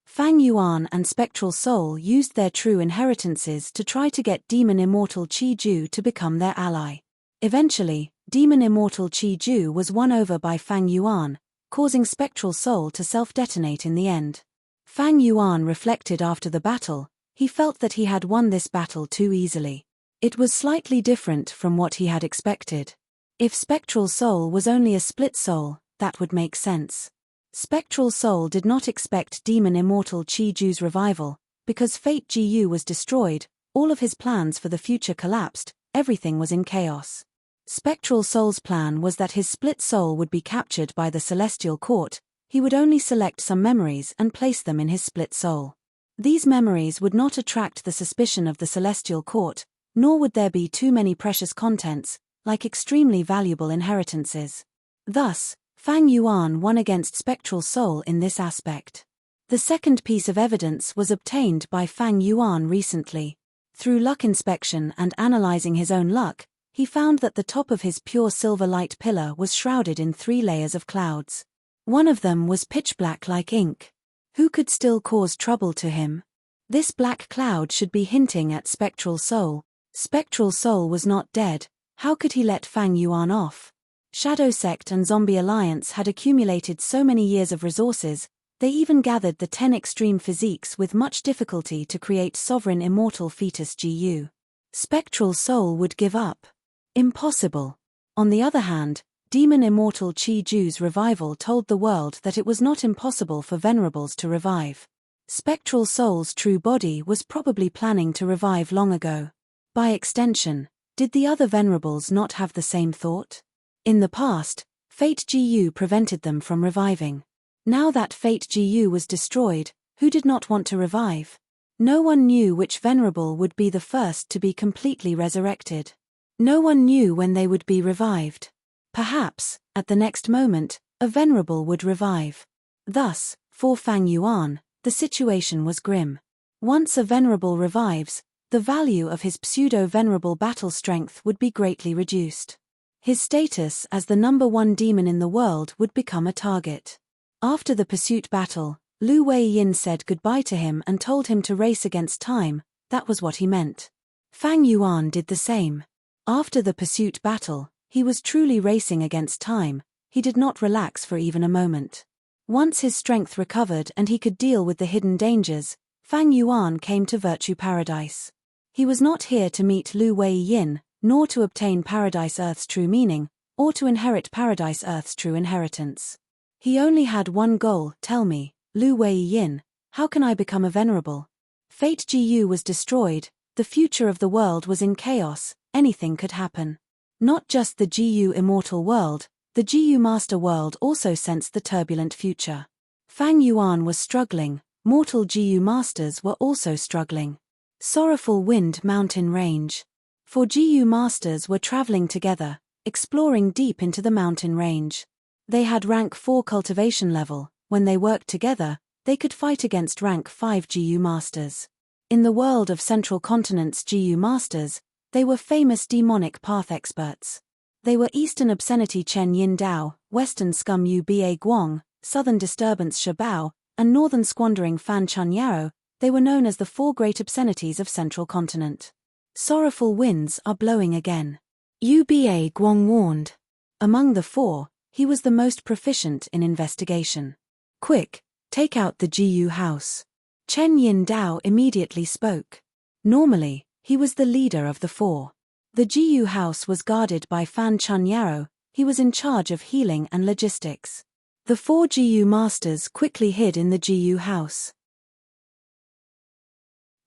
Fang Yuan and Spectral Soul used their true inheritances to try to get Demon Immortal Qi Ju to become their ally. Eventually, Demon Immortal Qi Ju was won over by Fang Yuan, causing Spectral Soul to self-detonate in the end. Fang Yuan reflected after the battle. He felt that he had won this battle too easily. It was slightly different from what he had expected. If Spectral Soul was only a split soul, that would make sense. Spectral Soul did not expect Demon Immortal Qi Ju's revival, because Fate Gu was destroyed, all of his plans for the future collapsed, everything was in chaos. Spectral Soul's plan was that his split soul would be captured by the Celestial Court. He would only select some memories and place them in his split soul. These memories would not attract the suspicion of the Celestial Court, nor would there be too many precious contents, like extremely valuable inheritances. Thus, Fang Yuan won against Spectral Soul in this aspect. The second piece of evidence was obtained by Fang Yuan recently. Through luck inspection and analyzing his own luck, he found that the top of his pure silver light pillar was shrouded in 3 layers of clouds. One of them was pitch black like ink. Who could still cause trouble to him? This black cloud should be hinting at Spectral Soul. Spectral Soul was not dead. How could he let Fang Yuan off? Shadow Sect and Zombie Alliance had accumulated so many years of resources, they even gathered the 10 extreme physiques with much difficulty to create sovereign immortal fetus GU. Spectral Soul would give up. Impossible. On the other hand, Demon Immortal Qi Ju's revival told the world that it was not impossible for Venerables to revive. Spectral Soul's true body was probably planning to revive long ago. By extension, did the other Venerables not have the same thought? In the past, Fate Gu prevented them from reviving. Now that Fate Gu was destroyed, who did not want to revive? No one knew which Venerable would be the first to be completely resurrected. No one knew when they would be revived. Perhaps, at the next moment, a Venerable would revive. Thus, for Fang Yuan, the situation was grim. Once a Venerable revives, the value of his pseudo-Venerable battle strength would be greatly reduced. His status as the #1 demon in the world would become a target. After the pursuit battle, Lu Wei-yin said goodbye to him and told him to race against time. That was what he meant. Fang Yuan did the same. After the pursuit battle, he was truly racing against time. He did not relax for even a moment. Once his strength recovered and he could deal with the hidden dangers, Fang Yuan came to Virtue Paradise. He was not here to meet Lu Wei-yin, nor to obtain Paradise Earth's true meaning, or to inherit Paradise Earth's true inheritance. He only had one goal. Tell me, Lu Wei-yin, how can I become a Venerable? Fate Gu was destroyed, the future of the world was in chaos, anything could happen. Not just the Gu immortal world, the Gu master world also sensed the turbulent future. Fang Yuan was struggling, mortal Gu masters were also struggling. Sorrowful Wind Mountain Range. 4 Gu masters were traveling together, exploring deep into the mountain range. They had rank 4 cultivation level. When they worked together, they could fight against rank 5 Gu masters. In the world of Central Continent's Gu masters, they were famous demonic path experts. They were Eastern Obscenity Chen Yin Dao, Western Scum Yu Ba Guang, Southern Disturbance Shabao, and Northern Squandering Fan Chun Yao. They were known as the 4 great obscenities of Central Continent. Sorrowful winds are blowing again. Yu Ba Guang warned. Among the 4, he was the most proficient in investigation. Quick, take out the Gu house. Chen Yin Dao immediately spoke. Normally, He was the leader of the four. The Jiyu house was guarded by Fan Chun Yarrow. He was in charge of healing and logistics. The four Jiyu masters quickly hid in the Jiyu house.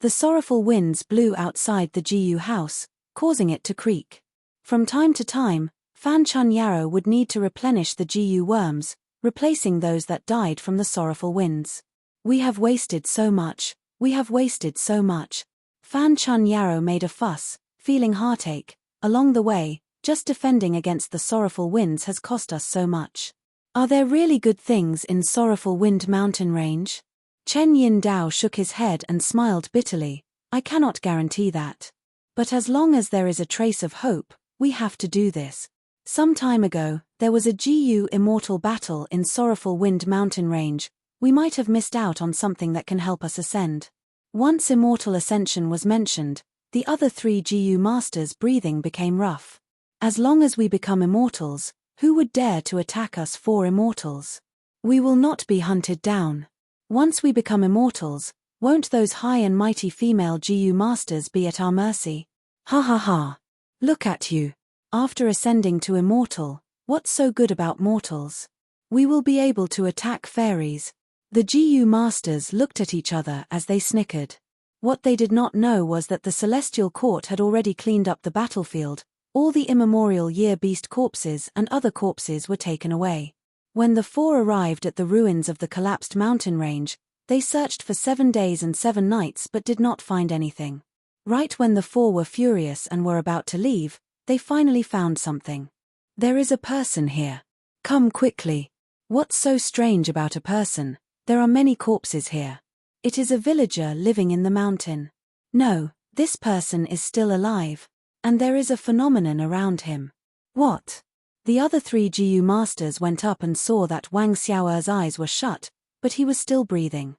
The sorrowful winds blew outside the Jiyu house, causing it to creak. From time to time, Fan Chun Yarrow would need to replenish the Jiyu worms, replacing those that died from the sorrowful winds. We have wasted so much. We have wasted so much. Fan Chun Yarrow made a fuss, feeling heartache. Along the way, just defending against the sorrowful winds has cost us so much. Are there really good things in Sorrowful Wind mountain range? Chen Yin Dao shook his head and smiled bitterly. I cannot guarantee that. But as long as there is a trace of hope, we have to do this. Some time ago, there was a GU immortal battle in Sorrowful Wind mountain range. We might have missed out on something that can help us ascend. Once immortal ascension was mentioned, the other three GU masters' breathing became rough. As long as we become immortals, who would dare to attack us four immortals? We will not be hunted down. Once we become immortals, won't those high and mighty female GU masters be at our mercy? Ha ha ha. Look at you. After ascending to immortal, what's so good about mortals? We will be able to attack fairies. The GU masters looked at each other as they snickered. What they did not know was that the Celestial Court had already cleaned up the battlefield. All the immemorial year beast corpses and other corpses were taken away. When the four arrived at the ruins of the collapsed mountain range, they searched for 7 days and 7 nights but did not find anything. Right when the four were furious and were about to leave, they finally found something. There is a person here. Come quickly. What's so strange about a person? There are many corpses here. It is a villager living in the mountain. No, this person is still alive. And there is a phenomenon around him. What? The other three GU masters went up and saw that Wang Xiaoer's eyes were shut, but he was still breathing.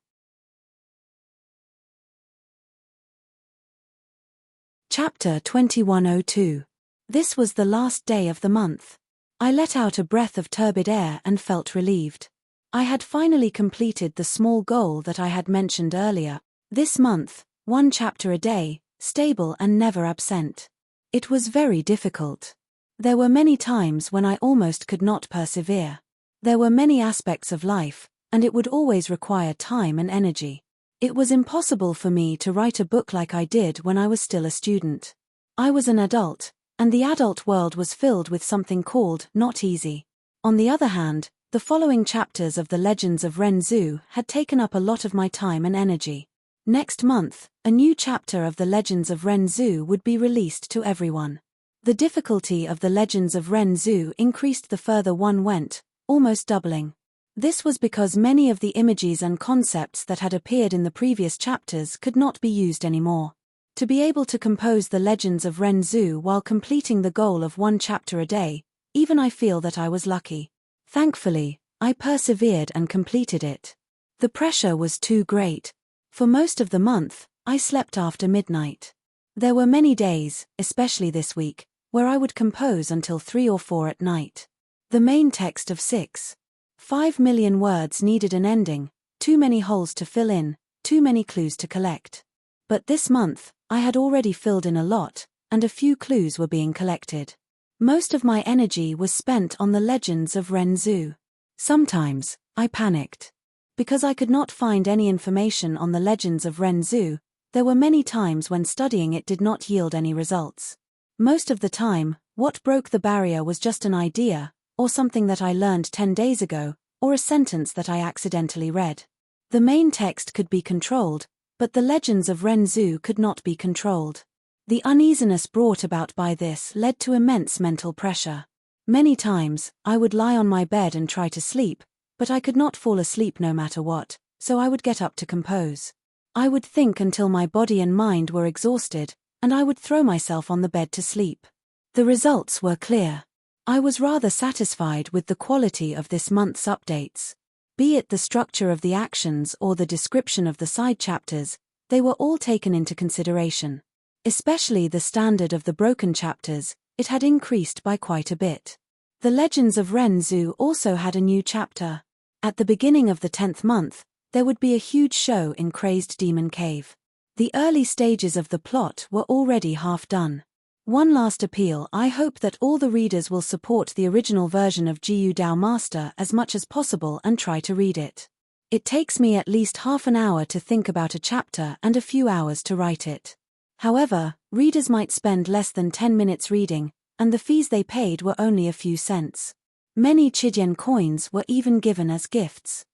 Chapter 2102. This was the last day of the month. I let out a breath of turbid air and felt relieved. I had finally completed the small goal that I had mentioned earlier. This month, 1 chapter a day, stable and never absent. It was very difficult. There were many times when I almost could not persevere. There were many aspects of life, and it would always require time and energy. It was impossible for me to write a book like I did when I was still a student. I was an adult, and the adult world was filled with something called not easy. On the other hand, the following chapters of the Legends of Ren Zhu had taken up a lot of my time and energy. Next month, a new chapter of the Legends of Ren Zhu would be released to everyone. The difficulty of the Legends of Ren Zhu increased the further one went, almost doubling. This was because many of the images and concepts that had appeared in the previous chapters could not be used anymore. To be able to compose the Legends of Ren Zhu while completing the goal of 1 chapter a day, even I feel that I was lucky. Thankfully, I persevered and completed it. The pressure was too great. For most of the month, I slept after midnight. There were many days, especially this week, where I would compose until 3 or 4 at night. The main text of 5 million words needed an ending, too many holes to fill in, too many clues to collect. But this month, I had already filled in a lot, and a few clues were being collected. Most of my energy was spent on the Legends of Ren Zhu. Sometimes, I panicked. Because I could not find any information on the Legends of Ren Zhu, there were many times when studying it did not yield any results. Most of the time, what broke the barrier was just an idea, or something that I learned 10 days ago, or a sentence that I accidentally read. The main text could be controlled, but the Legends of Ren Zhu could not be controlled. The uneasiness brought about by this led to immense mental pressure. Many times, I would lie on my bed and try to sleep, but I could not fall asleep no matter what, so I would get up to compose. I would think until my body and mind were exhausted, and I would throw myself on the bed to sleep. The results were clear. I was rather satisfied with the quality of this month's updates. Be it the structure of the actions or the description of the side chapters, they were all taken into consideration. Especially the standard of the broken chapters, it had increased by quite a bit. The Legends of Ren Zhu also had a new chapter. At the beginning of the 10th month, there would be a huge show in Crazed Demon Cave. The early stages of the plot were already half done. One last appeal: I hope that all the readers will support the original version of Jiyu Dao Master as much as possible and try to read it. It takes me at least half an hour to think about a chapter and a few hours to write it. However, readers might spend less than 10 minutes reading, and the fees they paid were only a few cents. Many Chidian coins were even given as gifts.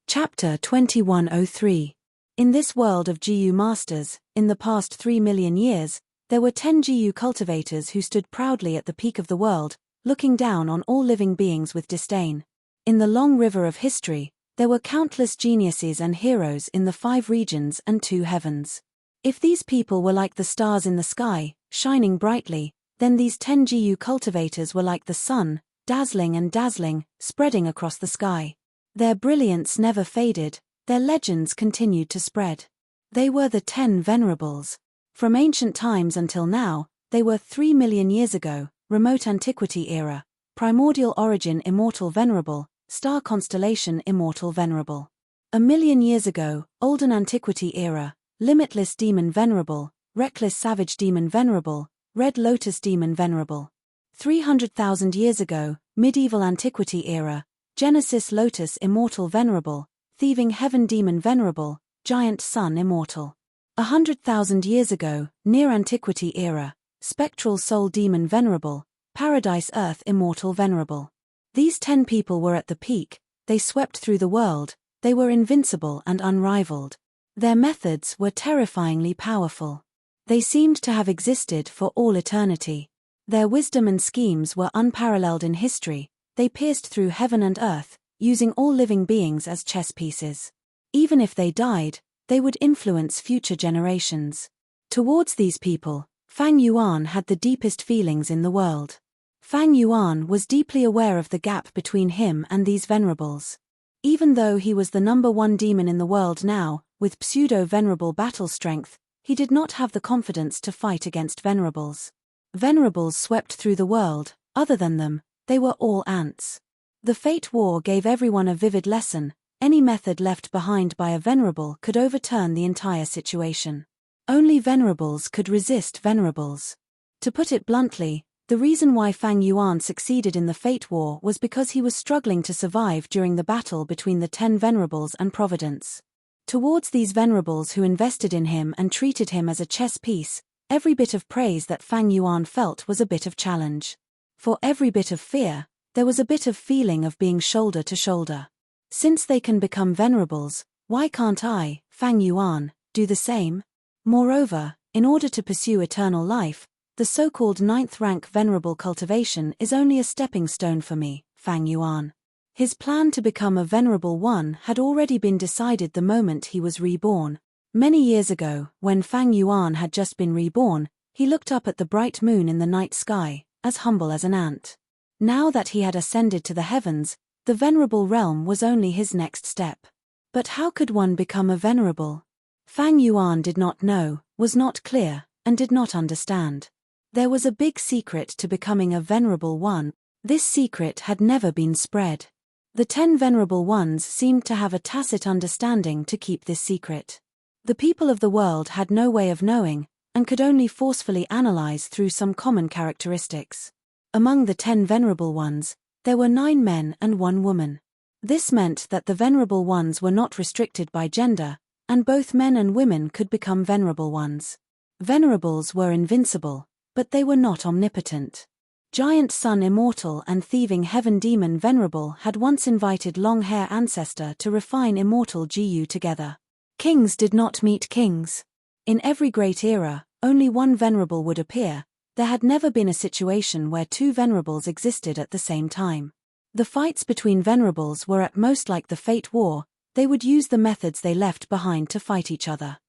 Chapter 2103. In this world of Jiyu masters, in the past 3 million years, there were 10 Jiyu cultivators who stood proudly at the peak of the world, looking down on all living beings with disdain. In the long river of history, there were countless geniuses and heroes in the 5 regions and 2 heavens. If these people were like the stars in the sky, shining brightly, then these 10 Jiyu cultivators were like the sun, dazzling, spreading across the sky. Their brilliance never faded, their legends continued to spread. They were the 10 Venerables. From ancient times until now, they were 3 million years ago, remote antiquity era, primordial origin immortal Venerable, star constellation immortal Venerable. 1,000,000 years ago, olden antiquity era, limitless demon Venerable, reckless savage demon Venerable, red lotus demon Venerable. 300,000 years ago, medieval antiquity era, Genesis lotus immortal Venerable, thieving heaven demon Venerable, giant sun immortal. 100,000 years ago, near antiquity era, spectral soul demon Venerable, paradise earth immortal Venerable. These 10 people were at the peak, they swept through the world, they were invincible and unrivaled. Their methods were terrifyingly powerful. They seemed to have existed for all eternity. Their wisdom and schemes were unparalleled in history, they pierced through heaven and earth, using all living beings as chess pieces. Even if they died, they would influence future generations. Towards these people, Fang Yuan had the deepest feelings in the world. Fang Yuan was deeply aware of the gap between him and these Venerables. Even though he was the #1 demon in the world now, with pseudo-venerable battle strength, he did not have the confidence to fight against Venerables. Venerables swept through the world, other than them, they were all ants. The Fate War gave everyone a vivid lesson: any method left behind by a Venerable could overturn the entire situation. Only Venerables could resist Venerables. To put it bluntly, the reason why Fang Yuan succeeded in the Fate War was because he was struggling to survive during the battle between the 10 Venerables and Providence. Towards these Venerables who invested in him and treated him as a chess piece, every bit of praise that Fang Yuan felt was a bit of challenge. For every bit of fear, there was a bit of feeling of being shoulder to shoulder. Since they can become Venerables, why can't I, Fang Yuan, do the same? Moreover, in order to pursue eternal life, the so-called 9th rank Venerable cultivation is only a stepping stone for me, Fang Yuan. His plan to become a Venerable One had already been decided the moment he was reborn. Many years ago, when Fang Yuan had just been reborn, he looked up at the bright moon in the night sky, as humble as an ant. Now that he had ascended to the heavens, the Venerable realm was only his next step. But how could one become a Venerable? Fang Yuan did not know, was not clear, and did not understand. There was a big secret to becoming a Venerable One. This secret had never been spread. The 10 Venerable Ones seemed to have a tacit understanding to keep this secret. The people of the world had no way of knowing, and could only forcefully analyze through some common characteristics. Among the 10 Venerable Ones, there were 9 men and 1 woman. This meant that the Venerable Ones were not restricted by gender, and both men and women could become Venerable Ones. Venerables were invincible, but they were not omnipotent. Giant Sun Immortal and thieving Heaven Demon Venerable had once invited long-hair ancestor to refine immortal Jiyu together. Kings did not meet kings. In every great era, only one Venerable would appear. There had never been a situation where 2 Venerables existed at the same time. The fights between Venerables were at most like the Fate War. They would use the methods they left behind to fight each other.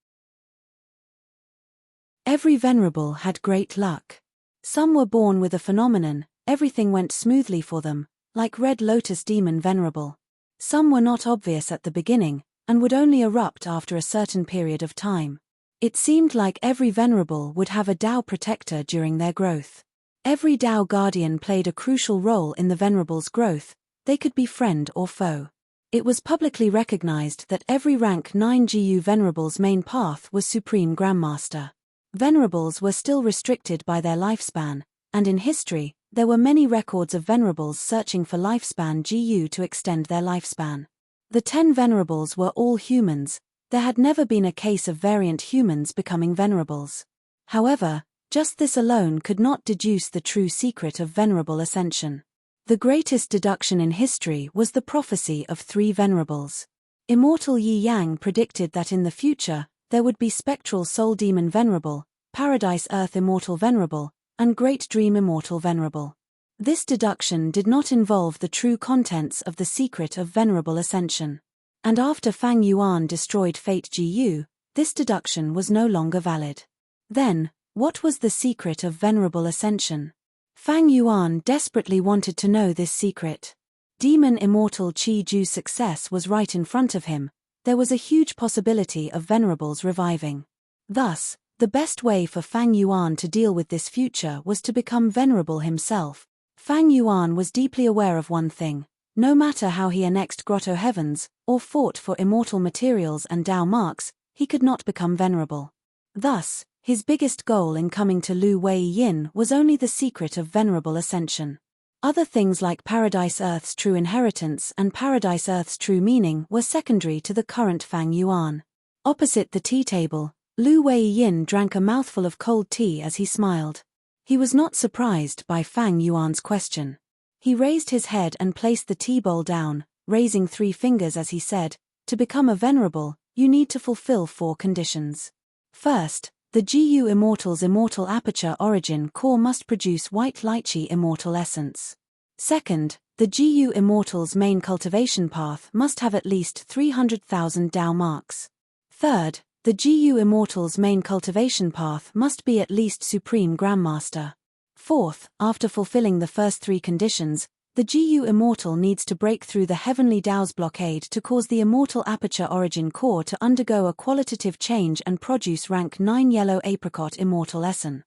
Every Venerable had great luck. Some were born with a phenomenon, everything went smoothly for them, like Red Lotus Demon Venerable. Some were not obvious at the beginning, and would only erupt after a certain period of time. It seemed like every Venerable would have a Tao protector during their growth. Every Tao guardian played a crucial role in the Venerable's growth. They could be friend or foe. It was publicly recognized that every rank 9 GU Venerable's main path was Supreme Grandmaster. Venerables were still restricted by their lifespan, and in history, there were many records of Venerables searching for lifespan GU to extend their lifespan. The 10 Venerables were all humans. There had never been a case of variant humans becoming Venerables. However, just this alone could not deduce the true secret of Venerable ascension. The greatest deduction in history was the prophecy of 3 Venerables. Immortal Yi Yang predicted that in the future, there would be Spectral Soul Demon Venerable, Paradise Earth Immortal Venerable, and Great Dream Immortal Venerable. This deduction did not involve the true contents of the secret of Venerable ascension. And after Fang Yuan destroyed Fate GU, this deduction was no longer valid. Then, what was the secret of Venerable ascension? Fang Yuan desperately wanted to know this secret. Demon Immortal Qi Ju's success was right in front of him. There was a huge possibility of Venerables reviving. Thus, the best way for Fang Yuan to deal with this future was to become Venerable himself. Fang Yuan was deeply aware of one thing: no matter how he annexed Grotto Heavens, or fought for immortal materials and Dao marks, he could not become Venerable. Thus, his biggest goal in coming to Lu Wei Yin was only the secret of Venerable ascension. Other things like Paradise Earth's true inheritance and Paradise Earth's true meaning were secondary to the current Fang Yuan. Opposite the tea table, Lu Wei Yin drank a mouthful of cold tea as he smiled. He was not surprised by Fang Yuan's question. He raised his head and placed the tea bowl down, raising 3 fingers as he said, "To become a Venerable, you need to fulfill 4 conditions. First, the GU Immortal's immortal aperture origin core must produce white lychee immortal essence. Second, the GU Immortal's main cultivation path must have at least 300,000 Dao marks. Third, the GU Immortal's main cultivation path must be at least Supreme Grandmaster. Fourth, after fulfilling the first 3 conditions, the GU Immortal needs to break through the Heavenly Dao's blockade to cause the Immortal Aperture Origin Core to undergo a qualitative change and produce rank 9 Yellow Apricot Immortal Essence."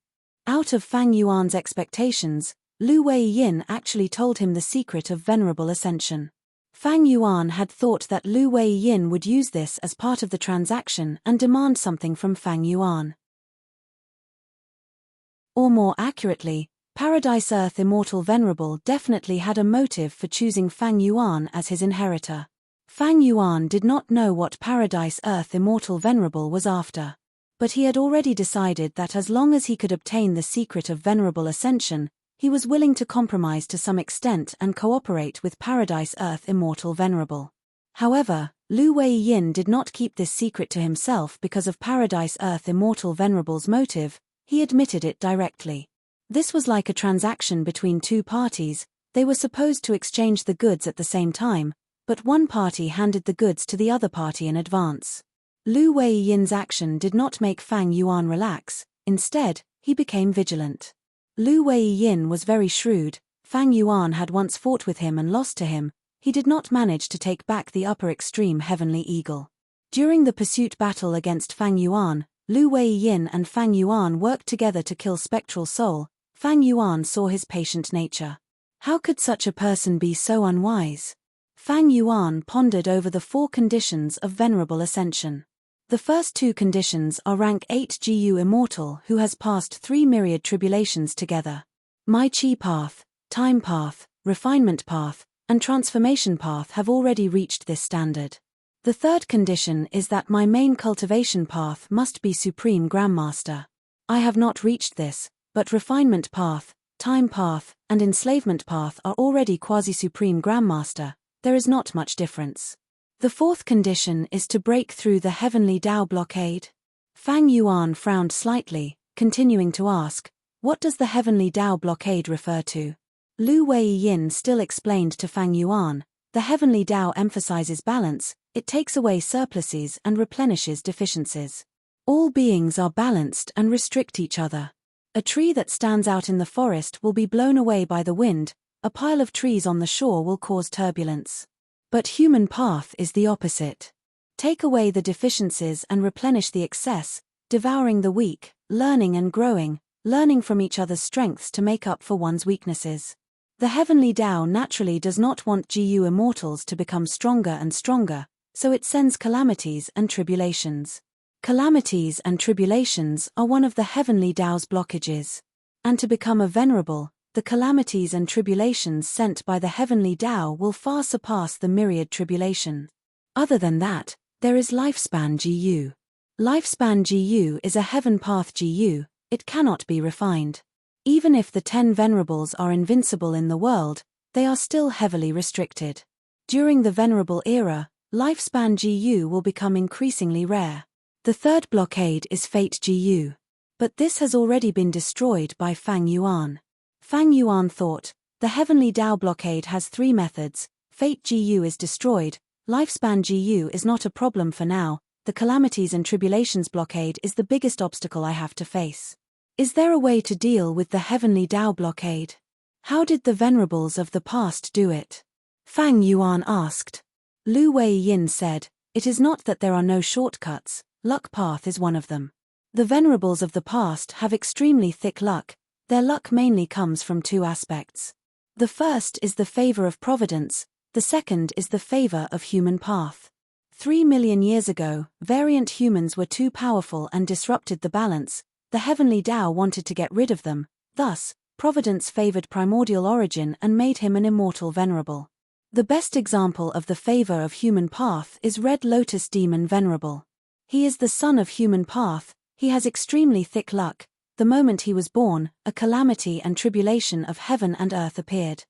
Out of Fang Yuan's expectations, Lu Wei Yin actually told him the secret of Venerable ascension. Fang Yuan had thought that Lu Wei Yin would use this as part of the transaction and demand something from Fang Yuan. Or more accurately, Paradise Earth Immortal Venerable definitely had a motive for choosing Fang Yuan as his inheritor. Fang Yuan did not know what Paradise Earth Immortal Venerable was after. But he had already decided that as long as he could obtain the secret of Venerable ascension, he was willing to compromise to some extent and cooperate with Paradise Earth Immortal Venerable. However, Lu Wei Yin did not keep this secret to himself because of Paradise Earth Immortal Venerable's motive. He admitted it directly. This was like a transaction between 2 parties. They were supposed to exchange the goods at the same time, but one party handed the goods to the other party in advance. Lu Wei Yin's action did not make Fang Yuan relax. Instead, he became vigilant. Lu Wei Yin was very shrewd. Fang Yuan had once fought with him and lost to him. He did not manage to take back the upper extreme Heavenly Eagle. During the pursuit battle against Fang Yuan, Lu Wei Yin and Fang Yuan worked together to kill Spectral Soul. Fang Yuan saw his patient nature. How could such a person be so unwise? Fang Yuan pondered over the 4 conditions of Venerable ascension. The first 2 conditions are rank 8 GU Immortal who has passed 3 myriad tribulations together. My Qi path, time path, refinement path, and transformation path have already reached this standard. The third condition is that my main cultivation path must be Supreme Grandmaster. I have not reached this, but refinement path, time path, and enslavement path are already quasi-Supreme Grandmaster. There is not much difference. The fourth condition is to break through the Heavenly Dao blockade. Fang Yuan frowned slightly, continuing to ask, "What does the Heavenly Dao blockade refer to?" Lu Wei Yin still explained to Fang Yuan, "The Heavenly Dao emphasizes balance, it takes away surpluses and replenishes deficiencies. All beings are balanced and restrict each other. A tree that stands out in the forest will be blown away by the wind, a pile of trees on the shore will cause turbulence. But human path is the opposite. Take away the deficiencies and replenish the excess, devouring the weak, learning and growing, learning from each other's strengths to make up for one's weaknesses. The heavenly Tao naturally does not want Gu immortals to become stronger and stronger, so it sends calamities and tribulations. Calamities and tribulations are one of the heavenly Tao's blockages. And to become a venerable, the calamities and tribulations sent by the heavenly Tao will far surpass the myriad tribulation. Other than that, there is lifespan Gu. Lifespan Gu is a heaven path Gu, it cannot be refined. Even if the 10 venerables are invincible in the world, they are still heavily restricted. During the venerable era, lifespan Gu will become increasingly rare. The third blockade is fate Gu. But this has already been destroyed by Fang Yuan. Fang Yuan thought, the heavenly Tao blockade has 3 methods, fate Gu is destroyed, lifespan Gu is not a problem for now, the calamities and tribulations blockade is the biggest obstacle I have to face. Is there a way to deal with the heavenly Tao blockade? How did the venerables of the past do it? Fang Yuan asked. Lu Wei-yin said, it is not that there are no shortcuts, luck path is one of them. The venerables of the past have extremely thick luck, their luck mainly comes from 2 aspects. The first is the favor of providence, the second is the favor of human path. 3 million years ago, variant humans were too powerful and disrupted the balance, the heavenly Tao wanted to get rid of them, thus, providence favored primordial origin and made him an immortal venerable. The best example of the favor of human path is Red Lotus Demon Venerable. He is the son of human path, he has extremely thick luck. The moment he was born, a calamity and tribulation of heaven and earth appeared.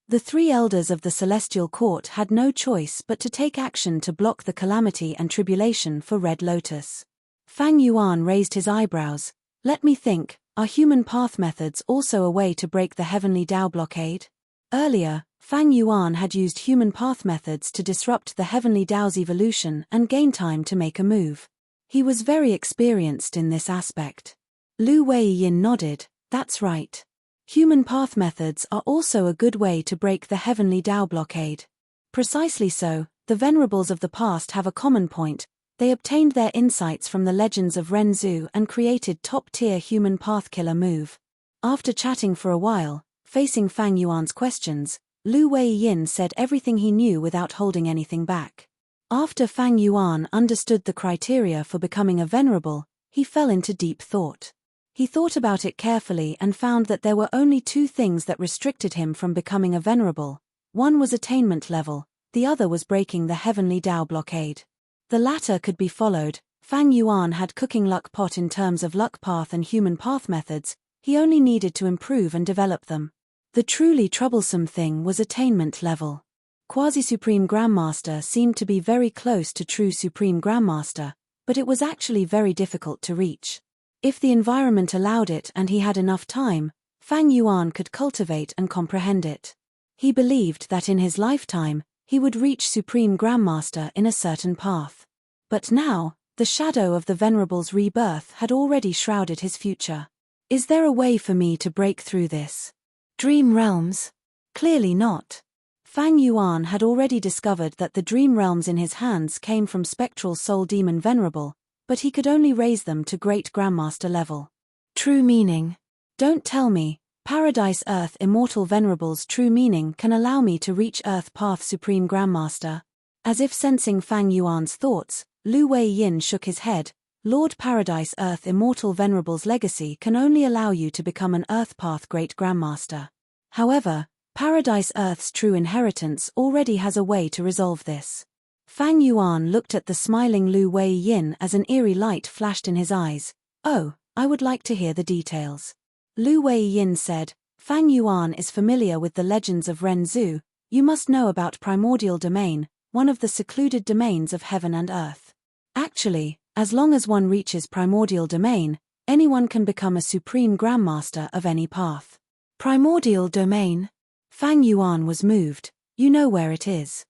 The 3 elders of the celestial court had no choice but to take action to block the calamity and tribulation for Red Lotus. Fang Yuan raised his eyebrows. Let me think, are human path methods also a way to break the heavenly Tao blockade? Earlier, Fang Yuan had used human path methods to disrupt the heavenly Tao's evolution and gain time to make a move. He was very experienced in this aspect. Lu Wei-yin nodded, that's right. Human path methods are also a good way to break the heavenly Tao blockade. Precisely so, the venerables of the past have a common point, they obtained their insights from the legends of Renzu and created top-tier human path killer move. After chatting for a while, facing Fang Yuan's questions, Lu Wei-yin said everything he knew without holding anything back. After Fang Yuan understood the criteria for becoming a venerable, he fell into deep thought. He thought about it carefully and found that there were only 2 things that restricted him from becoming a venerable. One was attainment level, the other was breaking the heavenly Tao blockade. The latter could be followed. Fang Yuan had cooking luck pot in terms of luck path and human path methods, he only needed to improve and develop them. The truly troublesome thing was attainment level. Quasi-Supreme Grandmaster seemed to be very close to true Supreme Grandmaster, but it was actually very difficult to reach. If the environment allowed it and he had enough time, Fang Yuan could cultivate and comprehend it. He believed that in his lifetime, he would reach Supreme Grandmaster in a certain path. But now, the shadow of the Venerable's rebirth had already shrouded his future. Is there a way for me to break through this? Dream realms? Clearly not. Fang Yuan had already discovered that the dream realms in his hands came from spectral soul demon Venerable, but he could only raise them to great Grandmaster level. True meaning. Don't tell me, Paradise Earth Immortal Venerable's true meaning can allow me to reach Earth Path Supreme Grandmaster. As if sensing Fang Yuan's thoughts, Lu Wei-yin shook his head. Lord Paradise Earth Immortal Venerable's legacy can only allow you to become an Earth Path Great Grandmaster. However, Paradise Earth's true inheritance already has a way to resolve this. Fang Yuan looked at the smiling Lu Wei-yin as an eerie light flashed in his eyes. Oh, I would like to hear the details. Lu Wei-yin said, Fang Yuan is familiar with the legends of Renzu, you must know about Primordial Domain, one of the secluded domains of heaven and earth. Actually, as long as one reaches Primordial Domain, anyone can become a Supreme Grandmaster of any path. Primordial Domain? Fang Yuan was moved. You know where it is.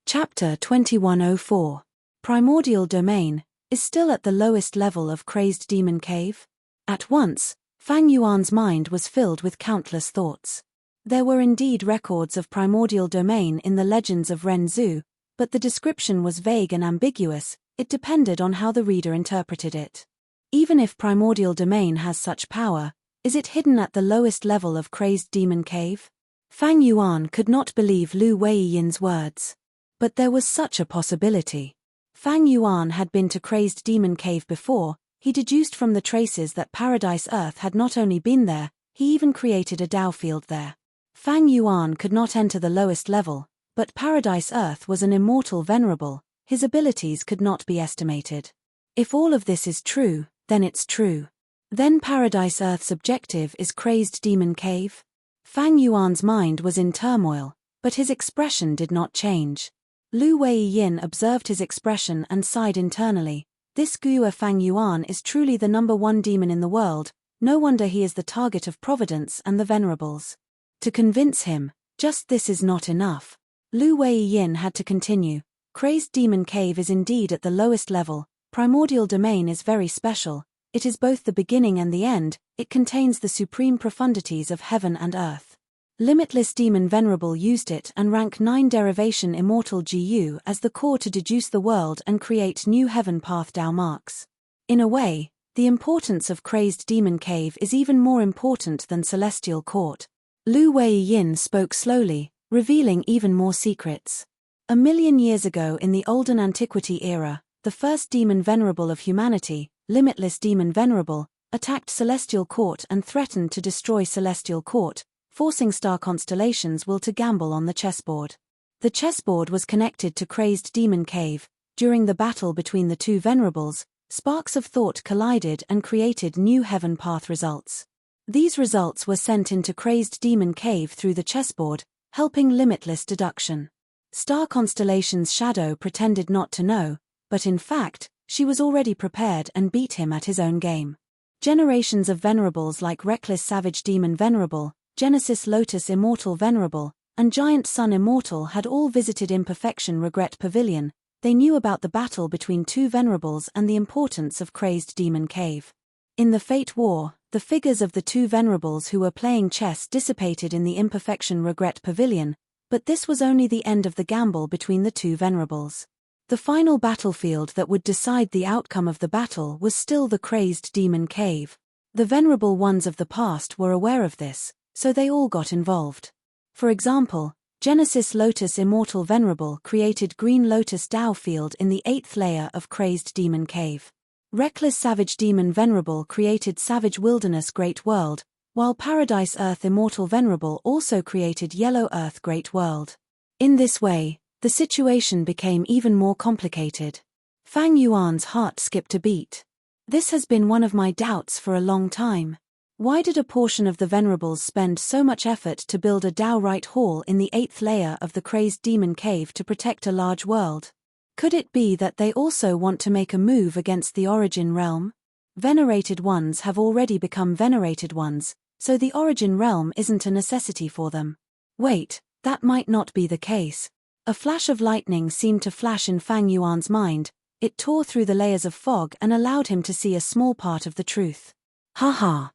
Chapter 2104. Primordial Domain is still at the lowest level of Crazed Demon Cave. At once, Fang Yuan's mind was filled with countless thoughts. There were indeed records of Primordial Domain in the legends of Renzu, but the description was vague and ambiguous, It depended on how the reader interpreted it. Even if primordial domain has such power, is it hidden at the lowest level of crazed demon cave? Fang Yuan could not believe Lu Weiyin's words. But there was such a possibility. Fang Yuan had been to crazed demon cave before. He deduced from the traces that Paradise Earth had not only been there, he even created a Dao field there. Fang Yuan could not enter the lowest level, but Paradise Earth was an immortal venerable. His abilities could not be estimated. If all of this is true, then it's true. Then Paradise Earth's objective is crazed demon cave? Fang Yuan's mind was in turmoil, but his expression did not change. Lu Weiyin observed his expression and sighed internally. This Guo Fang Yuan is truly the #1 demon in the world, no wonder he is the target of Providence and the Venerables. To convince him, just this is not enough. Lu Weiyin had to continue. Crazed demon cave is indeed at the lowest level. Primordial domain is very special. It is both the beginning and the end. It contains the supreme profundities of heaven and earth. Limitless Demon Venerable used it and rank 9 derivation Immortal GU as the core to deduce the world and create new heaven path Dao marks. In a way, the importance of Crazed Demon Cave is even more important than Celestial Court. Lu Weiyin spoke slowly, revealing even more secrets. 1,000,000 years ago in the Olden Antiquity era, the first Demon Venerable of humanity, Limitless Demon Venerable, attacked Celestial Court and threatened to destroy Celestial Court, forcing star constellations will to gamble on the chessboard. The chessboard was connected to Crazed Demon Cave. During the battle between the two venerables, sparks of thought collided and created new heaven path results. These results were sent into Crazed Demon Cave through the chessboard, helping limitless deduction. Star Constellation's shadow pretended not to know, but in fact, she was already prepared and beat him at his own game. Generations of venerables like Reckless Savage Demon Venerable, Genesis Lotus Immortal Venerable, and Giant Sun Immortal had all visited Imperfection Regret Pavilion. They knew about the battle between two venerables and the importance of Crazed Demon Cave. In the Fate War, the figures of the two venerables who were playing chess dissipated in the Imperfection Regret Pavilion, but this was only the end of the gamble between the two venerables. The final battlefield that would decide the outcome of the battle was still the Crazed Demon Cave. The venerable ones of the past were aware of this, so they all got involved. For example, Genesis Lotus Immortal Venerable created Green Lotus Dao Field in the 8th layer of Crazed Demon Cave. Reckless Savage Demon Venerable created Savage Wilderness Great World, while Paradise Earth Immortal Venerable also created Yellow Earth Great World. In this way, the situation became even more complicated. Fang Yuan's heart skipped a beat. This has been one of my doubts for a long time. Why did a portion of the venerables spend so much effort to build a Dao Right Hall in the 8th layer of the Crazed Demon Cave to protect a large world? Could it be that they also want to make a move against the Origin Realm? Venerated ones have already become venerated ones, so the Origin Realm isn't a necessity for them. Wait, that might not be the case. A flash of lightning seemed to flash in Fang Yuan's mind. It tore through the layers of fog and allowed him to see a small part of the truth. Ha ha!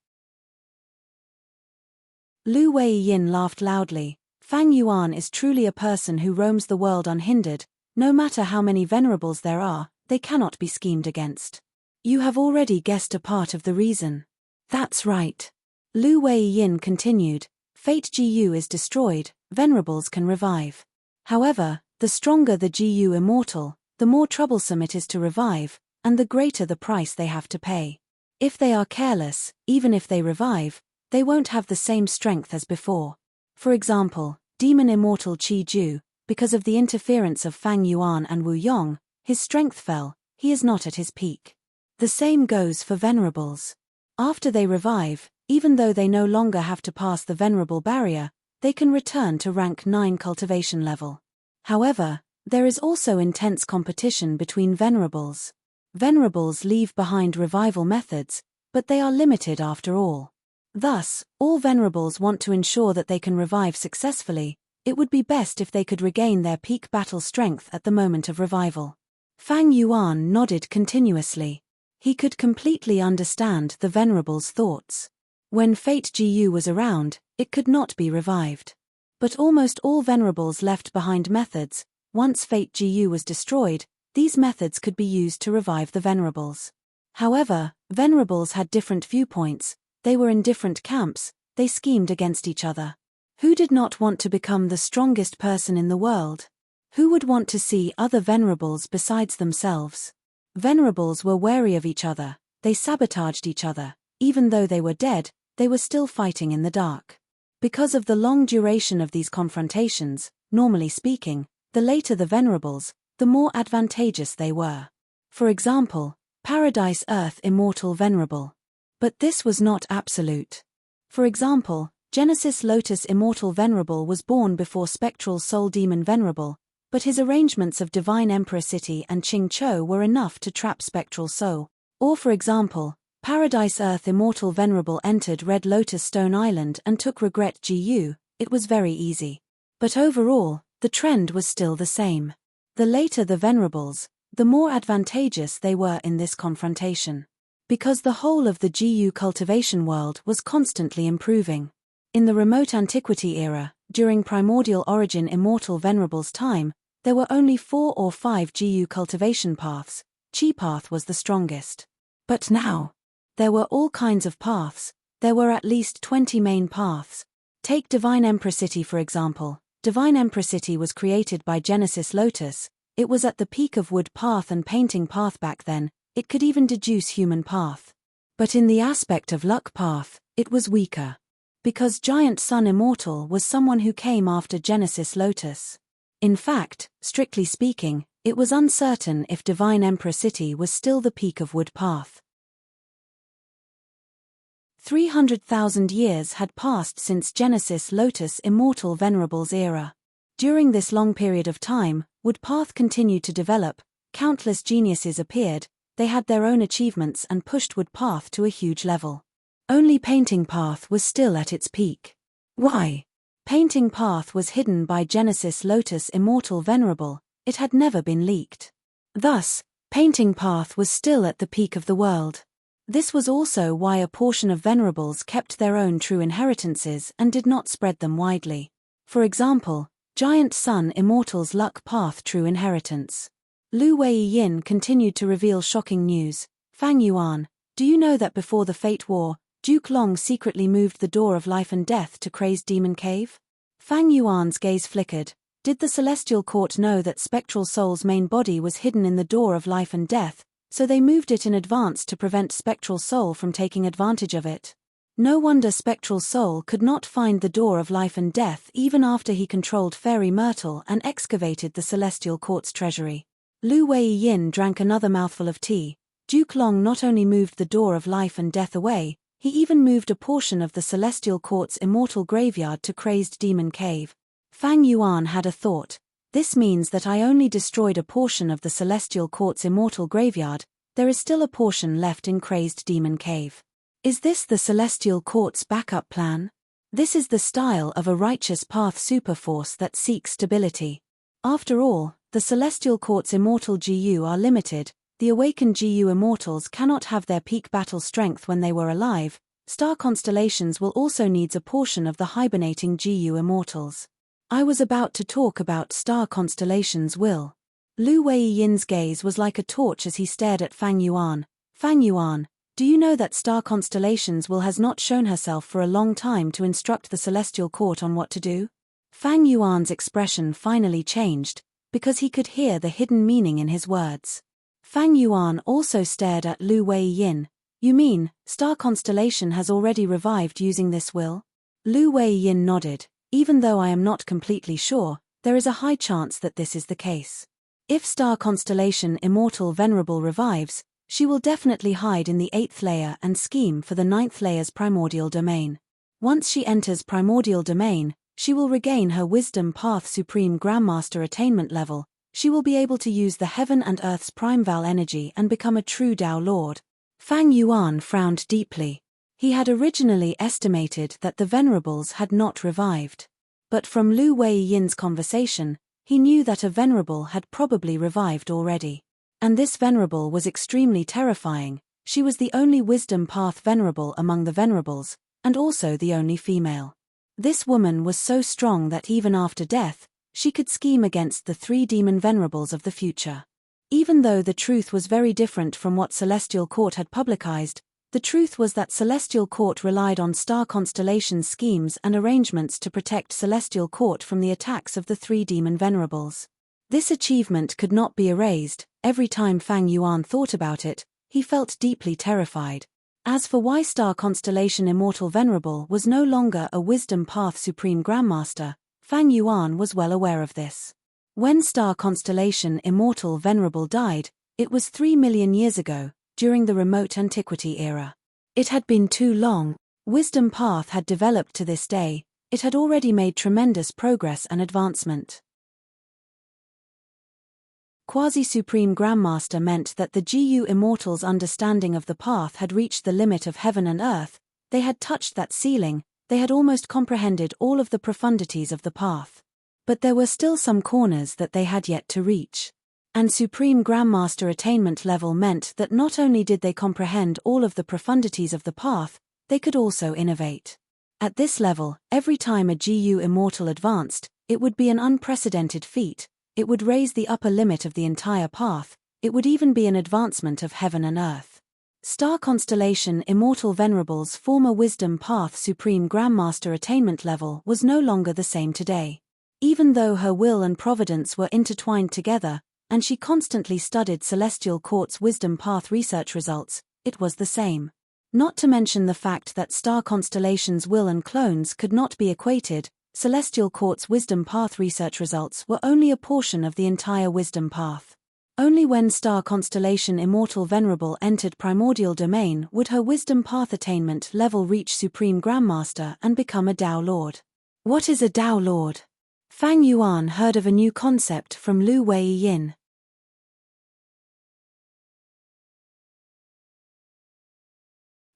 Lu Weiyin laughed loudly. Fang Yuan is truly a person who roams the world unhindered. No matter how many venerables there are, they cannot be schemed against. You have already guessed a part of the reason. That's right. Lu Weiyin continued. Fate GU is destroyed, venerables can revive. However, the stronger the GU immortal, the more troublesome it is to revive, and the greater the price they have to pay. If they are careless, even if they revive, they won't have the same strength as before. For example, Demon Immortal Qi Ju, because of the interference of Fang Yuan and Wu Yong, his strength fell, he is not at his peak. The same goes for venerables. After they revive, even though they no longer have to pass the venerable barrier, they can return to rank 9 cultivation level. However, there is also intense competition between venerables. Venerables leave behind revival methods, but they are limited after all. Thus, all venerables want to ensure that they can revive successfully. It would be best if they could regain their peak battle strength at the moment of revival. Fang Yuan nodded continuously. He could completely understand the venerable's thoughts. When Fate GU was around, it could not be revived. But almost all venerables left behind methods. Once Fate GU was destroyed, these methods could be used to revive the Venerables. However, Venerables had different viewpoints, they were in different camps, they schemed against each other. Who did not want to become the strongest person in the world? Who would want to see other Venerables besides themselves? Venerables were wary of each other, they sabotaged each other, even though they were dead, they were still fighting in the dark. Because of the long duration of these confrontations, normally speaking, the later the Venerables, the more advantageous they were. For example, Paradise Earth Immortal Venerable. But this was not absolute. For example, Genesis Lotus Immortal Venerable was born before Spectral Soul Demon Venerable, but his arrangements of Divine Emperor City and Ching Cho were enough to trap Spectral Soul. Or for example, Paradise Earth Immortal Venerable entered Red Lotus Stone Island and took Regret GU, it was very easy. But overall, the trend was still the same. The later the Venerables, the more advantageous they were in this confrontation. Because the whole of the GU cultivation world was constantly improving. In the remote antiquity era, during primordial origin Immortal Venerable's time, there were only 4 or 5 GU cultivation paths, Chi path was the strongest. But now, there were all kinds of paths, there were at least 20 main paths. Take Divine Emperor City for example. Divine Emperor City was created by Genesis Lotus, it was at the peak of Wood path and Painting path back then, it could even deduce Human path. But in the aspect of Luck path, it was weaker. Because Giant Sun Immortal was someone who came after Genesis Lotus. In fact, strictly speaking, it was uncertain if Divine Emperor City was still the peak of Wood path. 300,000 years had passed since Genesis Lotus Immortal Venerable's era. During this long period of time, Wood path continued to develop, countless geniuses appeared, they had their own achievements and pushed Wood path to a huge level. Only Painting path was still at its peak. Why? Painting path was hidden by Genesis Lotus Immortal Venerable, it had never been leaked. Thus, Painting path was still at the peak of the world. This was also why a portion of Venerables kept their own true inheritances and did not spread them widely. For example, Giant Sun Immortal's Luck path true inheritance. Lu Wei-yin continued to reveal shocking news. Fang Yuan, do you know that before the Fate War, Duke Long secretly moved the door of life and death to Crazed Demon Cave? Fang Yuan's gaze flickered. Did the Celestial Court know that Spectral Soul's main body was hidden in the door of life and death, so they moved it in advance to prevent Spectral Soul from taking advantage of it? No wonder Spectral Soul could not find the door of life and death even after he controlled Fairy Myrtle and excavated the Celestial Court's treasury. Lu Wei-yin drank another mouthful of tea. Duke Long not only moved the door of life and death away, he even moved a portion of the Celestial Court's immortal graveyard to Crazed Demon Cave. Fang Yuan had a thought. This means that I only destroyed a portion of the Celestial Court's immortal graveyard, there is still a portion left in Crazed Demon Cave. Is this the Celestial Court's backup plan? This is the style of a righteous path superforce that seeks stability. After all, the Celestial Court's immortal GU are limited, the awakened GU immortals cannot have their peak battle strength when they were alive, star constellations will also need a portion of the hibernating GU immortals. I was about to talk about star constellations will. Lu Wei-yin's gaze was like a torch as he stared at Fang Yuan. Fang Yuan, do you know that star constellations will has not shown herself for a long time to instruct the Celestial Court on what to do? Fang Yuan's expression finally changed, because he could hear the hidden meaning in his words. Fang Yuan also stared at Lu Wei-yin. You mean, star constellation has already revived using this will? Lu Wei-yin nodded. Even though I am not completely sure, there is a high chance that this is the case. If star constellation Immortal Venerable revives, she will definitely hide in the 8th layer and scheme for the 9th layer's primordial domain. Once she enters primordial domain, she will regain her Wisdom Path Supreme Grandmaster attainment level, she will be able to use the heaven and earth's primeval energy and become a true Tao Lord. Fang Yuan frowned deeply. He had originally estimated that the Venerables had not revived. But from Lu Wei-yin's conversation, he knew that a Venerable had probably revived already. And this Venerable was extremely terrifying, she was the only Wisdom Path Venerable among the Venerables, and also the only female. This woman was so strong that even after death, she could scheme against the 3 demon Venerables of the future. Even though the truth was very different from what Celestial Court had publicized, the truth was that Celestial Court relied on star constellations' schemes and arrangements to protect Celestial Court from the attacks of the three demon venerables. This achievement could not be erased. Every time Fang Yuan thought about it, he felt deeply terrified. As for why Star Constellation Immortal Venerable was no longer a Wisdom Path Supreme Grandmaster, Fang Yuan was well aware of this. When Star Constellation Immortal Venerable died, it was 3 million years ago, during the remote antiquity era. It had been too long. Wisdom Path had developed to this day. It had already made tremendous progress and advancement. Quasi-Supreme Grandmaster meant that the GU Immortals' understanding of the path had reached the limit of heaven and earth. They had touched that ceiling. They had almost comprehended all of the profundities of the path. But there were still some corners that they had yet to reach. And Supreme Grandmaster attainment level meant that not only did they comprehend all of the profundities of the path, they could also innovate. At this level, every time a GU Immortal advanced, it would be an unprecedented feat. It would raise the upper limit of the entire path. It would even be an advancement of heaven and earth. Star Constellation Immortal Venerable's former Wisdom Path Supreme Grandmaster attainment level was no longer the same today. Even though her will and providence were intertwined together, and she constantly studied Celestial Court's Wisdom Path research results, it was the same. Not to mention the fact that Star Constellation's will and clones could not be equated. Celestial Court's Wisdom Path research results were only a portion of the entire Wisdom Path. Only when Star Constellation Immortal Venerable entered Primordial Domain would her Wisdom Path attainment level reach Supreme Grandmaster and become a Tao Lord. What is a Tao Lord? Fang Yuan heard of a new concept from Lu Wei-yin.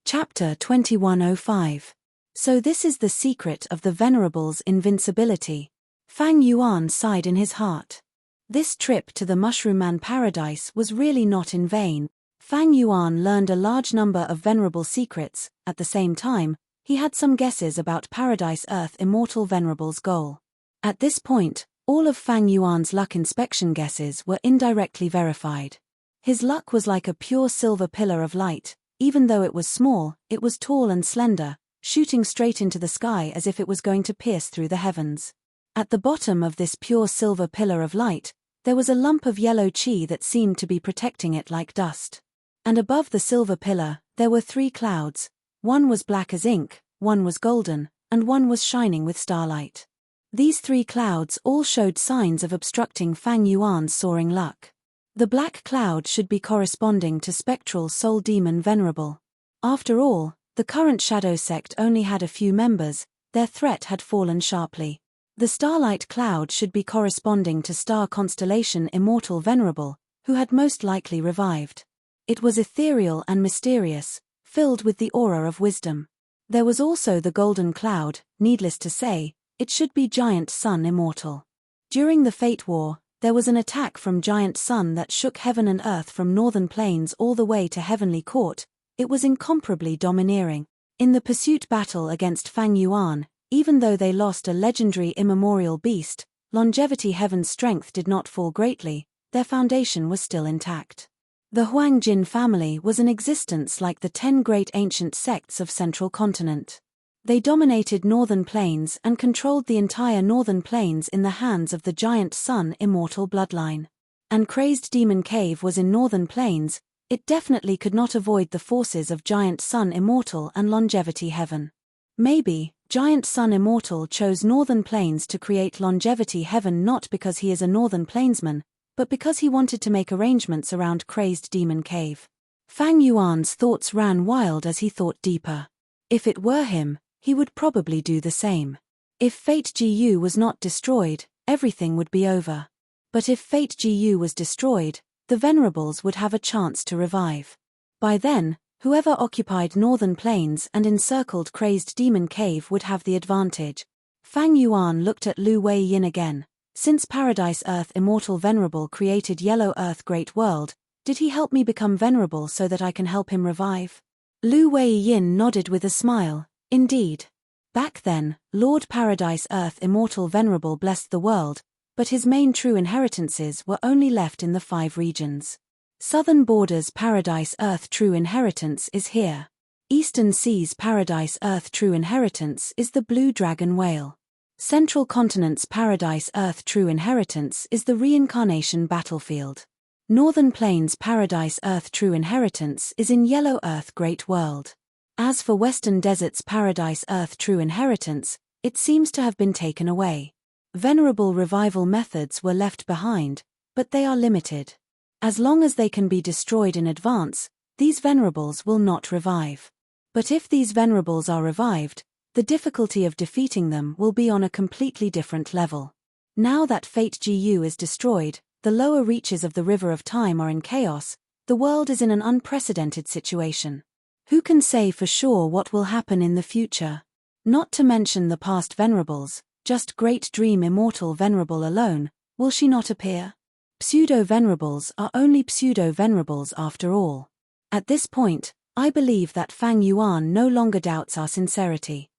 Chapter 2105. So this is the secret of the Venerable's invincibility. Fang Yuan sighed in his heart. This trip to the Mushroom Man Paradise was really not in vain. Fang Yuan learned a large number of Venerable secrets. At the same time, he had some guesses about Paradise Earth Immortal Venerable's goal. At this point, all of Fang Yuan's luck inspection guesses were indirectly verified. His luck was like a pure silver pillar of light. Even though it was small, it was tall and slender, shooting straight into the sky as if it was going to pierce through the heavens. At the bottom of this pure silver pillar of light, there was a lump of yellow chi that seemed to be protecting it like dust. And above the silver pillar, there were 3 clouds. One was black as ink, one was golden, and one was shining with starlight. These 3 clouds all showed signs of obstructing Fang Yuan's soaring luck. The black cloud should be corresponding to Spectral Soul Demon Venerable. After all, the current Shadow Sect only had a few members. Their threat had fallen sharply. The starlight cloud should be corresponding to Star Constellation Immortal Venerable, who had most likely revived. It was ethereal and mysterious, filled with the aura of wisdom. There was also the golden cloud. Needless to say, it should be Giant Sun Immortal. During the Fate War, there was an attack from Giant Sun that shook heaven and earth from northern plains all the way to Heavenly Court. It was incomparably domineering. In the pursuit battle against Fang Yuan, even though they lost a legendary immemorial beast, Longevity Heaven's strength did not fall greatly. Their foundation was still intact. The Huangjin family was in existence like the 10 great ancient sects of Central Continent. They dominated northern plains and controlled the entire northern plains in the hands of the Giant Sun Immortal bloodline. And Crazed Demon Cave was in northern plains. It definitely could not avoid the forces of Giant Sun Immortal and Longevity Heaven. Maybe, Giant Sun Immortal chose Northern Plains to create Longevity Heaven not because he is a Northern Plainsman, but because he wanted to make arrangements around Crazed Demon Cave. Fang Yuan's thoughts ran wild as he thought deeper. If it were him, he would probably do the same. If Fate GU was not destroyed, everything would be over. But if Fate GU was destroyed, the Venerables would have a chance to revive. By then, whoever occupied Northern Plains and encircled Crazed Demon Cave would have the advantage. Fang Yuan looked at Lu Wei-yin again. Since Paradise Earth Immortal Venerable created Yellow Earth Great World, did he help me become venerable so that I can help him revive? Lu Wei-yin nodded with a smile. Indeed. Back then, Lord Paradise Earth Immortal Venerable blessed the world. but his main true inheritances were only left in the 5 regions. Southern Borders Paradise Earth True Inheritance is here. Eastern Seas Paradise Earth True Inheritance is the Blue Dragon Whale. Central Continents Paradise Earth True Inheritance is the Reincarnation Battlefield. Northern Plains Paradise Earth True Inheritance is in Yellow Earth Great World. As for Western Deserts Paradise Earth True Inheritance, it seems to have been taken away. Venerable revival methods were left behind, but they are limited. As long as they can be destroyed in advance, these venerables will not revive. But if these venerables are revived, the difficulty of defeating them will be on a completely different level. Now that Fate GU is destroyed, the lower reaches of the River of Time are in chaos, the world is in an unprecedented situation. Who can say for sure what will happen in the future? Not to mention the past venerables, just Great Dream Immortal Venerable alone, will she not appear? Pseudo-venerables are only pseudo-venerables after all. At this point, I believe that Fang Yuan no longer doubts our sincerity.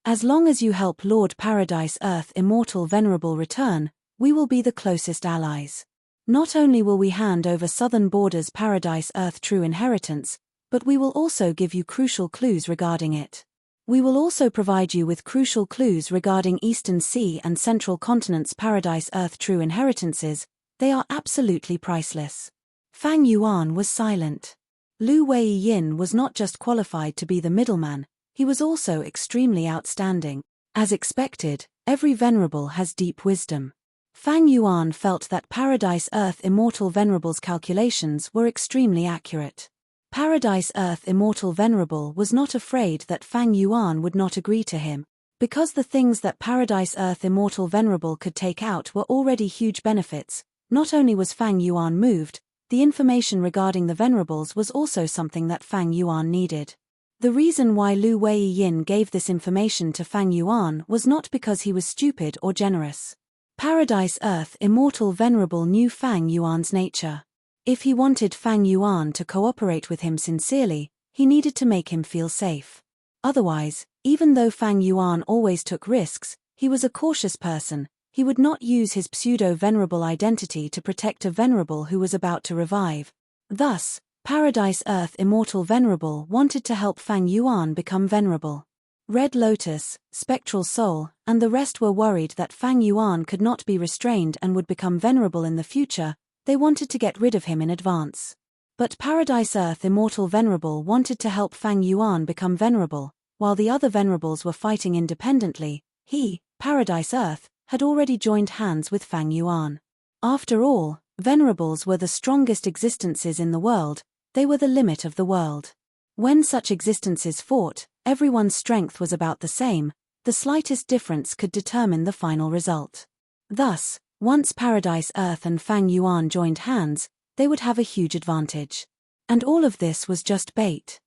As long as you help Lord Paradise Earth Immortal Venerable return, we will be the closest allies. Not only will we hand over Southern Borders Paradise Earth True Inheritance, but we will also give you crucial clues regarding it. We will also provide you with crucial clues regarding Eastern Sea and Central Continents Paradise Earth True Inheritances. They are absolutely priceless. Fang Yuan was silent. Lu Weiyin was not just qualified to be the middleman, he was also extremely outstanding. As expected, every venerable has deep wisdom. Fang Yuan felt that Paradise Earth Immortal Venerable's calculations were extremely accurate. Paradise Earth Immortal Venerable was not afraid that Fang Yuan would not agree to him, because the things that Paradise Earth Immortal Venerable could take out were already huge benefits. Not only was Fang Yuan moved, the information regarding the venerables was also something that Fang Yuan needed. The reason why Lu Weiyin gave this information to Fang Yuan was not because he was stupid or generous. Paradise Earth Immortal Venerable knew Fang Yuan's nature. If he wanted Fang Yuan to cooperate with him sincerely, he needed to make him feel safe. Otherwise, even though Fang Yuan always took risks, he was a cautious person. He would not use his pseudo-venerable identity to protect a venerable who was about to revive. Thus, Paradise Earth Immortal Venerable wanted to help Fang Yuan become venerable. Red Lotus, Spectral Soul, and the rest were worried that Fang Yuan could not be restrained and would become venerable in the future. They wanted to get rid of him in advance. But Paradise Earth Immortal Venerable wanted to help Fang Yuan become venerable. While the other venerables were fighting independently, he, Paradise Earth, had already joined hands with Fang Yuan. After all, venerables were the strongest existences in the world. They were the limit of the world. When such existences fought, everyone's strength was about the same. The slightest difference could determine the final result. Thus, once Paradise Earth and Fang Yuan joined hands, they would have a huge advantage. And all of this was just bait.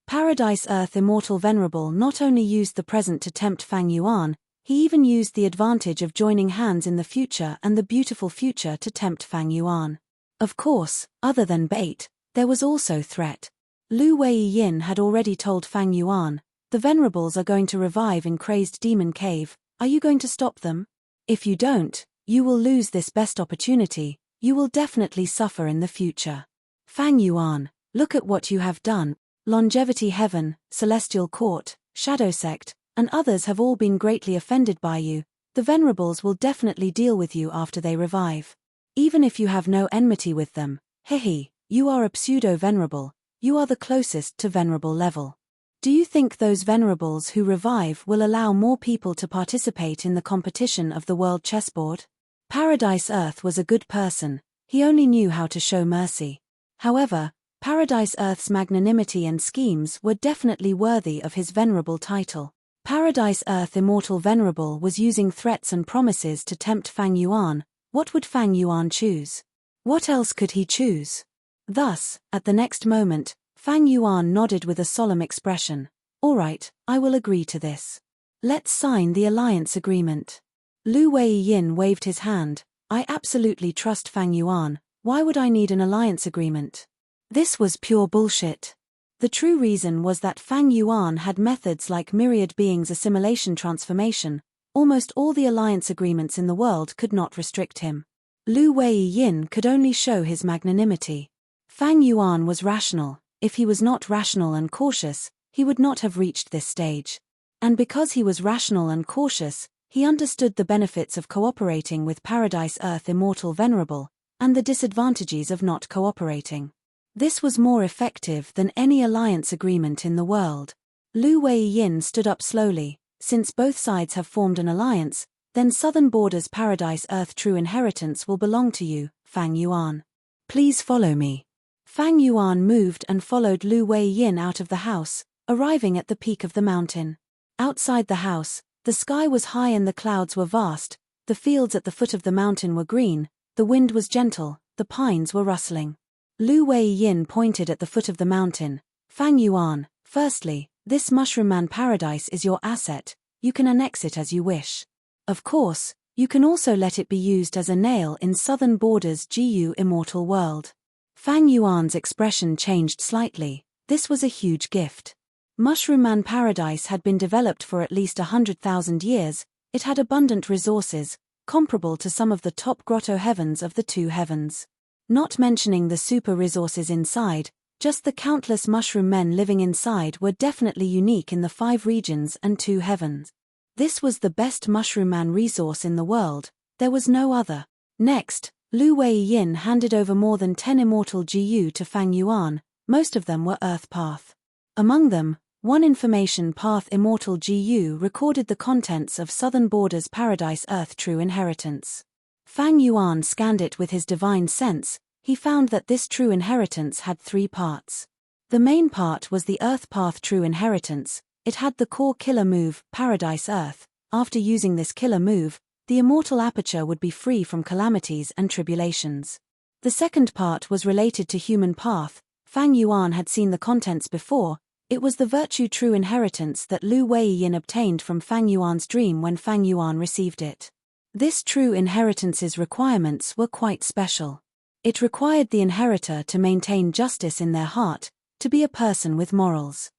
Paradise Earth Immortal Venerable not only used the present to tempt Fang Yuan, he even used the advantage of joining hands in the future and the beautiful future to tempt Fang Yuan. Of course, other than bait, there was also threat. Lu Weiyin had already told Fang Yuan, the venerables are going to revive in Crazed Demon Cave. Are you going to stop them? If you don't, you will lose this best opportunity. You will definitely suffer in the future. Fang Yuan, look at what you have done. Longevity Heaven, Celestial Court, Shadow Sect, and others have all been greatly offended by you. The venerables will definitely deal with you after they revive. Even if you have no enmity with them, hehe, you are a pseudo-venerable, you are the closest to venerable level. Do you think those venerables who revive will allow more people to participate in the competition of the world chessboard? Paradise Earth was a good person, he only knew how to show mercy. However, Paradise Earth's magnanimity and schemes were definitely worthy of his venerable title. Paradise Earth Immortal Venerable was using threats and promises to tempt Fang Yuan. What would Fang Yuan choose? What else could he choose? Thus, at the next moment, Fang Yuan nodded with a solemn expression. All right, I will agree to this. Let's sign the alliance agreement. Lu Weiyin waved his hand. I absolutely trust Fang Yuan. Why would I need an alliance agreement? This was pure bullshit. The true reason was that Fang Yuan had methods like myriad beings assimilation transformation. Almost all the alliance agreements in the world could not restrict him. Lu Weiyin could only show his magnanimity. Fang Yuan was rational. If he was not rational and cautious, he would not have reached this stage. And because he was rational and cautious, he understood the benefits of cooperating with Paradise Earth Immortal Venerable, and the disadvantages of not cooperating. This was more effective than any alliance agreement in the world. Lu Weiyin stood up slowly. Since both sides have formed an alliance, then Southern Borders Paradise Earth True Inheritance will belong to you, Fang Yuan. Please follow me. Fang Yuan moved and followed Lu Weiyin out of the house, arriving at the peak of the mountain. Outside the house, the sky was high and the clouds were vast, the fields at the foot of the mountain were green, the wind was gentle, the pines were rustling. Lu Weiyin pointed at the foot of the mountain. Fang Yuan, firstly, this Mushroom Man paradise is your asset, you can annex it as you wish. Of course, you can also let it be used as a nail in Southern Borders GU Immortal World. Fang Yuan's expression changed slightly. This was a huge gift. Mushroom Man paradise had been developed for at least 100,000 years, it had abundant resources, comparable to some of the top grotto heavens of the two heavens. Not mentioning the super resources inside, just the countless mushroom men living inside were definitely unique in the 5 regions and 2 heavens. This was the best Mushroom Man resource in the world, there was no other. Next, Lu Weiyin handed over more than 10 immortal GU to Fang Yuan, most of them were Earth Path. Among them, one Information Path Immortal GU recorded the contents of Southern Borders Paradise Earth True Inheritance. Fang Yuan scanned it with his divine sense. He found that this true inheritance had 3 parts. The main part was the Earth Path True Inheritance. It had the core killer move, Paradise Earth. After using this killer move, the immortal aperture would be free from calamities and tribulations. The second part was related to Human Path. Fang Yuan had seen the contents before. It was the Virtue True Inheritance that Lu Weiyin obtained from Fang Yuan's dream when Fang Yuan received it. This True Inheritance's requirements were quite special. It required the inheritor to maintain justice in their heart, to be a person with morals.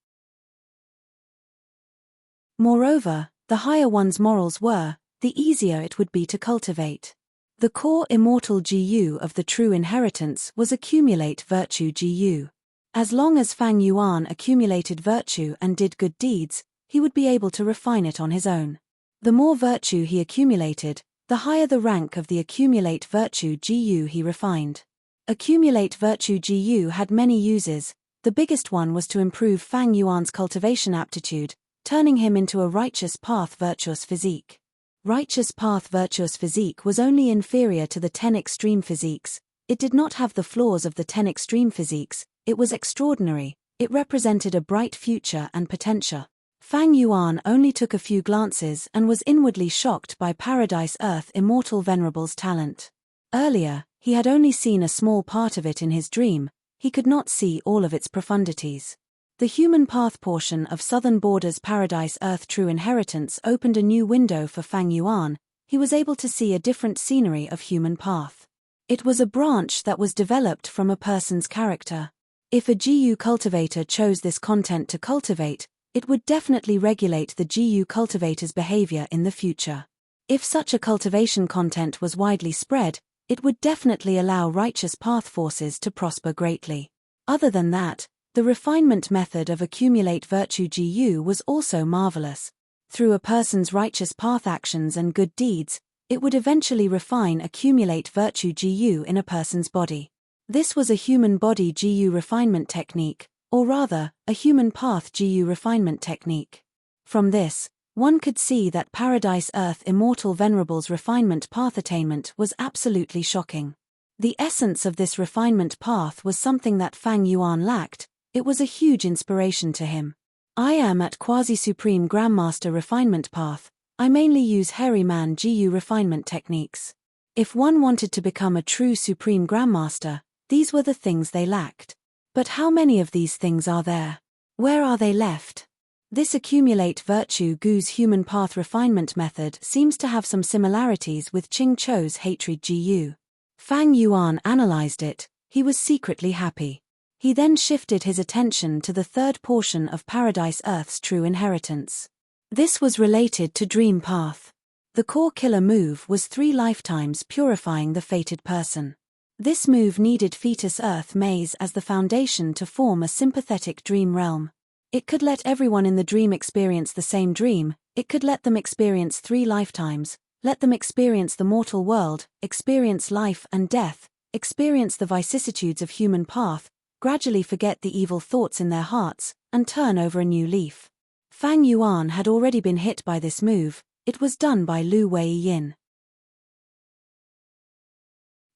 Moreover, the higher one's morals were, the easier it would be to cultivate. The core immortal GU of the true inheritance was accumulate virtue GU. As long as Fang Yuan accumulated virtue and did good deeds, he would be able to refine it on his own. The more virtue he accumulated, the higher the rank of the accumulate virtue GU he refined. Accumulate virtue GU had many uses. The biggest one was to improve Fang Yuan's cultivation aptitude, turning him into a righteous path virtuous physique. Righteous path virtuous physique was only inferior to the 10 extreme physiques. It did not have the flaws of the 10 extreme physiques, it was extraordinary, it represented a bright future and potential. Fang Yuan only took a few glances and was inwardly shocked by Paradise Earth Immortal Venerable's talent. Earlier, he had only seen a small part of it in his dream, he could not see all of its profundities. The Human Path portion of Southern Borders Paradise Earth True Inheritance opened a new window for Fang Yuan. He was able to see a different scenery of Human Path. It was a branch that was developed from a person's character. If a GU cultivator chose this content to cultivate, it would definitely regulate the GU cultivator's behavior in the future. If such a cultivation content was widely spread, it would definitely allow righteous path forces to prosper greatly. Other than that, the refinement method of accumulate virtue GU was also marvelous. Through a person's righteous path actions and good deeds, it would eventually refine accumulate virtue GU in a person's body. This was a human body GU refinement technique, or rather, a human path GU refinement technique. From this, one could see that Paradise Earth Immortal Venerable's refinement path attainment was absolutely shocking. The essence of this refinement path was something that Fang Yuan lacked. It was a huge inspiration to him. I am at Quasi-Supreme Grandmaster Refinement Path. I mainly use Hairy Man GU refinement techniques. If one wanted to become a true Supreme Grandmaster, these were the things they lacked. But how many of these things are there? Where are they left? This accumulate virtue GU's human path refinement method seems to have some similarities with Ching Chou's hatred GU. Fang Yuan analyzed it, he was secretly happy. He then shifted his attention to the third portion of Paradise Earth's true inheritance. This was related to Dream Path. The core killer move was 3 lifetimes purifying the fated person. This move needed Fetus Earth Maze as the foundation to form a sympathetic dream realm. It could let everyone in the dream experience the same dream, it could let them experience 3 lifetimes, let them experience the mortal world, experience life and death, experience the vicissitudes of human path, gradually forget the evil thoughts in their hearts, and turn over a new leaf. Fang Yuan had already been hit by this move. It was done by Lu Wei-yin.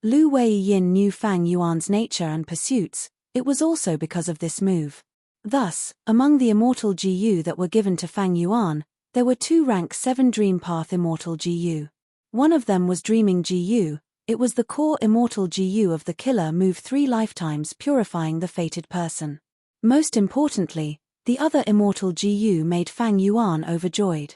Lu Wei-yin knew Fang Yuan's nature and pursuits. It was also because of this move. Thus, among the immortal GU that were given to Fang Yuan, there were 2 rank 7 Dream Path immortal GU. One of them was Dreaming GU. It was the core immortal GU of the killer move 3 lifetimes purifying the fated person. Most importantly, the other immortal GU made Fang Yuan overjoyed.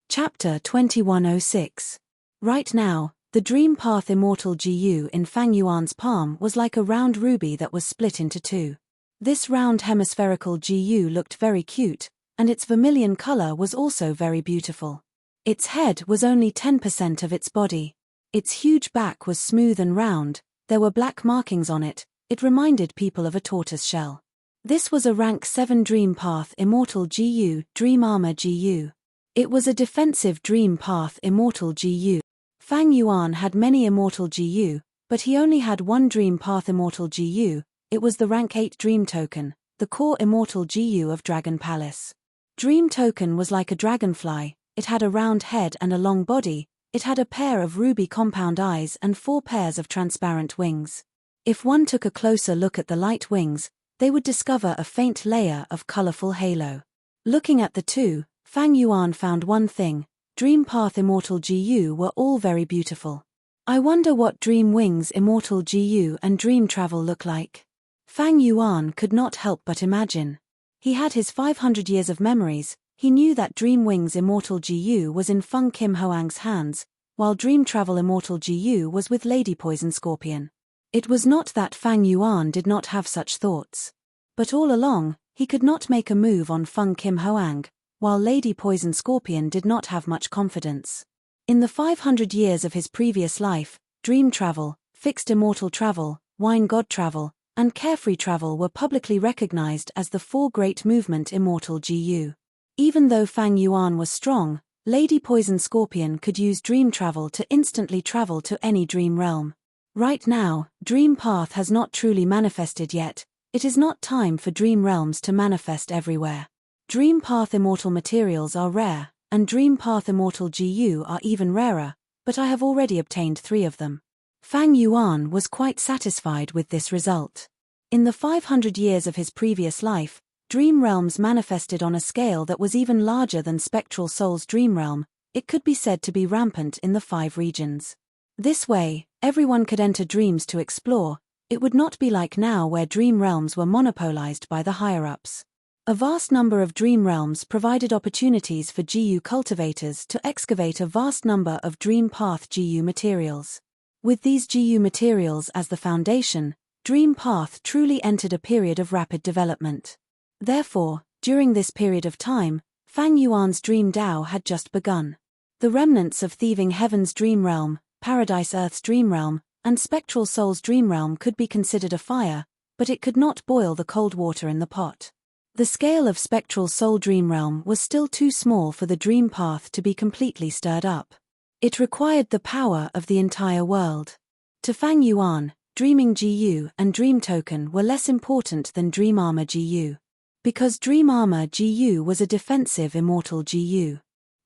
Chapter 2106. Right now, the Dream Path Immortal GU in Fang Yuan's palm was like a round ruby that was split into 2. This round hemispherical GU looked very cute, and its vermilion color was also very beautiful. Its head was only 10% of its body. Its huge back was smooth and round, there were black markings on it, it reminded people of a tortoise shell. This was a rank 7 Dream Path Immortal GU, Dream Armor GU. It was a defensive Dream Path Immortal GU. Fang Yuan had many Immortal GU, but he only had 1 Dream Path Immortal GU. It was the rank 8 Dream Token, the core Immortal GU of Dragon Palace. Dream Token was like a dragonfly, it had a round head and a long body, it had a pair of ruby compound eyes and 4 pairs of transparent wings. If one took a closer look at the light wings, they would discover a faint layer of colorful halo. Looking at the 2, Fang Yuan found one thing: Dream Path Immortal GU were all very beautiful. I wonder what Dream Wings Immortal GU and Dream Travel look like. Fang Yuan could not help but imagine. He had his 500 years of memories. He knew that Dream Wings Immortal GU was in Feng Kim Hoang's hands, while Dream Travel Immortal GU was with Lady Poison Scorpion. It was not that Fang Yuan did not have such thoughts. But all along, he could not make a move on Feng Kim Hoang, while Lady Poison Scorpion did not have much confidence. In the 500 years of his previous life, Dream Travel, Fixed Immortal Travel, Wine God Travel, and Carefree Travel were publicly recognized as the 4 great movement Immortal GU. Even though Fang Yuan was strong, Lady Poison Scorpion could use Dream Travel to instantly travel to any dream realm. Right now, Dream Path has not truly manifested yet. It is not time for dream realms to manifest everywhere. Dream Path Immortal materials are rare, and Dream Path Immortal GU are even rarer, but I have already obtained 3 of them. Fang Yuan was quite satisfied with this result. In the 500 years of his previous life, dream realms manifested on a scale that was even larger than Spectral Soul's dream realm. It could be said to be rampant in the 5 regions. This way, everyone could enter dreams to explore. It would not be like now where dream realms were monopolized by the higher-ups. A vast number of dream realms provided opportunities for GU cultivators to excavate a vast number of Dream Path GU materials. With these GU materials as the foundation, Dream Path truly entered a period of rapid development. Therefore, during this period of time, Fang Yuan's Dream Dao had just begun. The remnants of Thieving Heaven's Dream Realm, Paradise Earth's Dream Realm, and Spectral Soul's Dream Realm could be considered a fire, but it could not boil the cold water in the pot. The scale of Spectral Soul Dream Realm was still too small for the Dream Path to be completely stirred up. It required the power of the entire world. To Fang Yuan, Dreaming GU and Dream Token were less important than Dream Armor GU. Because Dream Armor GU was a defensive Immortal GU.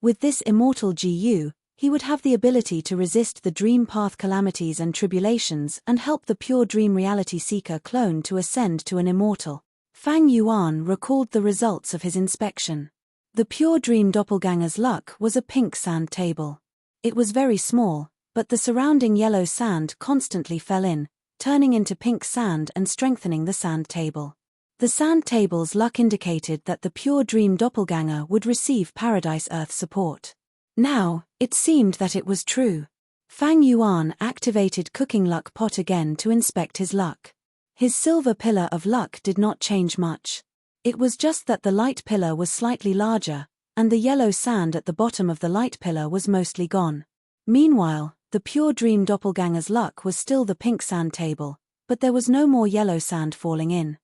With this Immortal GU, he would have the ability to resist the Dream Path calamities and tribulations and help the pure Dream Reality Seeker clone to ascend to an Immortal. Fang Yuan recalled the results of his inspection. The pure Dream Doppelganger's luck was a pink sand table. It was very small, but the surrounding yellow sand constantly fell in, turning into pink sand and strengthening the sand table. The sand table's luck indicated that the pure Dream Doppelganger would receive Paradise Earth support. Now, it seemed that it was true. Fang Yuan activated Cooking Luck Pot again to inspect his luck. His silver pillar of luck did not change much. It was just that the light pillar was slightly larger, and the yellow sand at the bottom of the light pillar was mostly gone. Meanwhile, the pure dream doppelganger's luck was still the pink sand table, but there was no more yellow sand falling in.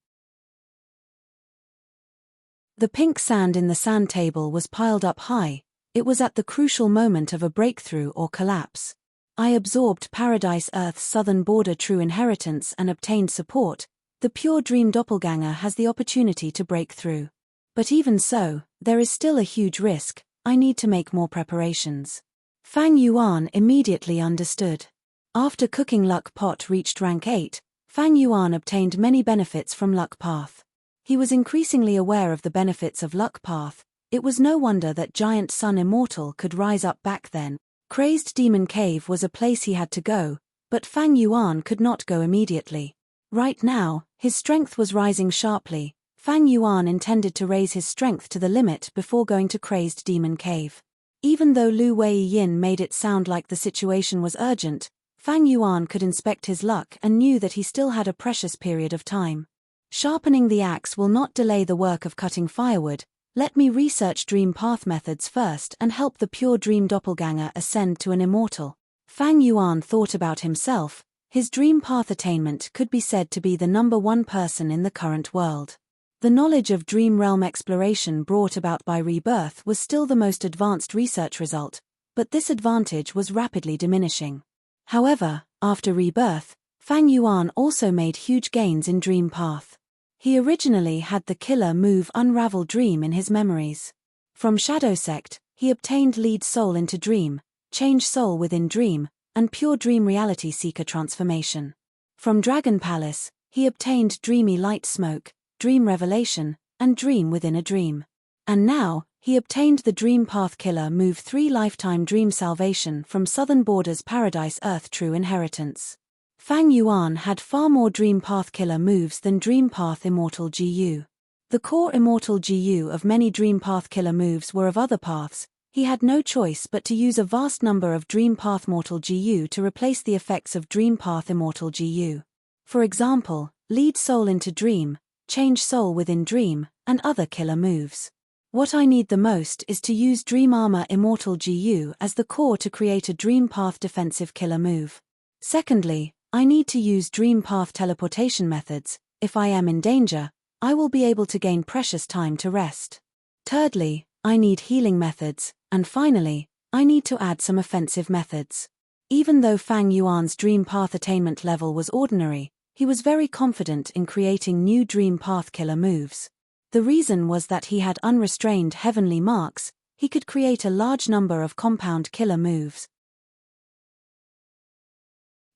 The pink sand in the sand table was piled up high. It was at the crucial moment of a breakthrough or collapse. I absorbed Paradise Earth's southern border true inheritance and obtained support. The pure dream doppelganger has the opportunity to break through. But even so, there is still a huge risk. I need to make more preparations. Fang Yuan immediately understood. After Cooking Luck Pot reached rank 8, Fang Yuan obtained many benefits from Luck Path. He was increasingly aware of the benefits of Luck Path. It was no wonder that Giant Sun Immortal could rise up back then. Crazed Demon Cave was a place he had to go, but Fang Yuan could not go immediately. Right now, his strength was rising sharply. Fang Yuan intended to raise his strength to the limit before going to Crazed Demon Cave. Even though Lu Wei-yin made it sound like the situation was urgent, Fang Yuan could inspect his luck and knew that he still had a precious period of time. Sharpening the axe will not delay the work of cutting firewood. Let me research dream path methods first and help the pure dream doppelganger ascend to an immortal. Fang Yuan thought about himself. His dream path attainment could be said to be the #1 person in the current world. The knowledge of dream realm exploration brought about by rebirth was still the most advanced research result, but this advantage was rapidly diminishing. However, after rebirth, Fang Yuan also made huge gains in dream path. He originally had the killer move Unravel Dream in his memories. From Shadow Sect, he obtained Lead Soul into Dream, Change Soul within Dream, and Pure Dream Reality Seeker Transformation. From Dragon Palace, he obtained Dreamy Light Smoke, Dream Revelation, and Dream Within a Dream. And now, he obtained the Dream Path Killer Move 3 Lifetime Dream Salvation from Southern Border's Paradise Earth True Inheritance. Fang Yuan had far more Dream Path Killer moves than Dream Path Immortal GU. The core Immortal GU of many Dream Path Killer moves were of other paths. He had no choice but to use a vast number of Dream Path Mortal GU to replace the effects of Dream Path Immortal GU. For example, Lead Soul into Dream, Change Soul within Dream, and other killer moves. What I need the most is to use Dream Armor Immortal GU as the core to create a Dream Path defensive killer move. Secondly, I need to use Dream Path teleportation methods. If I am in danger, I will be able to gain precious time to rest. Thirdly, I need healing methods, and finally, I need to add some offensive methods. Even though Fang Yuan's Dream Path attainment level was ordinary, he was very confident in creating new Dream Path killer moves. The reason was that he had unrestrained heavenly marks. He could create a large number of compound killer moves.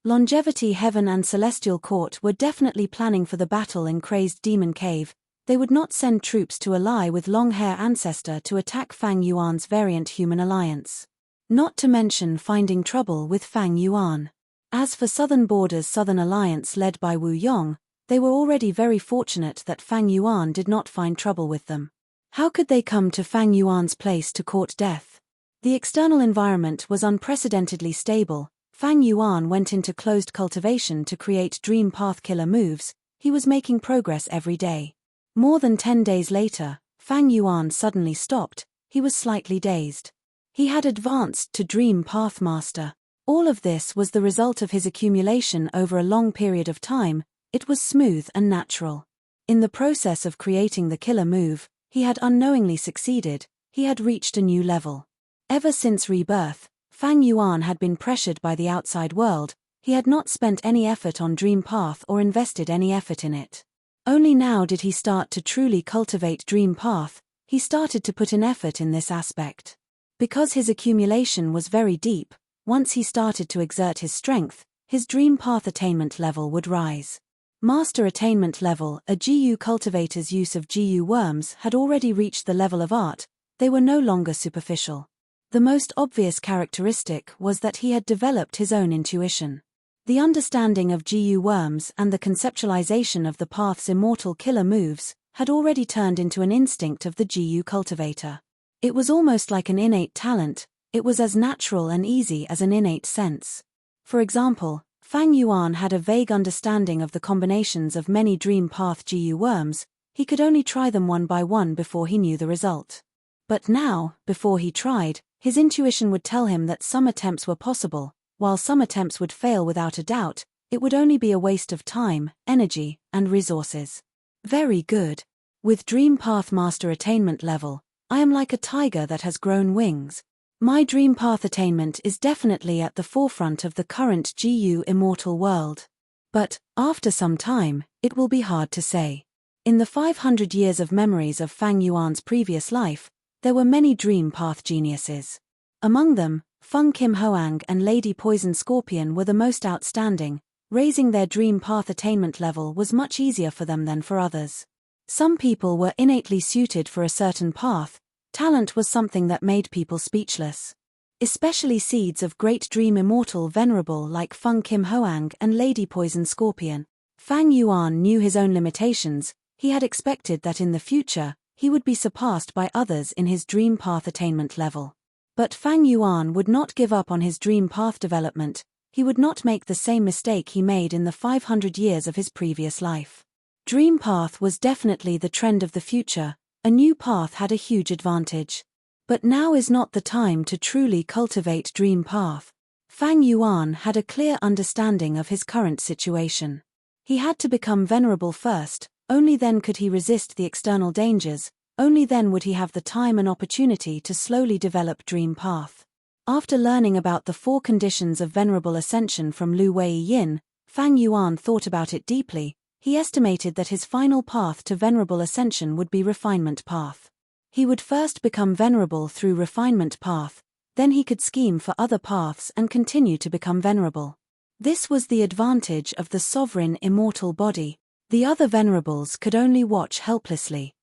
Longevity Heaven and Celestial Court were definitely planning for the battle in Crazed Demon Cave. They would not send troops to ally with Long-Hair Ancestor to attack Fang Yuan's variant human alliance. Not to mention finding trouble with Fang Yuan. As for Southern Border's Southern Alliance led by Wu Yong, they were already very fortunate that Fang Yuan did not find trouble with them. How could they come to Fang Yuan's place to court death? The external environment was unprecedentedly stable. Fang Yuan went into closed cultivation to create Dream Path killer moves. He was making progress every day. More than 10 days later, Fang Yuan suddenly stopped. He was slightly dazed. He had advanced to Dream Path Master. All of this was the result of his accumulation over a long period of time. It was smooth and natural. In the process of creating the killer move, he had unknowingly succeeded. He had reached a new level. Ever since rebirth, Fang Yuan had been pressured by the outside world. He had not spent any effort on Dream Path or invested any effort in it. Only now did he start to truly cultivate Dream Path. He started to put in effort in this aspect. Because his accumulation was very deep, once he started to exert his strength, his Dream Path attainment level would rise. Master attainment level. A GU cultivator's use of GU worms had already reached the level of art. They were no longer superficial. The most obvious characteristic was that he had developed his own intuition. The understanding of GU worms and the conceptualization of the path's immortal killer moves had already turned into an instinct of the GU cultivator. It was almost like an innate talent. It was as natural and easy as an innate sense. For example, Fang Yuan had a vague understanding of the combinations of many dream path GU worms. He could only try them one by one before he knew the result. But now, before he tried, his intuition would tell him that some attempts were possible, while some attempts would fail without a doubt. It would only be a waste of time, energy, and resources. Very good. With Dream Path Master attainment level, I am like a tiger that has grown wings. My Dream Path attainment is definitely at the forefront of the current GU immortal world. But, after some time, it will be hard to say. In the 500 years of memories of Fang Yuan's previous life, there were many Dream Path geniuses. Among them, Feng Kim Hoang and Lady Poison Scorpion were the most outstanding. Raising their Dream Path attainment level was much easier for them than for others. Some people were innately suited for a certain path. Talent was something that made people speechless. Especially seeds of great dream immortal Venerable like Feng Kim Hoang and Lady Poison Scorpion. Fang Yuan knew his own limitations. He had expected that in the future, he would be surpassed by others in his Dream Path attainment level. But Fang Yuan would not give up on his Dream Path development. He would not make the same mistake he made in the 500 years of his previous life. Dream Path was definitely the trend of the future. A new path had a huge advantage. But now is not the time to truly cultivate Dream Path. Fang Yuan had a clear understanding of his current situation. He had to become venerable first, only then could he resist the external dangers, only then would he have the time and opportunity to slowly develop Dream Path. After learning about the 4 conditions of venerable ascension from Lu Wei Yin, Fang Yuan thought about it deeply. He estimated that his final path to venerable ascension would be refinement path. He would first become venerable through refinement path, then he could scheme for other paths and continue to become venerable. This was the advantage of the sovereign immortal body. The other venerables could only watch helplessly.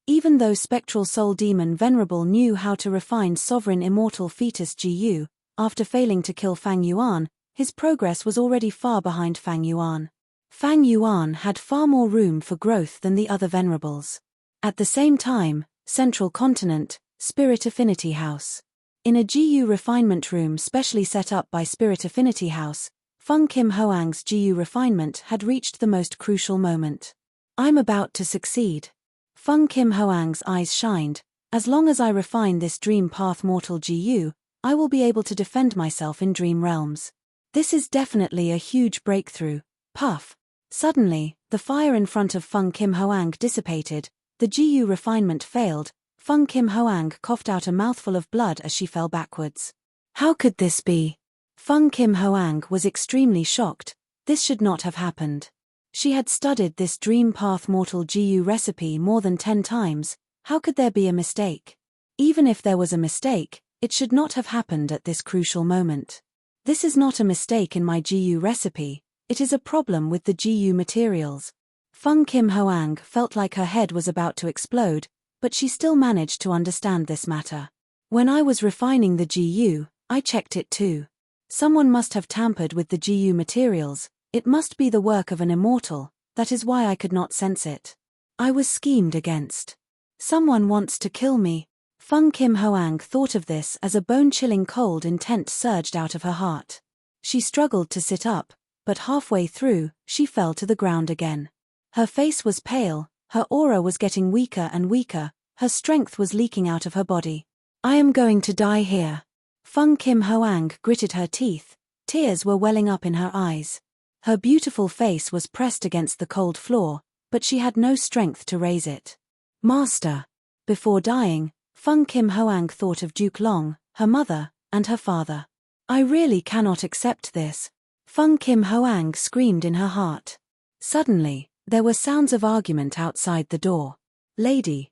Even though spectral soul demon Venerable knew how to refine sovereign immortal fetus GU, after failing to kill Fang Yuan, his progress was already far behind Fang Yuan. Fang Yuan had far more room for growth than the other venerables. At the same time, Central Continent, Spirit Affinity House. In a GU refinement room specially set up by Spirit Affinity House, Feng Kim Hoang's GU refinement had reached the most crucial moment. I'm about to succeed. Feng Kim Hoang's eyes shined. As long as I refine this Dream Path mortal GU, I will be able to defend myself in dream realms. This is definitely a huge breakthrough. Puff. Suddenly, the fire in front of Feng Kim Hoang dissipated, the GU refinement failed. Feng Kim Hoang coughed out a mouthful of blood as she fell backwards. How could this be? Feng Kim Hoang was extremely shocked. This should not have happened. She had studied this Dream Path mortal GU recipe more than 10 times. How could there be a mistake? Even if there was a mistake, it should not have happened at this crucial moment. This is not a mistake in my GU recipe, it is a problem with the GU materials. Feng Kim Hoang felt like her head was about to explode, but she still managed to understand this matter. When I was refining the GU, I checked it too. Someone must have tampered with the GU materials. It must be the work of an immortal, that is why I could not sense it. I was schemed against. Someone wants to kill me. Feng Kim Hoang thought of this as a bone-chilling cold intent surged out of her heart. She struggled to sit up, but halfway through, she fell to the ground again. Her face was pale, her aura was getting weaker and weaker, her strength was leaking out of her body. I am going to die here. Feng Kim Hoang gritted her teeth, tears were welling up in her eyes. Her beautiful face was pressed against the cold floor, but she had no strength to raise it. Master. Before dying, Feng Kim Hoang thought of Duke Long, her mother, and her father. I really cannot accept this. Feng Kim Hoang screamed in her heart. Suddenly, there were sounds of argument outside the door. Lady,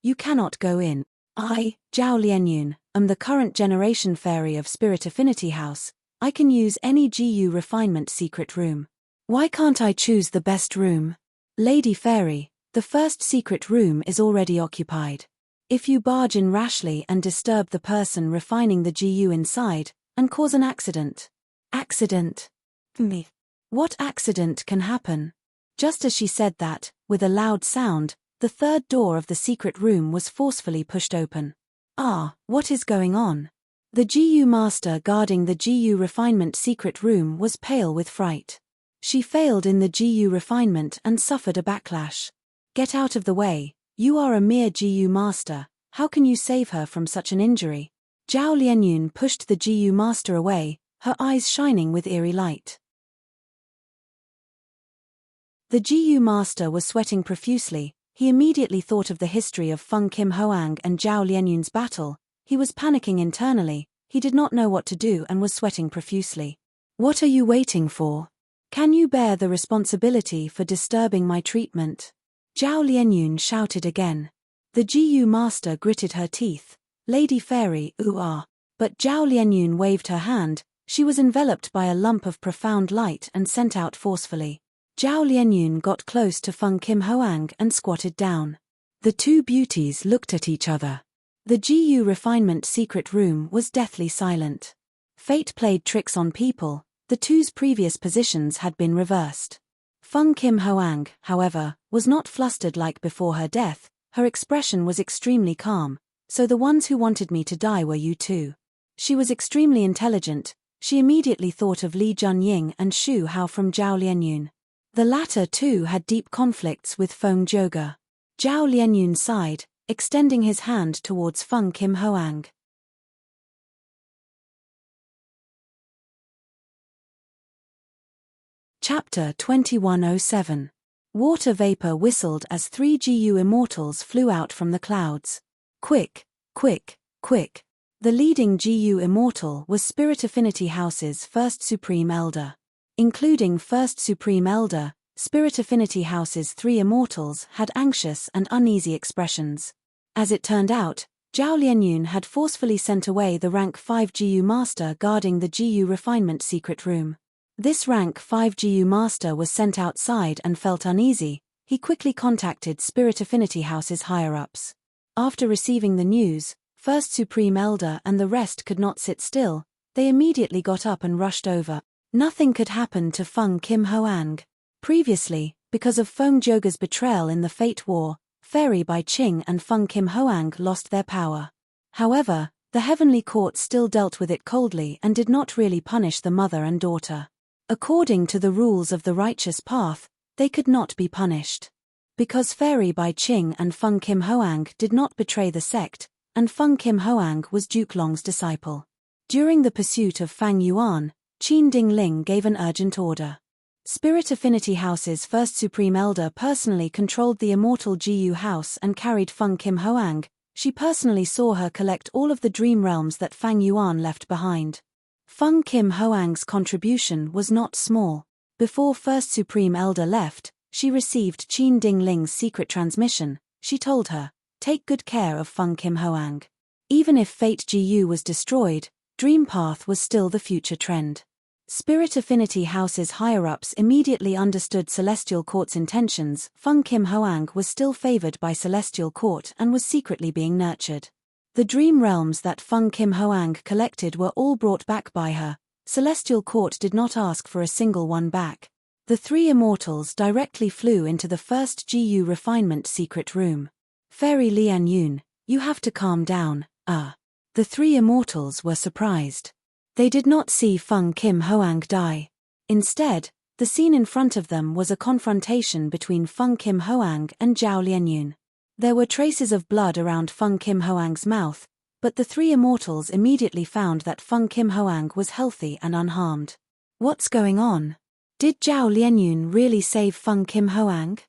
you cannot go in. I, Zhao Lianyun, am the current generation fairy of Spirit Affinity House. I can use any GU refinement secret room. Why can't I choose the best room? Lady Fairy, the first secret room is already occupied. If you barge in rashly and disturb the person refining the GU inside, and cause an accident. Accident? Me. What accident can happen? Just as she said that, with a loud sound, The third door of the secret room was forcefully pushed open. Ah, what is going on? The GU master guarding the GU refinement secret room was pale with fright. She failed in the GU refinement and suffered a backlash. Get out of the way, you are a mere GU master, how can you save her from such an injury? Zhao Lianyun pushed the GU master away, her eyes shining with eerie light. The GU master was sweating profusely. He immediately thought of the history of Feng Kim Hoang and Zhao Lianyun's battle. He was panicking internally, he did not know what to do and was sweating profusely. What are you waiting for? Can you bear the responsibility for disturbing my treatment? Zhao Lianyun shouted again. The GU master gritted her teeth. Lady Fairy, ooh-ah. But Zhao Lianyun waved her hand, she was enveloped by a lump of profound light and sent out forcefully. Zhao Lianyun got close to Feng Kim Hoang and squatted down. The two beauties looked at each other. The GU refinement secret room was deathly silent. Fate played tricks on people, the two's previous positions had been reversed. Feng Kim Hoang, however, was not flustered like before her death, her expression was extremely calm. So the ones who wanted me to die were you two. She was extremely intelligent, she immediately thought of Li Junying and Xu Hao from Zhao Lianyun. The latter too had deep conflicts with Feng Zhoge. Zhao Lianyun sighed, extending his hand towards Feng Kim Hoang. Chapter 2107. Water vapor whistled as 3 GU immortals flew out from the clouds. Quick, quick, quick. The leading GU immortal was Spirit Affinity House's first Supreme Elder. Including First Supreme Elder, Spirit Affinity House's 3 immortals had anxious and uneasy expressions. As it turned out, Zhao Lianyun had forcefully sent away the rank 5 GU master guarding the GU refinement secret room. This rank 5 GU master was sent outside and felt uneasy. He quickly contacted Spirit Affinity House's higher-ups. After receiving the news, First Supreme Elder and the rest could not sit still, they immediately got up and rushed over. Nothing could happen to Feng Kim Hoang. Previously, because of Feng Zhoge's betrayal in the Fate War, Fairy Bai Qing and Feng Kim Hoang lost their power. However, the Heavenly Court still dealt with it coldly and did not really punish the mother and daughter. According to the rules of the righteous path, they could not be punished. Because Fairy Bai Qing and Feng Kim Hoang did not betray the sect, and Feng Kim Hoang was Duke Long's disciple. During the pursuit of Fang Yuan, Qin Dingling gave an urgent order. Spirit Affinity House's first Supreme Elder personally controlled the immortal GU house and carried Feng Kim Hoang. She personally saw her collect all of the dream realms that Fang Yuan left behind. Feng Kim Hoang's contribution was not small. Before First Supreme Elder left, she received Qin Dingling's secret transmission. She told her, take good care of Feng Kim Hoang. Even if Fate GU was destroyed, Dream Path was still the future trend. Spirit Affinity House's higher-ups immediately understood Celestial Court's intentions. Feng Kim Hoang was still favored by Celestial Court and was secretly being nurtured. The dream realms that Feng Kim Hoang collected were all brought back by her. Celestial Court did not ask for a single one back. The 3 immortals directly flew into the first GU refinement secret room. Fairy Lianyun, you have to calm down, The 3 immortals were surprised. They did not see Feng Kim Hoang die. Instead, the scene in front of them was a confrontation between Feng Kim Hoang and Zhao Lianyun. There were traces of blood around Feng Kim Hoang's mouth, but the 3 immortals immediately found that Feng Kim Hoang was healthy and unharmed. What's going on? Did Zhao Lianyun really save Feng Kim Hoang?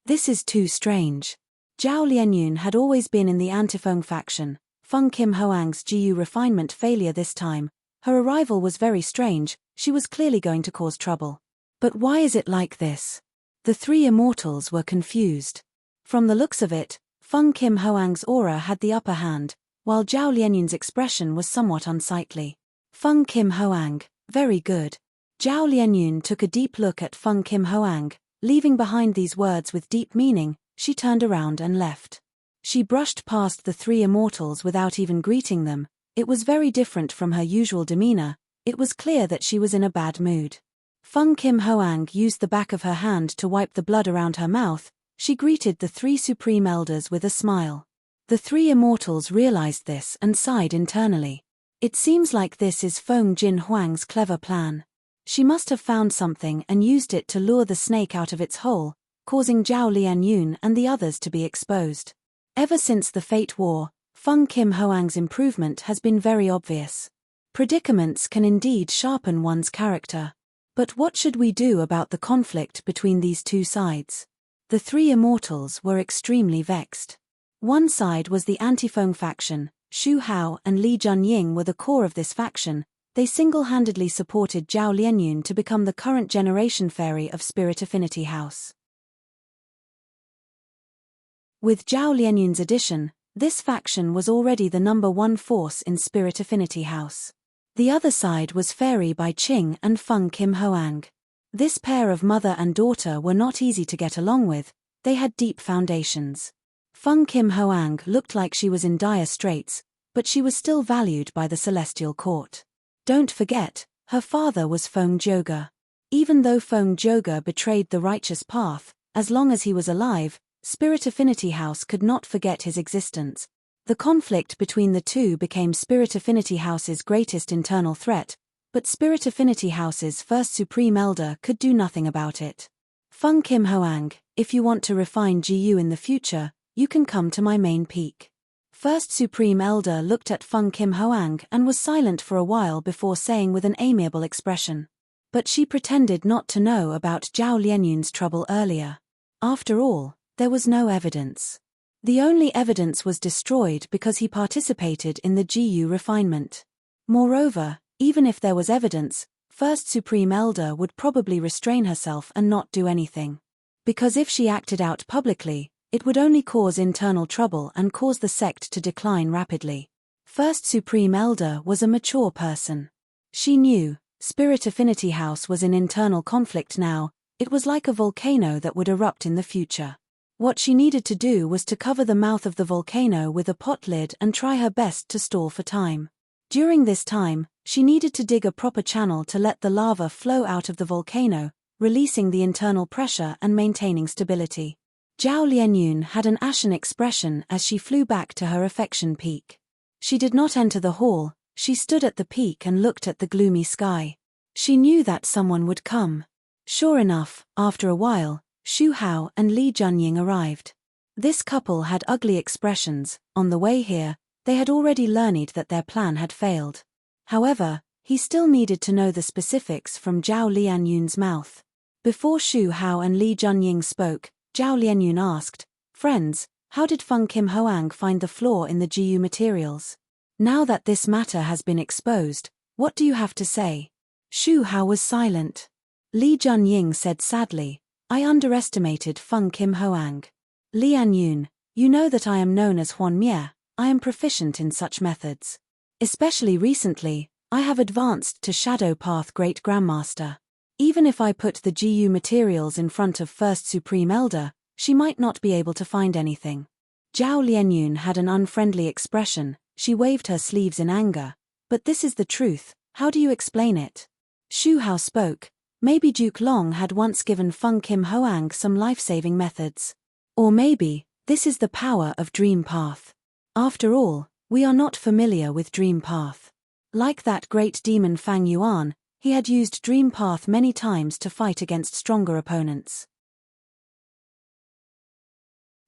This is too strange. Zhao Lianyun had always been in the Antifeng faction. Feng Kim Hoang's GU refinement failure this time. Her arrival was very strange, she was clearly going to cause trouble. But why is it like this? The 3 immortals were confused. From the looks of it, Feng Kim Hoang's aura had the upper hand, while Zhao Lianyun's expression was somewhat unsightly. Feng Kim Hoang, very good. Zhao Lianyun took a deep look at Feng Kim Hoang, leaving behind these words with deep meaning, she turned around and left. She brushed past the 3 immortals without even greeting them. It was very different from her usual demeanor. It was clear that she was in a bad mood. Feng Kim Hoang used the back of her hand to wipe the blood around her mouth. She greeted the three supreme elders with a smile. The three immortals realized this and sighed internally. It seems like this is Feng Jin Huang's clever plan. She must have found something and used it to lure the snake out of its hole, causing Zhao Lianyun and the others to be exposed. Ever since the Fate War, Feng Kim Hoang's improvement has been very obvious. Predicaments can indeed sharpen one's character. But what should we do about the conflict between these two sides? The three immortals were extremely vexed. One side was the anti-Feng faction. Xu Hao and Li Junying were the core of this faction. They single-handedly supported Zhao Lianyun to become the current generation fairy of Spirit Affinity House. With Zhao Lianyun's addition, this faction was already the #1 force in Spirit Affinity House. The other side was Fairy by Qing and Feng Kim Hoang. This pair of mother and daughter were not easy to get along with. They had deep foundations. Feng Kim Hoang looked like she was in dire straits, but she was still valued by the Celestial Court. Don't forget, her father was Feng Zhouge. Even though Feng Zhouge betrayed the righteous path, as long as he was alive, Spirit Affinity House could not forget his existence. The conflict between the two became Spirit Affinity House's greatest internal threat, but Spirit Affinity House's first Supreme Elder could do nothing about it. Feng Kim Hoang, if you want to refine GU in the future, you can come to my main peak. First Supreme Elder looked at Feng Kim Hoang and was silent for a while before saying with an amiable expression. But she pretended not to know about Zhao Lianyun's trouble earlier. After all, there was no evidence. The only evidence was destroyed because he participated in the GU refinement. Moreover, even if there was evidence, First Supreme Elder would probably restrain herself and not do anything. Because if she acted out publicly, it would only cause internal trouble and cause the sect to decline rapidly. First Supreme Elder was a mature person. She knew, Spirit Affinity House was in internal conflict now. It was like a volcano that would erupt in the future. What she needed to do was to cover the mouth of the volcano with a pot lid and try her best to stall for time. During this time, she needed to dig a proper channel to let the lava flow out of the volcano, releasing the internal pressure and maintaining stability. Zhao Lianyun had an ashen expression as she flew back to her affection peak. She did not enter the hall. She stood at the peak and looked at the gloomy sky. She knew that someone would come. Sure enough, after a while, Xu Hao and Li Junying arrived. This couple had ugly expressions. On the way here, they had already learned that their plan had failed. However, he still needed to know the specifics from Zhao Lianyun's mouth. Before Xu Hao and Li Junying spoke, Zhao Lianyun asked, "Friends, how did Feng Kim Hoang find the flaw in the GU materials? Now that this matter has been exposed, what do you have to say?" Xu Hao was silent. Li Junying said sadly, "I underestimated Feng Kim Hoang. Lianyun, you know that I am known as Huan Mie. I am proficient in such methods. Especially recently, I have advanced to Shadow Path Great Grandmaster. Even if I put the GU materials in front of First Supreme Elder, she might not be able to find anything." Zhao Lianyun had an unfriendly expression. She waved her sleeves in anger. "But this is the truth, how do you explain it?" Xu Hao spoke. Maybe Duke Long had once given Feng Kim Hoang some life-saving methods. Or maybe, this is the power of Dream Path. After all, we are not familiar with Dream Path. Like that great demon Fang Yuan, he had used Dream Path many times to fight against stronger opponents.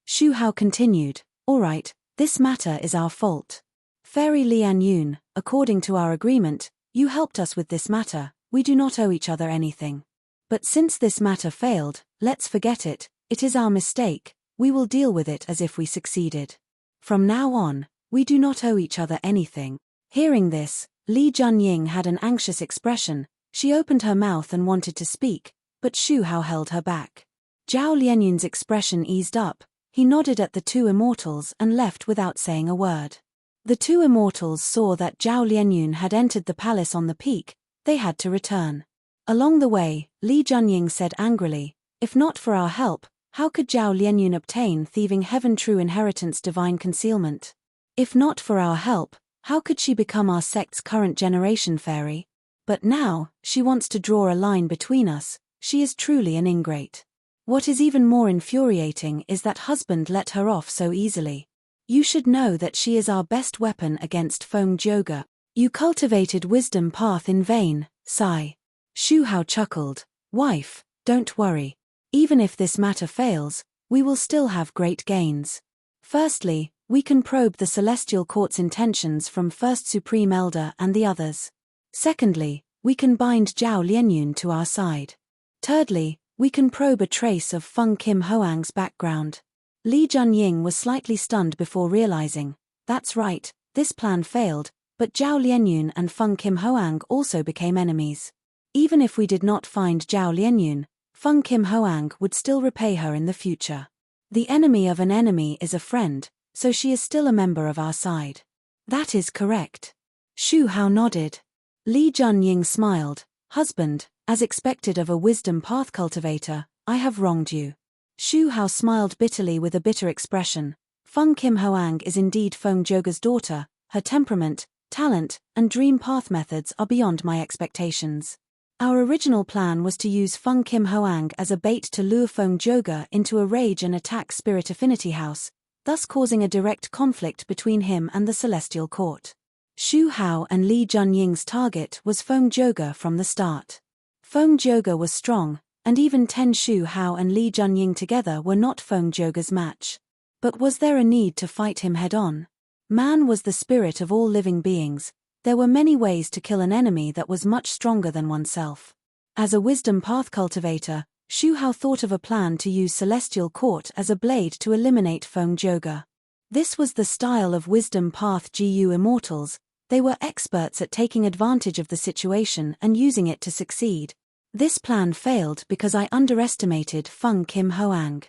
Xu Hao continued, "All right, this matter is our fault. Fairy Lianyun, according to our agreement, you helped us with this matter, we do not owe each other anything. But since this matter failed, let's forget it, it is our mistake, we will deal with it as if we succeeded. From now on, we do not owe each other anything." Hearing this, Li Junying had an anxious expression. She opened her mouth and wanted to speak, but Xu Hao held her back. Zhao Lianyun's expression eased up. He nodded at the two immortals and left without saying a word. The two immortals saw that Zhao Lianyun had entered the palace on the peak. They had to return. Along the way, Li Junying said angrily, "If not for our help, how could Zhao Lianyun obtain Thieving Heaven True Inheritance Divine Concealment? If not for our help, how could she become our sect's current generation fairy? But now, she wants to draw a line between us, she is truly an ingrate." What is even more infuriating is that husband let her off so easily. You should know that she is our best weapon against Feng Jioge. You cultivated wisdom path in vain, sigh. Shu Hao chuckled. Wife, don't worry. Even if this matter fails, we will still have great gains. Firstly, we can probe the Celestial Court's intentions from First Supreme Elder and the others. Secondly, we can bind Zhao Lianyun to our side. Thirdly, we can probe a trace of Feng Kim Hoang's background. Li Junying was slightly stunned before realizing, that's right, this plan failed, but Zhao Lianyun and Feng Kim Hoang also became enemies. Even if we did not find Zhao Lianyun, Feng Kim Hoang would still repay her in the future. The enemy of an enemy is a friend, so she is still a member of our side. That is correct. Shu Hao nodded. Li Junying smiled. Husband, as expected of a wisdom path cultivator, I have wronged you. Shu Hao smiled bitterly with a bitter expression. Feng Kim Hoang is indeed Feng Jioge's daughter. Her temperament, talent, and dream path methods are beyond my expectations. Our original plan was to use Feng Kim Hoang as a bait to lure Feng Jioge into a rage and attack Spirit Affinity House, thus causing a direct conflict between him and the Celestial Court. Shu Hao and Li Junying's target was Feng Jioge from the start. Feng Jioge was strong, and even Shu Hao and Li Junying together were not Feng Jioge's match. But was there a need to fight him head-on? Man was the spirit of all living beings. There were many ways to kill an enemy that was much stronger than oneself. As a wisdom path cultivator, Shu Hao thought of a plan to use Celestial Court as a blade to eliminate Feng Jioge. This was the style of wisdom path GU immortals. They were experts at taking advantage of the situation and using it to succeed. This plan failed because I underestimated Feng Kim Hoang.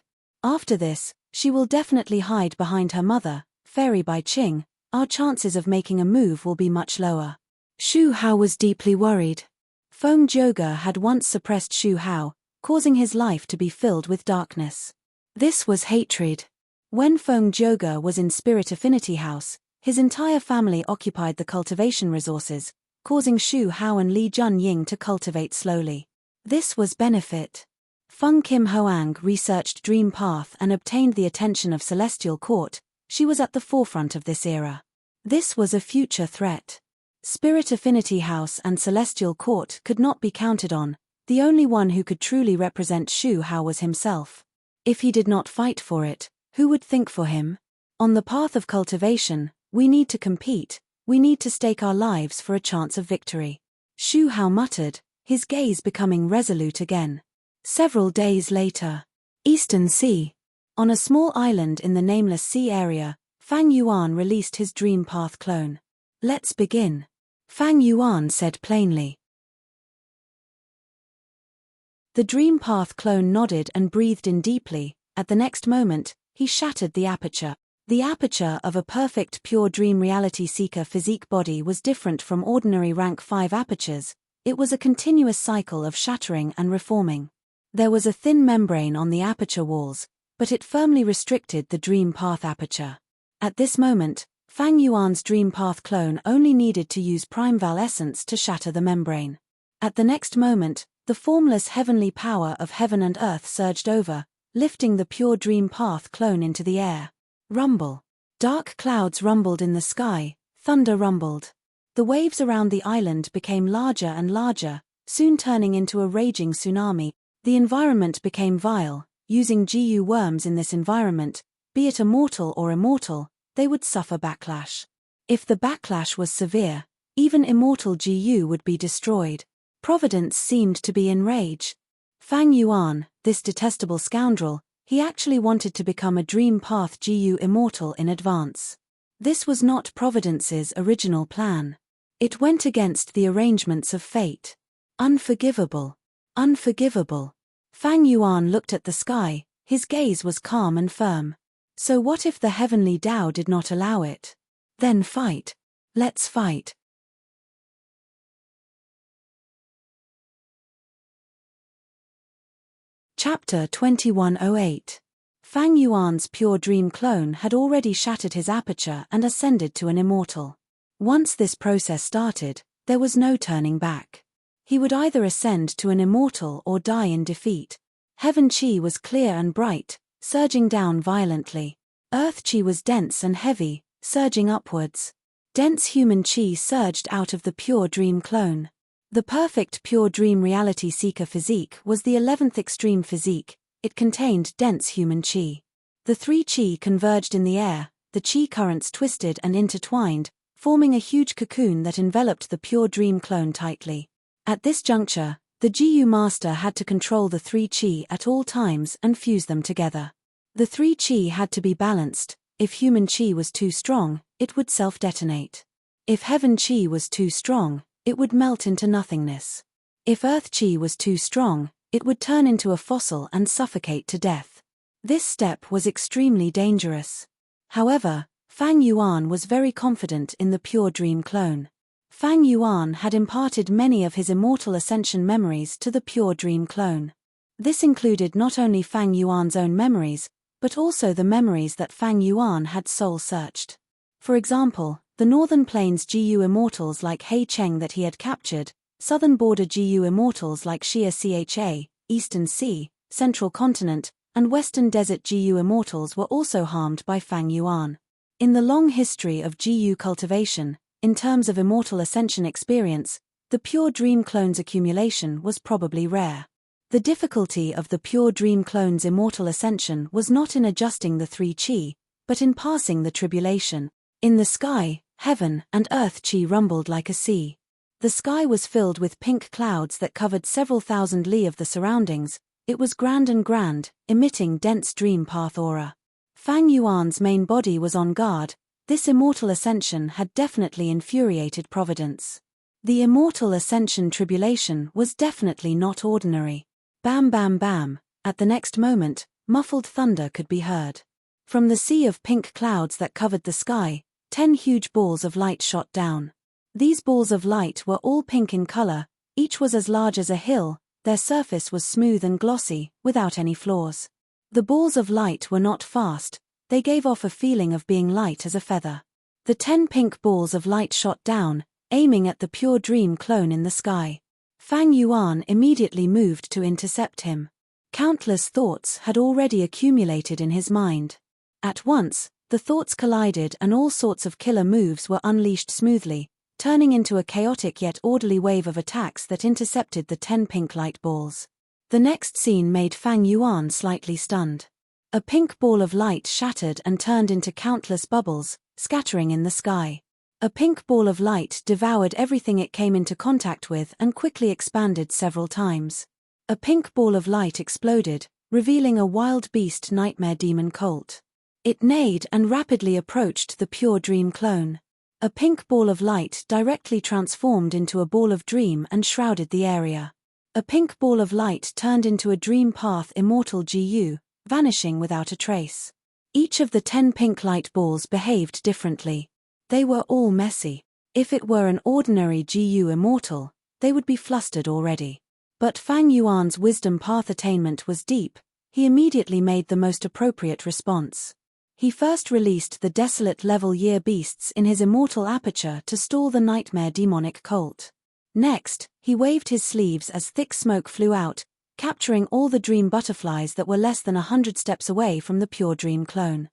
After this, she will definitely hide behind her mother, Fairy Bai Qing. Our chances of making a move will be much lower. Shu Hao was deeply worried. Feng Jioge had once suppressed Shu Hao, causing his life to be filled with darkness. This was hatred. When Feng Jioge was in Spirit Affinity House, his entire family occupied the cultivation resources, causing Shu Hao and Li Junying to cultivate slowly. This was benefit. Feng Kim Hoang researched Dream Path and obtained the attention of Celestial Court. She was at the forefront of this era. This was a future threat. Spirit Affinity House and Celestial Court could not be counted on. The only one who could truly represent Shu Hao was himself. If he did not fight for it, who would think for him? On the path of cultivation, we need to compete. We need to stake our lives for a chance of victory. Shu Hao muttered, his gaze becoming resolute again. Several days later. Eastern Sea. On a small island in the Nameless Sea area, Fang Yuan released his Dream Path clone. Let's begin. Fang Yuan said plainly. The Dream Path clone nodded and breathed in deeply. At the next moment, he shattered the aperture. The aperture of a perfect pure dream reality seeker physique body was different from ordinary rank 5 apertures. It was a continuous cycle of shattering and reforming. There was a thin membrane on the aperture walls, but it firmly restricted the Dream Path aperture. At this moment, Fang Yuan's Dream Path clone only needed to use Prime Val Essence to shatter the membrane. At the next moment, the formless heavenly power of heaven and earth surged over, lifting the pure Dream Path clone into the air. Rumble. Dark clouds rumbled in the sky, thunder rumbled. The waves around the island became larger and larger, soon turning into a raging tsunami. The environment became vile. Using GU worms in this environment, be it a mortal or immortal, they would suffer backlash. If the backlash was severe, even immortal GU would be destroyed. Providence seemed to be in rage. Fang Yuan, this detestable scoundrel, he actually wanted to become a Dream Path GU immortal in advance. This was not Providence's original plan. It went against the arrangements of fate. Unforgivable. Unforgivable. Fang Yuan looked at the sky, his gaze was calm and firm. So what if the heavenly Tao did not allow it? Then fight. Let's fight. Chapter 2108. Fang Yuan's pure dream clone had already shattered his aperture and ascended to an immortal. Once this process started, there was no turning back. He would either ascend to an immortal or die in defeat. Heaven Qi was clear and bright, surging down violently. Earth Qi was dense and heavy, surging upwards. Dense human Qi surged out of the pure dream clone. The perfect pure dream reality seeker physique was the 11th extreme physique. It contained dense human Qi. The three Qi converged in the air, the Qi currents twisted and intertwined, forming a huge cocoon that enveloped the pure dream clone tightly. At this juncture, the GU master had to control the three Qi at all times and fuse them together. The three Qi had to be balanced. If human Qi was too strong, it would self-detonate. If heaven Qi was too strong, it would melt into nothingness. If earth Qi was too strong, it would turn into a fossil and suffocate to death. This step was extremely dangerous. However, Fang Yuan was very confident in the pure dream clone. Fang Yuan had imparted many of his immortal ascension memories to the pure dream clone. This included not only Fang Yuan's own memories, but also the memories that Fang Yuan had soul-searched. For example, the Northern Plains GU immortals like Hei Cheng that he had captured, Southern Border GU immortals like Xia Cha, Eastern Sea, Central Continent, and Western Desert GU immortals were also harmed by Fang Yuan. In the long history of GU cultivation, in terms of immortal ascension experience, the pure dream clone's accumulation was probably rare. The difficulty of the pure dream clone's immortal ascension was not in adjusting the three Qi, but in passing the tribulation. In the sky, heaven and earth Qi rumbled like a sea. The sky was filled with pink clouds that covered several thousand li of the surroundings. It was grand and grand, emitting dense dream path aura. Fang Yuan's main body was on guard. This immortal ascension had definitely infuriated Providence. The immortal ascension tribulation was definitely not ordinary. Bam bam bam, at the next moment, muffled thunder could be heard. From the sea of pink clouds that covered the sky, 10 huge balls of light shot down. These balls of light were all pink in color, each was as large as a hill, their surface was smooth and glossy, without any flaws. The balls of light were not fast, they gave off a feeling of being light as a feather. The 10 pink balls of light shot down, aiming at the pure dream clone in the sky. Fang Yuan immediately moved to intercept him. Countless thoughts had already accumulated in his mind. At once, the thoughts collided and all sorts of killer moves were unleashed smoothly, turning into a chaotic yet orderly wave of attacks that intercepted the 10 pink light balls. The next scene made Fang Yuan slightly stunned. A pink ball of light shattered and turned into countless bubbles, scattering in the sky. A pink ball of light devoured everything it came into contact with and quickly expanded several times. A pink ball of light exploded, revealing a wild beast nightmare demon colt. It neighed and rapidly approached the pure dream clone. A pink ball of light directly transformed into a ball of dream and shrouded the area. A pink ball of light turned into a dream path immortal GU, vanishing without a trace. Each of the 10 pink light balls behaved differently. They were all messy. If it were an ordinary GU immortal, they would be flustered already. But Fang Yuan's wisdom path attainment was deep. He immediately made the most appropriate response. He first released the desolate level year beasts in his immortal aperture to stall the nightmare demonic colt. Next, he waved his sleeves as thick smoke flew out, capturing all the dream butterflies that were less than 100 steps away from the pure dream clone.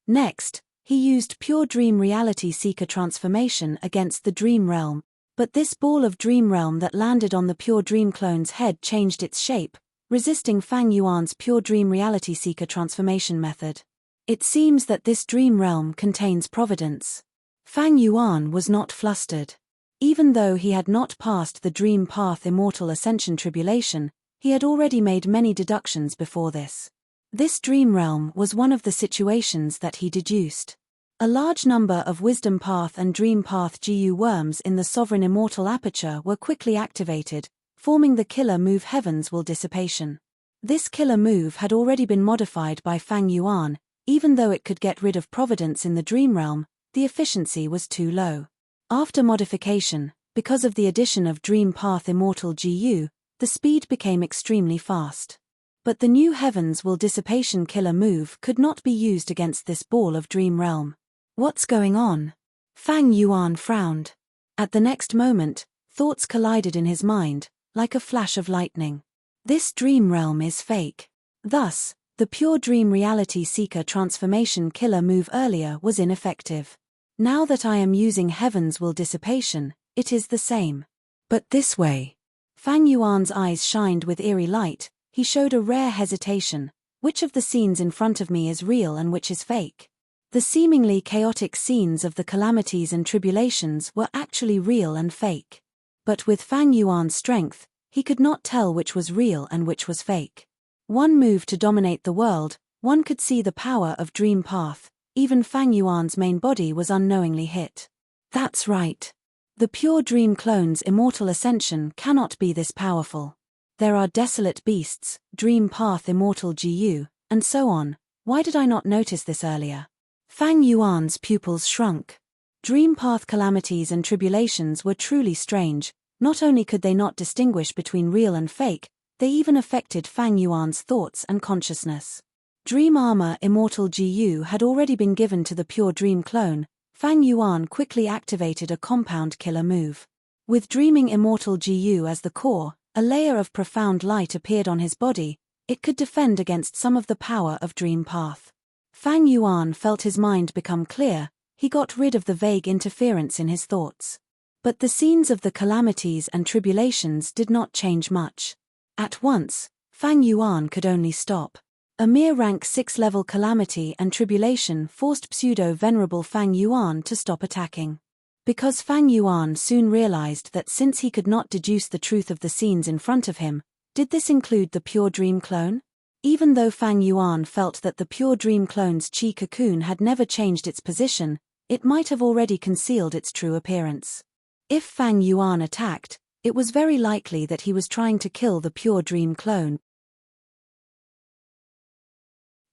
Next, he used pure dream reality seeker transformation against the dream realm, but this ball of dream realm that landed on the pure dream clone's head changed its shape, resisting Fang Yuan's pure dream reality seeker transformation method. It seems that this dream realm contains providence. Fang Yuan was not flustered. Even though he had not passed the dream path immortal ascension tribulation, he had already made many deductions before this. This dream realm was one of the situations that he deduced. A large number of wisdom path and dream path GU worms in the sovereign immortal aperture were quickly activated, forming the killer move Heaven's Will Dissipation. This killer move had already been modified by Fang Yuan. Even though it could get rid of providence in the dream realm, the efficiency was too low. After modification, because of the addition of dream path immortal GU, the speed became extremely fast. But the new Heaven's Will Dissipation killer move could not be used against this ball of dream realm. What's going on? Fang Yuan frowned. At the next moment, thoughts collided in his mind. like a flash of lightning. This dream realm is fake. Thus, the pure dream reality seeker transformation killer move earlier was ineffective. Now that I am using Heaven's will dissipation, it is the same. But this way. Fang Yuan's eyes shined with eerie light. He showed a rare hesitation. Which of the scenes in front of me is real and which is fake? The seemingly chaotic scenes of the calamities and tribulations were actually real and fake. But with Fang Yuan's strength, he could not tell which was real and which was fake. One move to dominate the world, one could see the power of Dream Path. Even Fang Yuan's main body was unknowingly hit. That's right. The pure dream clone's immortal ascension cannot be this powerful. There are desolate beasts, Dream Path immortal GU, and so on. Why did I not notice this earlier? Fang Yuan's pupils shrunk. Dream Path calamities and tribulations were truly strange. Not only could they not distinguish between real and fake, they even affected Fang Yuan's thoughts and consciousness. Dream Armor Immortal GU had already been given to the pure dream clone. Fang Yuan quickly activated a compound killer move. With Dreaming Immortal GU as the core, a layer of profound light appeared on his body. It could defend against some of the power of Dream Path. Fang Yuan felt his mind become clear. He got rid of the vague interference in his thoughts. But the scenes of the calamities and tribulations did not change much. At once, Fang Yuan could only stop. A mere rank 6 level calamity and tribulation forced pseudo-venerable Fang Yuan to stop attacking. Because Fang Yuan soon realized that since he could not deduce the truth of the scenes in front of him, did this include the pure dream clone? Even though Fang Yuan felt that the pure dream clone's chi cocoon had never changed its position, it might have already concealed its true appearance. If Fang Yuan attacked, it was very likely that he was trying to kill the pure dream clone.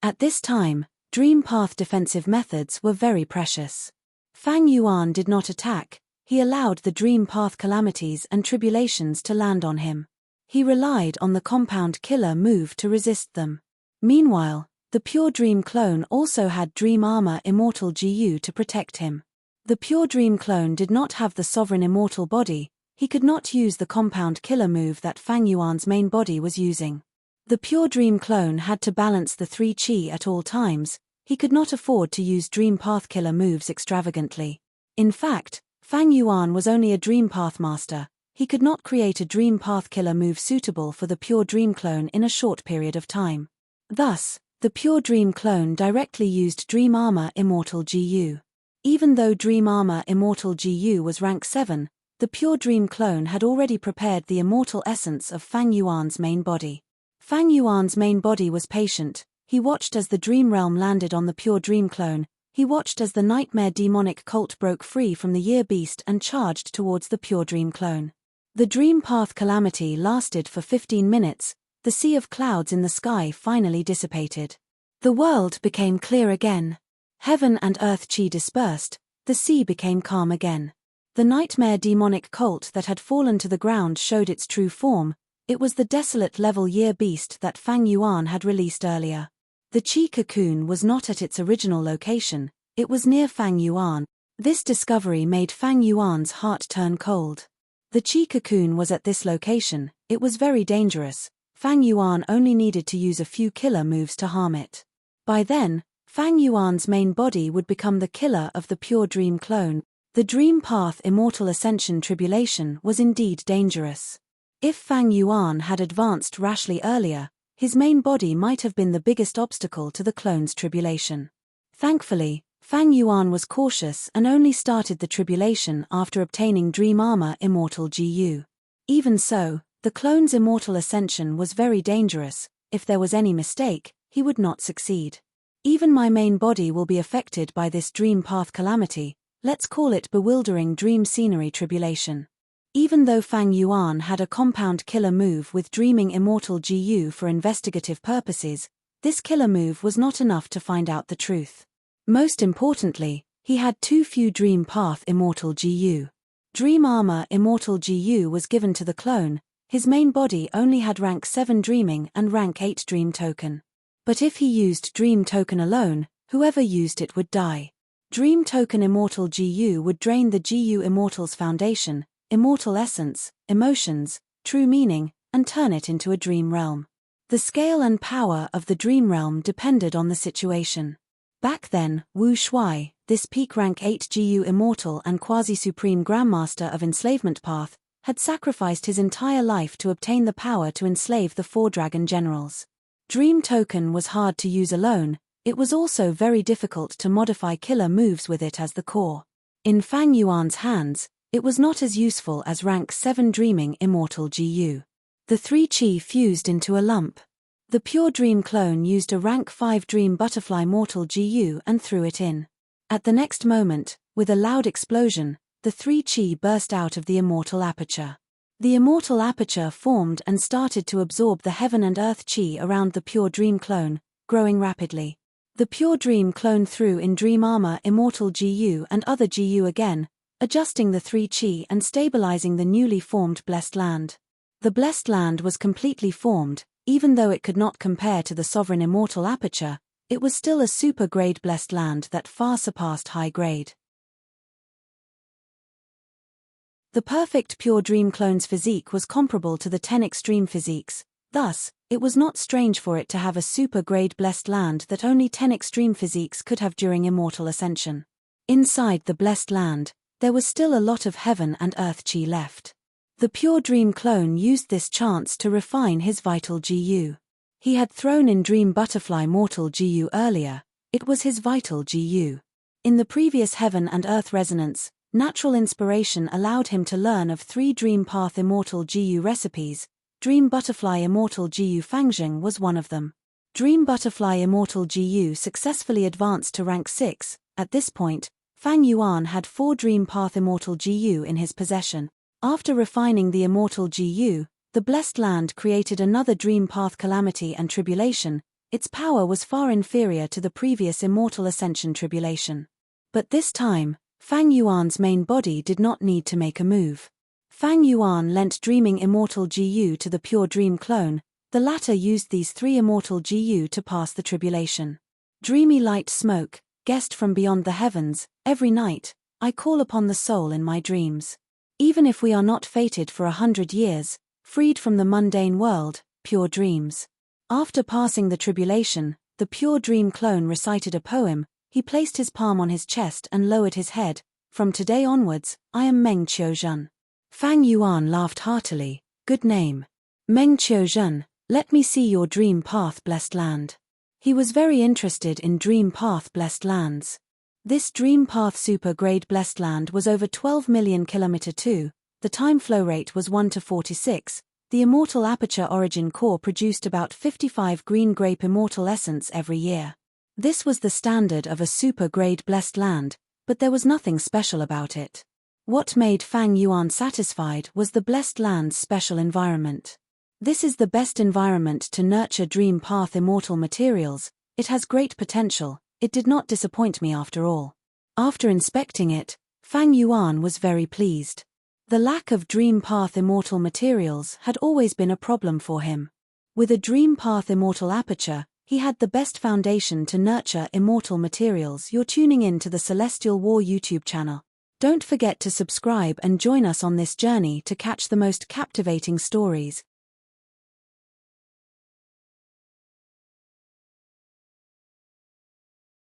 At this time, Dream Path defensive methods were very precious. Fang Yuan did not attack. He allowed the Dream Path calamities and tribulations to land on him. He relied on the compound killer move to resist them. Meanwhile, the pure dream clone also had Dream Armor Immortal GU to protect him. The pure dream clone did not have the sovereign immortal body. He could not use the compound killer move that Fang Yuan's main body was using. The pure dream clone had to balance the 3 chi at all times. He could not afford to use Dream Path killer moves extravagantly. In fact, Fang Yuan was only a Dream Path master. He could not create a Dream Path killer move suitable for the pure dream clone in a short period of time. Thus, the pure dream clone directly used Dream Armor Immortal GU. Even though Dream Armor Immortal GU was rank 7, the pure dream clone had already prepared the immortal essence of Fang Yuan's main body. Fang Yuan's main body was patient. He watched as the dream realm landed on the pure dream clone. He watched as the nightmare demonic cult broke free from the year beast and charged towards the pure dream clone. The Dream Path calamity lasted for 15 minutes. The sea of clouds in the sky finally dissipated. The world became clear again. Heaven and earth chi dispersed. The sea became calm again. The nightmare demonic cult that had fallen to the ground showed its true form. It was the desolate level year beast that Fang Yuan had released earlier. The chi cocoon was not at its original location. It was near Fang Yuan. This discovery made Fang Yuan's heart turn cold. The chi cocoon was at this location. It was very dangerous. Fang Yuan only needed to use a few killer moves to harm it. By then, Fang Yuan's main body would become the killer of the pure dream clone. The Dream Path Immortal Ascension tribulation was indeed dangerous. If Fang Yuan had advanced rashly earlier, his main body might have been the biggest obstacle to the clone's tribulation. Thankfully, Fang Yuan was cautious and only started the tribulation after obtaining Dream Armor Immortal GU. Even so, the clone's immortal ascension was very dangerous. If there was any mistake, he would not succeed. Even my main body will be affected by this Dream Path calamity. Let's call it bewildering dream scenery tribulation. Even though Fang Yuan had a compound killer move with Dreaming Immortal GU for investigative purposes, this killer move was not enough to find out the truth. Most importantly, he had too few Dream Path Immortal GU. Dream Armor Immortal GU was given to the clone. His main body only had rank 7 Dreaming and rank 8 Dream Token. But if he used Dream Token alone, whoever used it would die. Dream Token Immortal GU would drain the GU Immortal's foundation, immortal essence, emotions, true meaning, and turn it into a dream realm. The scale and power of the dream realm depended on the situation. Back then, Wu Shuai, this peak rank 8 GU immortal and quasi-supreme grandmaster of enslavement path, had sacrificed his entire life to obtain the power to enslave the 4 dragon generals. Dream token was hard to use alone, it was also very difficult to modify killer moves with it as the core. In Fang Yuan's hands, it was not as useful as rank 7 dreaming immortal GU. The 3 chi fused into a lump. The pure dream clone used a rank 5 dream butterfly mortal GU and threw it in. At the next moment, with a loud explosion, the 3 chi burst out of the immortal aperture. The immortal aperture formed and started to absorb the heaven and earth chi around the pure dream clone, growing rapidly. The pure dream clone threw in dream armor immortal GU and other GU again, adjusting the 3 chi and stabilizing the newly formed blessed land. The blessed land was completely formed, even though it could not compare to the sovereign immortal aperture, it was still a super-grade blessed land that far surpassed high-grade. The perfect pure dream clone's physique was comparable to the 10 extreme physiques, thus, it was not strange for it to have a super-grade blessed land that only 10 extreme physiques could have during immortal ascension. Inside the blessed land, there was still a lot of heaven and earth chi left. The pure dream clone used this chance to refine his vital GU. He had thrown in dream butterfly mortal GU earlier, it was his vital GU. In the previous heaven and earth resonance, natural inspiration allowed him to learn of 3 dream path immortal GU recipes. Dream butterfly immortal GU Fangjing was one of them. Dream butterfly immortal GU successfully advanced to rank 6, at this point, Fang Yuan had 4 dream path immortal GU in his possession. After refining the immortal GU, the blessed land created another dream path calamity and tribulation, its power was far inferior to the previous immortal ascension tribulation. But this time, Fang Yuan's main body did not need to make a move. Fang Yuan lent dreaming immortal GU to the pure dream clone, the latter used these 3 immortal GU to pass the tribulation. Dreamy light smoke, guest from beyond the heavens, every night, I call upon the soul in my dreams. Even if we are not fated for 100 years, freed from the mundane world, pure dreams. After passing the tribulation, the pure dream clone recited a poem, he placed his palm on his chest and lowered his head, from today onwards, I am Meng Qiuzhen. Fang Yuan laughed heartily, good name. Meng Qiuzhen, let me see your dream path blessed land. He was very interested in dream path blessed lands. This dream path super-grade blessed land was over 12 million km2, the time flow rate was 1:46, the immortal aperture origin core produced about 55 green grape immortal essence every year. This was the standard of a super-grade blessed land, but there was nothing special about it. What made Fang Yuan satisfied was the blessed land's special environment. This is the best environment to nurture dream path immortal materials, it has great potential. It did not disappoint me after all. After inspecting it, Fang Yuan was very pleased. The lack of dream path immortal materials had always been a problem for him. With a dream path immortal aperture, he had the best foundation to nurture immortal materials. You're tuning in to the Celestial War YouTube channel. Don't forget to subscribe and join us on this journey to catch the most captivating stories,